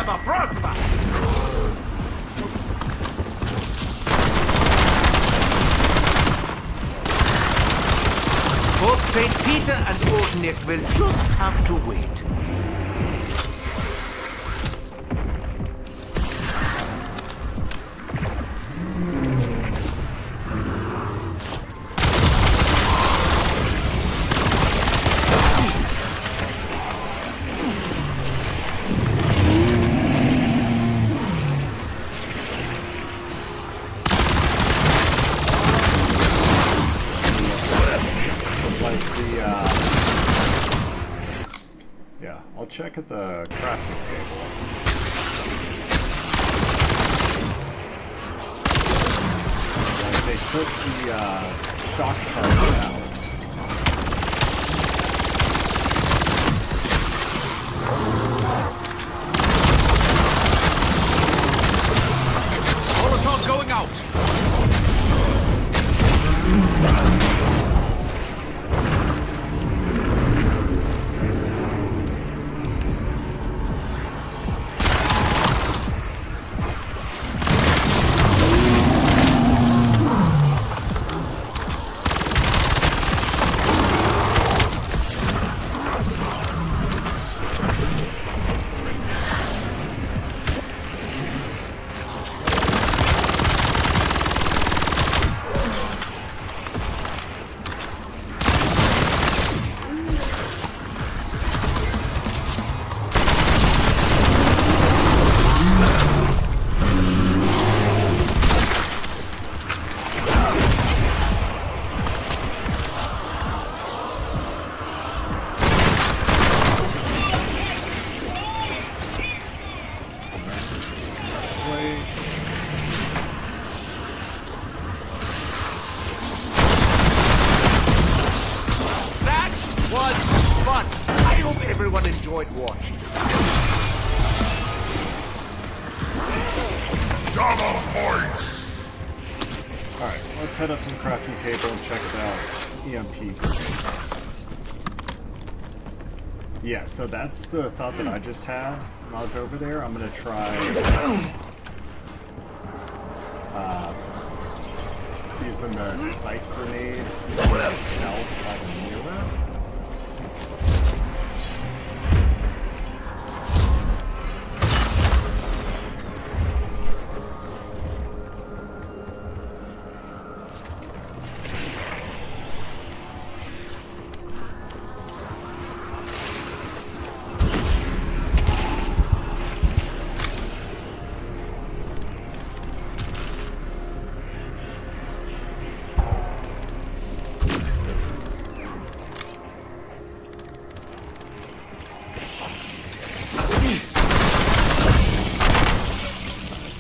never prosper! Both St. Peter and Old Nick will just have to wait. Yeah, I'll check at the crafting table. Like they took the shock charge out. Molotov going out! Everyone enjoyed watching. Double points! Alright, let's head up to the crafting table and check out EMP grenades. Yeah, so that's the thought that I just had when I was over there. I'm gonna try using the sight grenade itself by the mirror.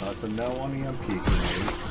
That's a no on EMP grenades.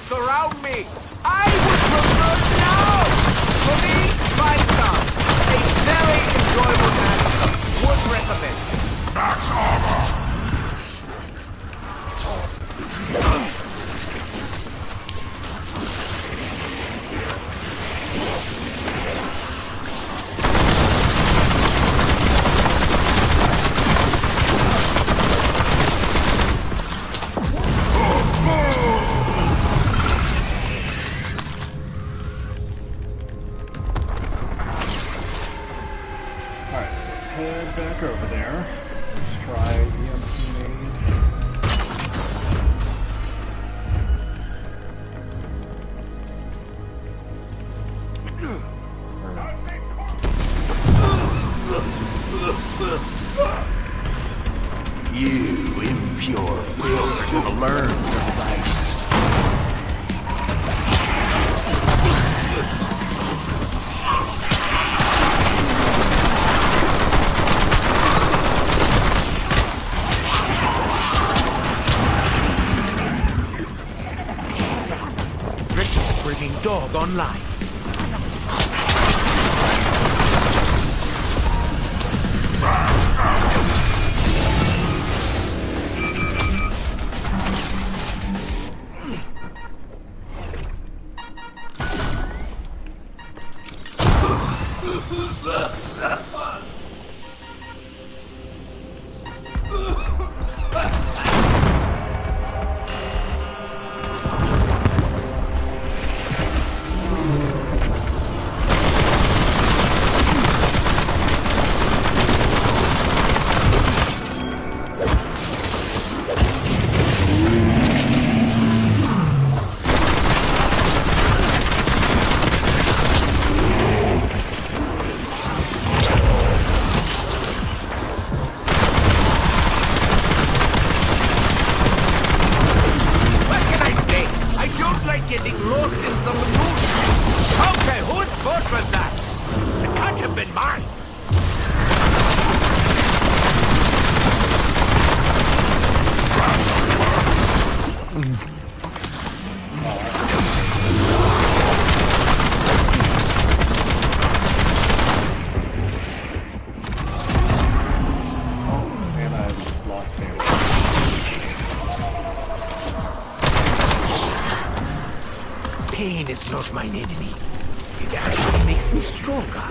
Surround me! I would prefer now! For me, 5 stars. A very enjoyable match. Would recommend. Max armor! Alright, so let's head back over there. Let's try EMP nade. You impure filth are gonna learn your vice. Richard bringing dog online. Getting lost in some illusion. Okay, whose fault was that? It can't have been mine. And I've lost stamina. Pain is not mine enemy. It actually makes me stronger.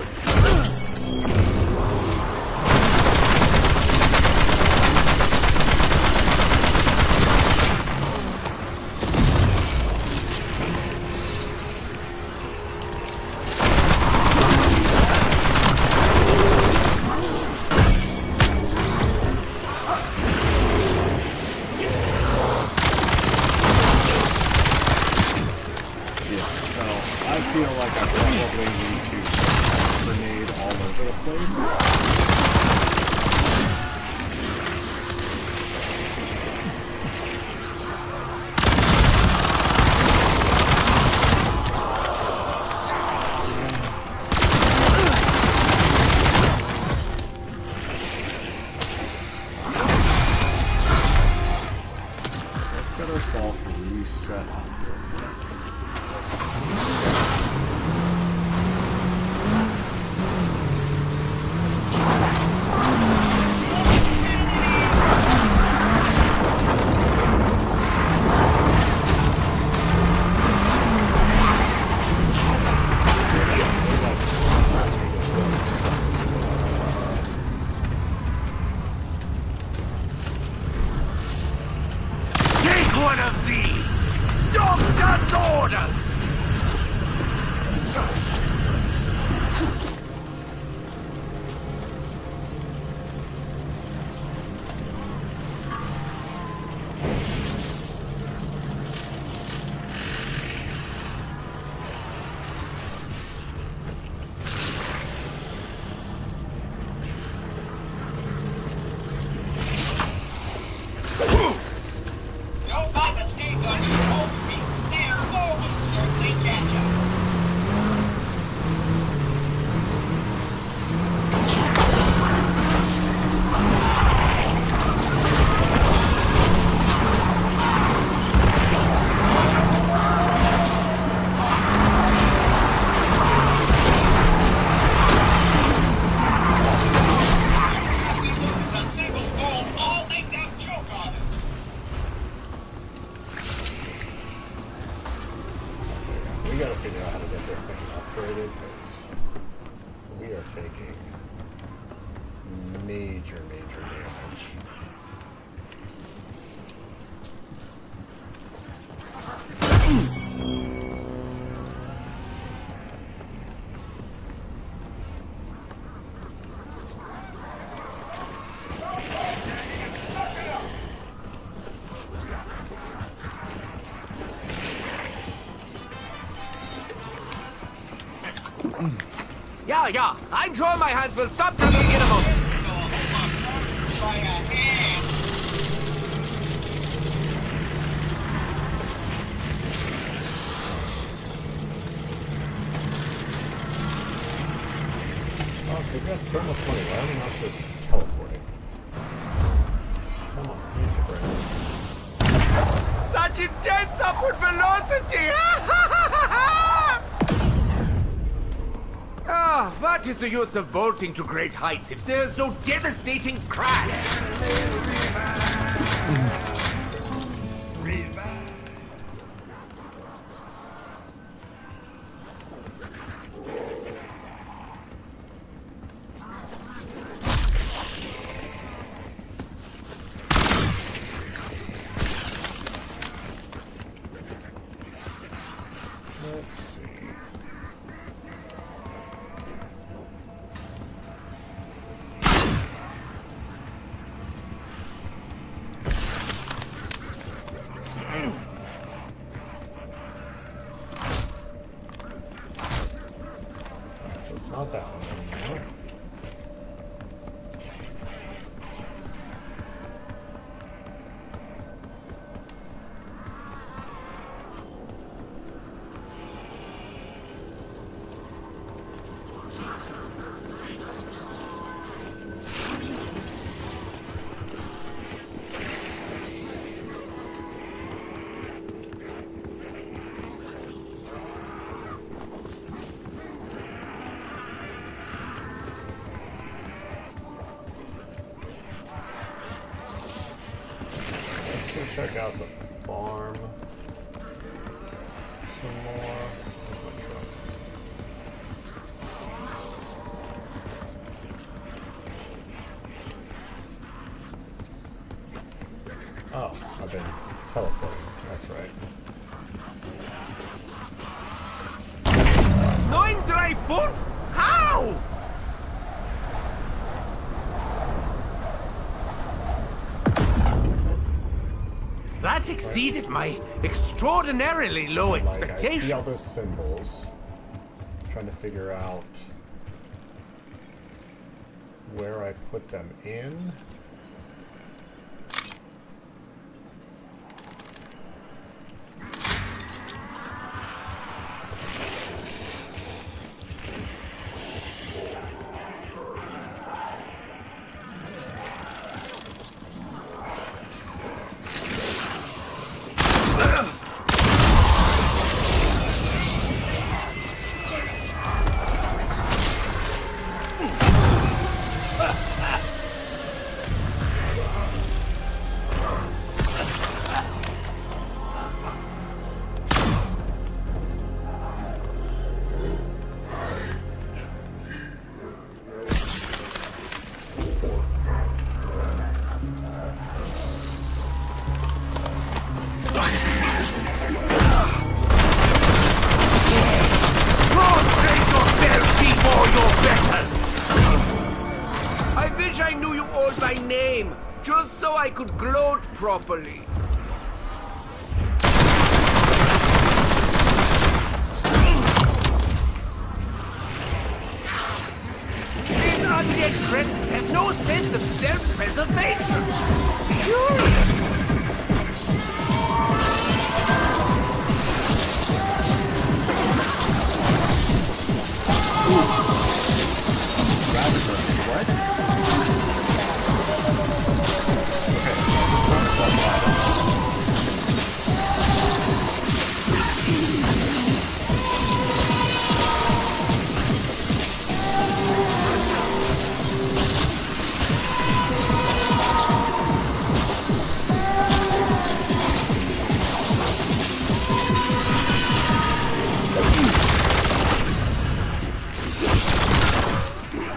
I feel like I probably need to grenade all over the place. Let's get ourselves reset. One of these! Doctor's orders! Don't pop a stake on you, Wolfie. There, all will certainly catch up. As he loses a single goal, all make them choke on him. We gotta figure out how to get this thing upgraded, because we are taking major damage. Yeah. I'm sure my hands will stop trembling in a moment. By a hand. Oh, so you got so much money. Why am I not just teleporting? Come on, use your brain. Such intense upward velocity! What is the use of vaulting to great heights if there's no devastating crash? Let's see. So it's not that one anymore. Check out the farm some more. Where's my truck? Oh, I've been teleporting. That's right. 9-3-4? How? That exceeded my extraordinarily low Like, I expectations. see all those symbols. Trying to figure out where I put them in. Prostrate yourself before your betters! I wish I knew you all by name, just so I could gloat properly. These undead cretins have no sense of self-preservation. Curious. What? Okay, so this is not a quest item.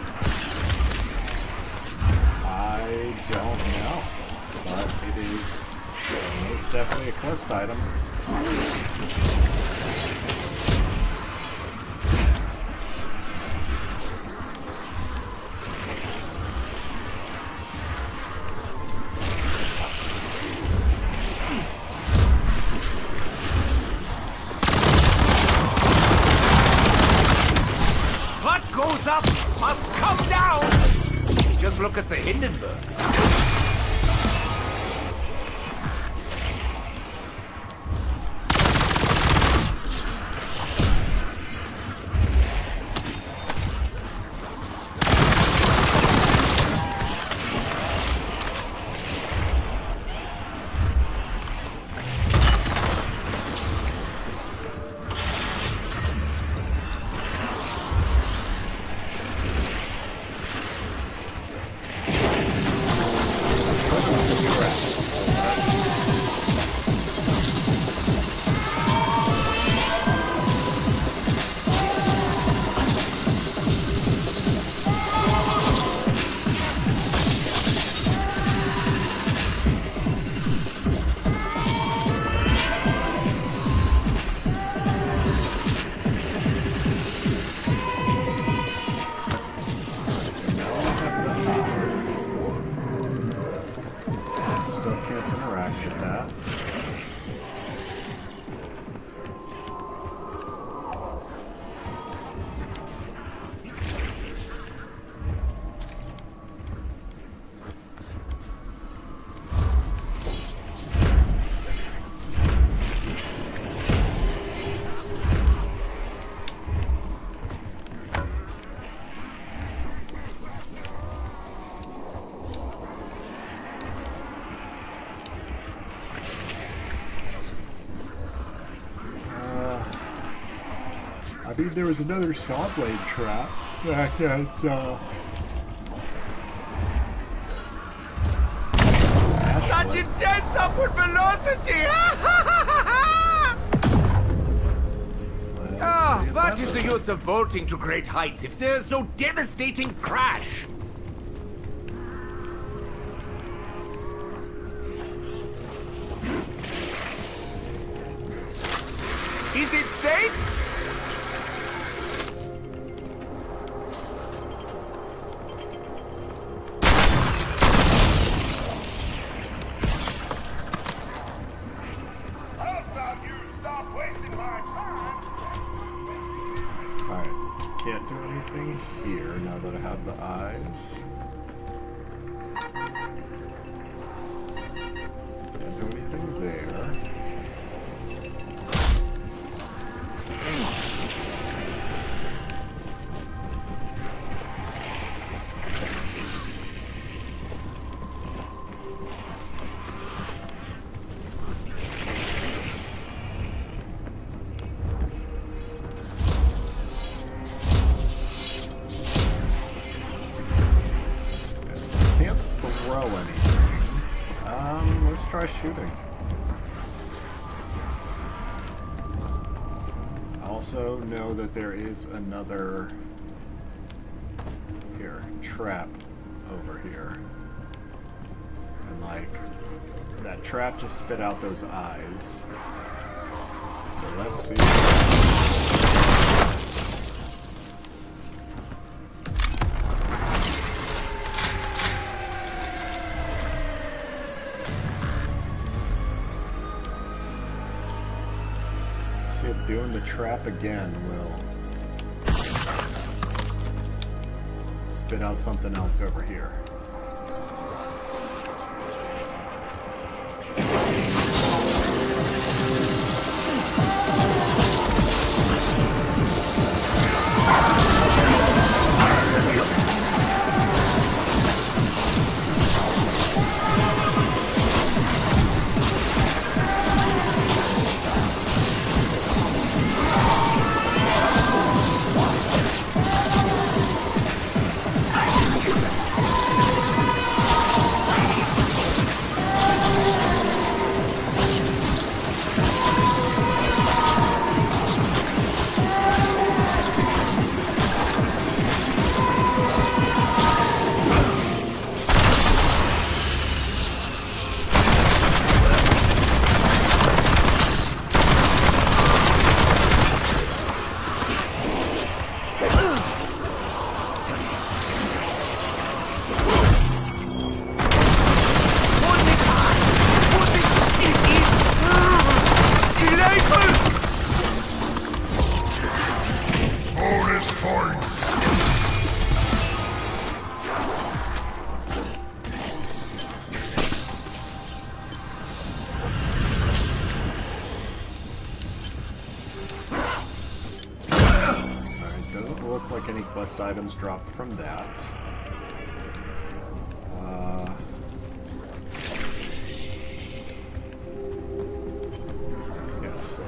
I don't know, but it is most definitely a quest item. What goes up Let's look at the Hindenburg. Still can't interact with that. I mean, there was another saw blade trap back at, Such intense upward velocity! What is the use of vaulting to great heights if there's no devastating crash? Is it safe? can't do anything here now that I have the eyes. Can't do anything there. Try shooting. I also know that there is another trap over here. And like that trap just spit out those eyes. So let's see. See if doing the trap again will spit out something else over here. like any quest items dropped from that. Yeah, so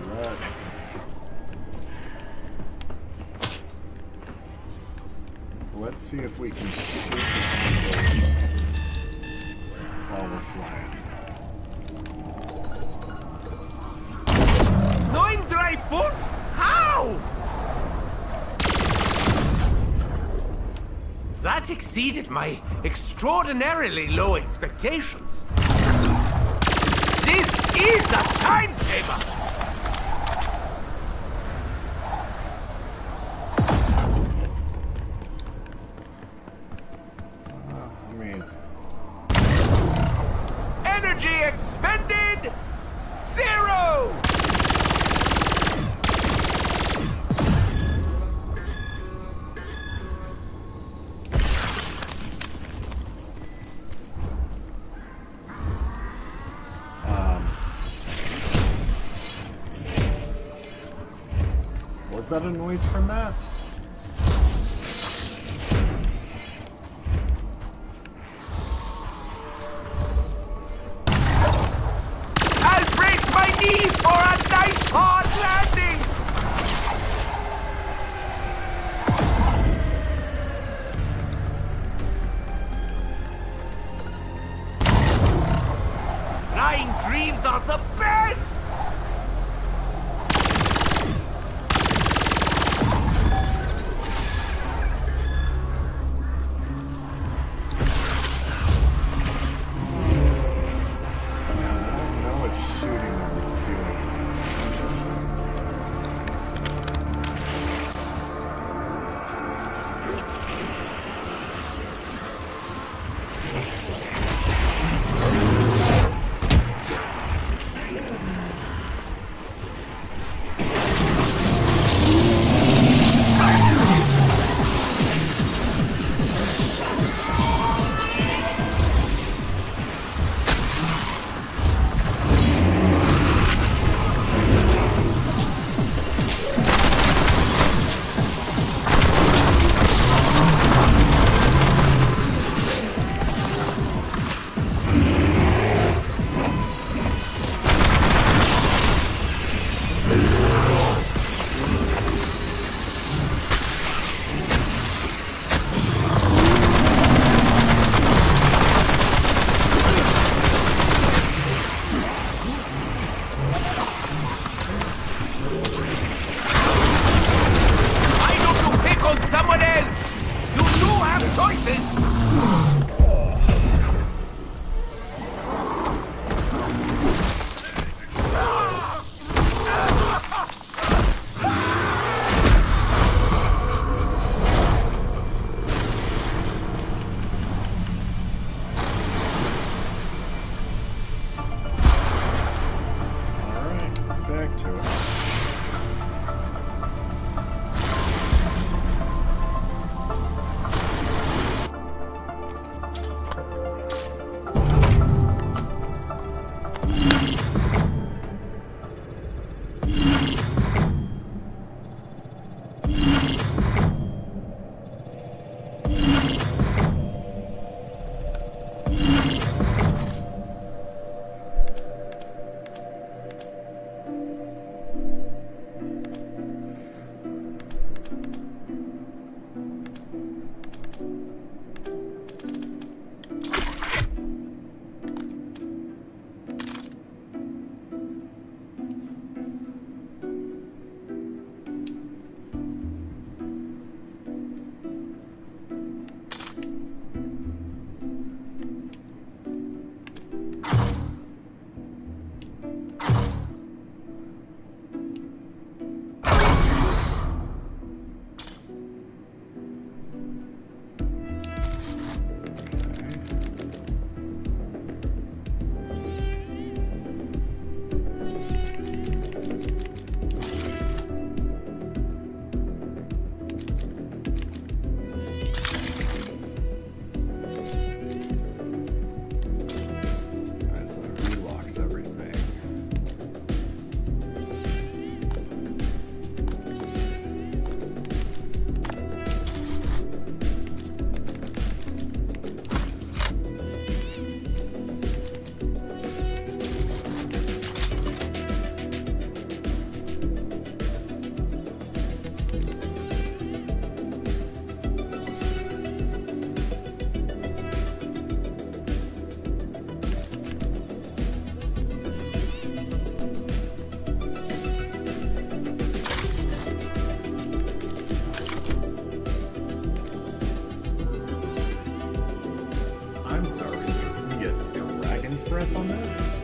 let's see if we can shoot the symbols while we're flying. 9-3-4? How? That exceeded my extraordinarily low expectations. This is a time saver! I mean, Energy expended 0! was that a noise from that? I'll break my knees for a nice hard landing! Flying dreams are the best! I'm sorry. Can we get Dragon's Breath on this?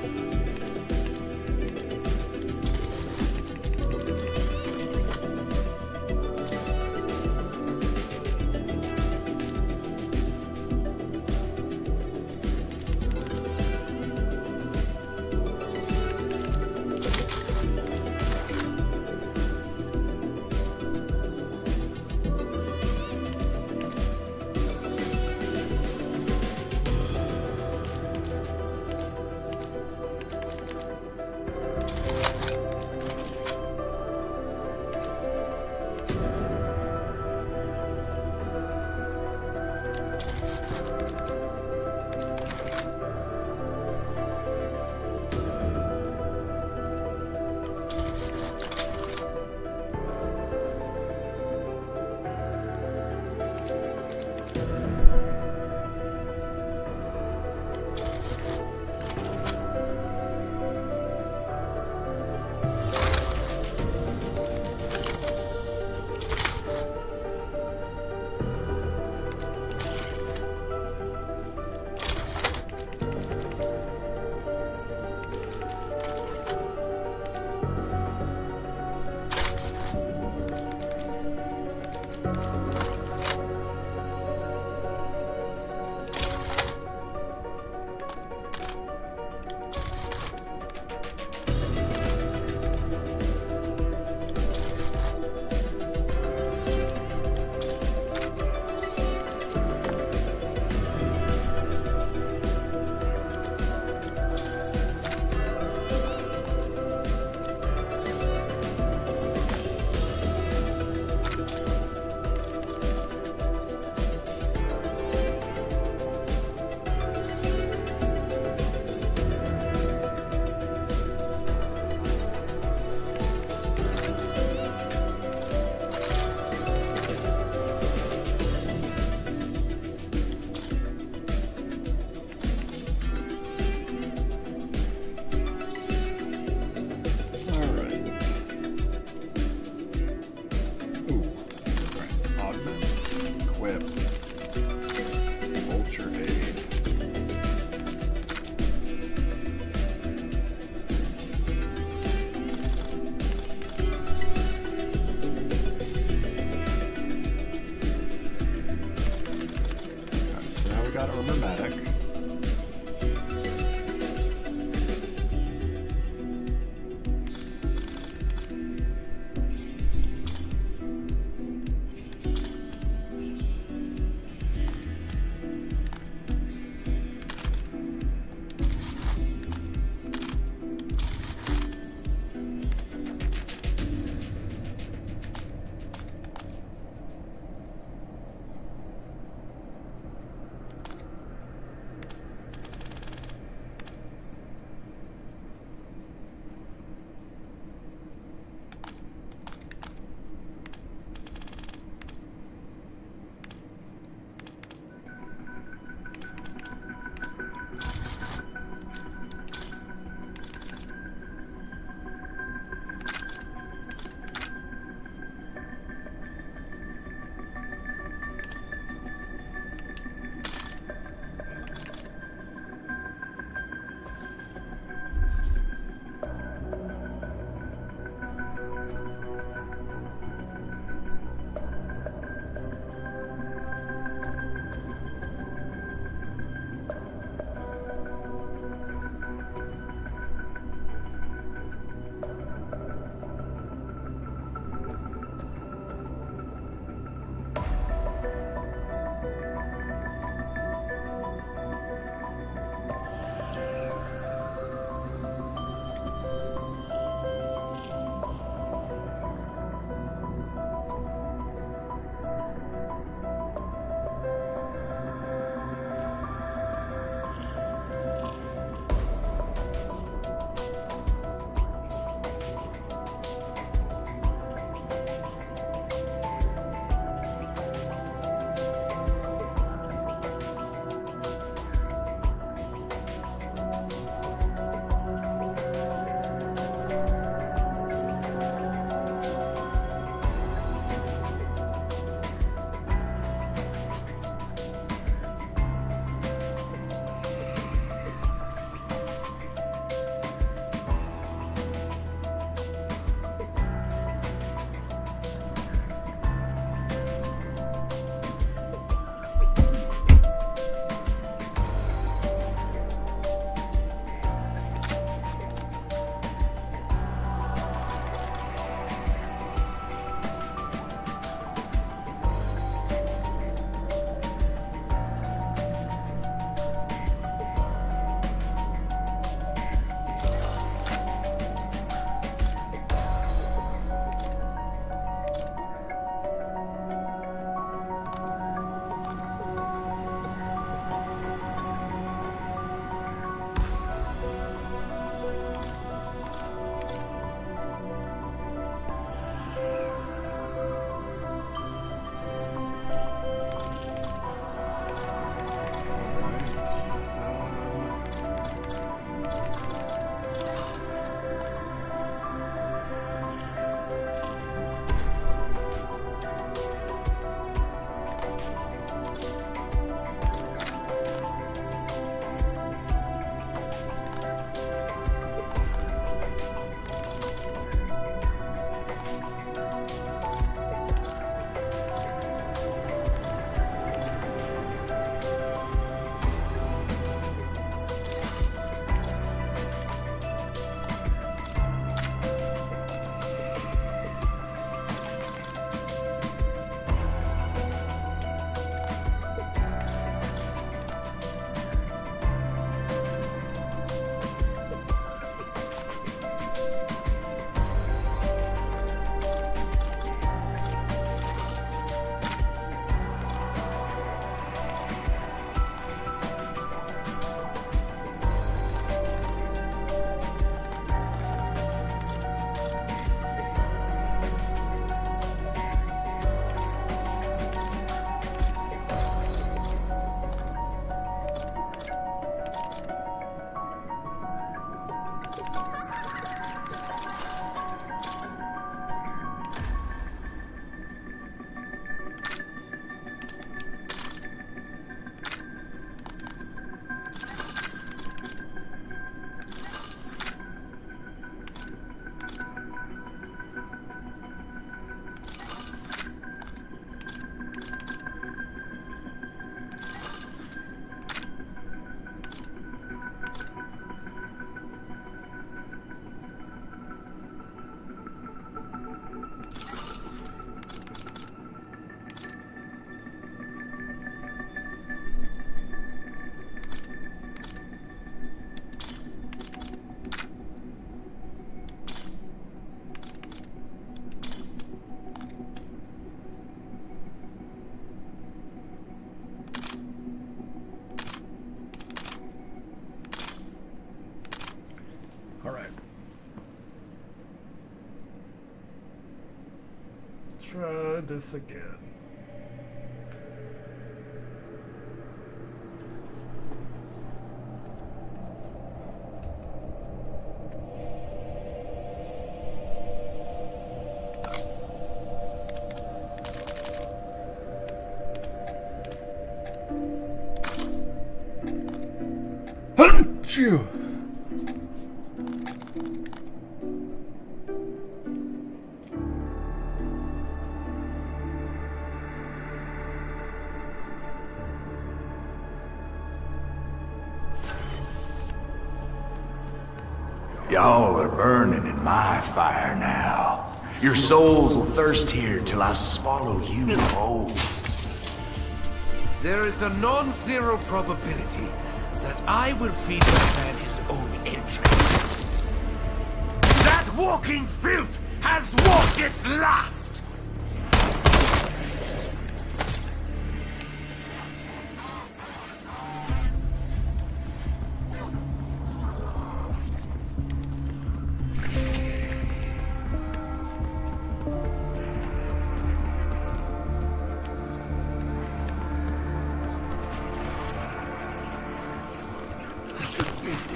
try this again. Phew. Y'all are burning in my fire now. Your souls will thirst here till I swallow you whole. There is a non-zero probability that I will feed the man his own entrails. That walking filth has walked its last!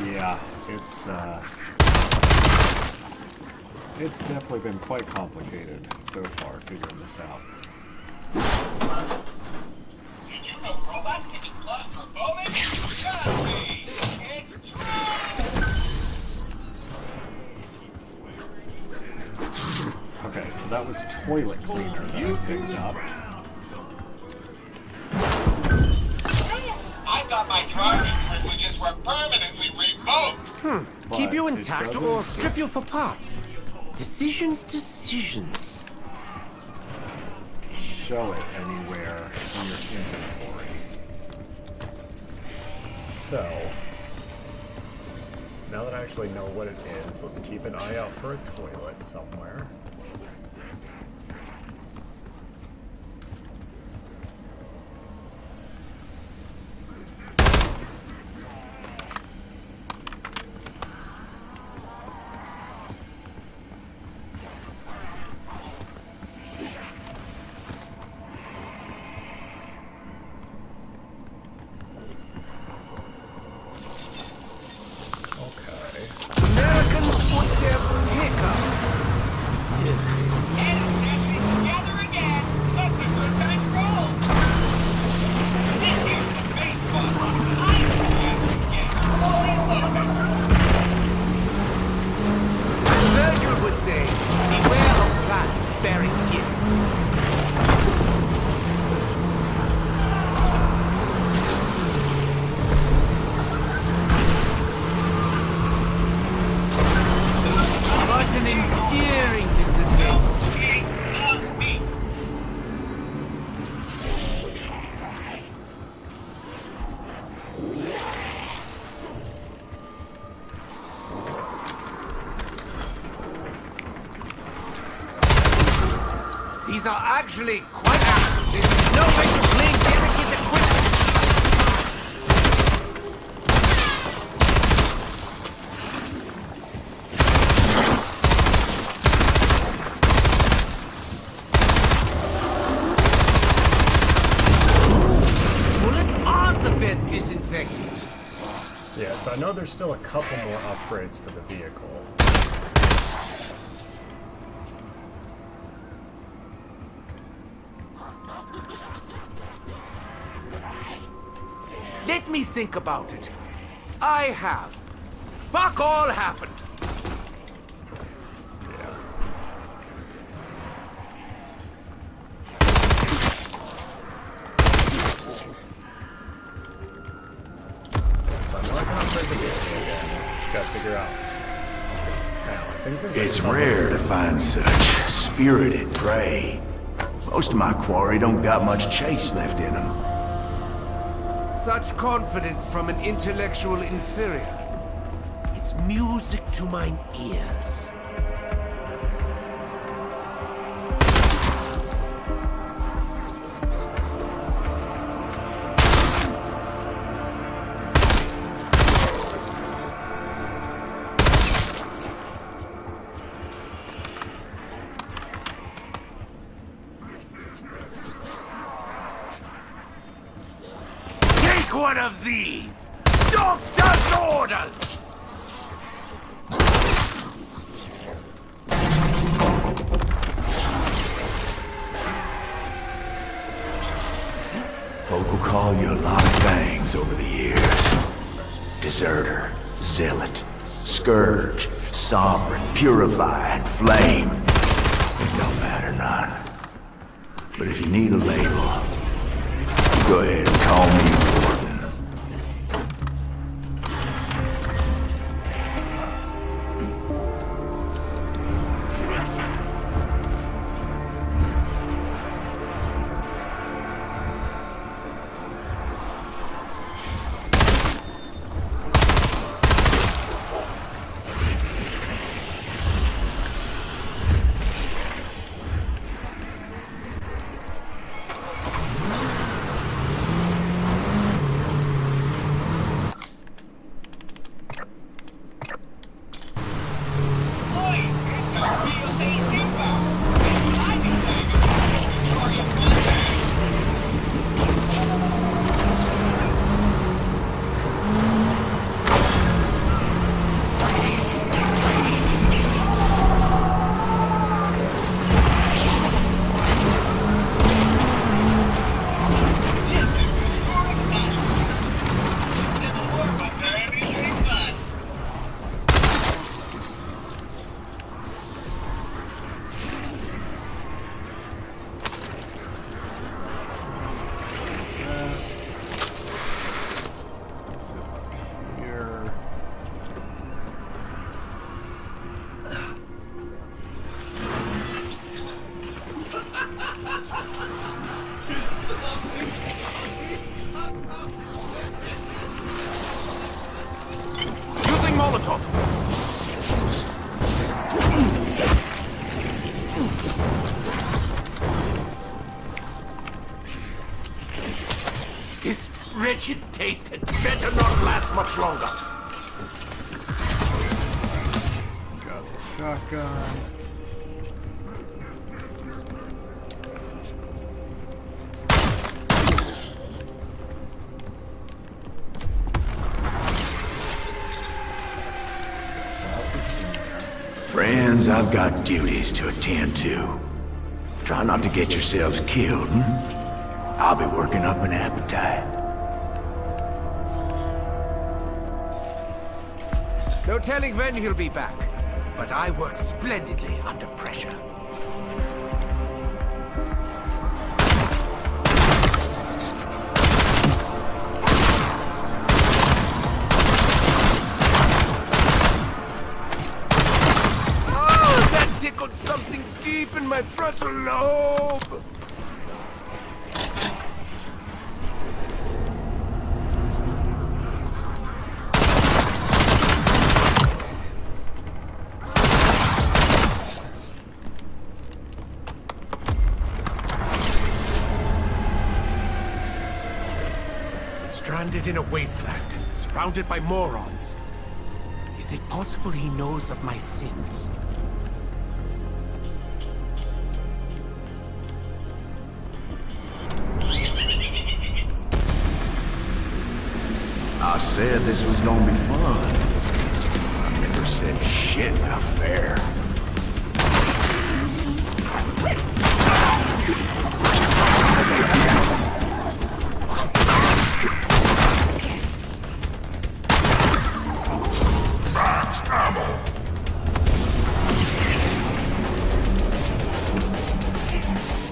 Yeah, it's definitely been quite complicated so far figuring this out. Did you know robots can be claustrophobic? Gotta be. It's true. Okay, so that was toilet cleaner that I picked up. I thought my driving privileges were permanently revoked. Keep But you it intact doesn't- or strip you for parts. Decisions. Show it anywhere in your inventory. So, now that I actually know what it is, let's keep an eye out for a toilet somewhere. Okay. Americans put their hiccups. And together again. Let the good times roll. This here's the baseball. I have to get fully loaded. As Virgil would say, beware of plants bearing gifts. What an endearing little thing. Not me. These are actually quite active. There's no way to play delicate equipment. Bullets are the best disinfectant. Yeah, so I know there's still a couple more upgrades for the vehicle. Let me think about it. I have. Fuck all happened. So I know I can upgrade the vehicle again. Just gotta figure out. Now, I think there's It's a couple- rare to find such spirited prey. Most of my quarry don't got much chase left in them. Such confidence from an intellectual inferior. It's music to mine ears. of these! Doctor's orders! Folk will call you a lot of things over the years. Deserter, zealot, scourge, sovereign, purify, and flame. It don't matter none. But if you need a label, go ahead and call me Warden. Using Molotov. This wretched taste had better not last much longer. Got the shotgun. Friends, I've got duties to attend to. Try not to get yourselves killed, I'll be working up an appetite. No telling when he'll be back, but I work splendidly under pressure. Oh, that tickled something deep in my frontal lobe! Stranded in a wasteland, surrounded by morons. Is it possible he knows of my sins? I said this was gonna be fun. I never said shit about fair.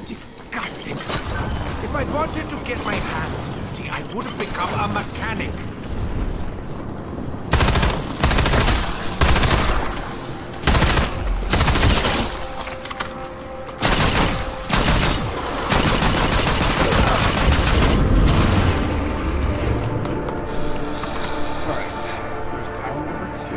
Disgusting. If I wanted to get my hands dirty, I would have become a mechanic. Alright, so there's power number 2.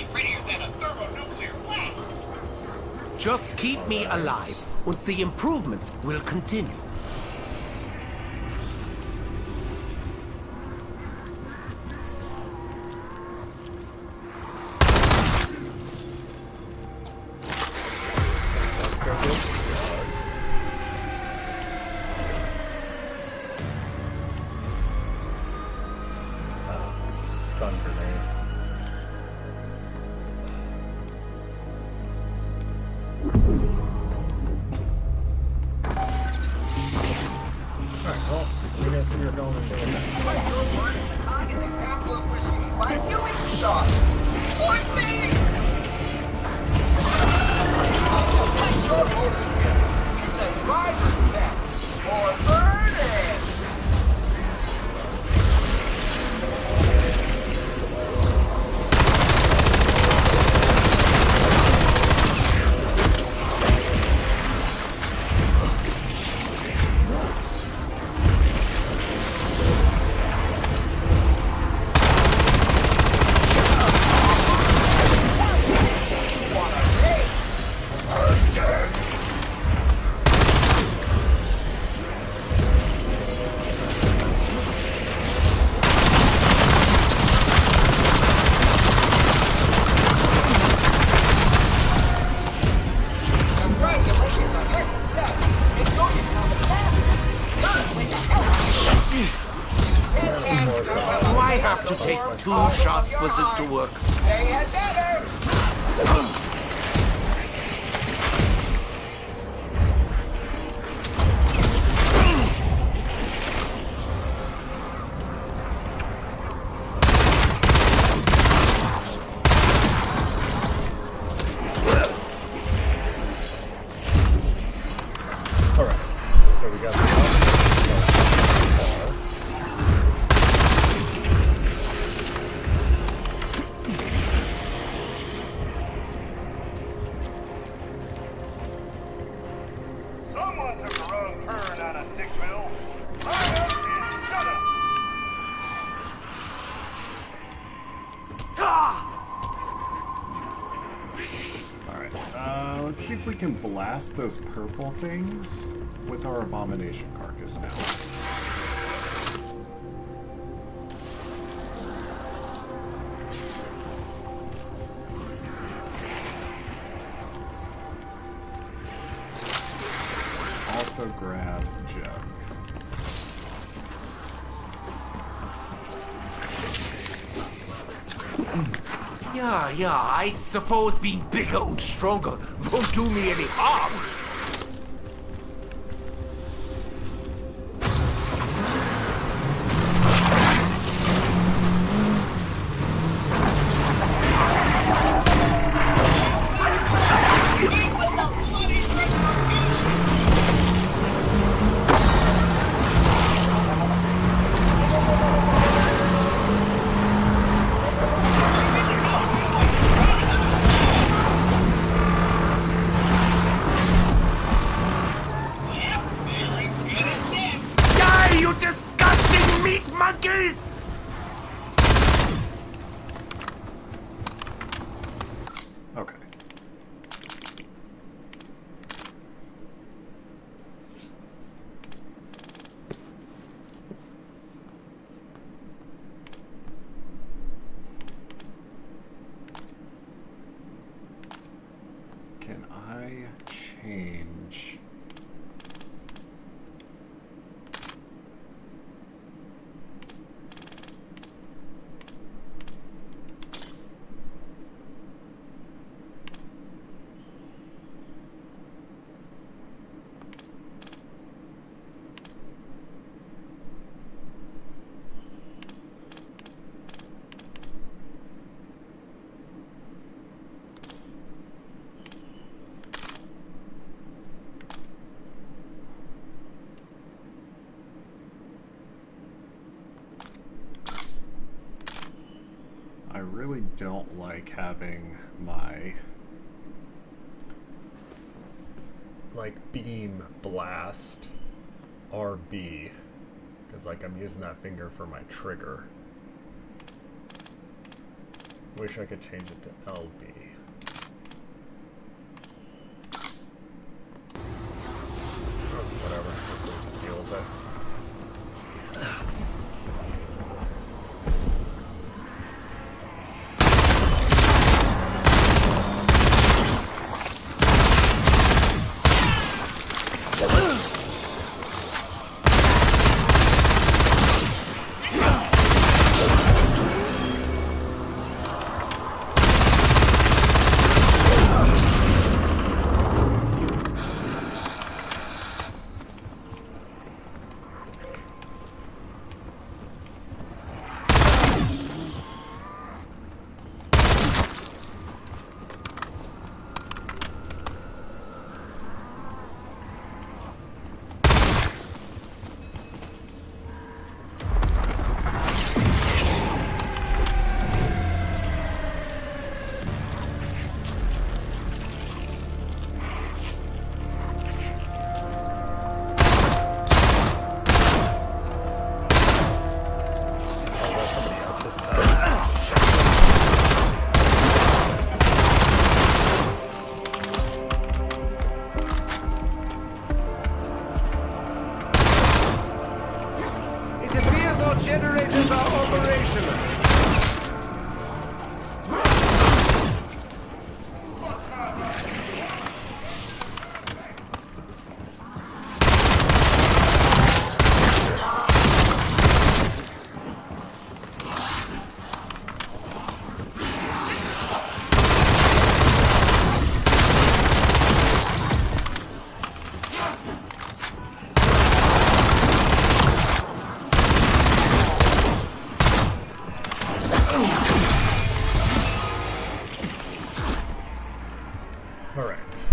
be prettier than a thermonuclear blast. Just keep me alive, and the improvements will continue. Let's go get this dog. Oh, this is a stun grenade. Alright, well, I guess we are going to do this. Do I have to take 2 shots for this to work? Alright, so we got the Someone took a wrong turn on a Stickville. Line up and shut up! Alright, let's see if we can blast those purple things with our abomination carcass now. Also grab Jug. Yeah, I suppose being bigger and stronger won't do me any harm. Die, you disgusting meat monkeys! Okay. Can I change? I really don't like having my beam blast RB, because I'm using that finger for my trigger. wish I could change it to LB. Oh, whatever. Let's just deal with it. Generators are operational. Alright.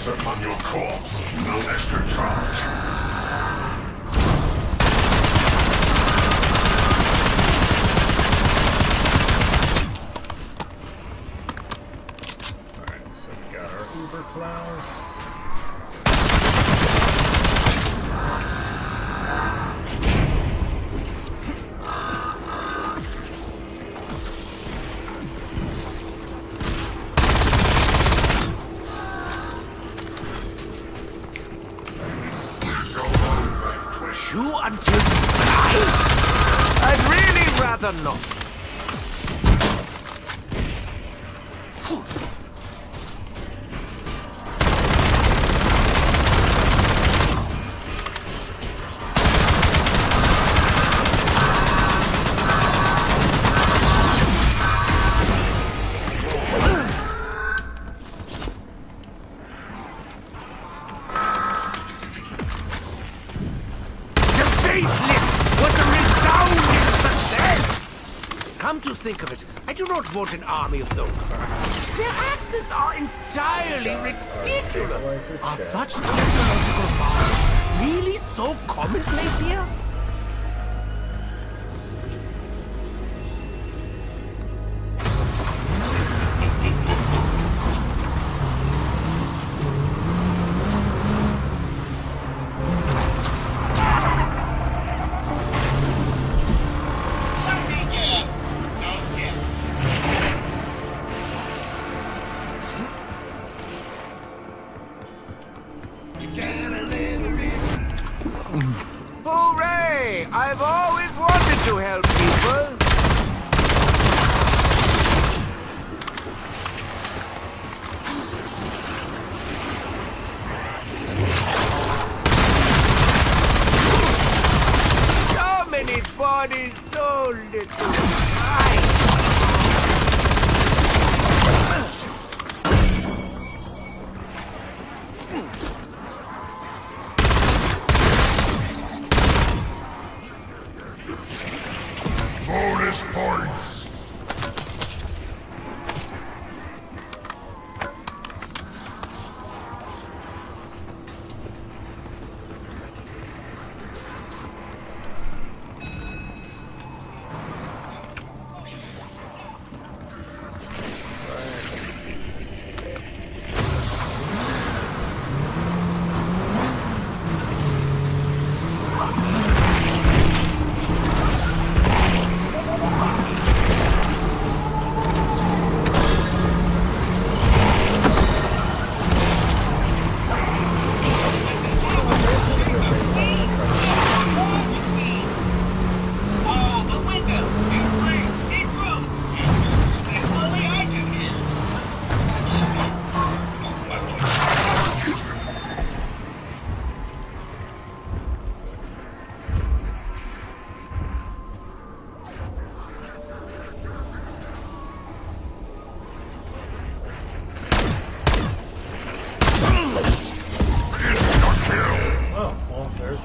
Upon your corpse, no extra charge. Alright, so we got our Uber class. Chew until you die? I'd really rather not. Come to think of it, I do not want an army of those. Their accents are entirely ridiculous. Are such technological marvels really so commonplace here? Hooray! I've always wanted to help people.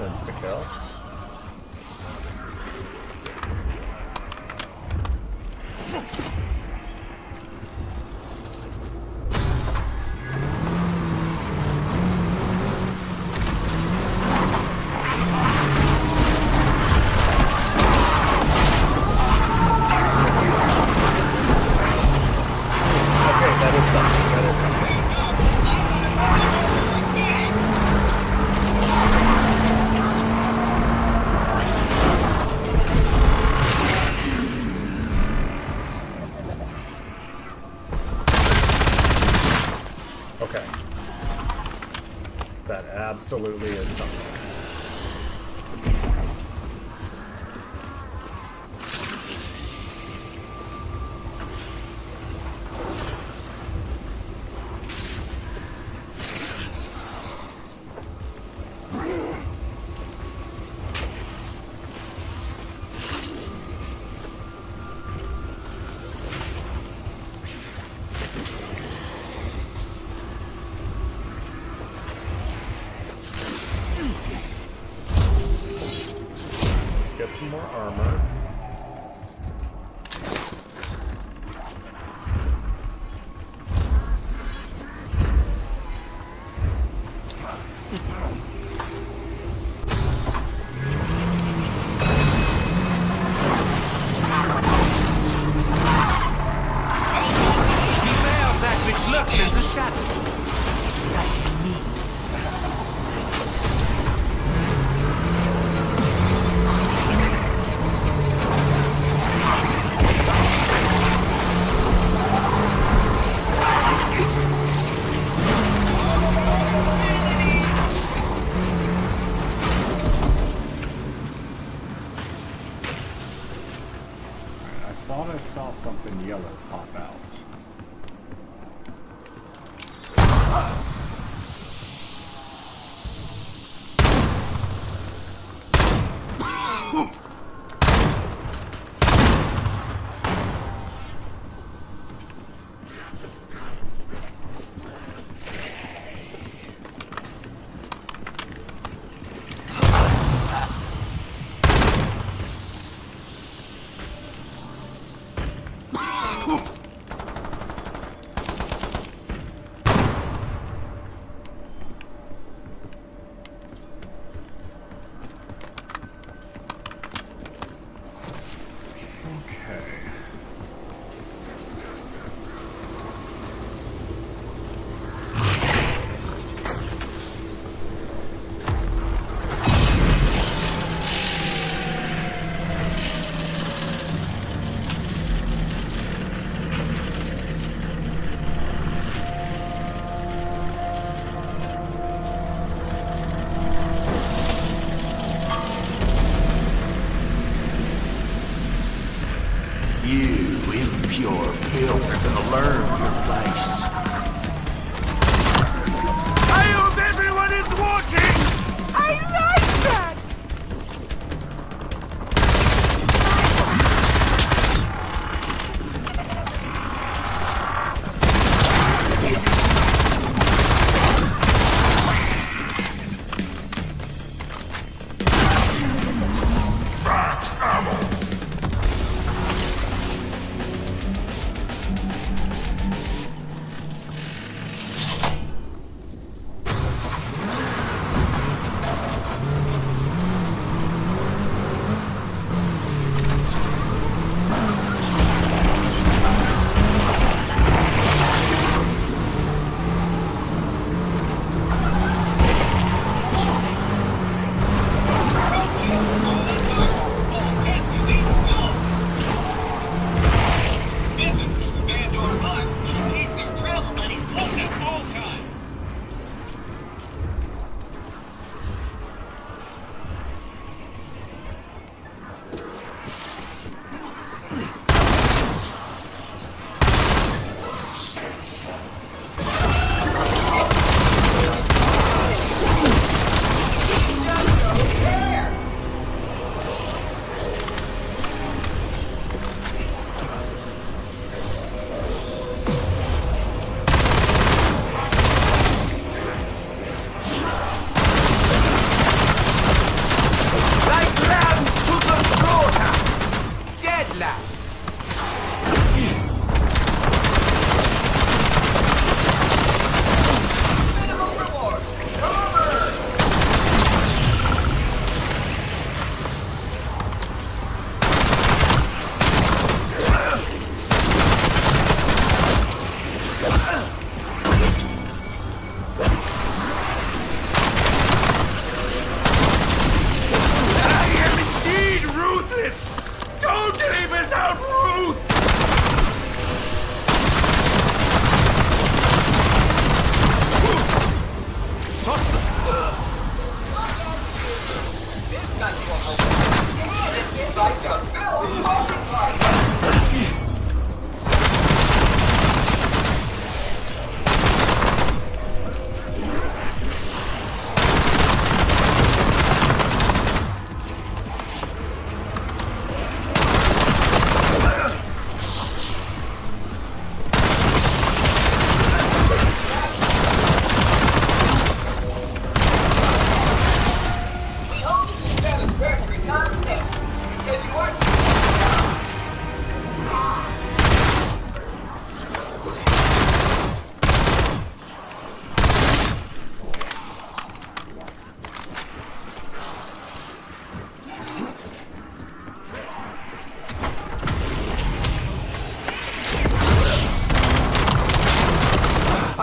Insta-kill. Okay, that is something. That is something. Okay. That absolutely is something. Let's get some more armor. Beware of that which lurks in the shadows. I thought I saw something yellow pop out.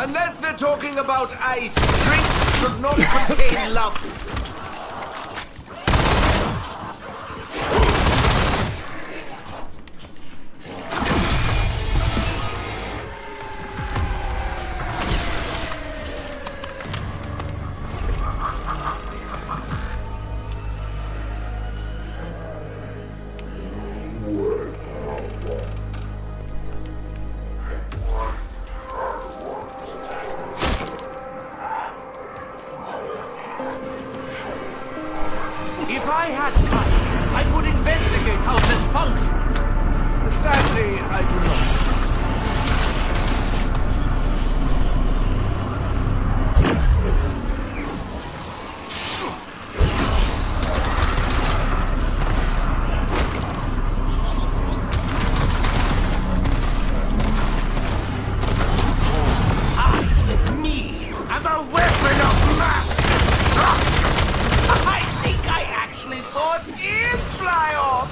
Unless we're talking about ice, drinks should not contain lumps. If I had time, I would investigate how this functions. Sadly, I do not. Me, I'm a weapon of mass destruction. I think I actually saw its ears fly off!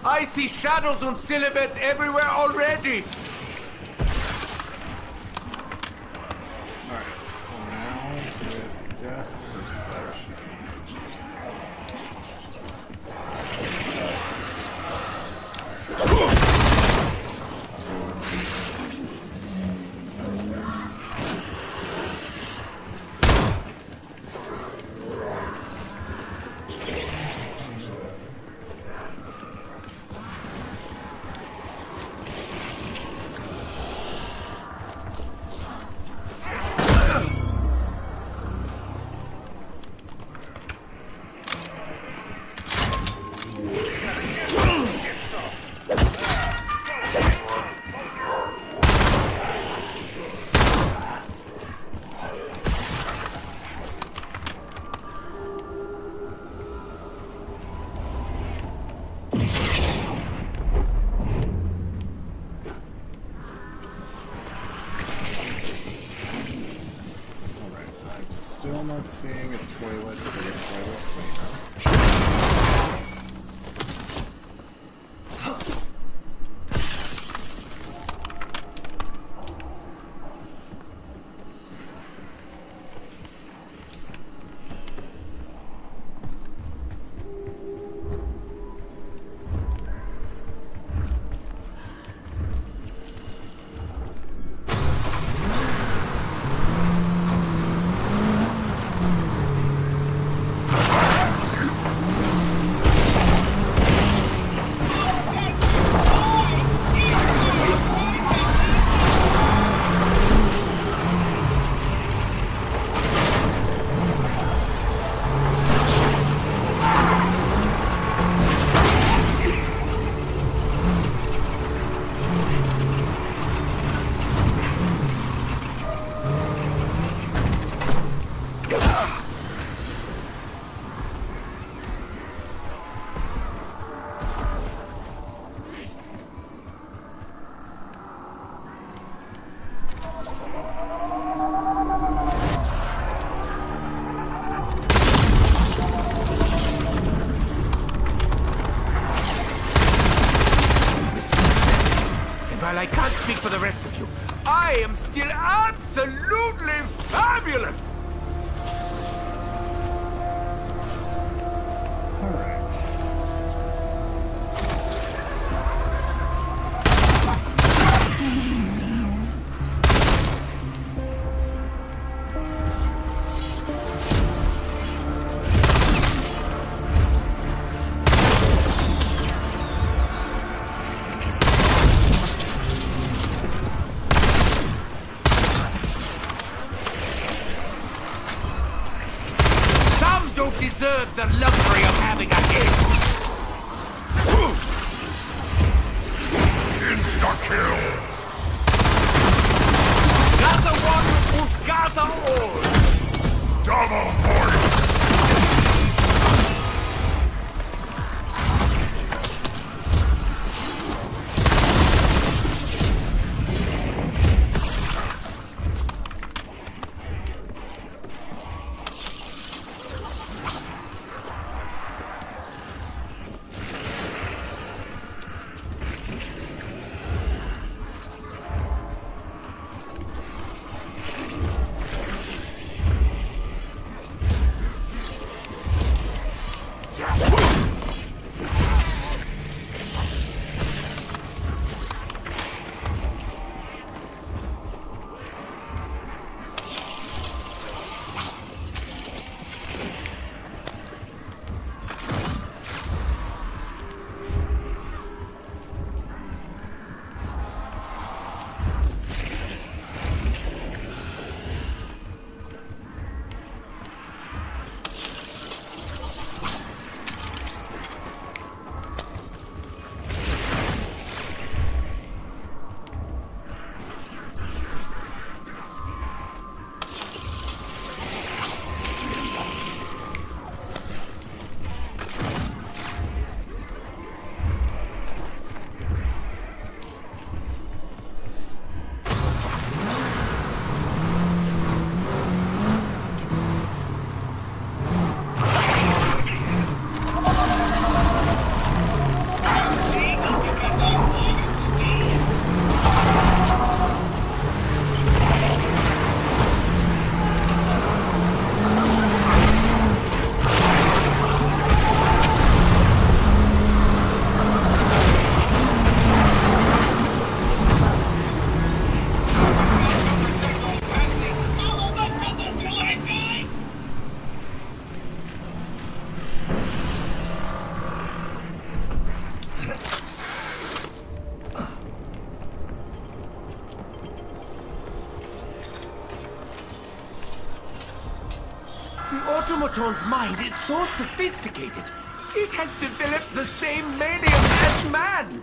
I see shadows and silhouettes everywhere already! Alright, so now with depth perception. Still not seeing a toilet for a toilet cleaner. While I can't speak for the rest of you, I am still absolutely fabulous! Alright. deserve the luxury of having a head. Insta-kill! Gather one or gather all. Double points! The automaton's mind is so sophisticated. It has developed the same mania as man.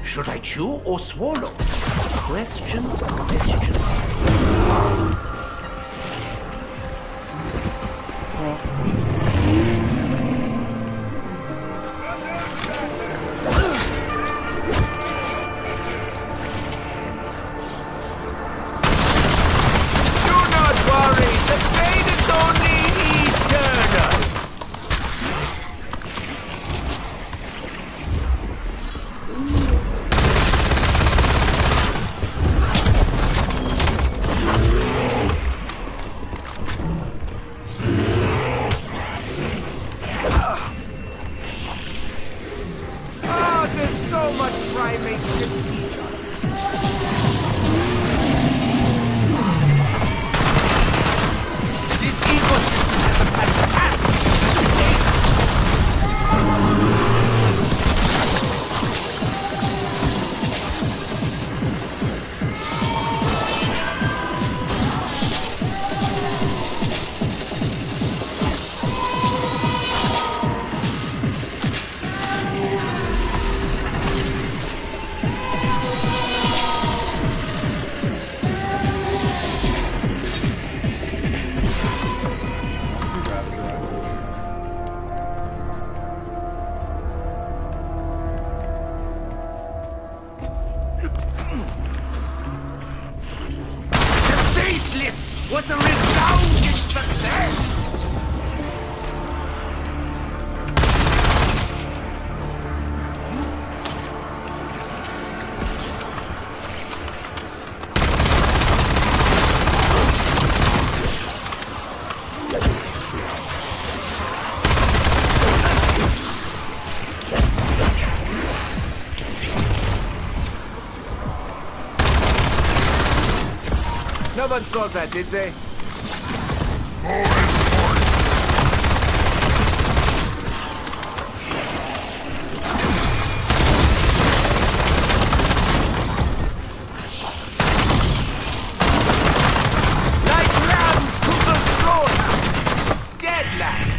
Should I chew or swallow? Questions, questions. Do not worry, the pain is only eternal. one saw that, did they? Like lambs to the slaughter! Dead lambs!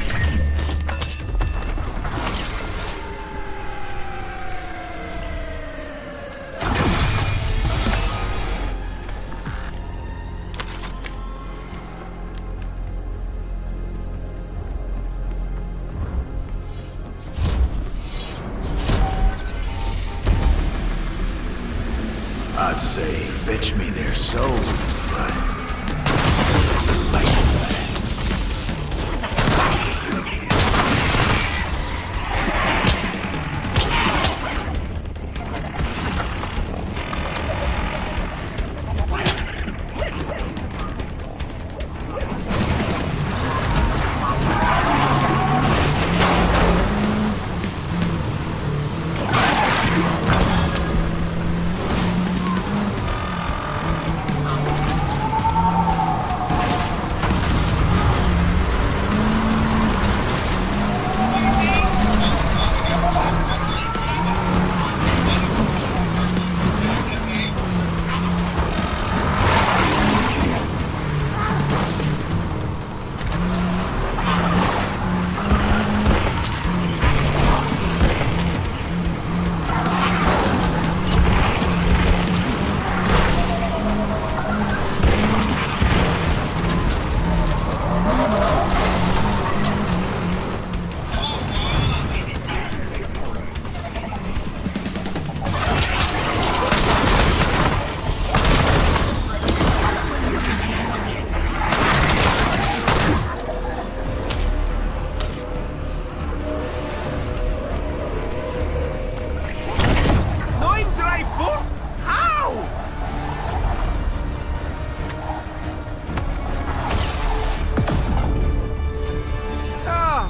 I'd say fetch me their souls, but...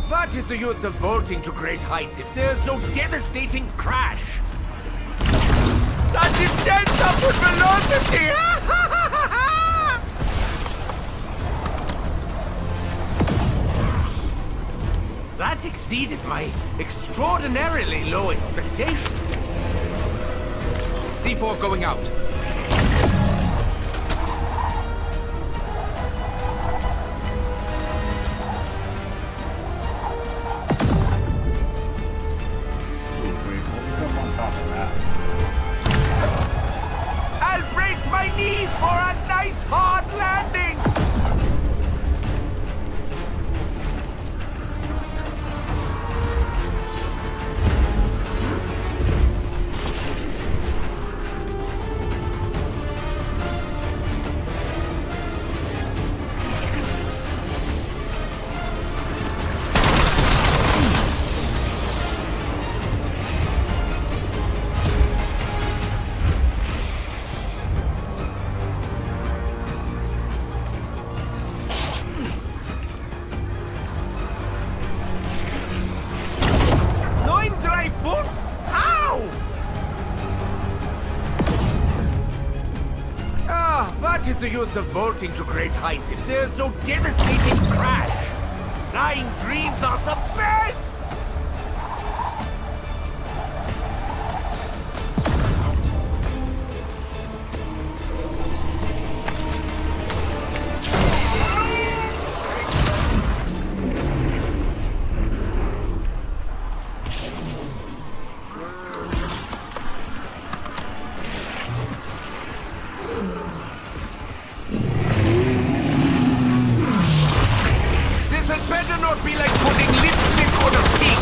What is the use of vaulting to great heights if there's no devastating crash? That intense upward velocity! That exceeded my extraordinarily low expectations. C4 going out. I'll brace my knees for a nice hard landing! What is the use of vaulting to great heights if there's no devastating crash? Flying dreams are the best! Better not be like putting lipstick on a pig!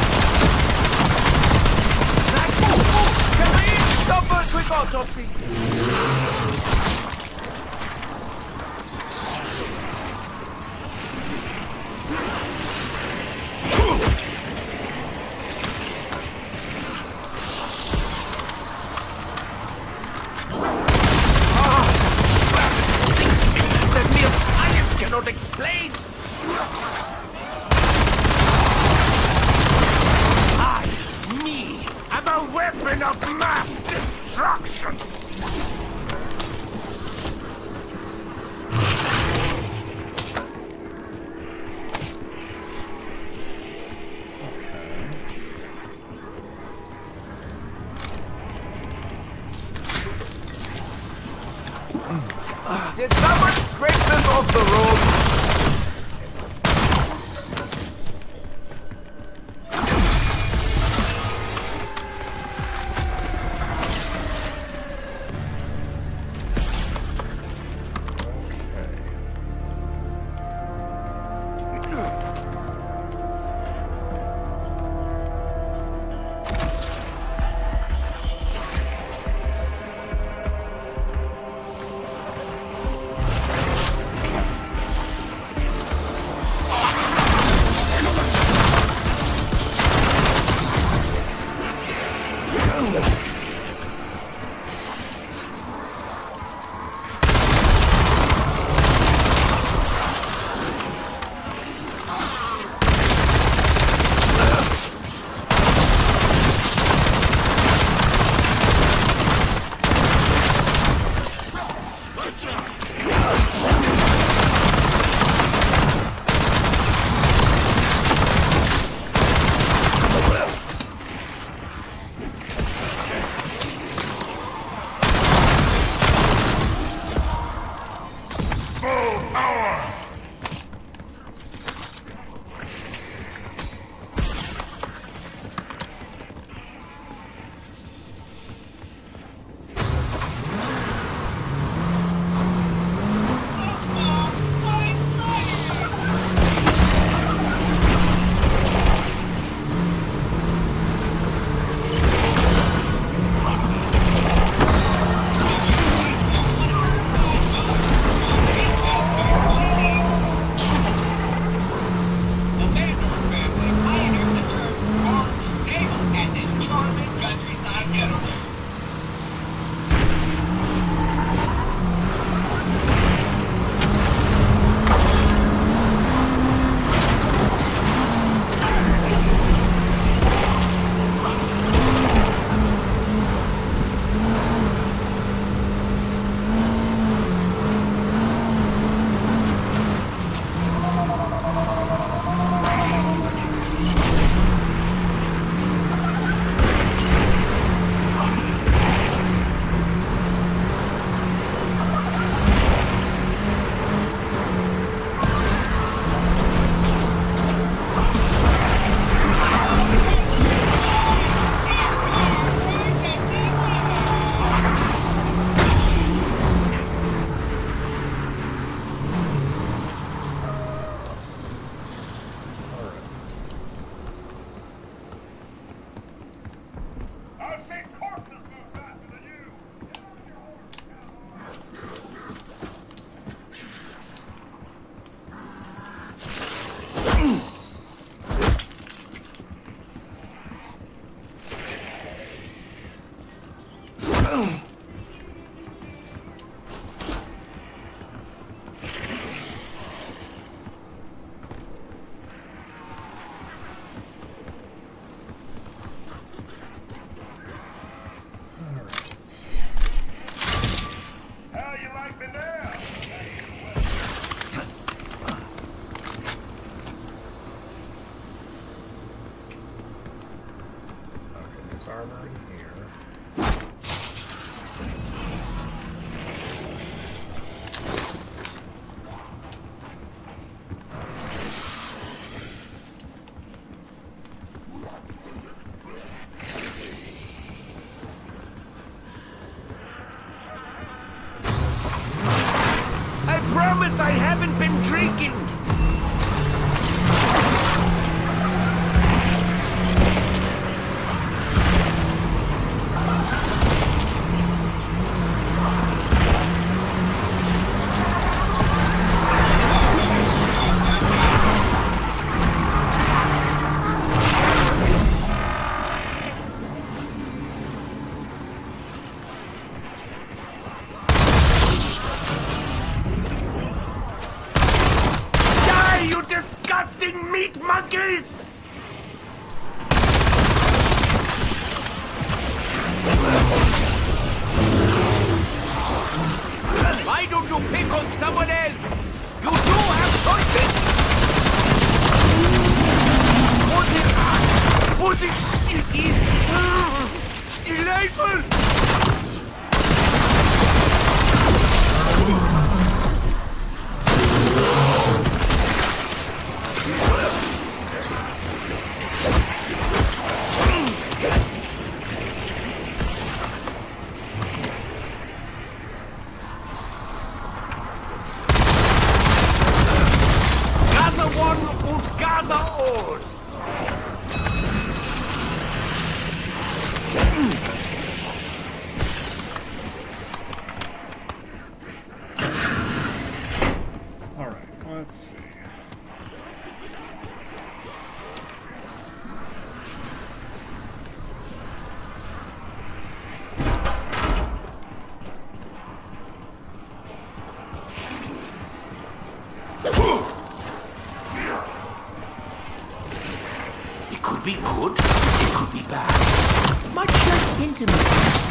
Can we stop for a quick autopsy? That mere science cannot explain! I'm a weapon of mass destruction! Did someone scrape this off the road? Armor in here. I promise I haven't been drinking! Meat monkeys! Why don't you pick on someone else? You do have choices! It is delightful! sword! Alright, let's see. It could be good, it could be bad. Much like intimacy.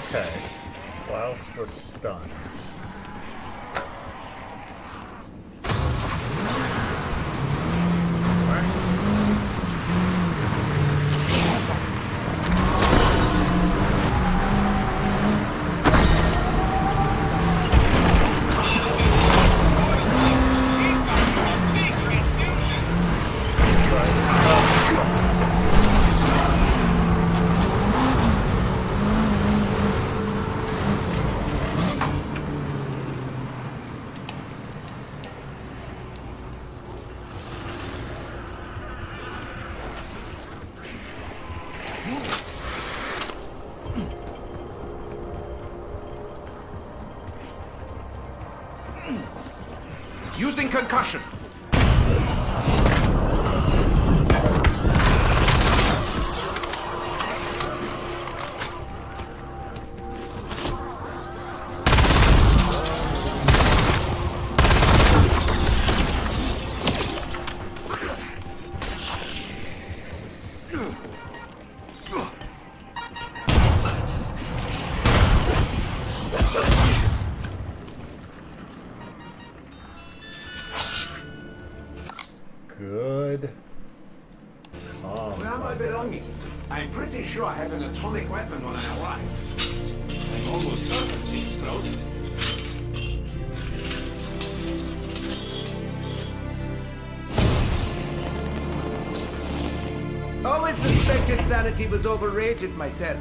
Okay. Klaus with stuns. Using concussion. Good. Where are my belongings? I'm pretty sure I had an atomic weapon when I arrived. I'm almost certain it exploded. Always suspected sanity was overrated myself.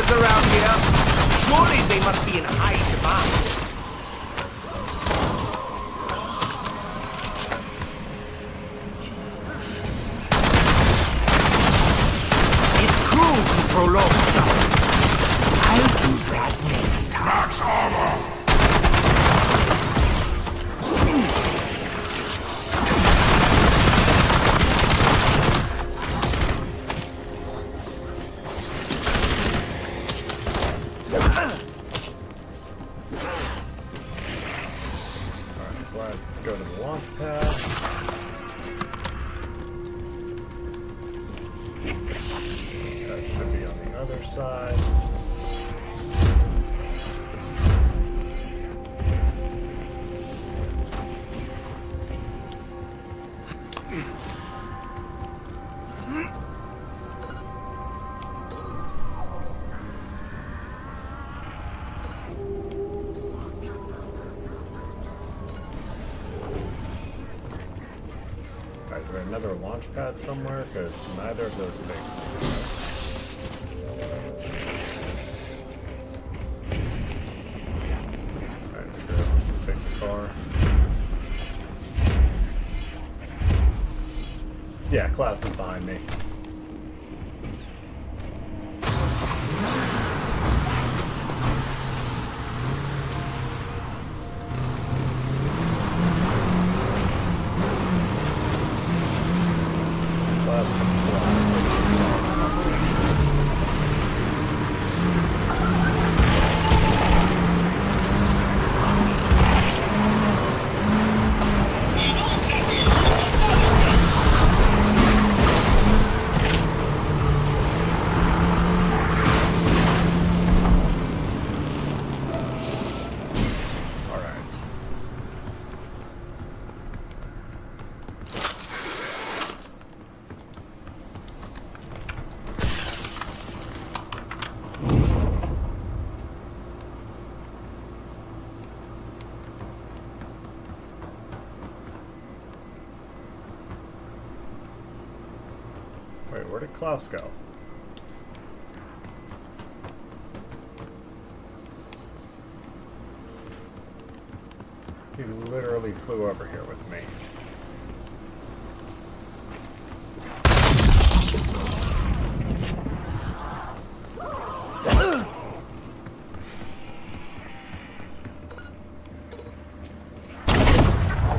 Around here. Surely they must be in high demand. It's cruel to prolong suffering. I'll do that next time. Max armor! Let's go to the launch pad. That should be on the other side. Is there another launch pad somewhere? Because neither of those takes me. Alright, screw it. Let's just take the car. Yeah, Klaus is behind me. Wait, where did Klaus go? He literally flew over here with me.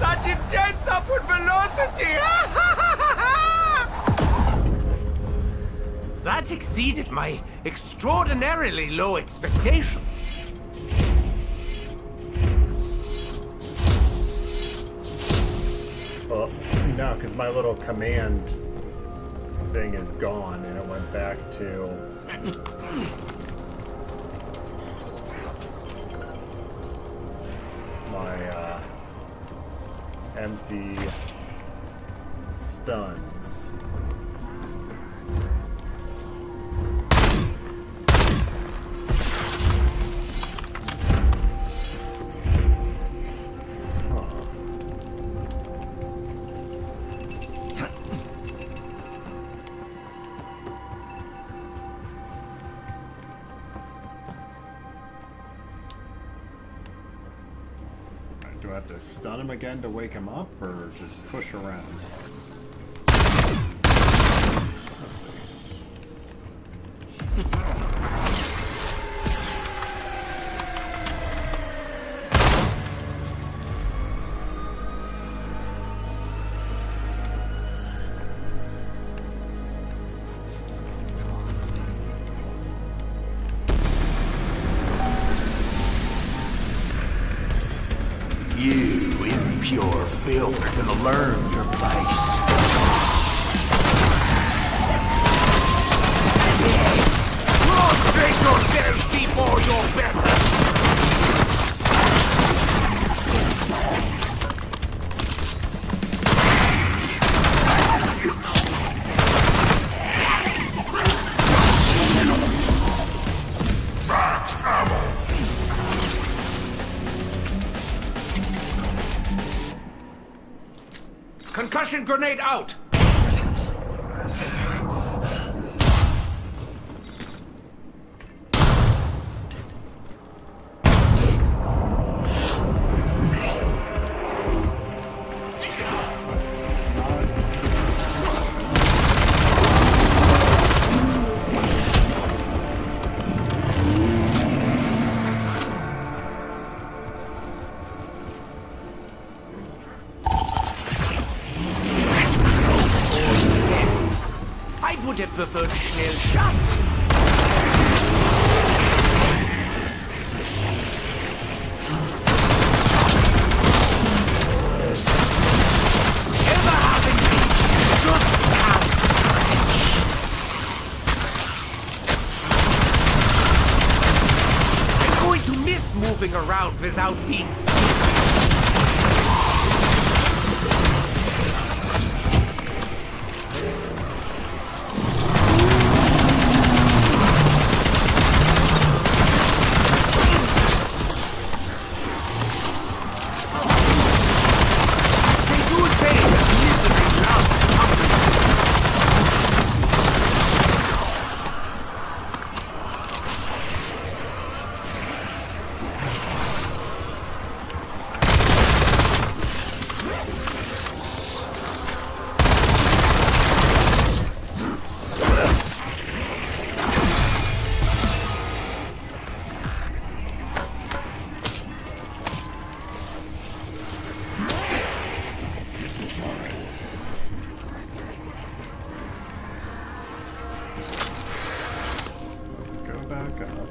Such intense upward velocity! That exceeded my extraordinarily low expectations. Well, no, because my little command everything is gone, and it went back to my empty stuns. Do I have to stun him again to wake him up, or just push around? Let's see. You impure filth are gonna learn your place. Prostrate yourself before you're better! Max ammo. Concussion grenade out! I would have preferred schnell shot. Ever having been just can't stretch. I'm going to miss moving around without being seen. Let's go back up.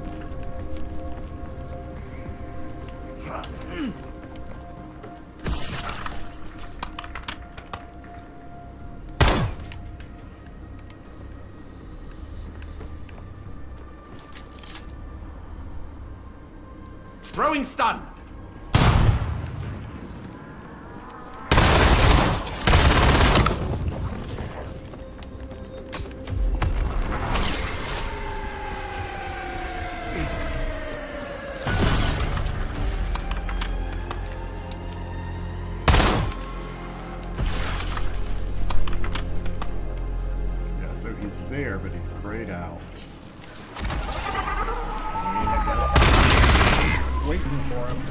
Throwing stun! Yeah, so he's there, but he's grayed out. I mean, I guess I'm waiting for him.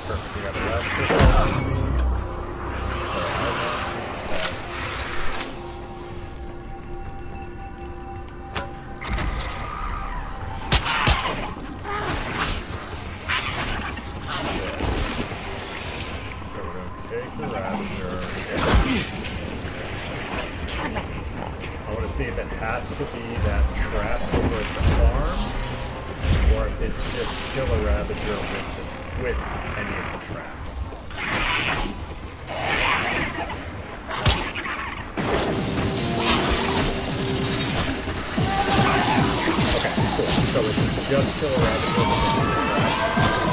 Perfectly out of that. So I want to test. Take the Ravager. I want to see if it has to be that trap over at the farm, or if it's just kill a Ravager with any of the traps. Okay, cool. So it's just kill a Ravager with any of the traps.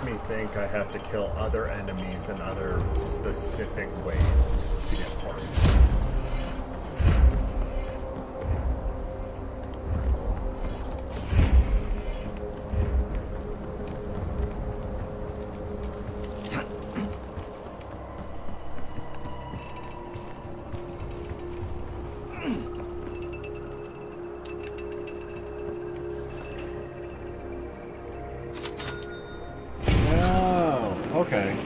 Me think I have to kill other enemies in other specific ways to get parts. Okay.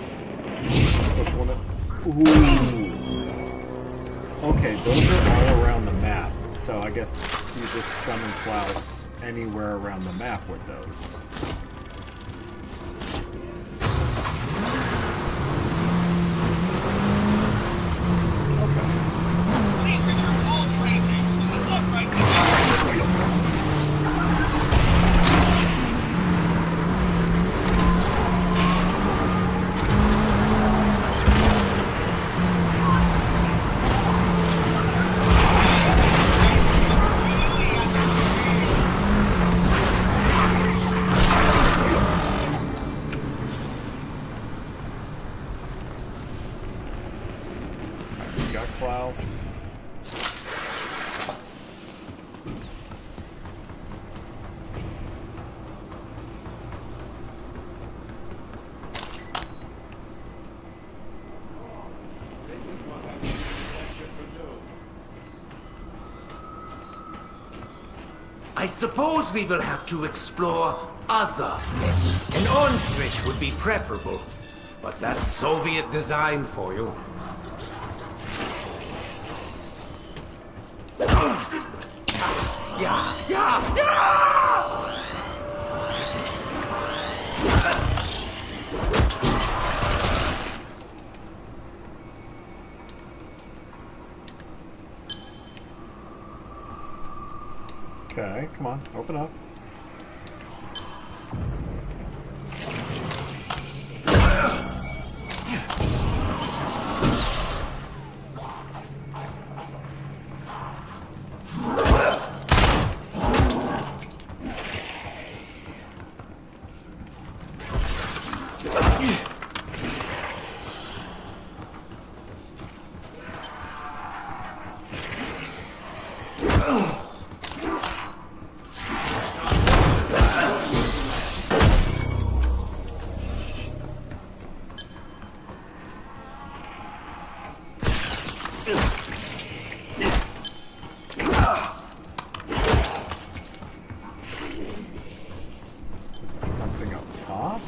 So it's one of... Ooh. Okay, those are all around the map. So I guess you just summon Klaus anywhere around the map with those. Please return all train tanks to the upright position. Got Klaus. I suppose we will have to explore other methods. An on switch would be preferable, but that's Soviet design for you. Okay, come on, open up. Something up top?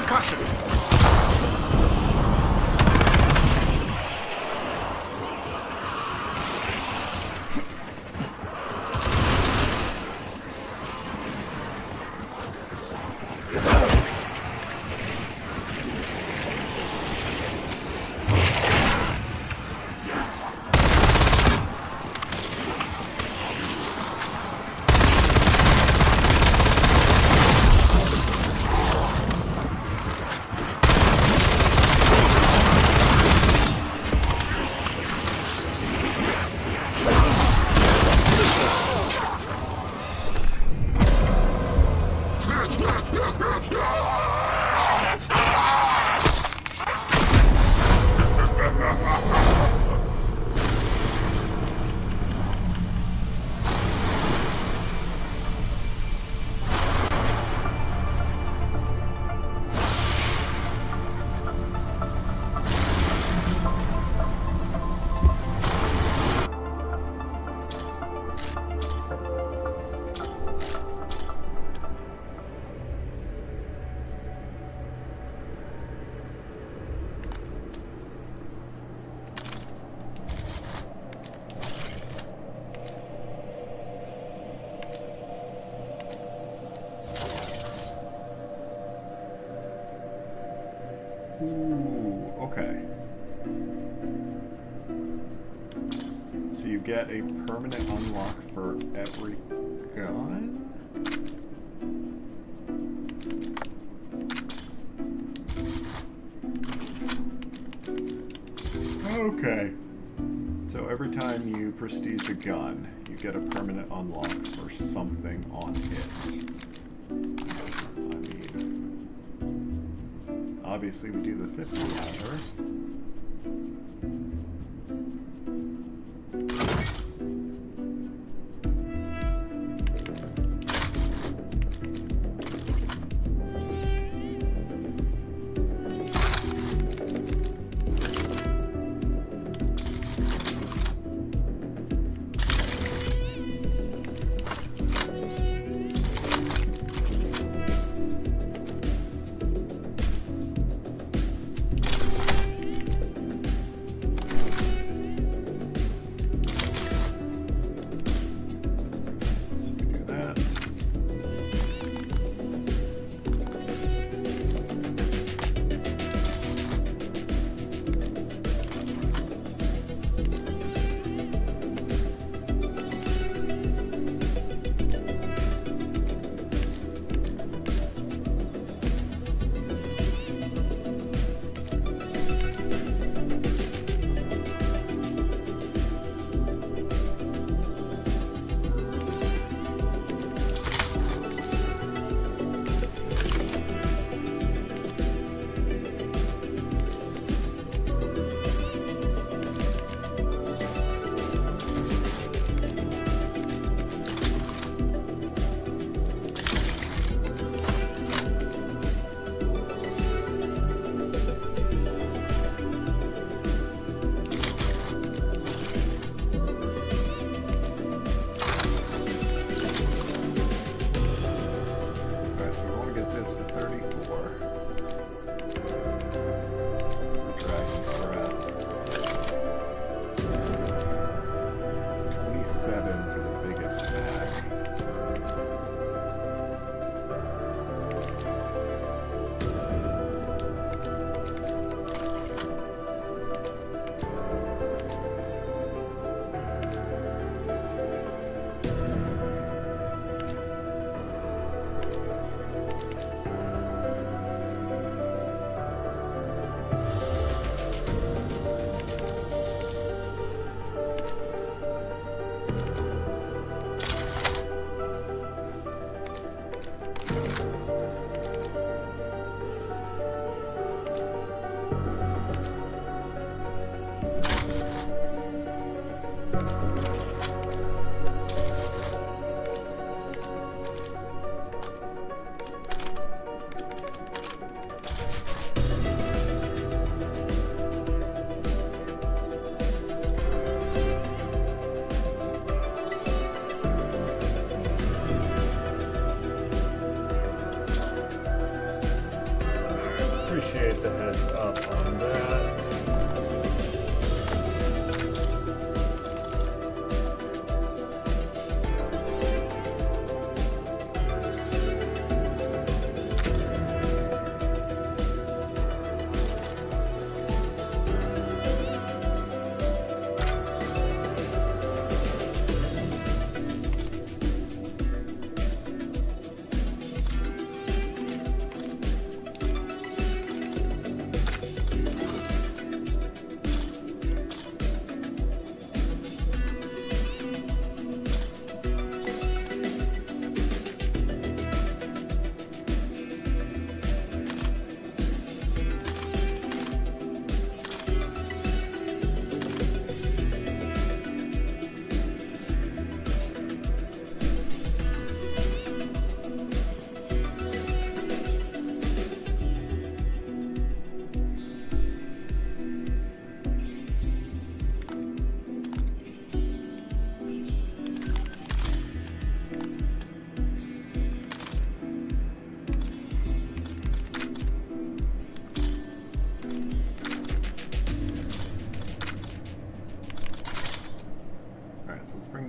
concussion. Ooh, okay. So you get a permanent unlock for every gun? Okay. So every time you prestige a gun, you get a permanent unlock for something on it. Obviously, we do the 50 ladder. the heads up on that.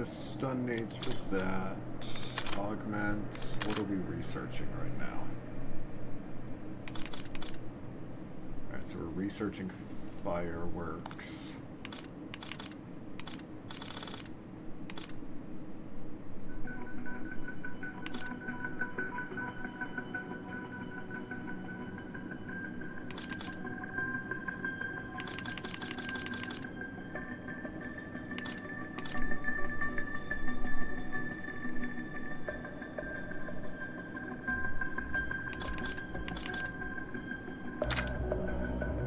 Stun nades for that. Augment. What are we researching right now? Alright, so we're researching fireworks.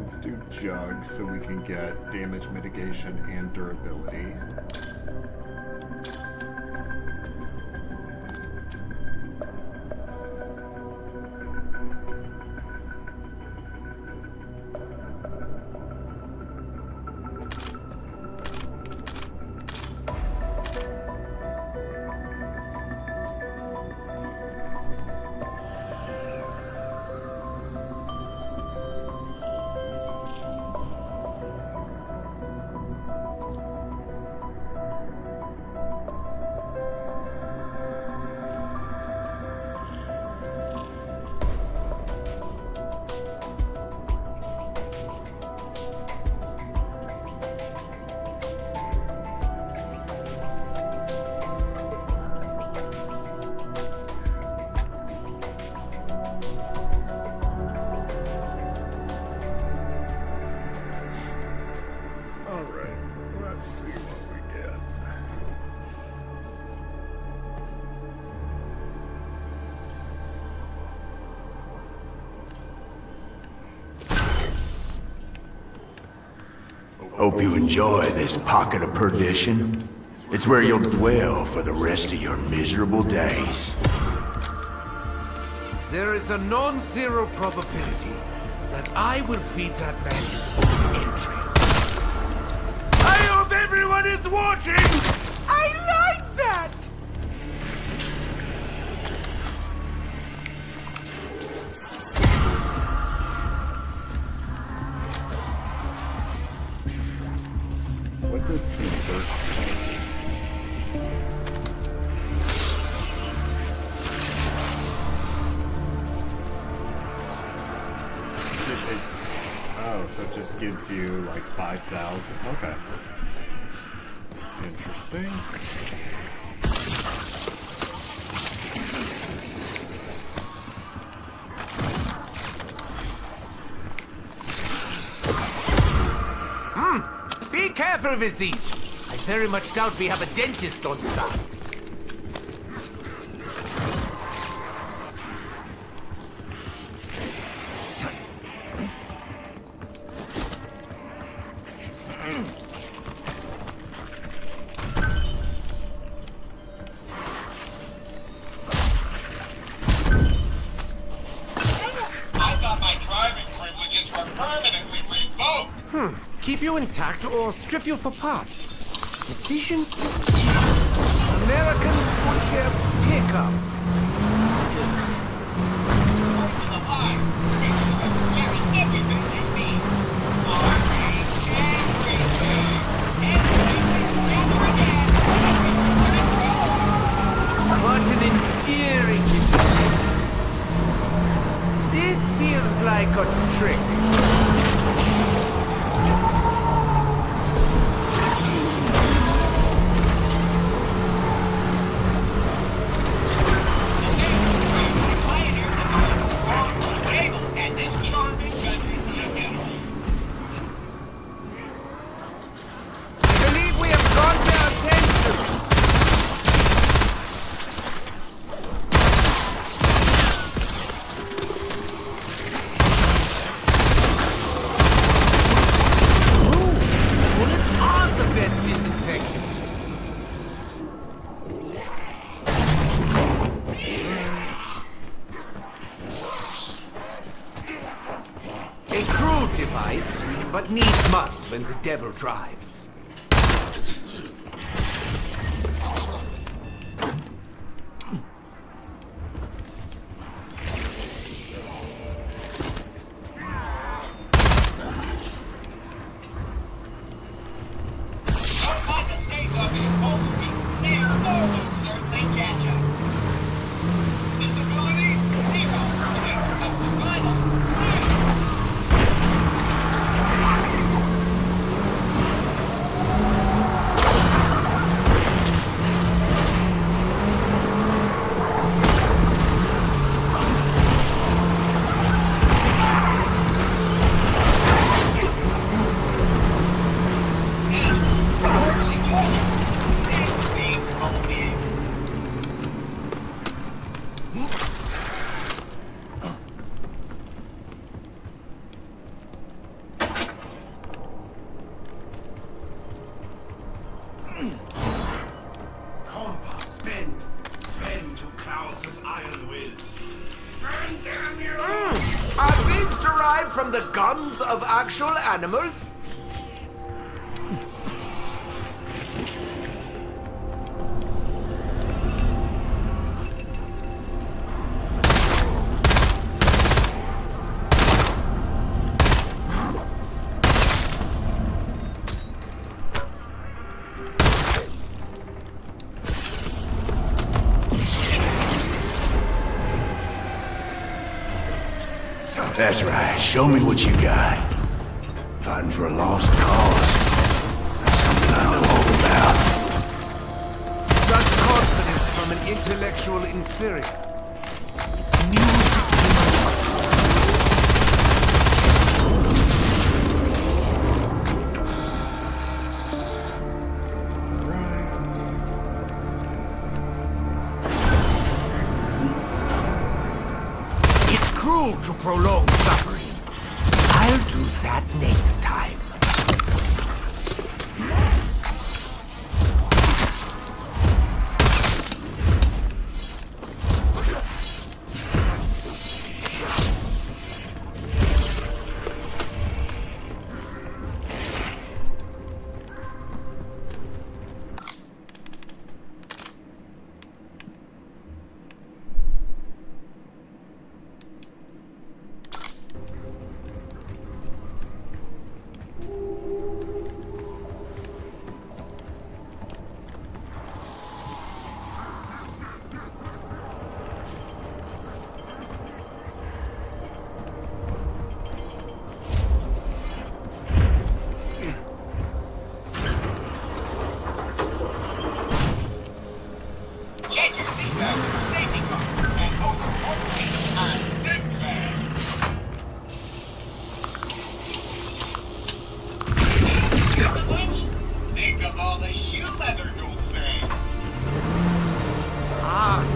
Let's do jugs so we can get damage mitigation and durability. Hope you enjoy this pocket of perdition. It's where you'll dwell for the rest of your miserable days. There is a non-zero probability that I will feed that man his own entrails. I hope everyone is watching! I like that! What does convert mean? Oh, so it just gives you like 5,000. Okay. Interesting. Be careful with these. I very much doubt we have a dentist on staff. I thought my driving privileges were permanently revoked. Keep you intact or strip you for parts. Decisions. Americans push their pickups. Working alive. Very everything. This feels like a trick. But needs must when the devil drives. Are these derived from the gums of actual animals? That's right. Show me what you got. Fighting for a lost cause. That's something I know all about. Such confidence from an intellectual inferior. It's music to cruel to prolong suffering. I'll do that next time.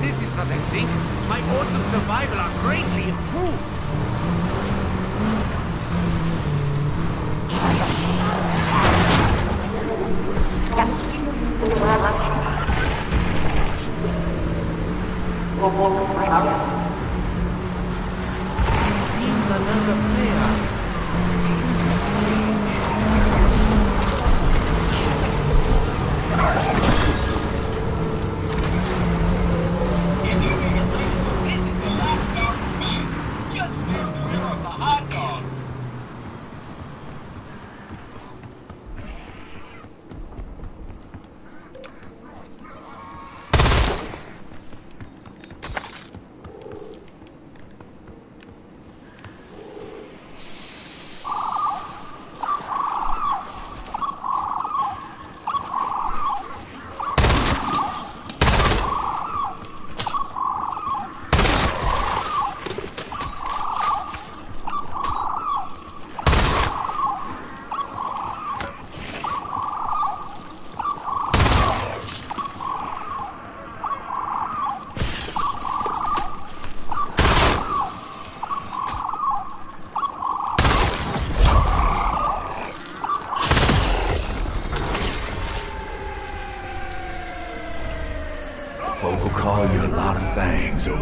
This is what I think. My odds of survival are greatly improved. It seems another player has taken the stage. If you need a reason, this is the last stop of mines. Just steer clear of the hot dogs.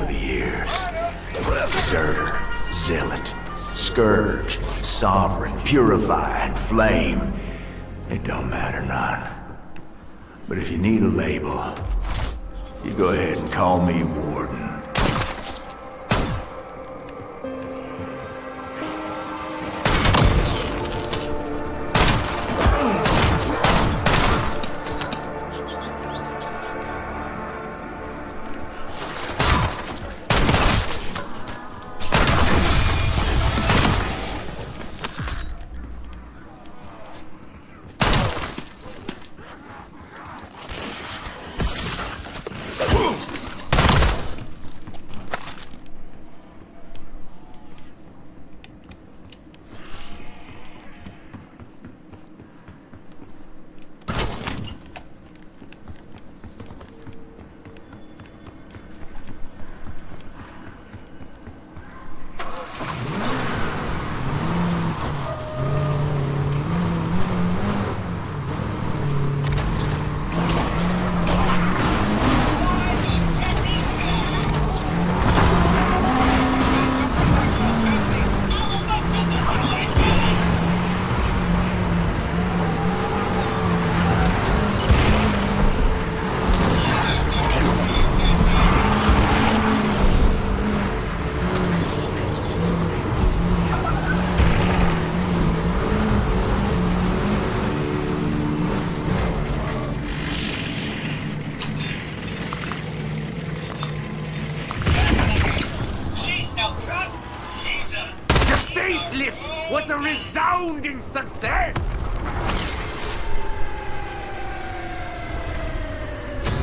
over the years. Deserter, zealot, scourge, sovereign, purify, and flame. It don't matter none. But if you need a label, you go ahead and call me Warden. Facelift was a resounding success!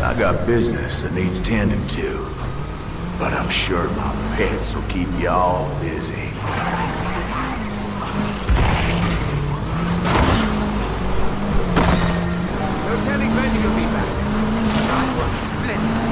I got business that needs tending to, but I'm sure my pets will keep y'all busy. No telling when you'll be back. I work splendidly.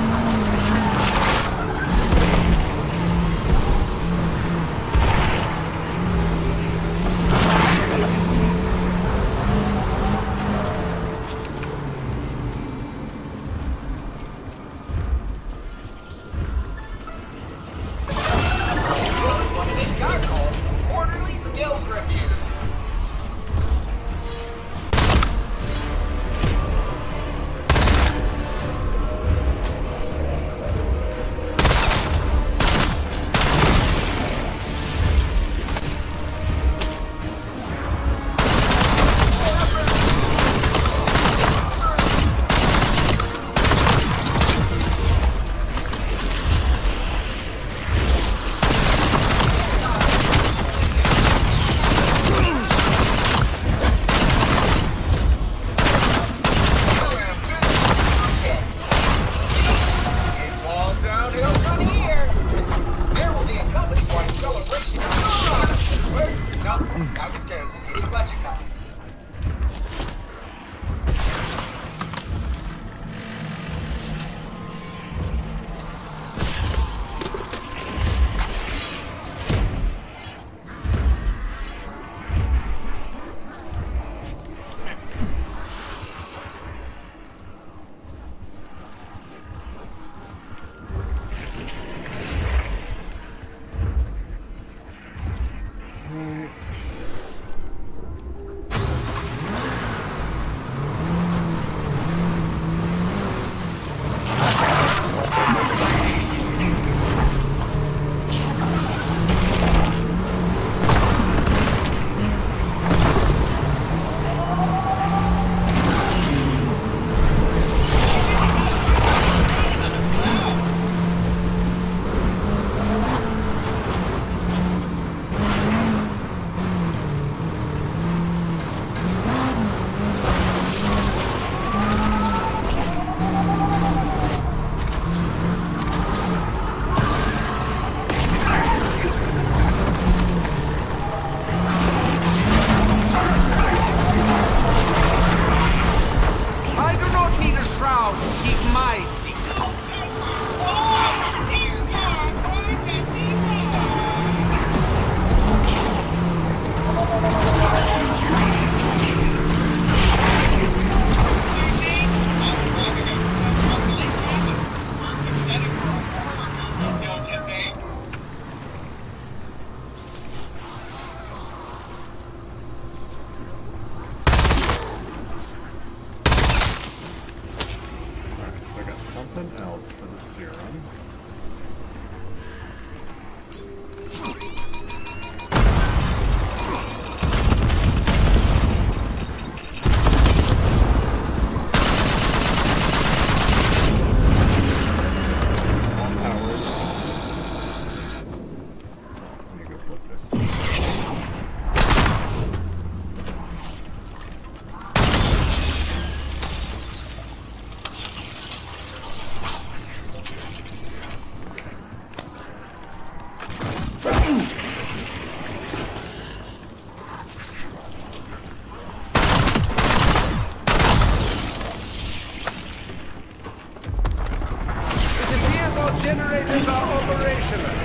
spots for the serum. All powers off. Let me go flip this. Generators are operational.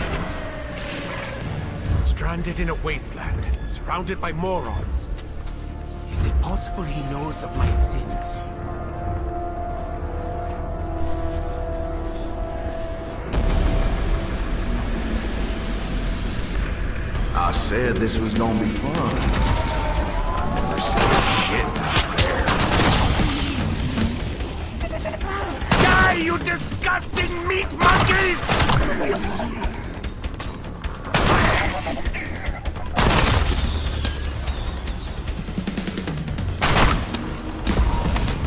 Stranded in a wasteland, surrounded by morons. Is it possible he knows of my sins? I said this was gonna be fun. I never said getting out there. Die, you disgusting meat monkeys!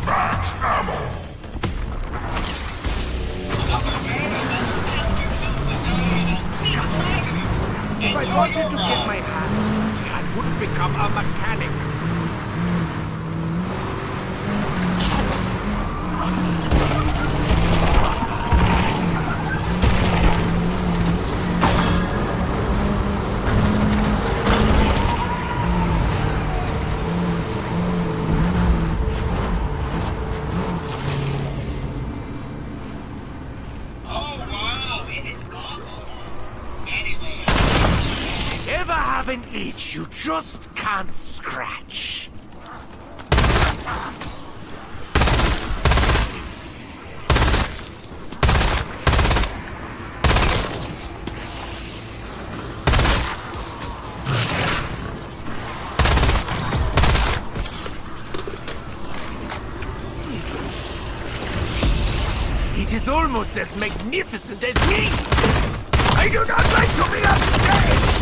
Max ammo. If I wanted to get my hands dirty, I would become a mechanic. Ever have an itch you just can't scratch? It is almost as magnificent as me! I do not like to be upstaged!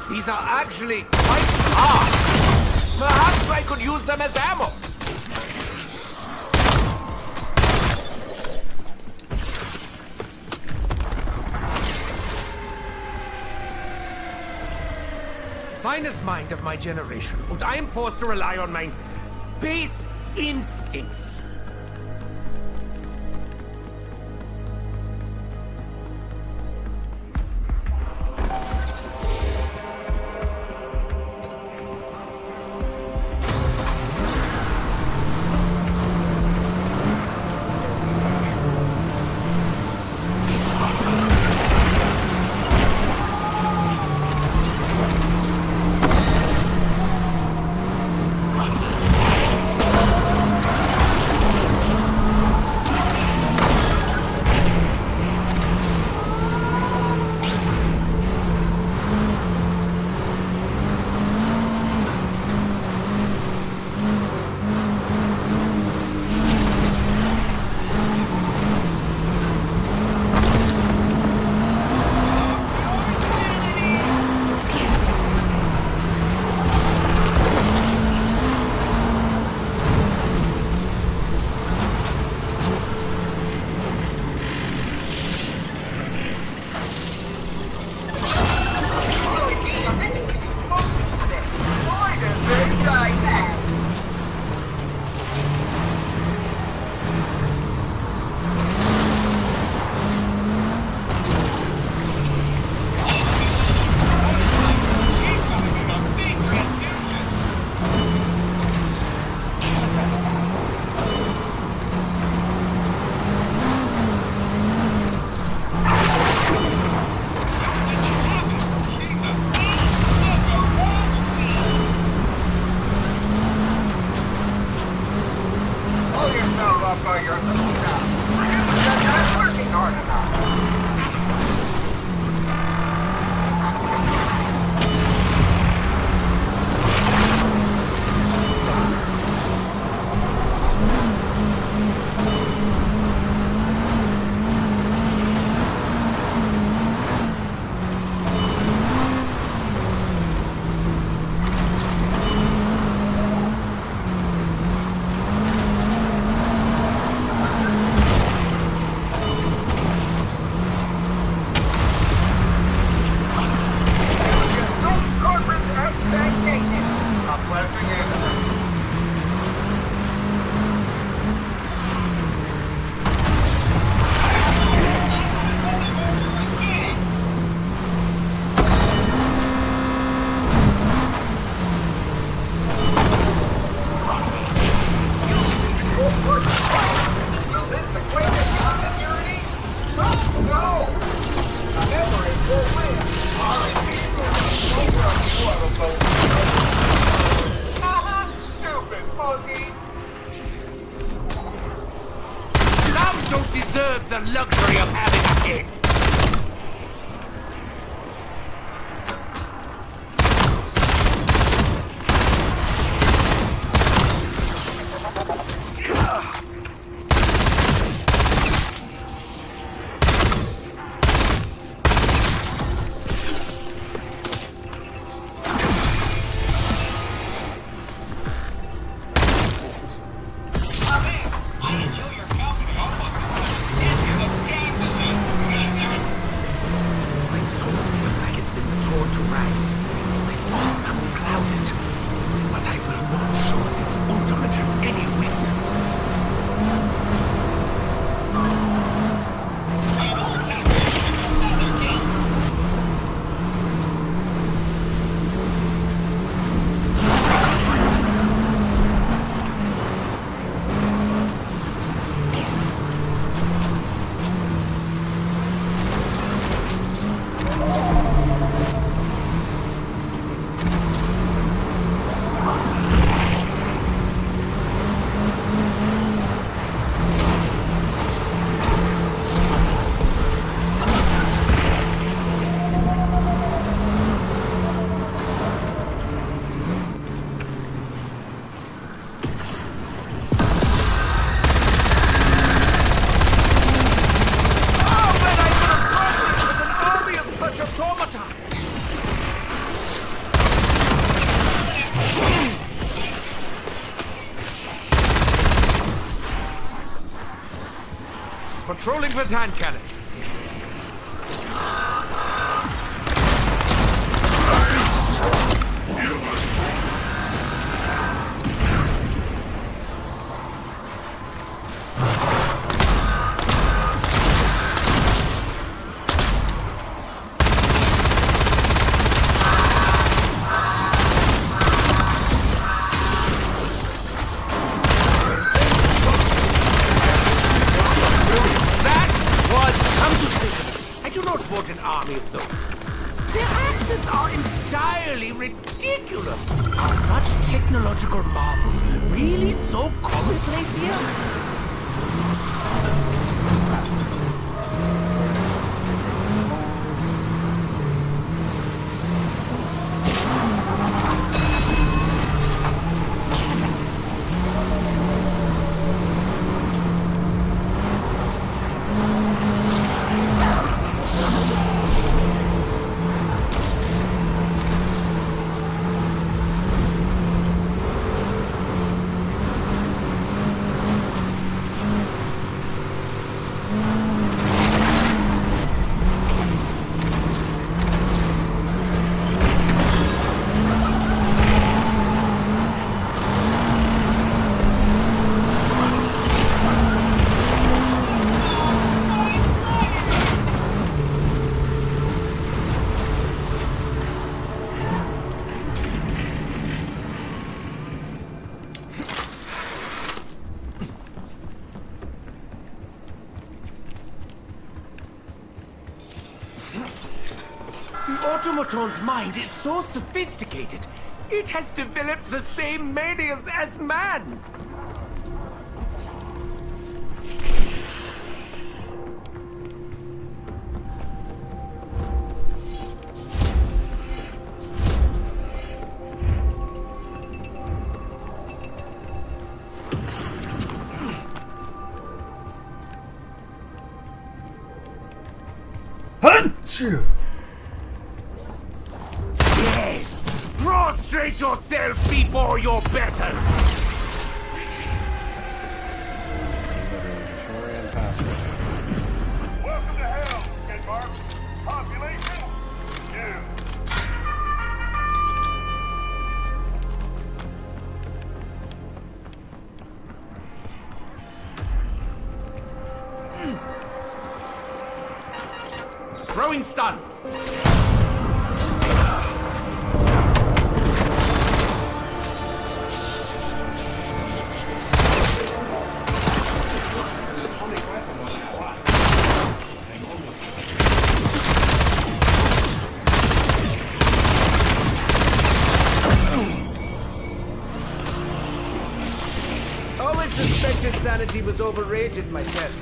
These are actually quite hard. Perhaps I could use them as ammo. Finest mind of my generation, and I am forced to rely on my base instincts. pull yourself up by your bootstraps. You're not working hard enough. Some don't deserve the luxury of having a kid. Patrolling with hand cannon. Their accents are entirely ridiculous. Are such technological marvels really so commonplace here? The automaton's mind is so sophisticated, it has developed the same manias as man. Yes! Prostrate yourself before your betters! Literally just ran past us. Welcome to hell, Denmark. Population, new. Throwing stun! Always suspected sanity was overrated myself.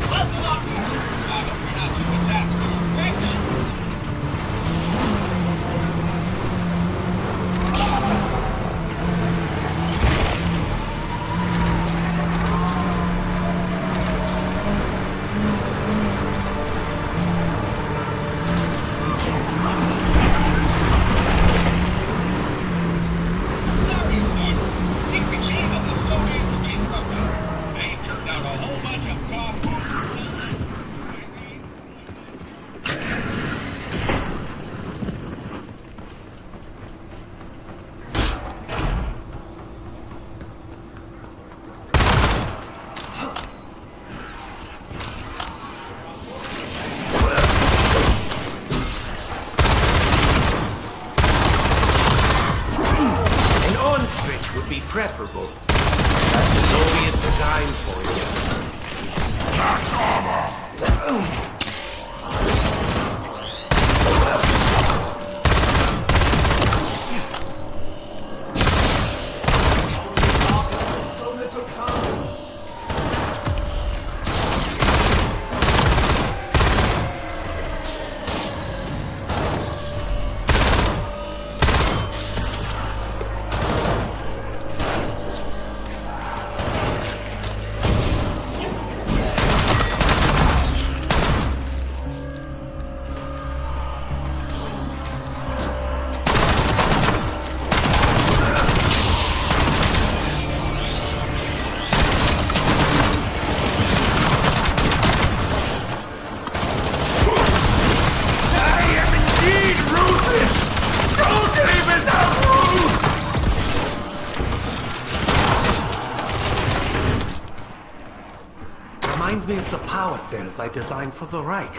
Welcome up here. I hope you're not too attached to your breakfast. Sorry, son. Secret chief of the Soviet space program. They turned out a whole bunch of cardboard. An on-switch would be preferable. That's the Soviet design for you. Max armor. Reminds me of the power cells I designed for the Reich.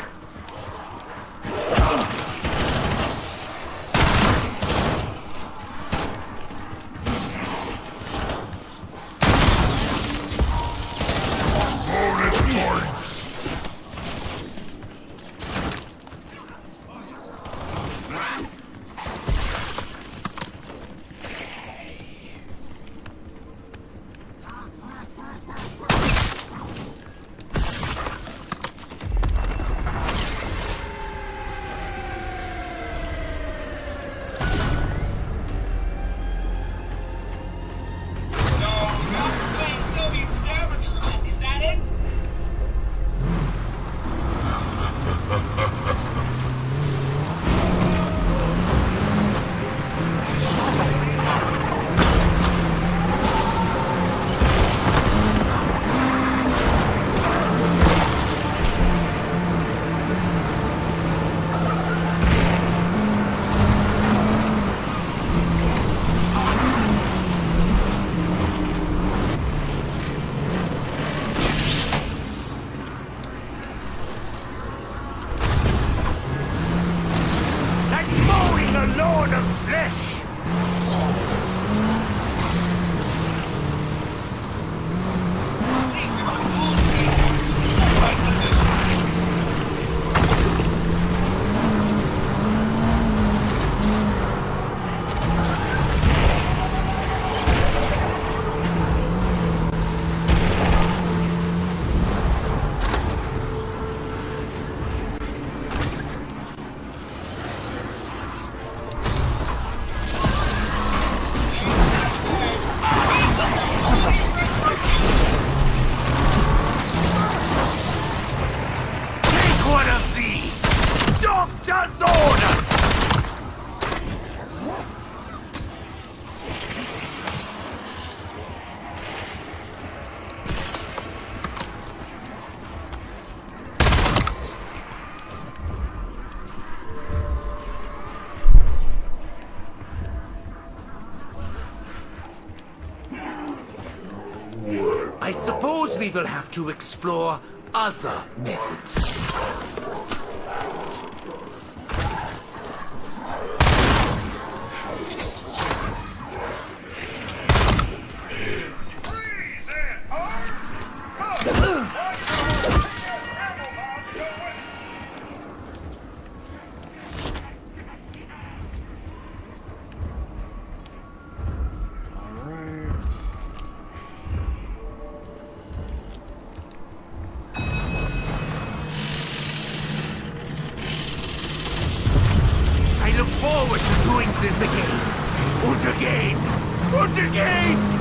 Bonus points. I suppose we will have to explore other methods. I look forward to doing this again. And again. And again.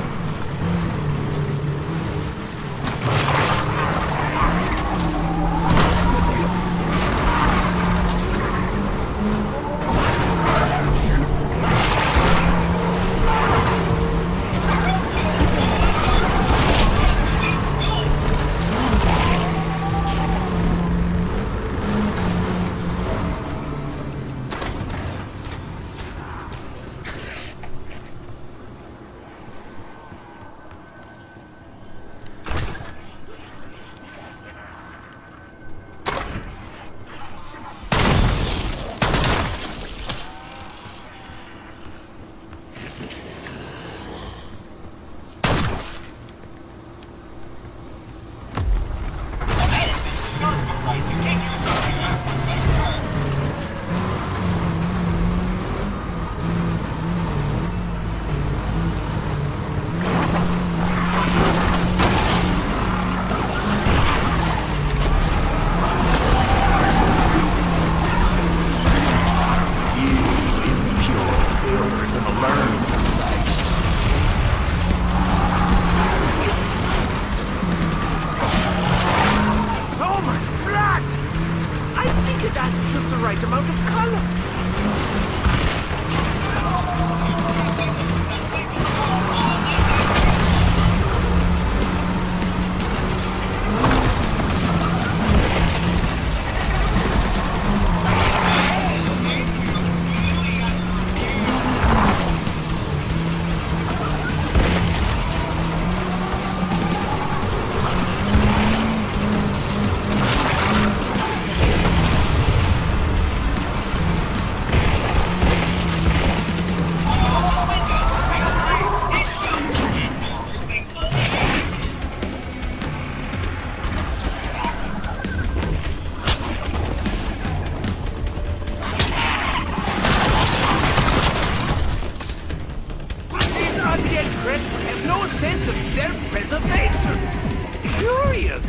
That's just the right amount of color. Sense of self-preservation. Curious.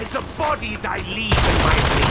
by the bodies I leave in my wake.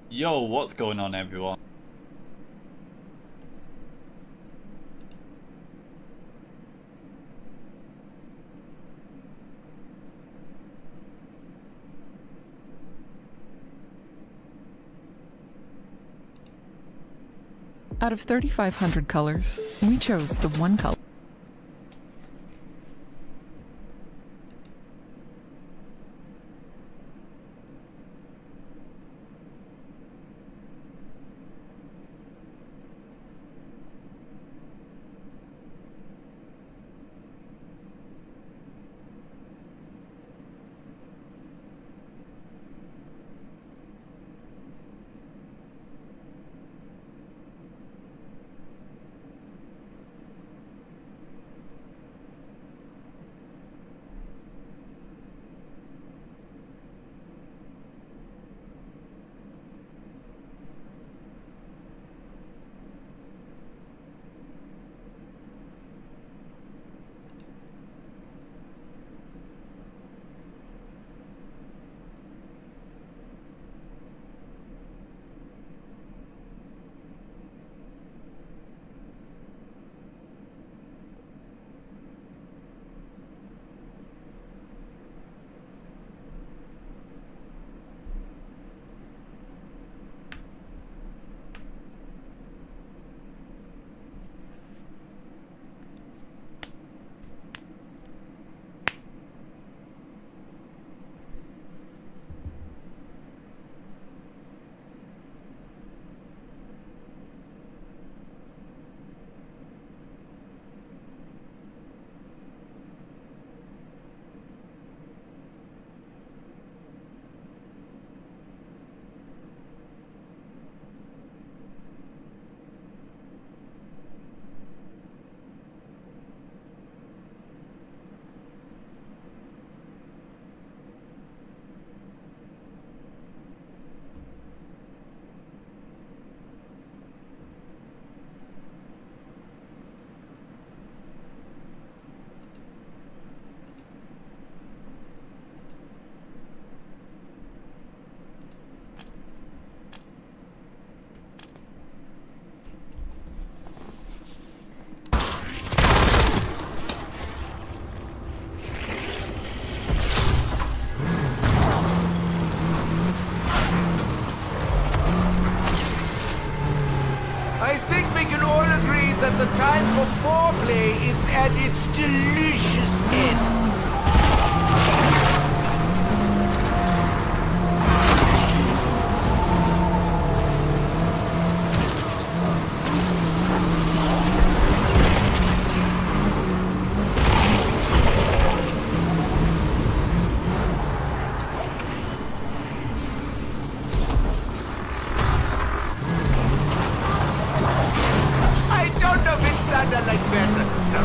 Yo, what's going on, everyone? Out of 3,500 colors, we chose the one color. I think we can all agree that the time for foreplay is at its delicious end. I don't know if it sounded like better. The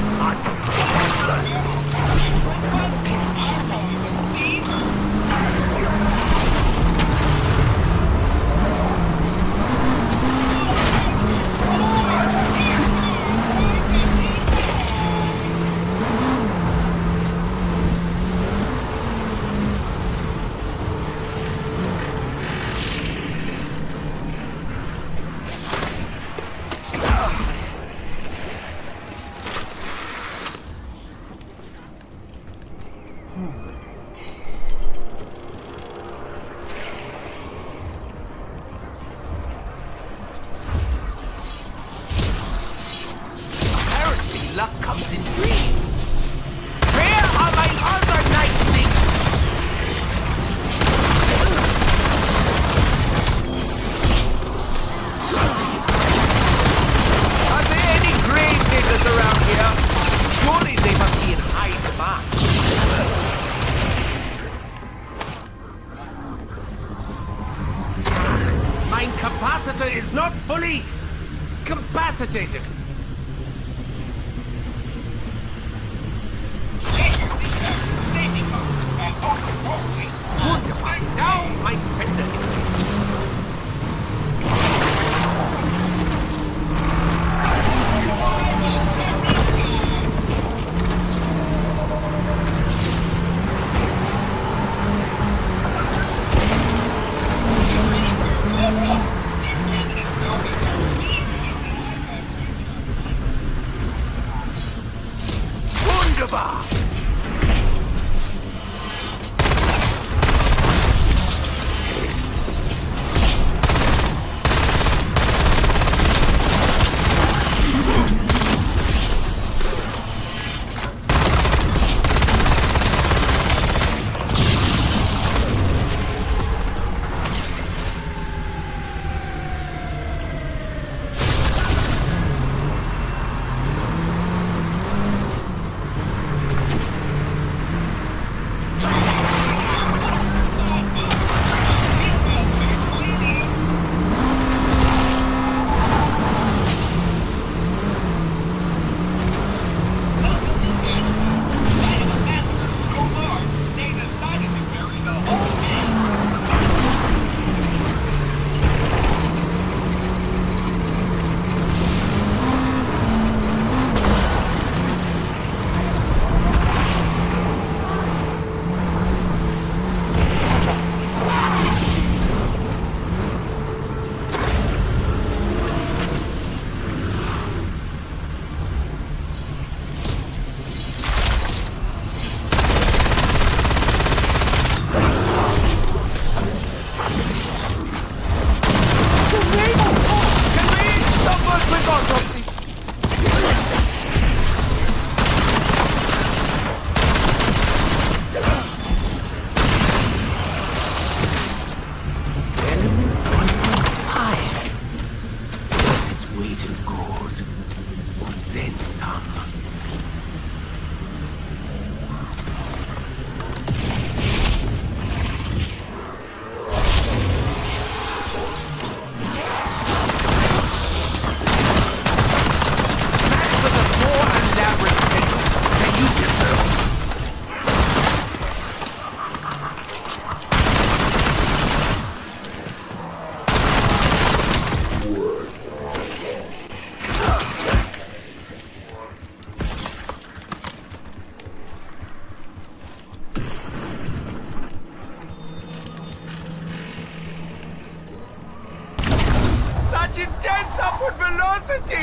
master is not fully capacitated. Safety car. And most importantly, Good. Now my fender is wunderbar. intense upward velocity!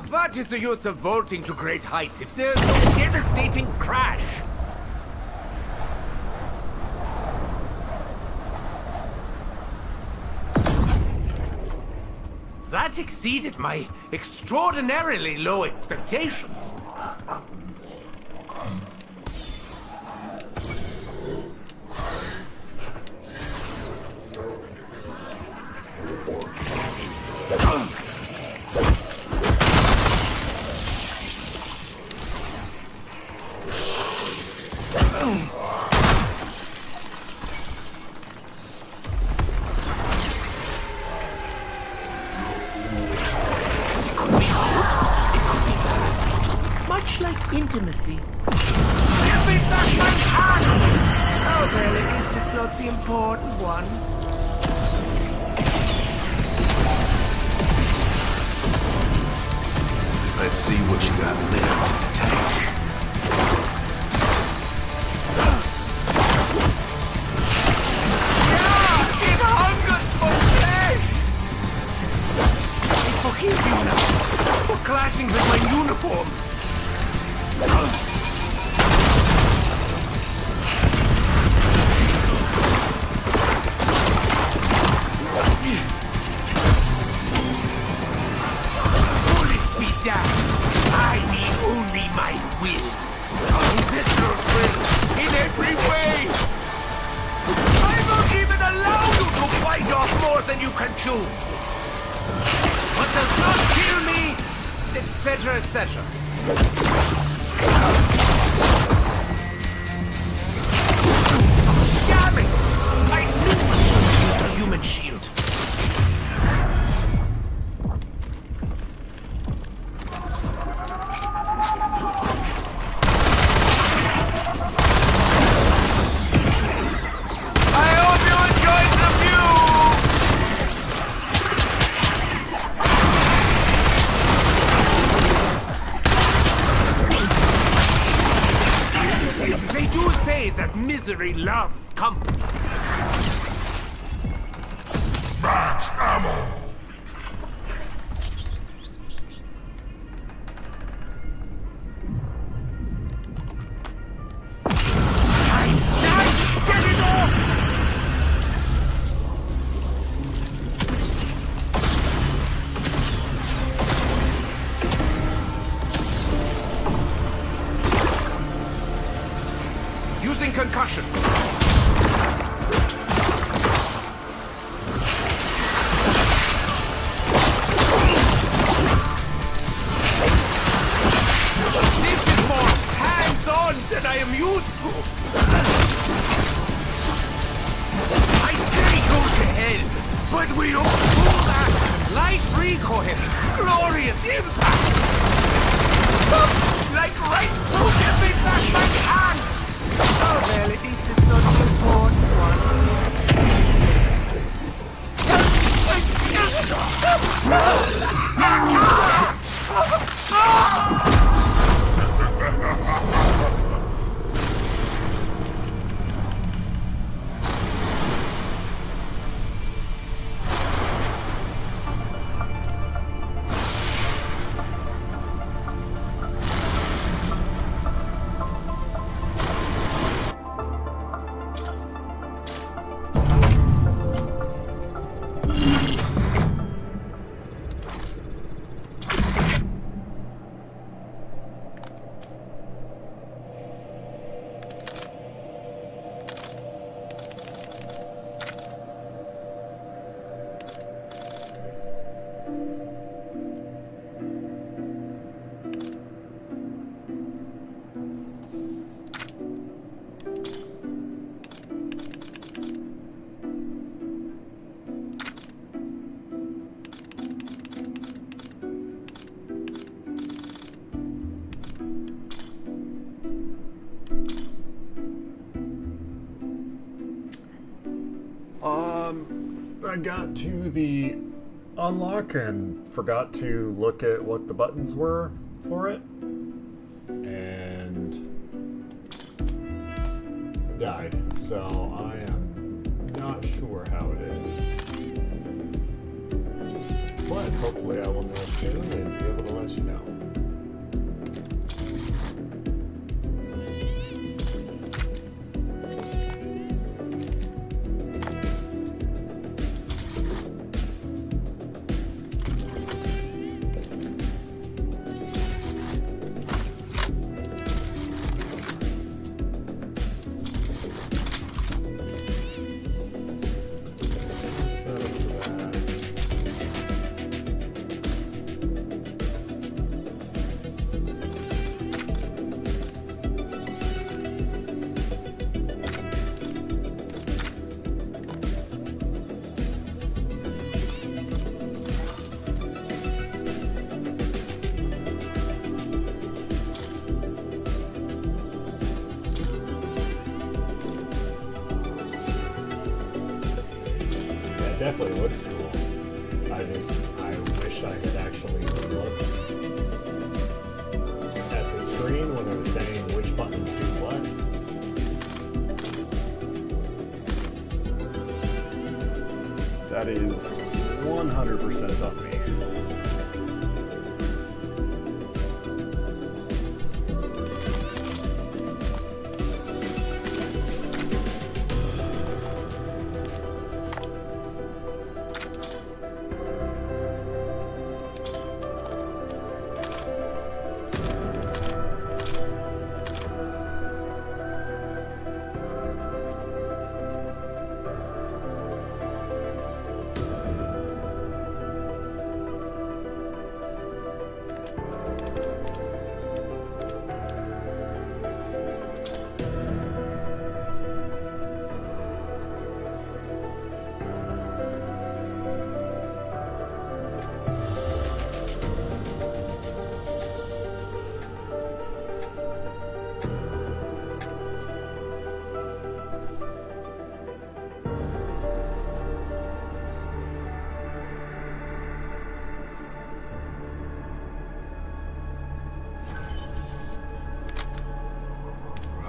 What is the use of vaulting to great heights if there's no devastating crash? That exceeded my extraordinarily low expectations. Intimacy. Oh, well, at least it's not the important one. Let's see what you got left in the tank. It hungers for flesh! Forgive you now for clashing with my uniform. Bullets be damned. I need only my will. Visceral thrill in every way. I won't even allow you to bite off more than you can chew. What does not kill me, etc., etc. misery loves company. Max ammo! Using concussion. This is more hands-on than I am used to. I say go to hell, but we don't do that. Light recoil, glorious impact. Like right through every back my hand. Oh, well, at least it's not the important I got to the unlock and forgot to look at what the buttons were for it, and died. So I am not sure how it is, but hopefully I will know soon and be able to let you know. Definitely looks cool. I wish I had actually looked at the screen when it was saying which buttons do what. That is 100% on me.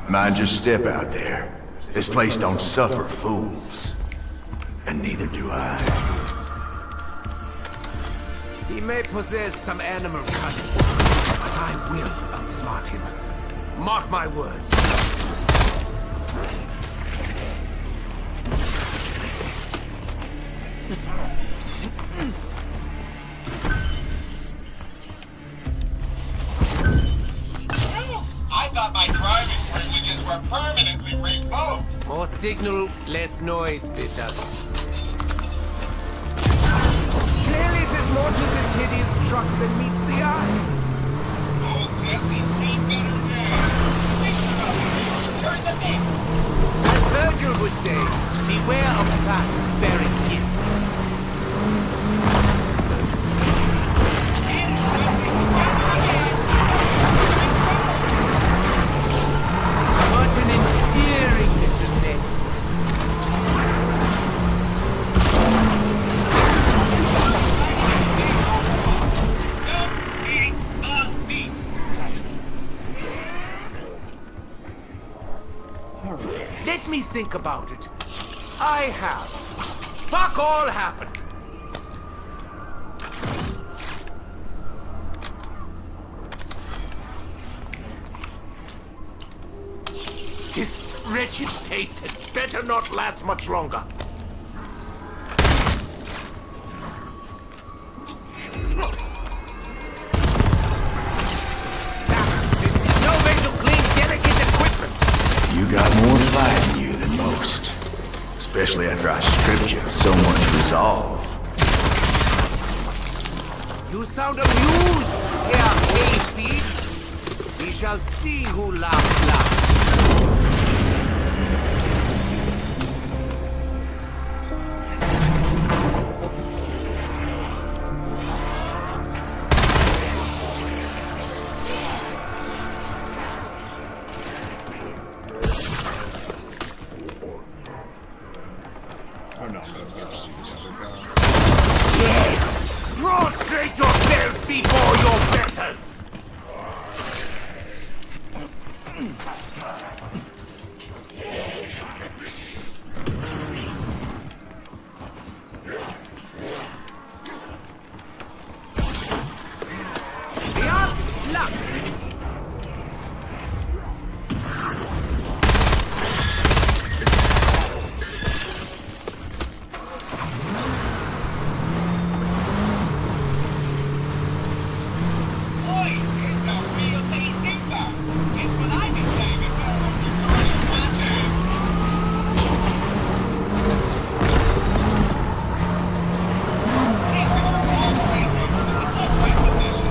Mind your step out there. This place don't suffer fools. And neither do I. He may possess some animal cunning, but I will outsmart him. Mark my words. I thought my driving privileges were permanently revoked. More signal, less noise, bitter. Clearly there's more to this hideous truck than meets the eye. Old Tessie's seen better days. Turn the thing. As Virgil would say, beware of plants bearing gifts. What an endearing little menace. Let me think about it. I have. Fuck all happened. This wretched taste had better not last much longer. This is no way to clean delicate equipment. You got more fight in you than most. Especially after I stripped you of so much resolve. You sound amused, Herr Hayseed. We shall see who laughs last. Oh no, I'm gonna get all these other guys. Yes! Prostrate yourself before your betters! Beyond luck! Boy, it's a real bazooka. It's what I'd be saying if I were recording one day. These are all waiting for the upright position.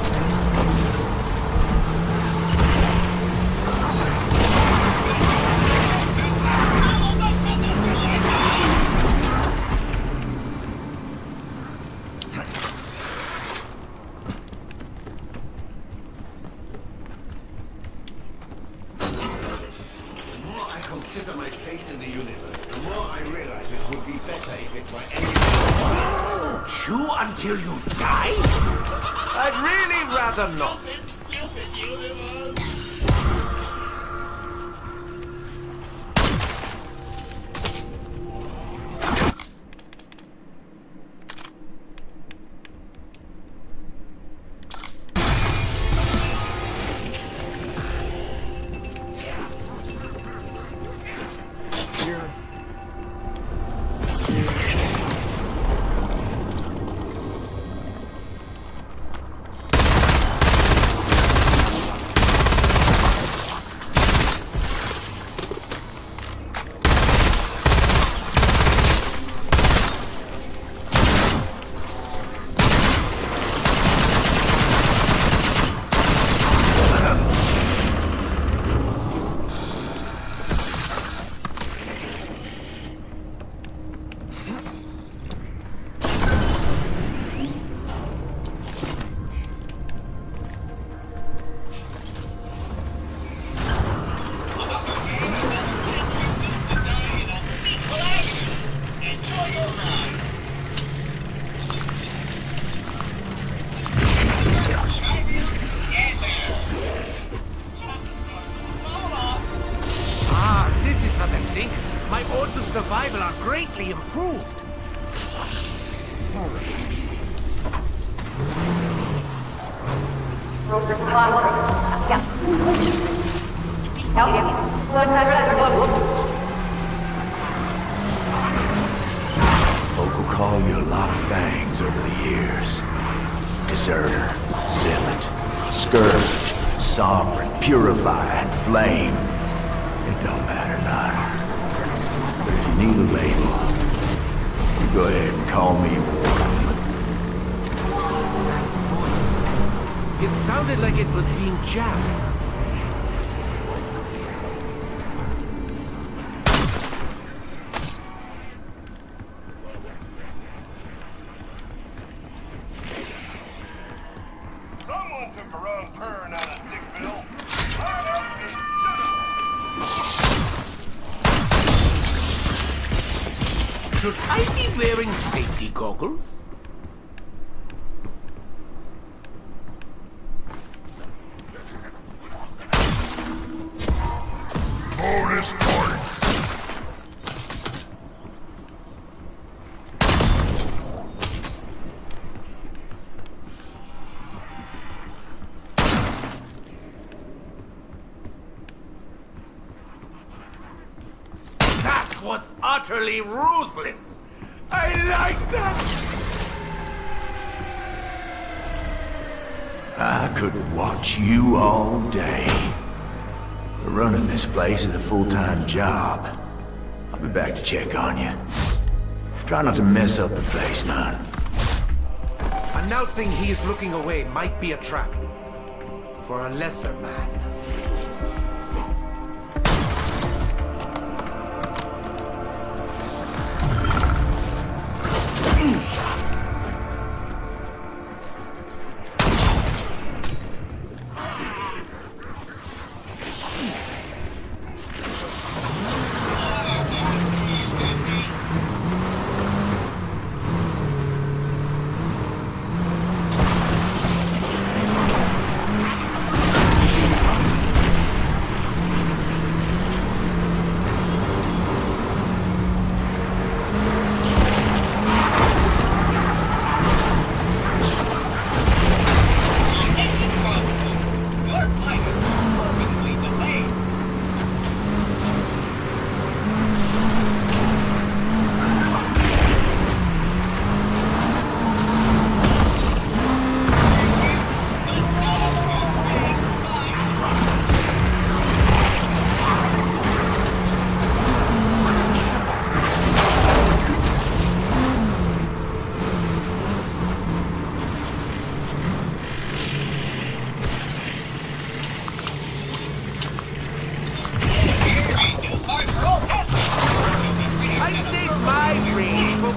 The more I consider my place in the universe, the more I realize it would be better if it were anyone. Chew until you die? I'd really rather not. survival are greatly improved. Folk will call you a lot of things over the years. Deserter, zealot, scourge, sovereign, purify, and flame. It don't matter none. But if you need a label, you go ahead and call me It sounded like it was being jammed. Someone took a wrong turn out of Dickville. Should I be wearing safety goggles? Bonus points! That was utterly ruthless! I like that! I could watch you all day. Running this place is a full-time job. I'll be back to check on you. Try not to mess up the place none. Announcing he is looking away might be a trap. For a lesser man.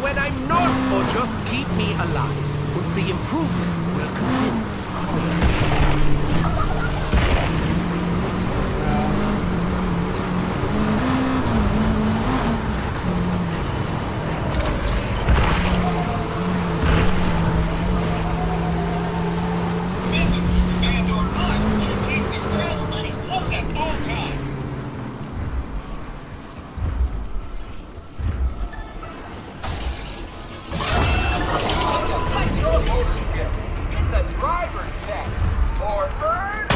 When I'm not, or just keep me alive, once the improvements will continue. Visitors to Bandor Mine should keep their travel money close at all times. It's a driver's test. Or bird.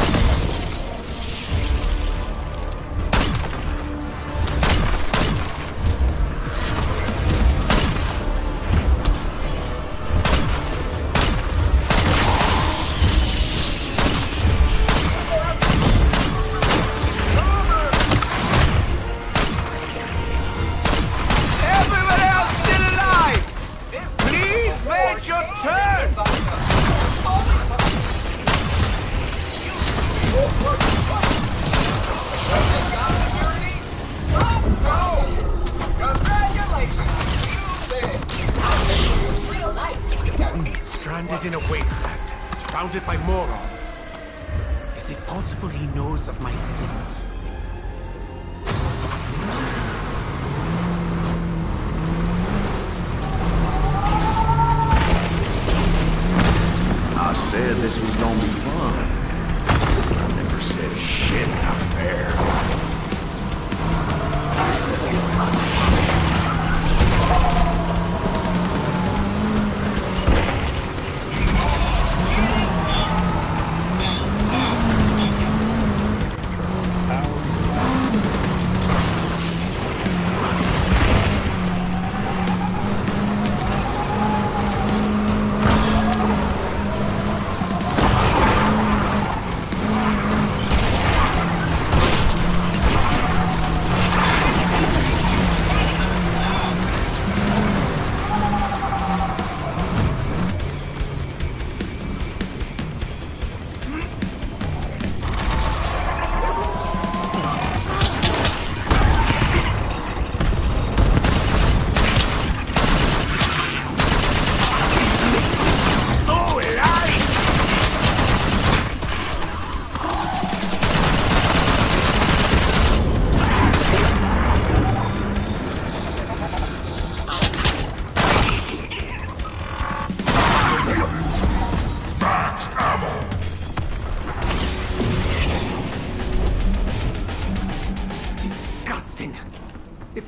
Everyone else still alive! Please wait your turn! Stranded in a wasteland, surrounded by morons. Is it possible he knows of my sins? I said this was gonna be fun. I never said shit. Not fair.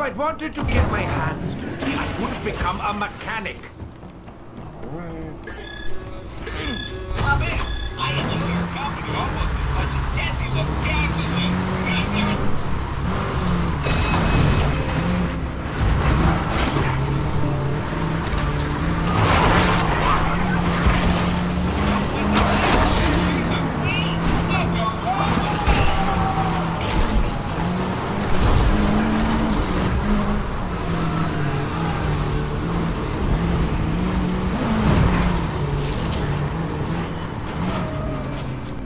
If I'd wanted to get my hands dirty, I would have become a mechanic. Bobby, I enjoy your company almost as much as Jesse looks casually.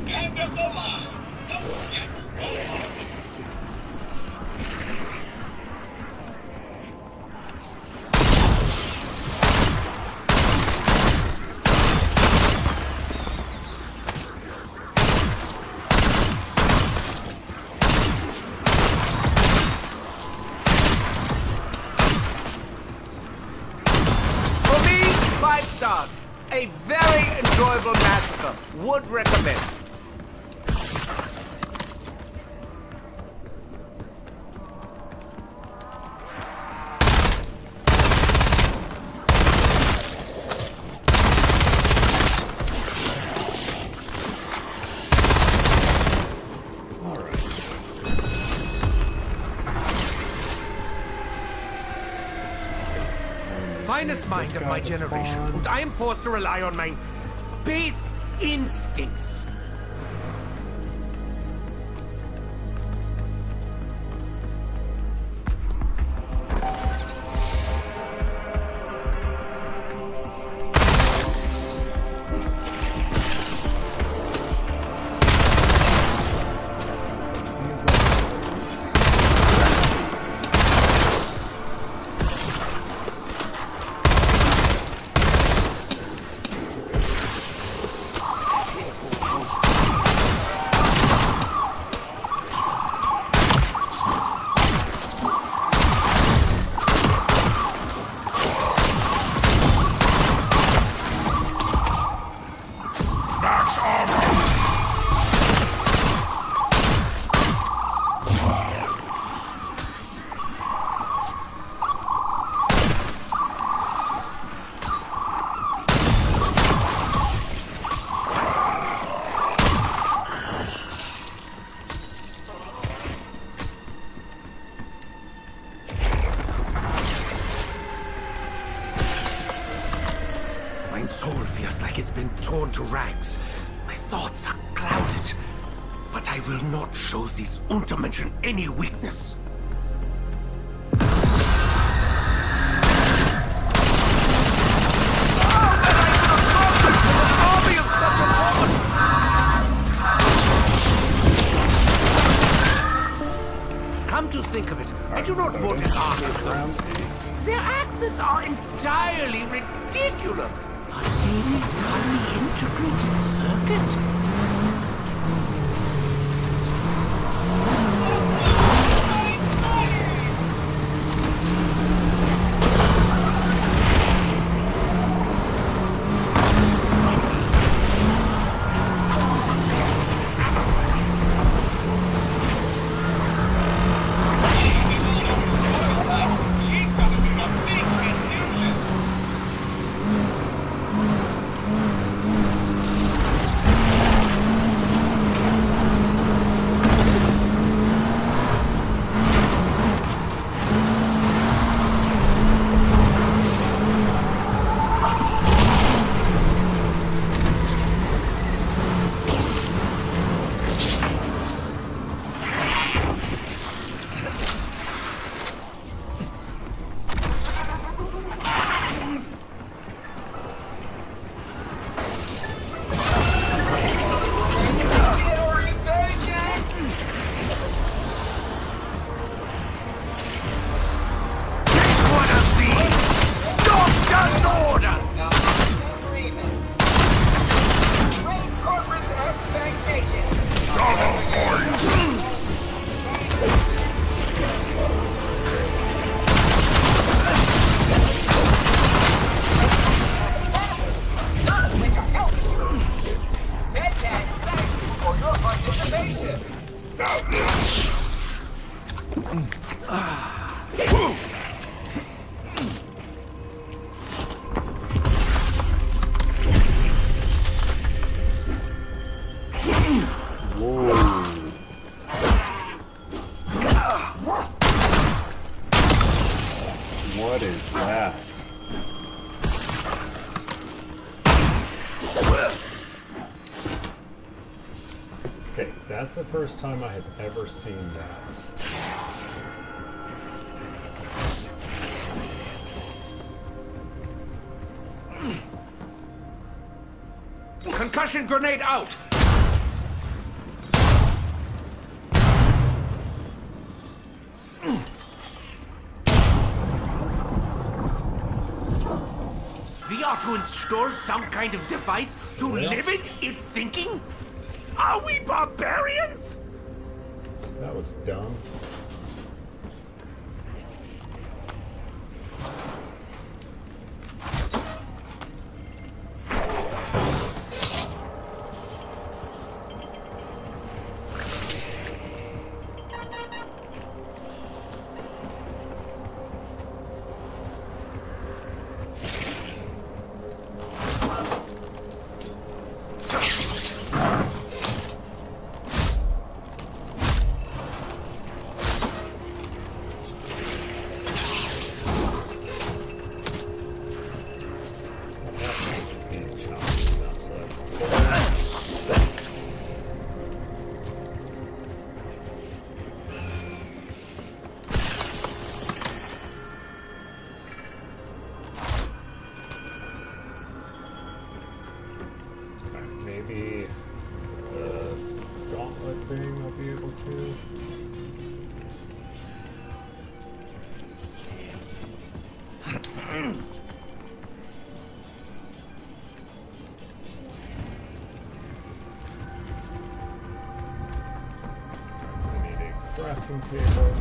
End of the line. Don't forget your goal. For me, 5 stars. A very enjoyable massacre. Would recommend. Finest mind of my generation, and I am forced to rely on my base instincts. So it seems like it's a Max armor! My soul feels like it's been torn to rags. My thoughts are clouded. But I will not show these Untermenschen any weakness. Come to think of it, I do not want an army of them. Their accents are entirely ridiculous. A teeny tiny integrated circuit? participation. What is that? Okay, that's the first time I have ever seen that. Concussion grenade out! We are to install some kind of device to limit its thinking? Are we barbarians? That was dumb. Maybe the gauntlet thing I'll be able to. I need a crafting table.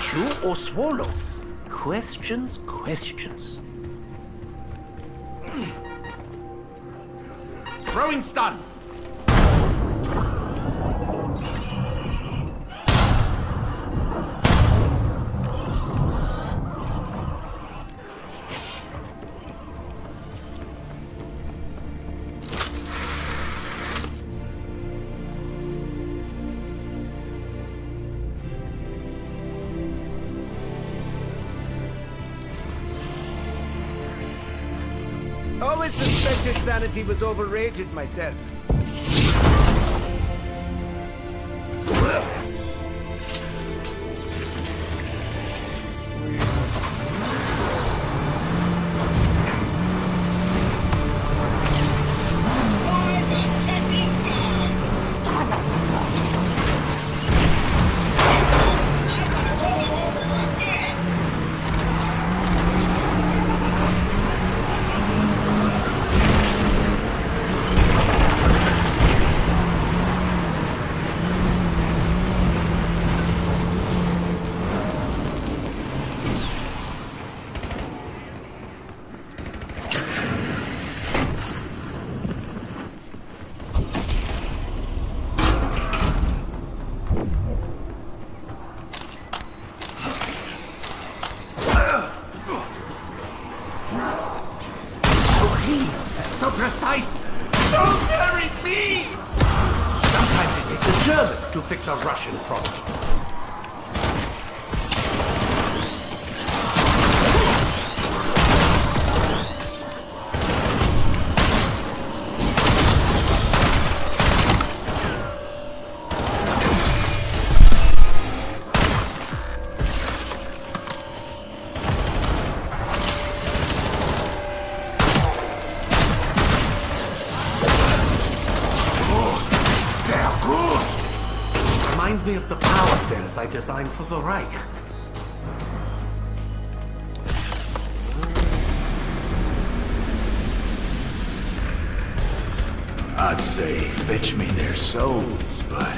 Chew or swallow? Questions, questions. Throwing stun. Always suspected sanity was overrated myself. a Russian problem. Reminds me of the power cells I designed for the Reich. I'd say fetch me their souls, but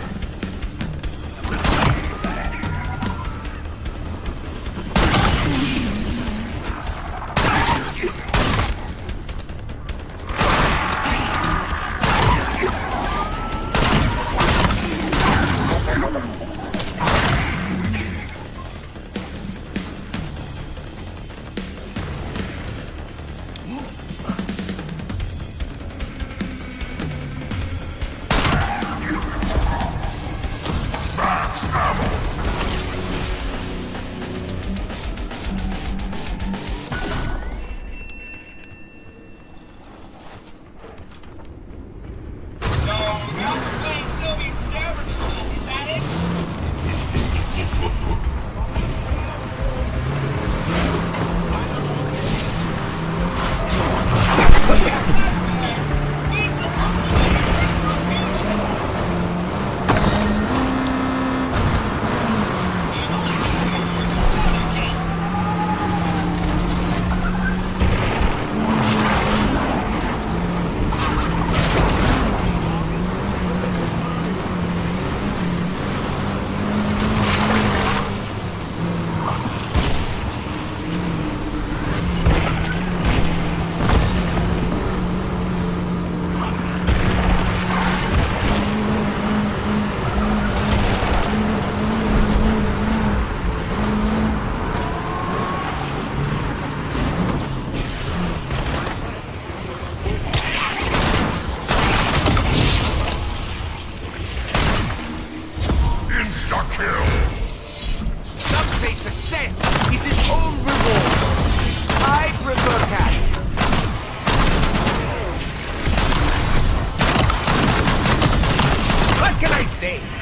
it's a little late for that.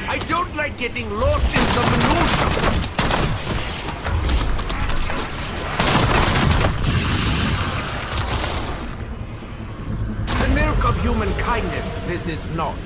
I don't like getting lost in the minutiae. The milk of human kindness, this is not.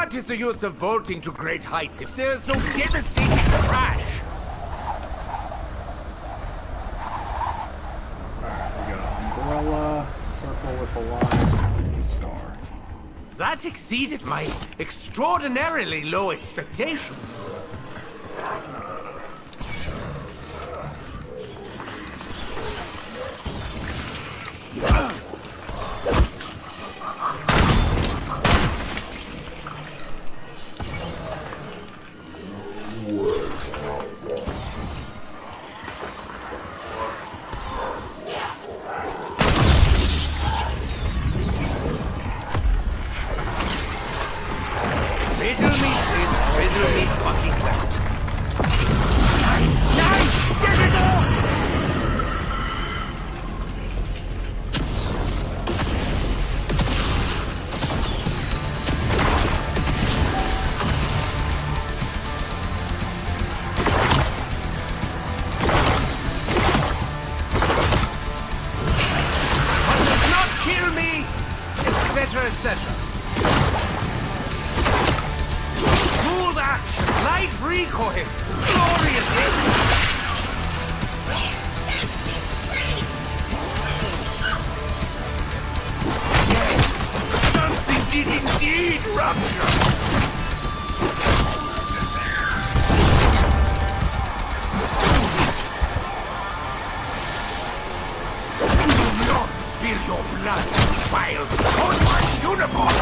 What is the use of vaulting to great heights if there's no devastating crash? Alright, we got umbrella, circle with a line, star. That exceeded my extraordinarily low expectations. Riddle me this, riddle me fucking that. Nice! Get it off! What does not kill me, etc., etc. Smooth action, light recoil, glorious hit. Yes, something did indeed rupture. Do not spill your blood, child, on my uniform.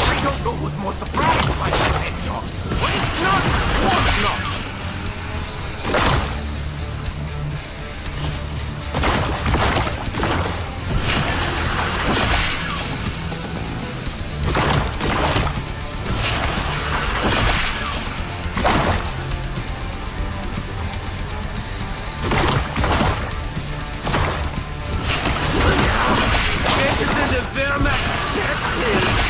I don't know who's more surprised by that headshot. It's not, was not. Citizen of Wehrmacht, that's it.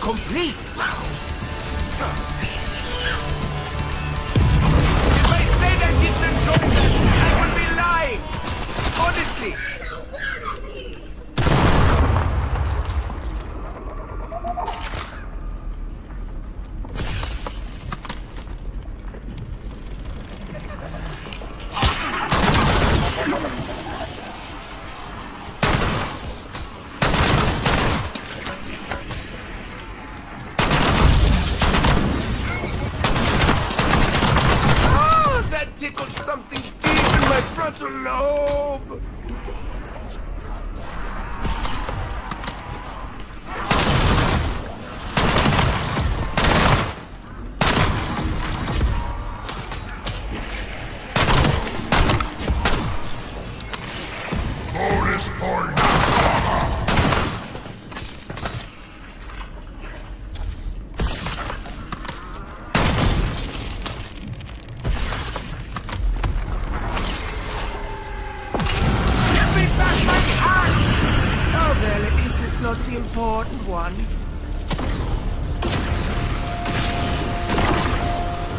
Complete! If I said I didn't enjoy that, I would be lying! Honestly! Tickled something deep in my frontal lobe. Bonus points. Not the important one.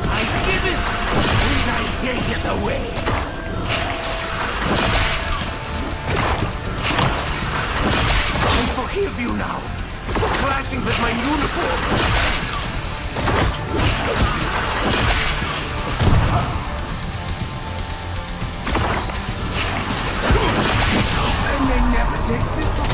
I give it, and I take it away. I forgive you now for clashing with my uniform. I may never take this off.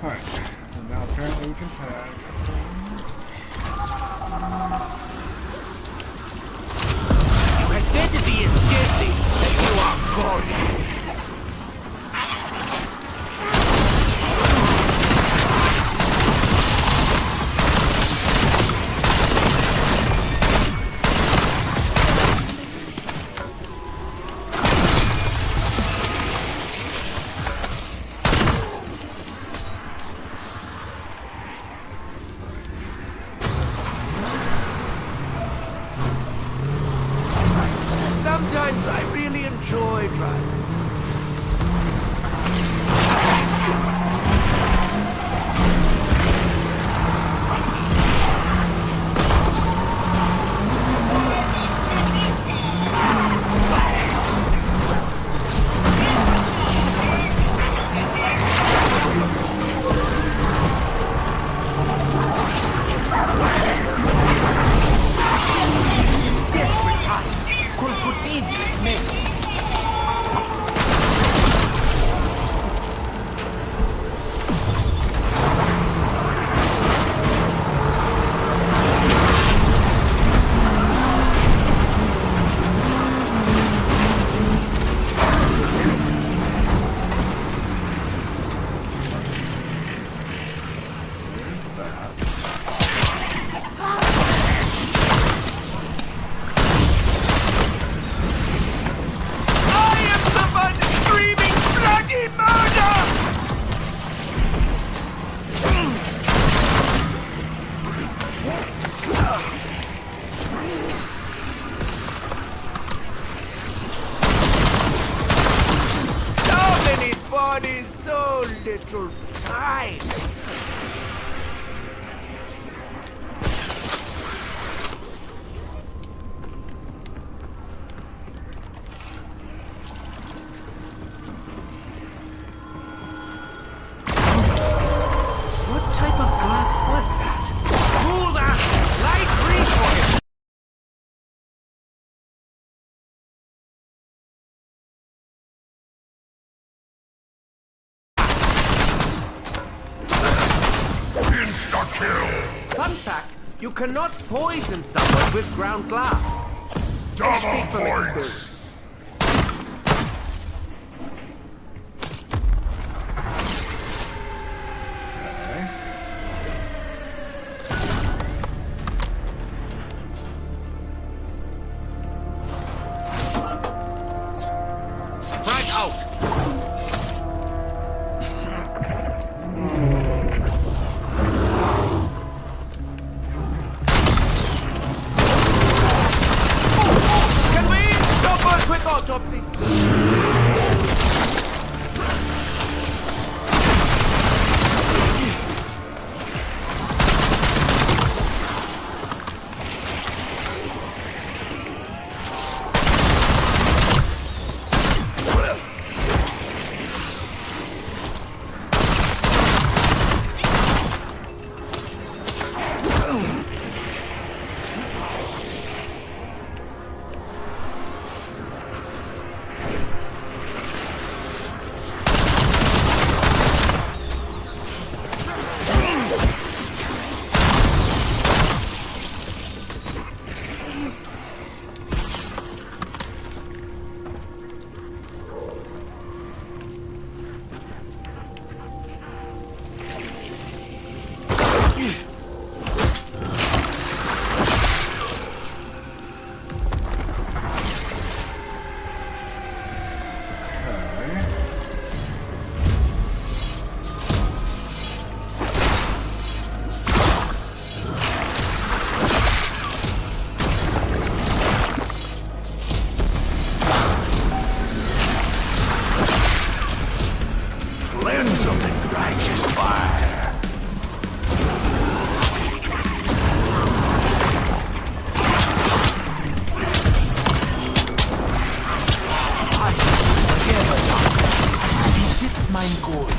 Alright, and now apparently we can tag. Your identity is Disney, and you are God. Sometimes I really enjoy driving. Desperate times call for devious men. Where's that? I am the one screaming bloody murder! So many bodies, so little time. What type of glass was that? Smooth as light green for him. Insta-kill! Fun fact, you cannot poison someone with ground glass. Double Speak from points! Frag out! Can we go for a quick autopsy? Cleanse them in righteous fire. Fits mein Gold.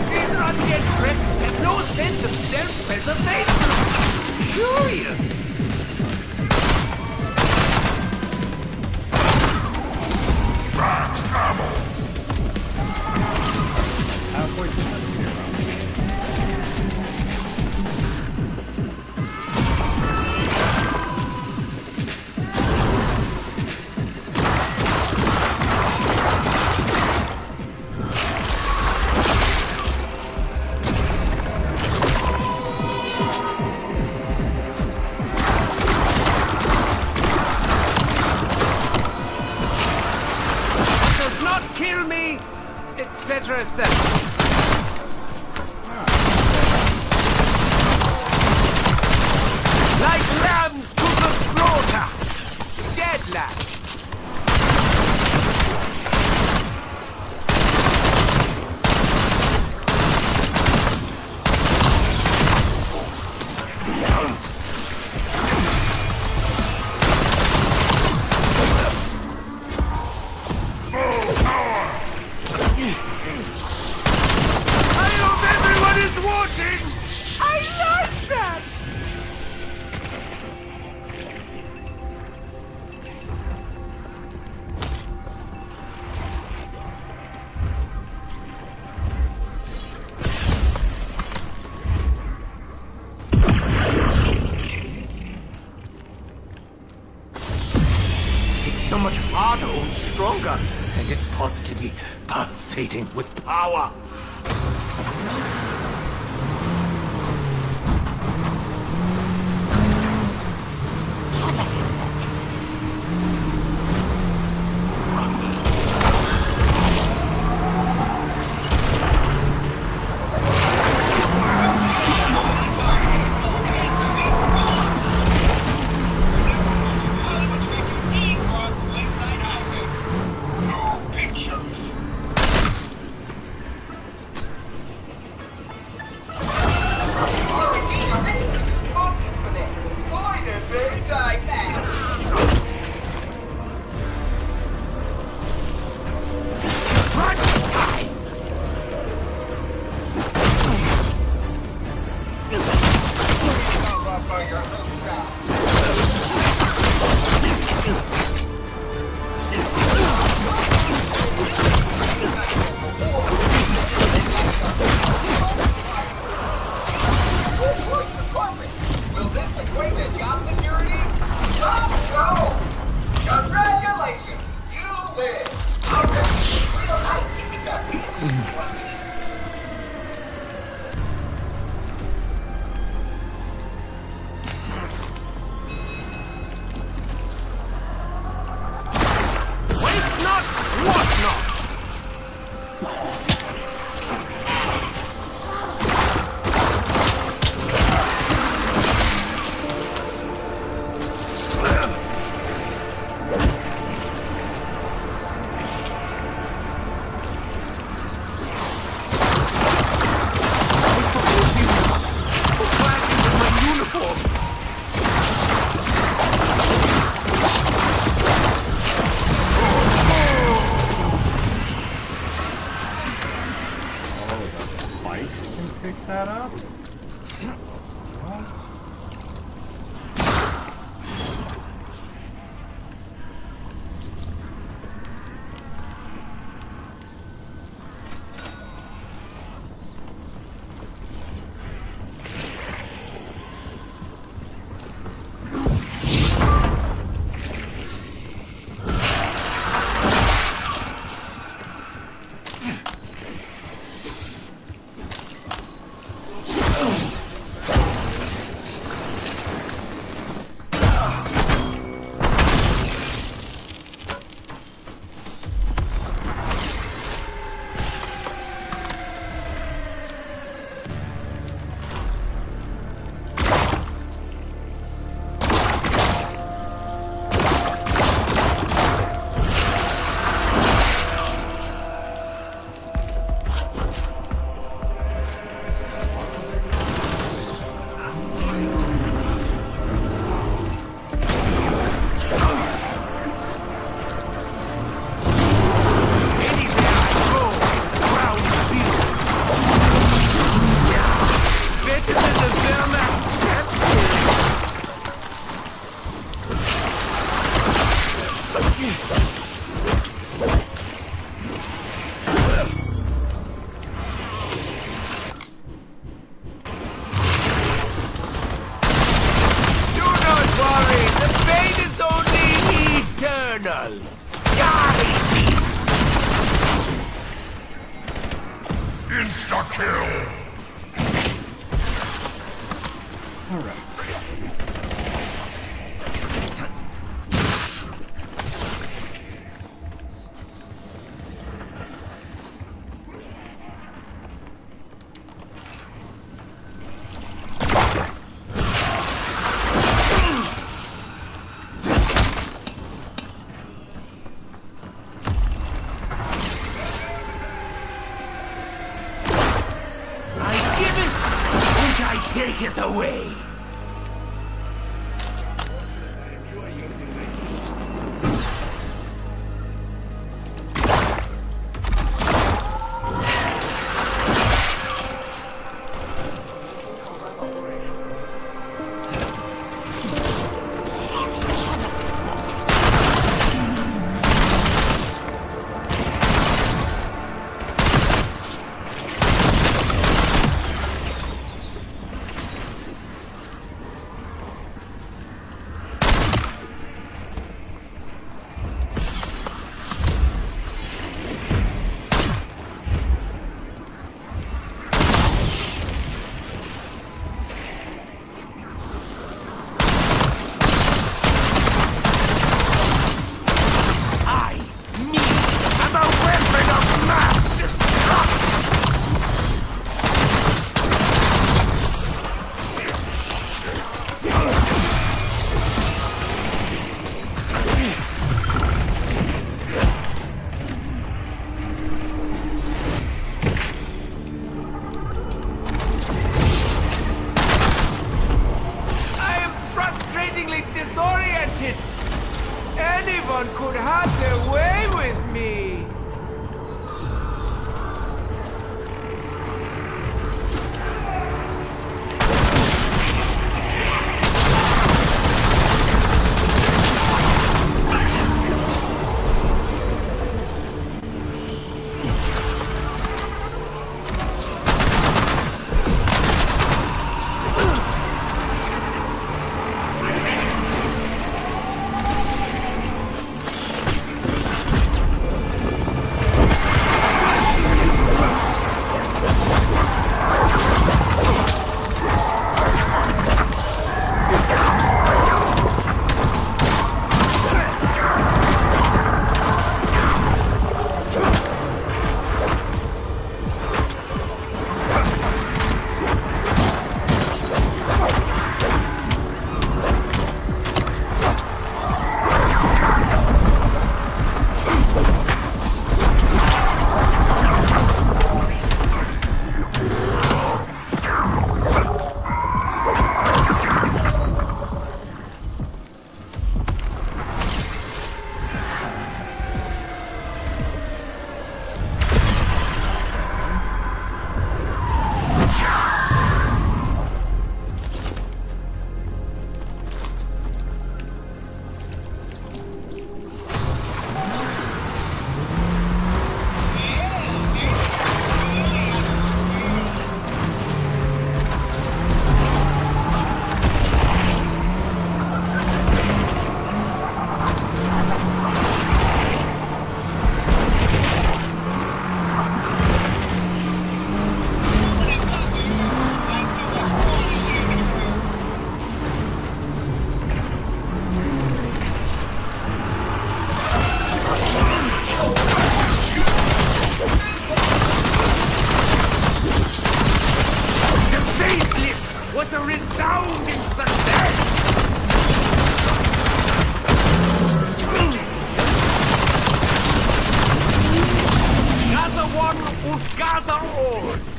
These undead presents have no sense of self-preservation. Curious. Max ammo! to the serum. Does not kill me, etc., etc. Like lambs to the slaughter! Dead lambs! I hope everyone is watching! I like that! It's so much harder and stronger, and it's positively pulsating with power. Will this equate to job security? Congratulations! You win! Okay, real nice keeping that Waste not, what not? Spikes can pick that up? What? Insta-kill! Alright. Take it away! Anyone could have their way with me! Was a resounding success! Gather one und gather all!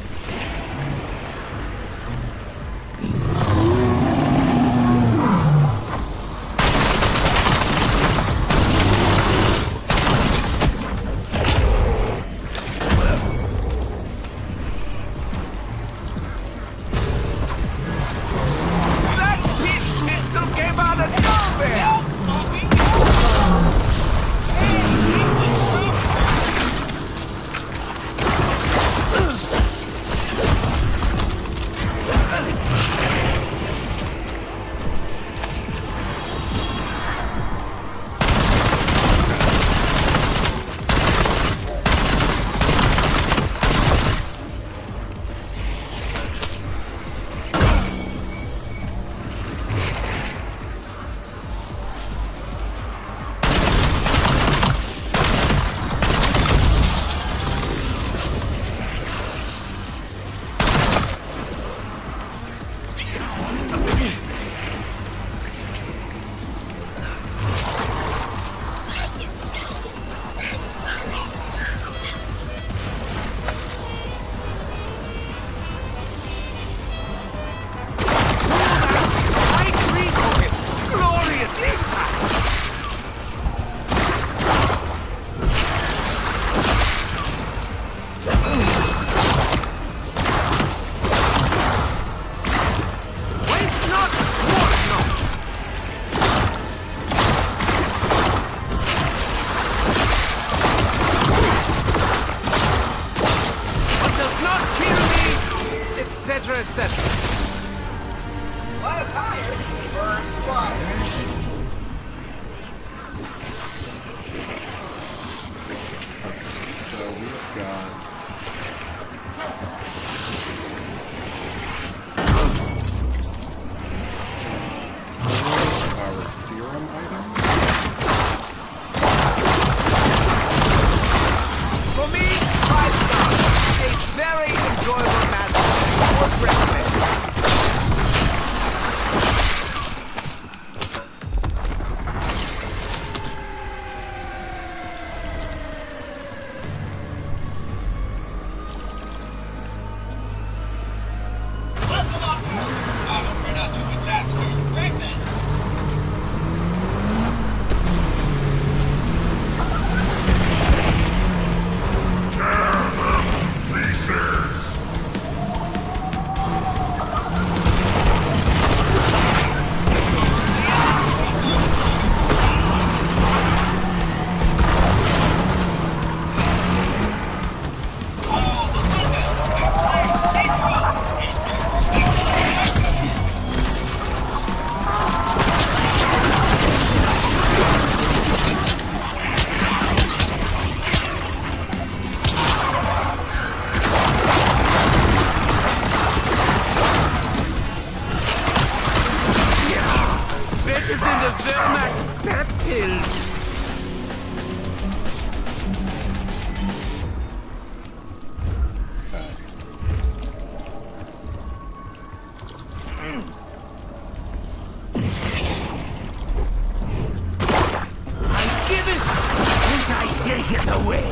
etc., etc. Light a fire, burn fire. So we've got our serum items. For me, 5 stars. A very enjoyable match. Would recommend. Welcome on board. I hope you're not too attached to your breakfast. Tear them to pieces! All the windows will be clear. Stay close. Bitches in the Vermac pep pills. I give it, and I take it away.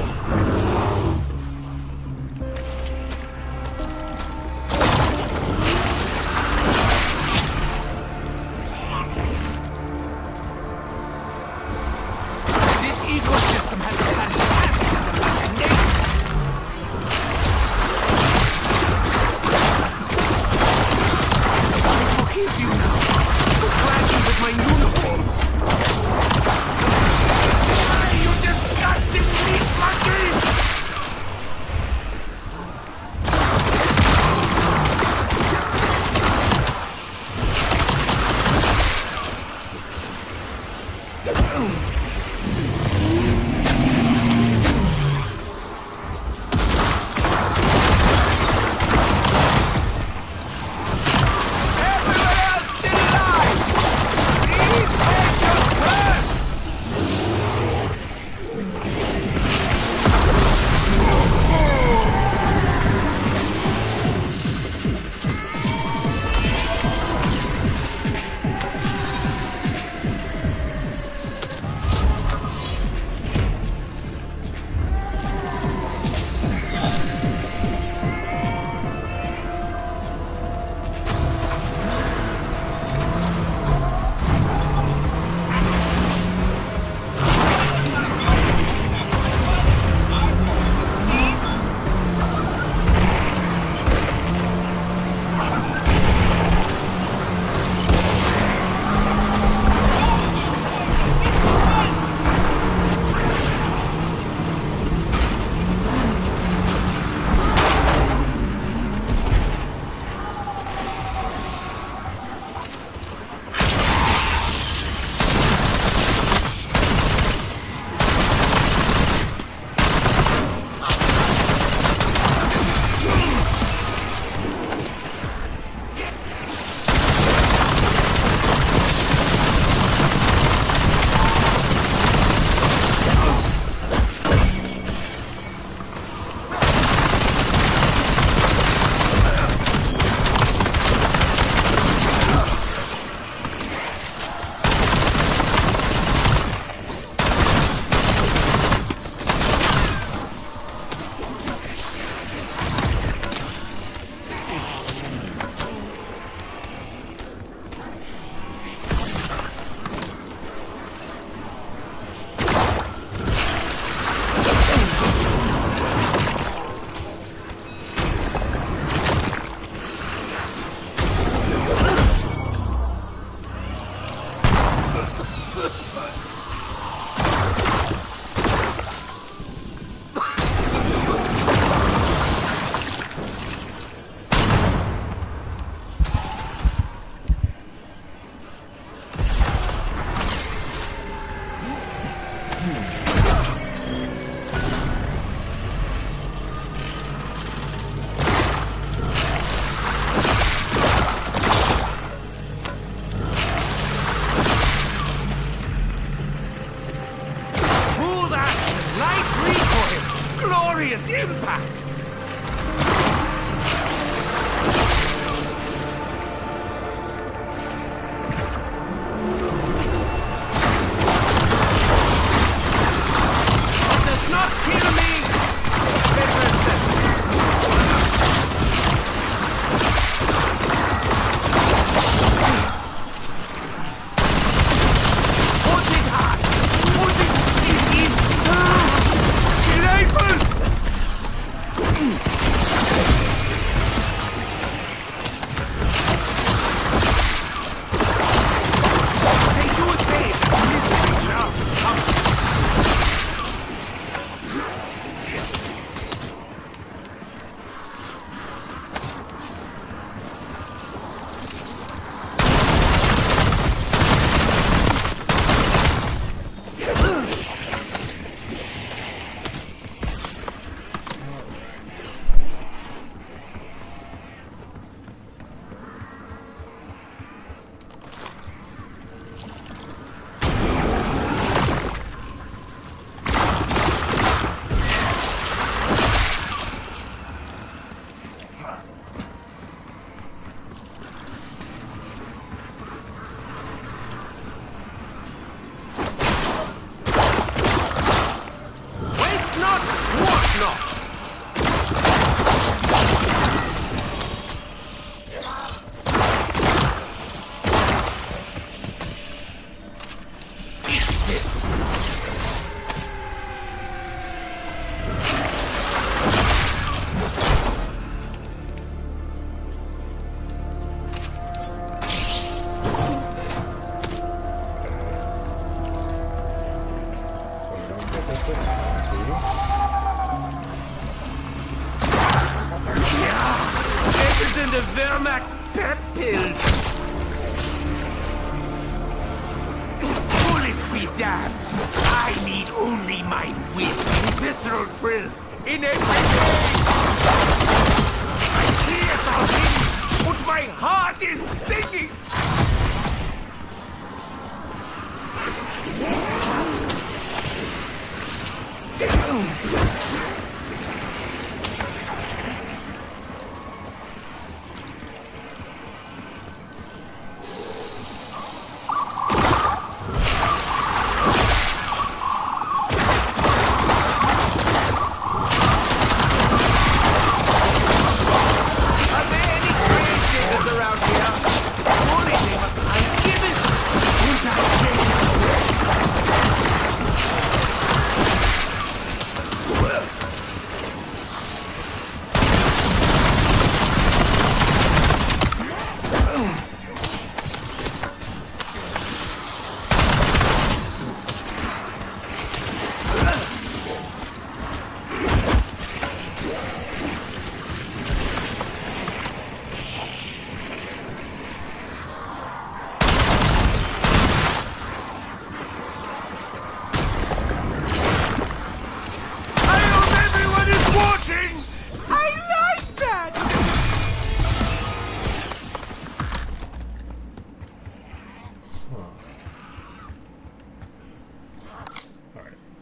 Isn't a Wehrmacht pep pills? Bullets be damned! I need only my will, visceral thrill, in everything! My tears are hidden, but my heart is singing!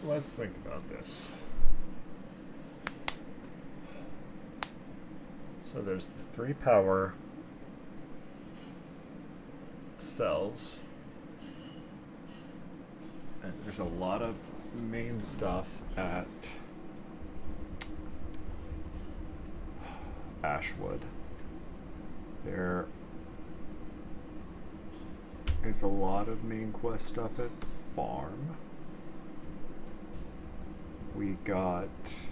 Let's think about this. So there's the 3 power cells. And there's a lot of main stuff at Ashwood. There is a lot of main quest stuff at Farm. We got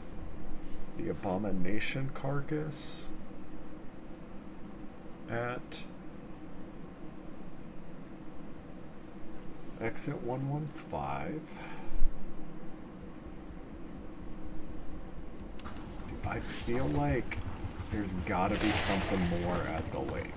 the Abomination carcass at Exit 115. Dude, I feel like there's gotta be something more at the lake.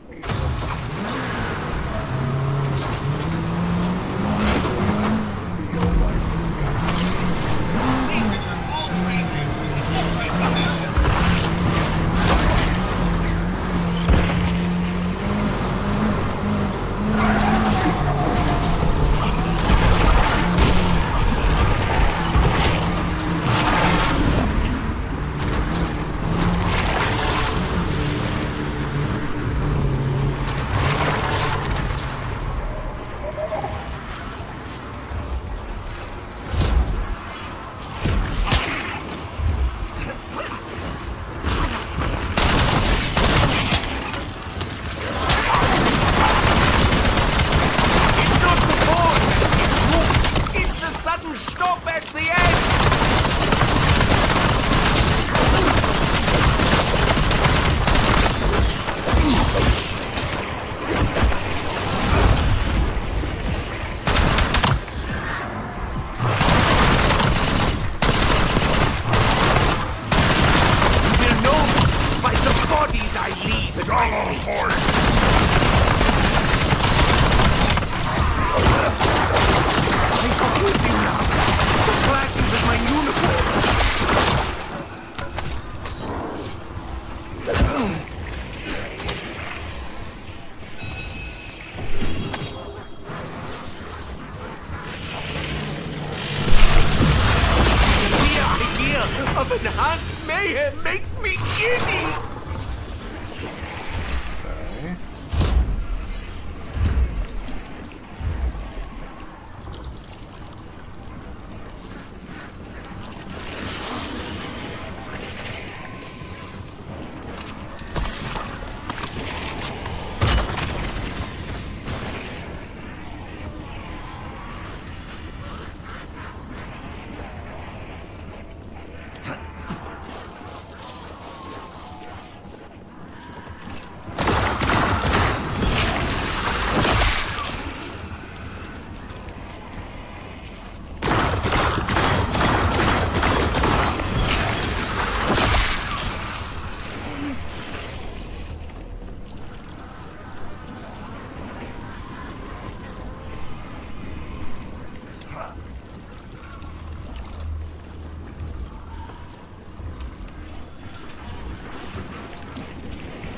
Of enhanced mayhem makes me giddy! Okay.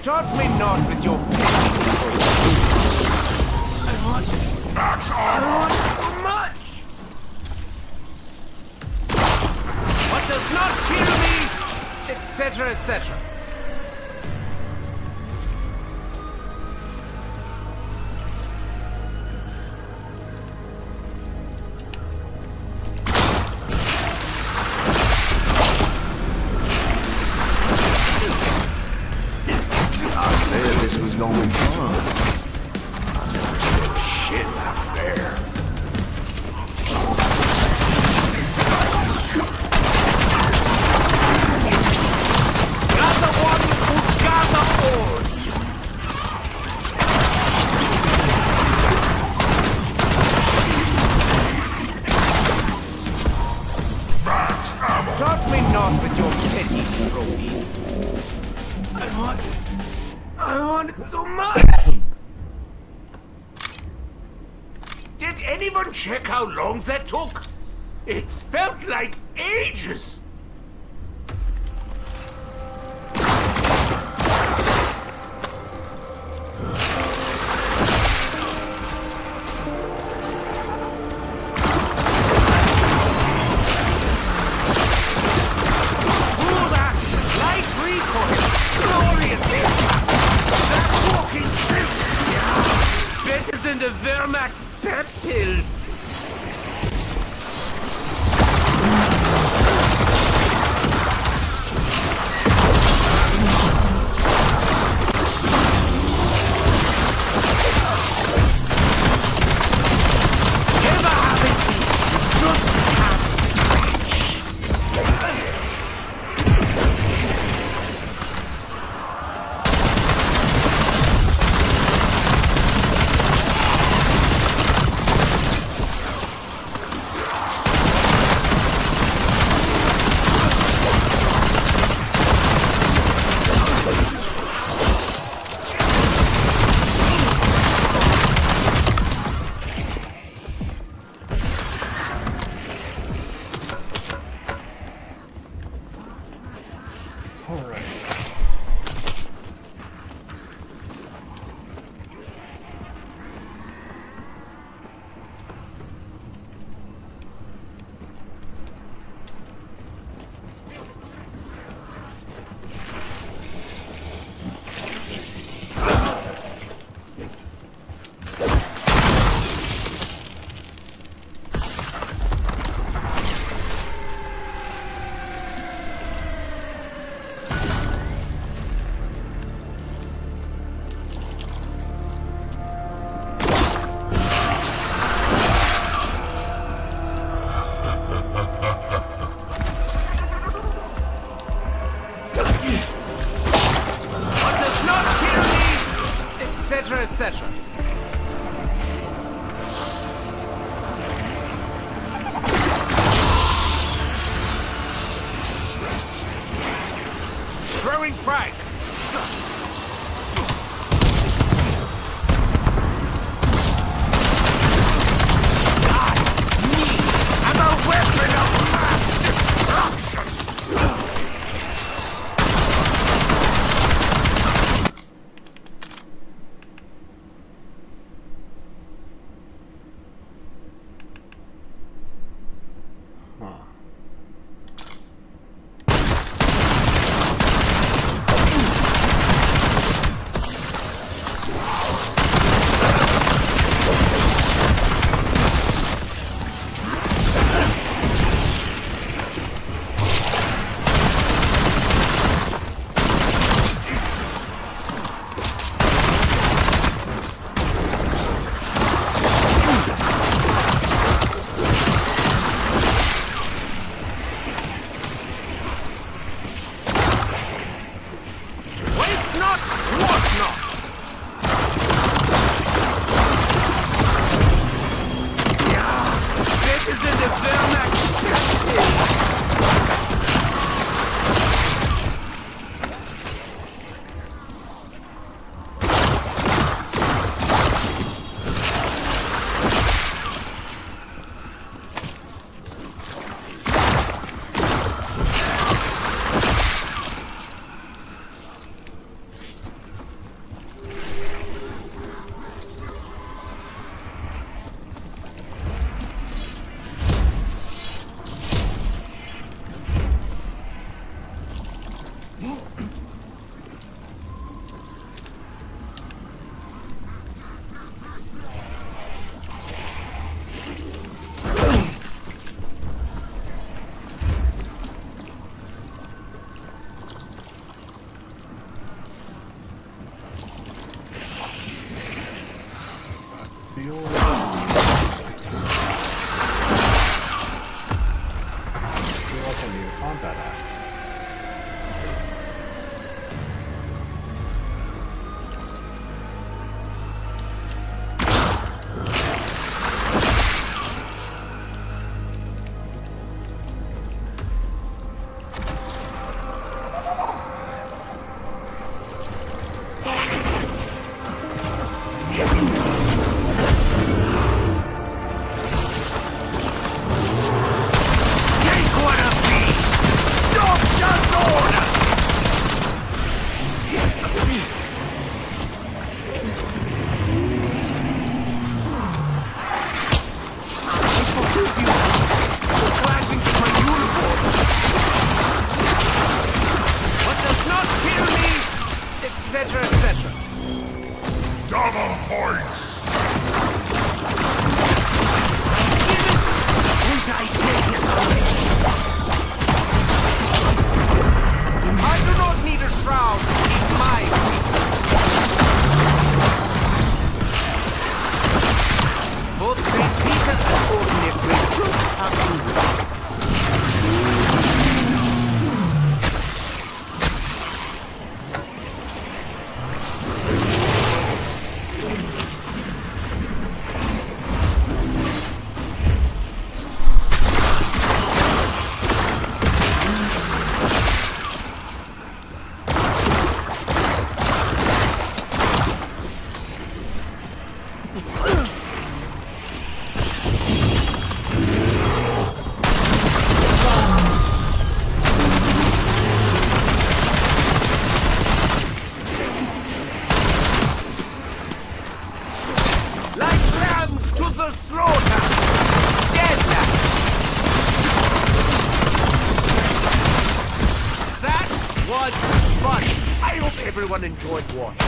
Charge me not with your petty. I want Max I armor! want so much! What does not kill me, etc., etc. I said this was gonna be fun. I never said shit not fair. Gather one who gather all! Max ammo! Charge me not with your petty trophies. I want it so much! Did anyone check how long that took? It felt like ages! Cool action, light recoil, glorious impact! That walking still! Yeah, better than the Wehrmacht pep pills! Ever haven't you? Just can't stretch. Alright. What does not kill me, etc., etc. Throwing frag. I'm a weapon of mass destruction. Huh. shield. I feel like I need a combat axe. Everyone enjoyed watching.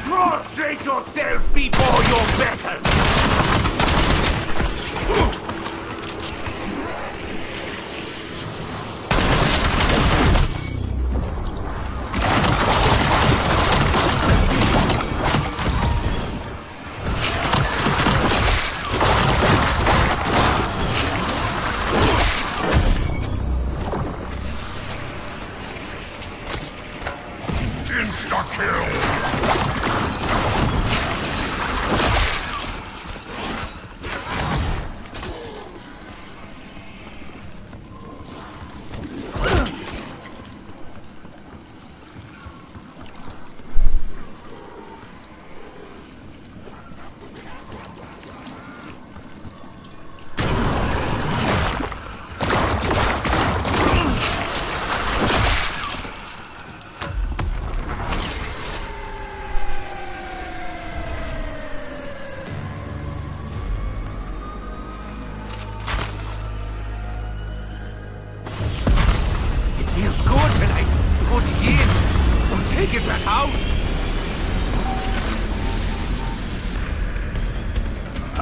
Prostrate yourself before your betters!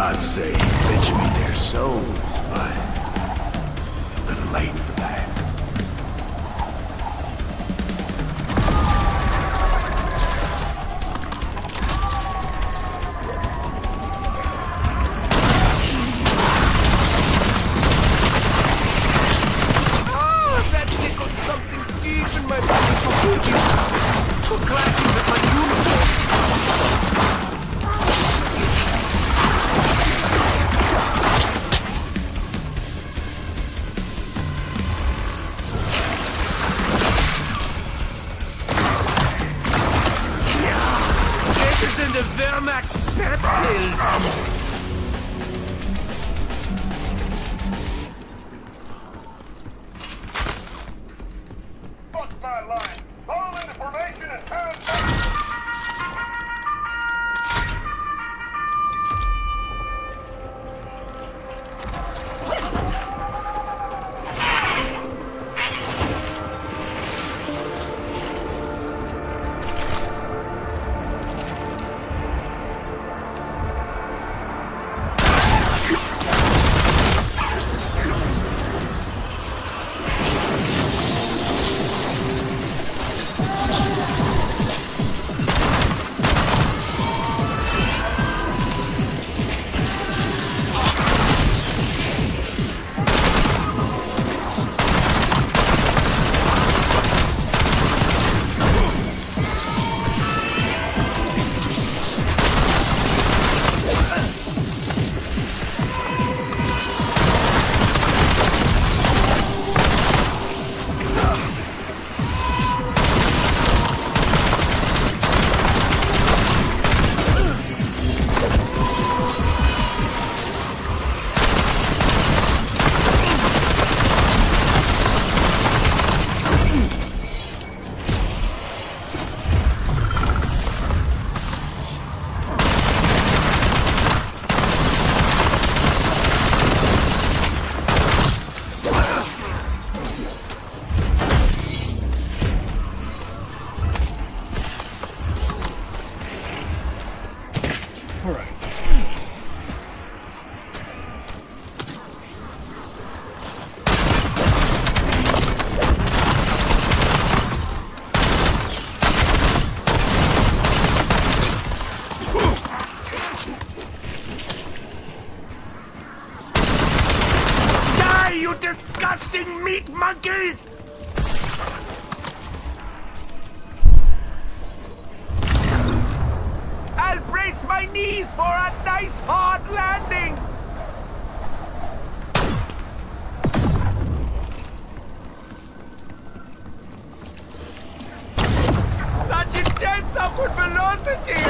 I'd say fetch me their souls, but it's a little late for that. That tickled something deep in my body for cookies. For clashing with my uniform. Better than the Wehrmacht pep pills. Fuck my line. Fall into formation and turn back. You disgusting meat monkeys! I'll brace my knees for a nice hard landing! Such intense upward velocity!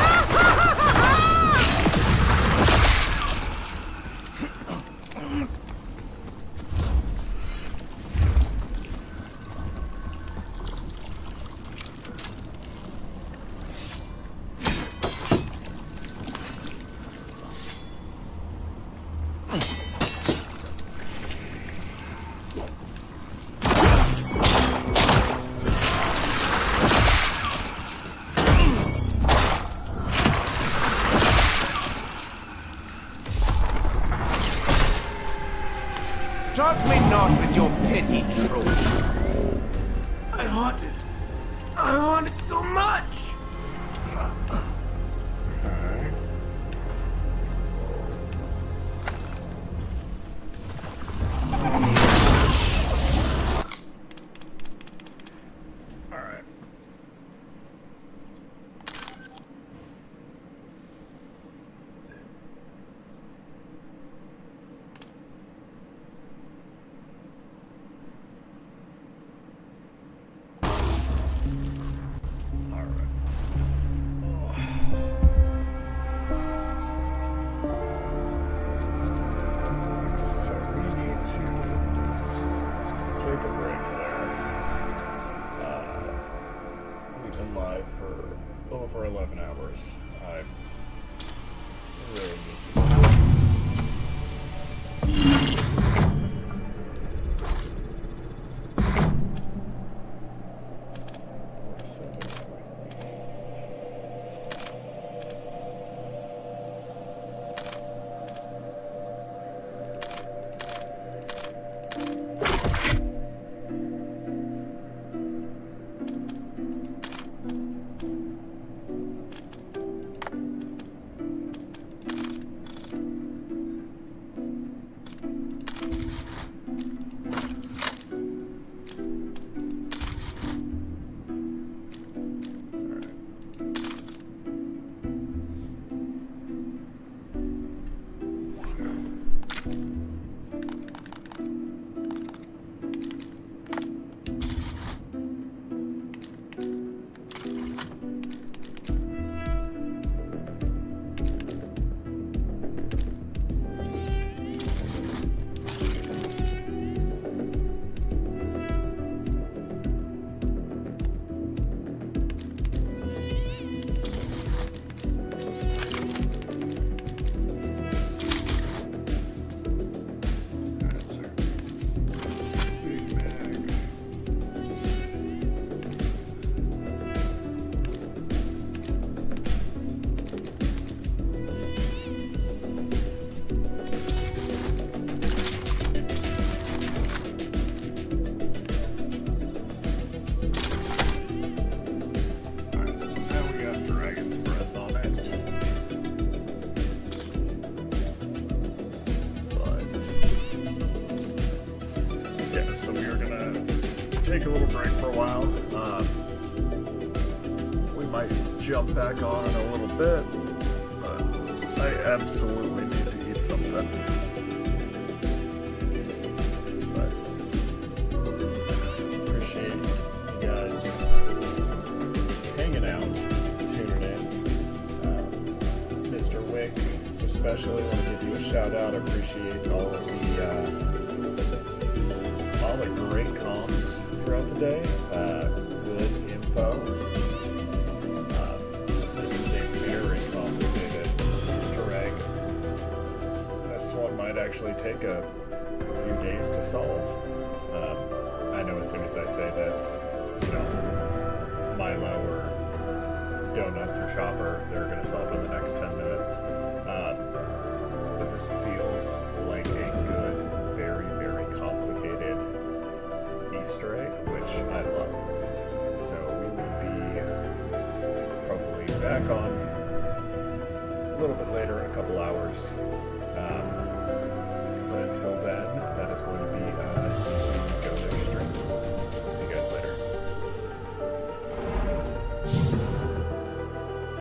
Taunt me not with your petty trolls. I want it so much! Alright. So we need to take a break there. We've been live for over 11 hours. I really need to. so we are gonna take a little break for a while. We might jump back on in a little bit, but I absolutely need to eat something. But appreciate you guys hanging out, tuning in. Mr. Wick, especially want to give you a shout out. Appreciate all the great comms throughout the day. Good info. This is a very complicated Easter egg. This one might actually take a few days to solve. I know as soon as I say this, Milo or Donuts or Chopper, they're going to solve it in the next 10 minutes. But this feels like a good, very, very complicated Easter egg, which I love. So we will be probably back on a little bit later in a couple hours. But until then, that is going to be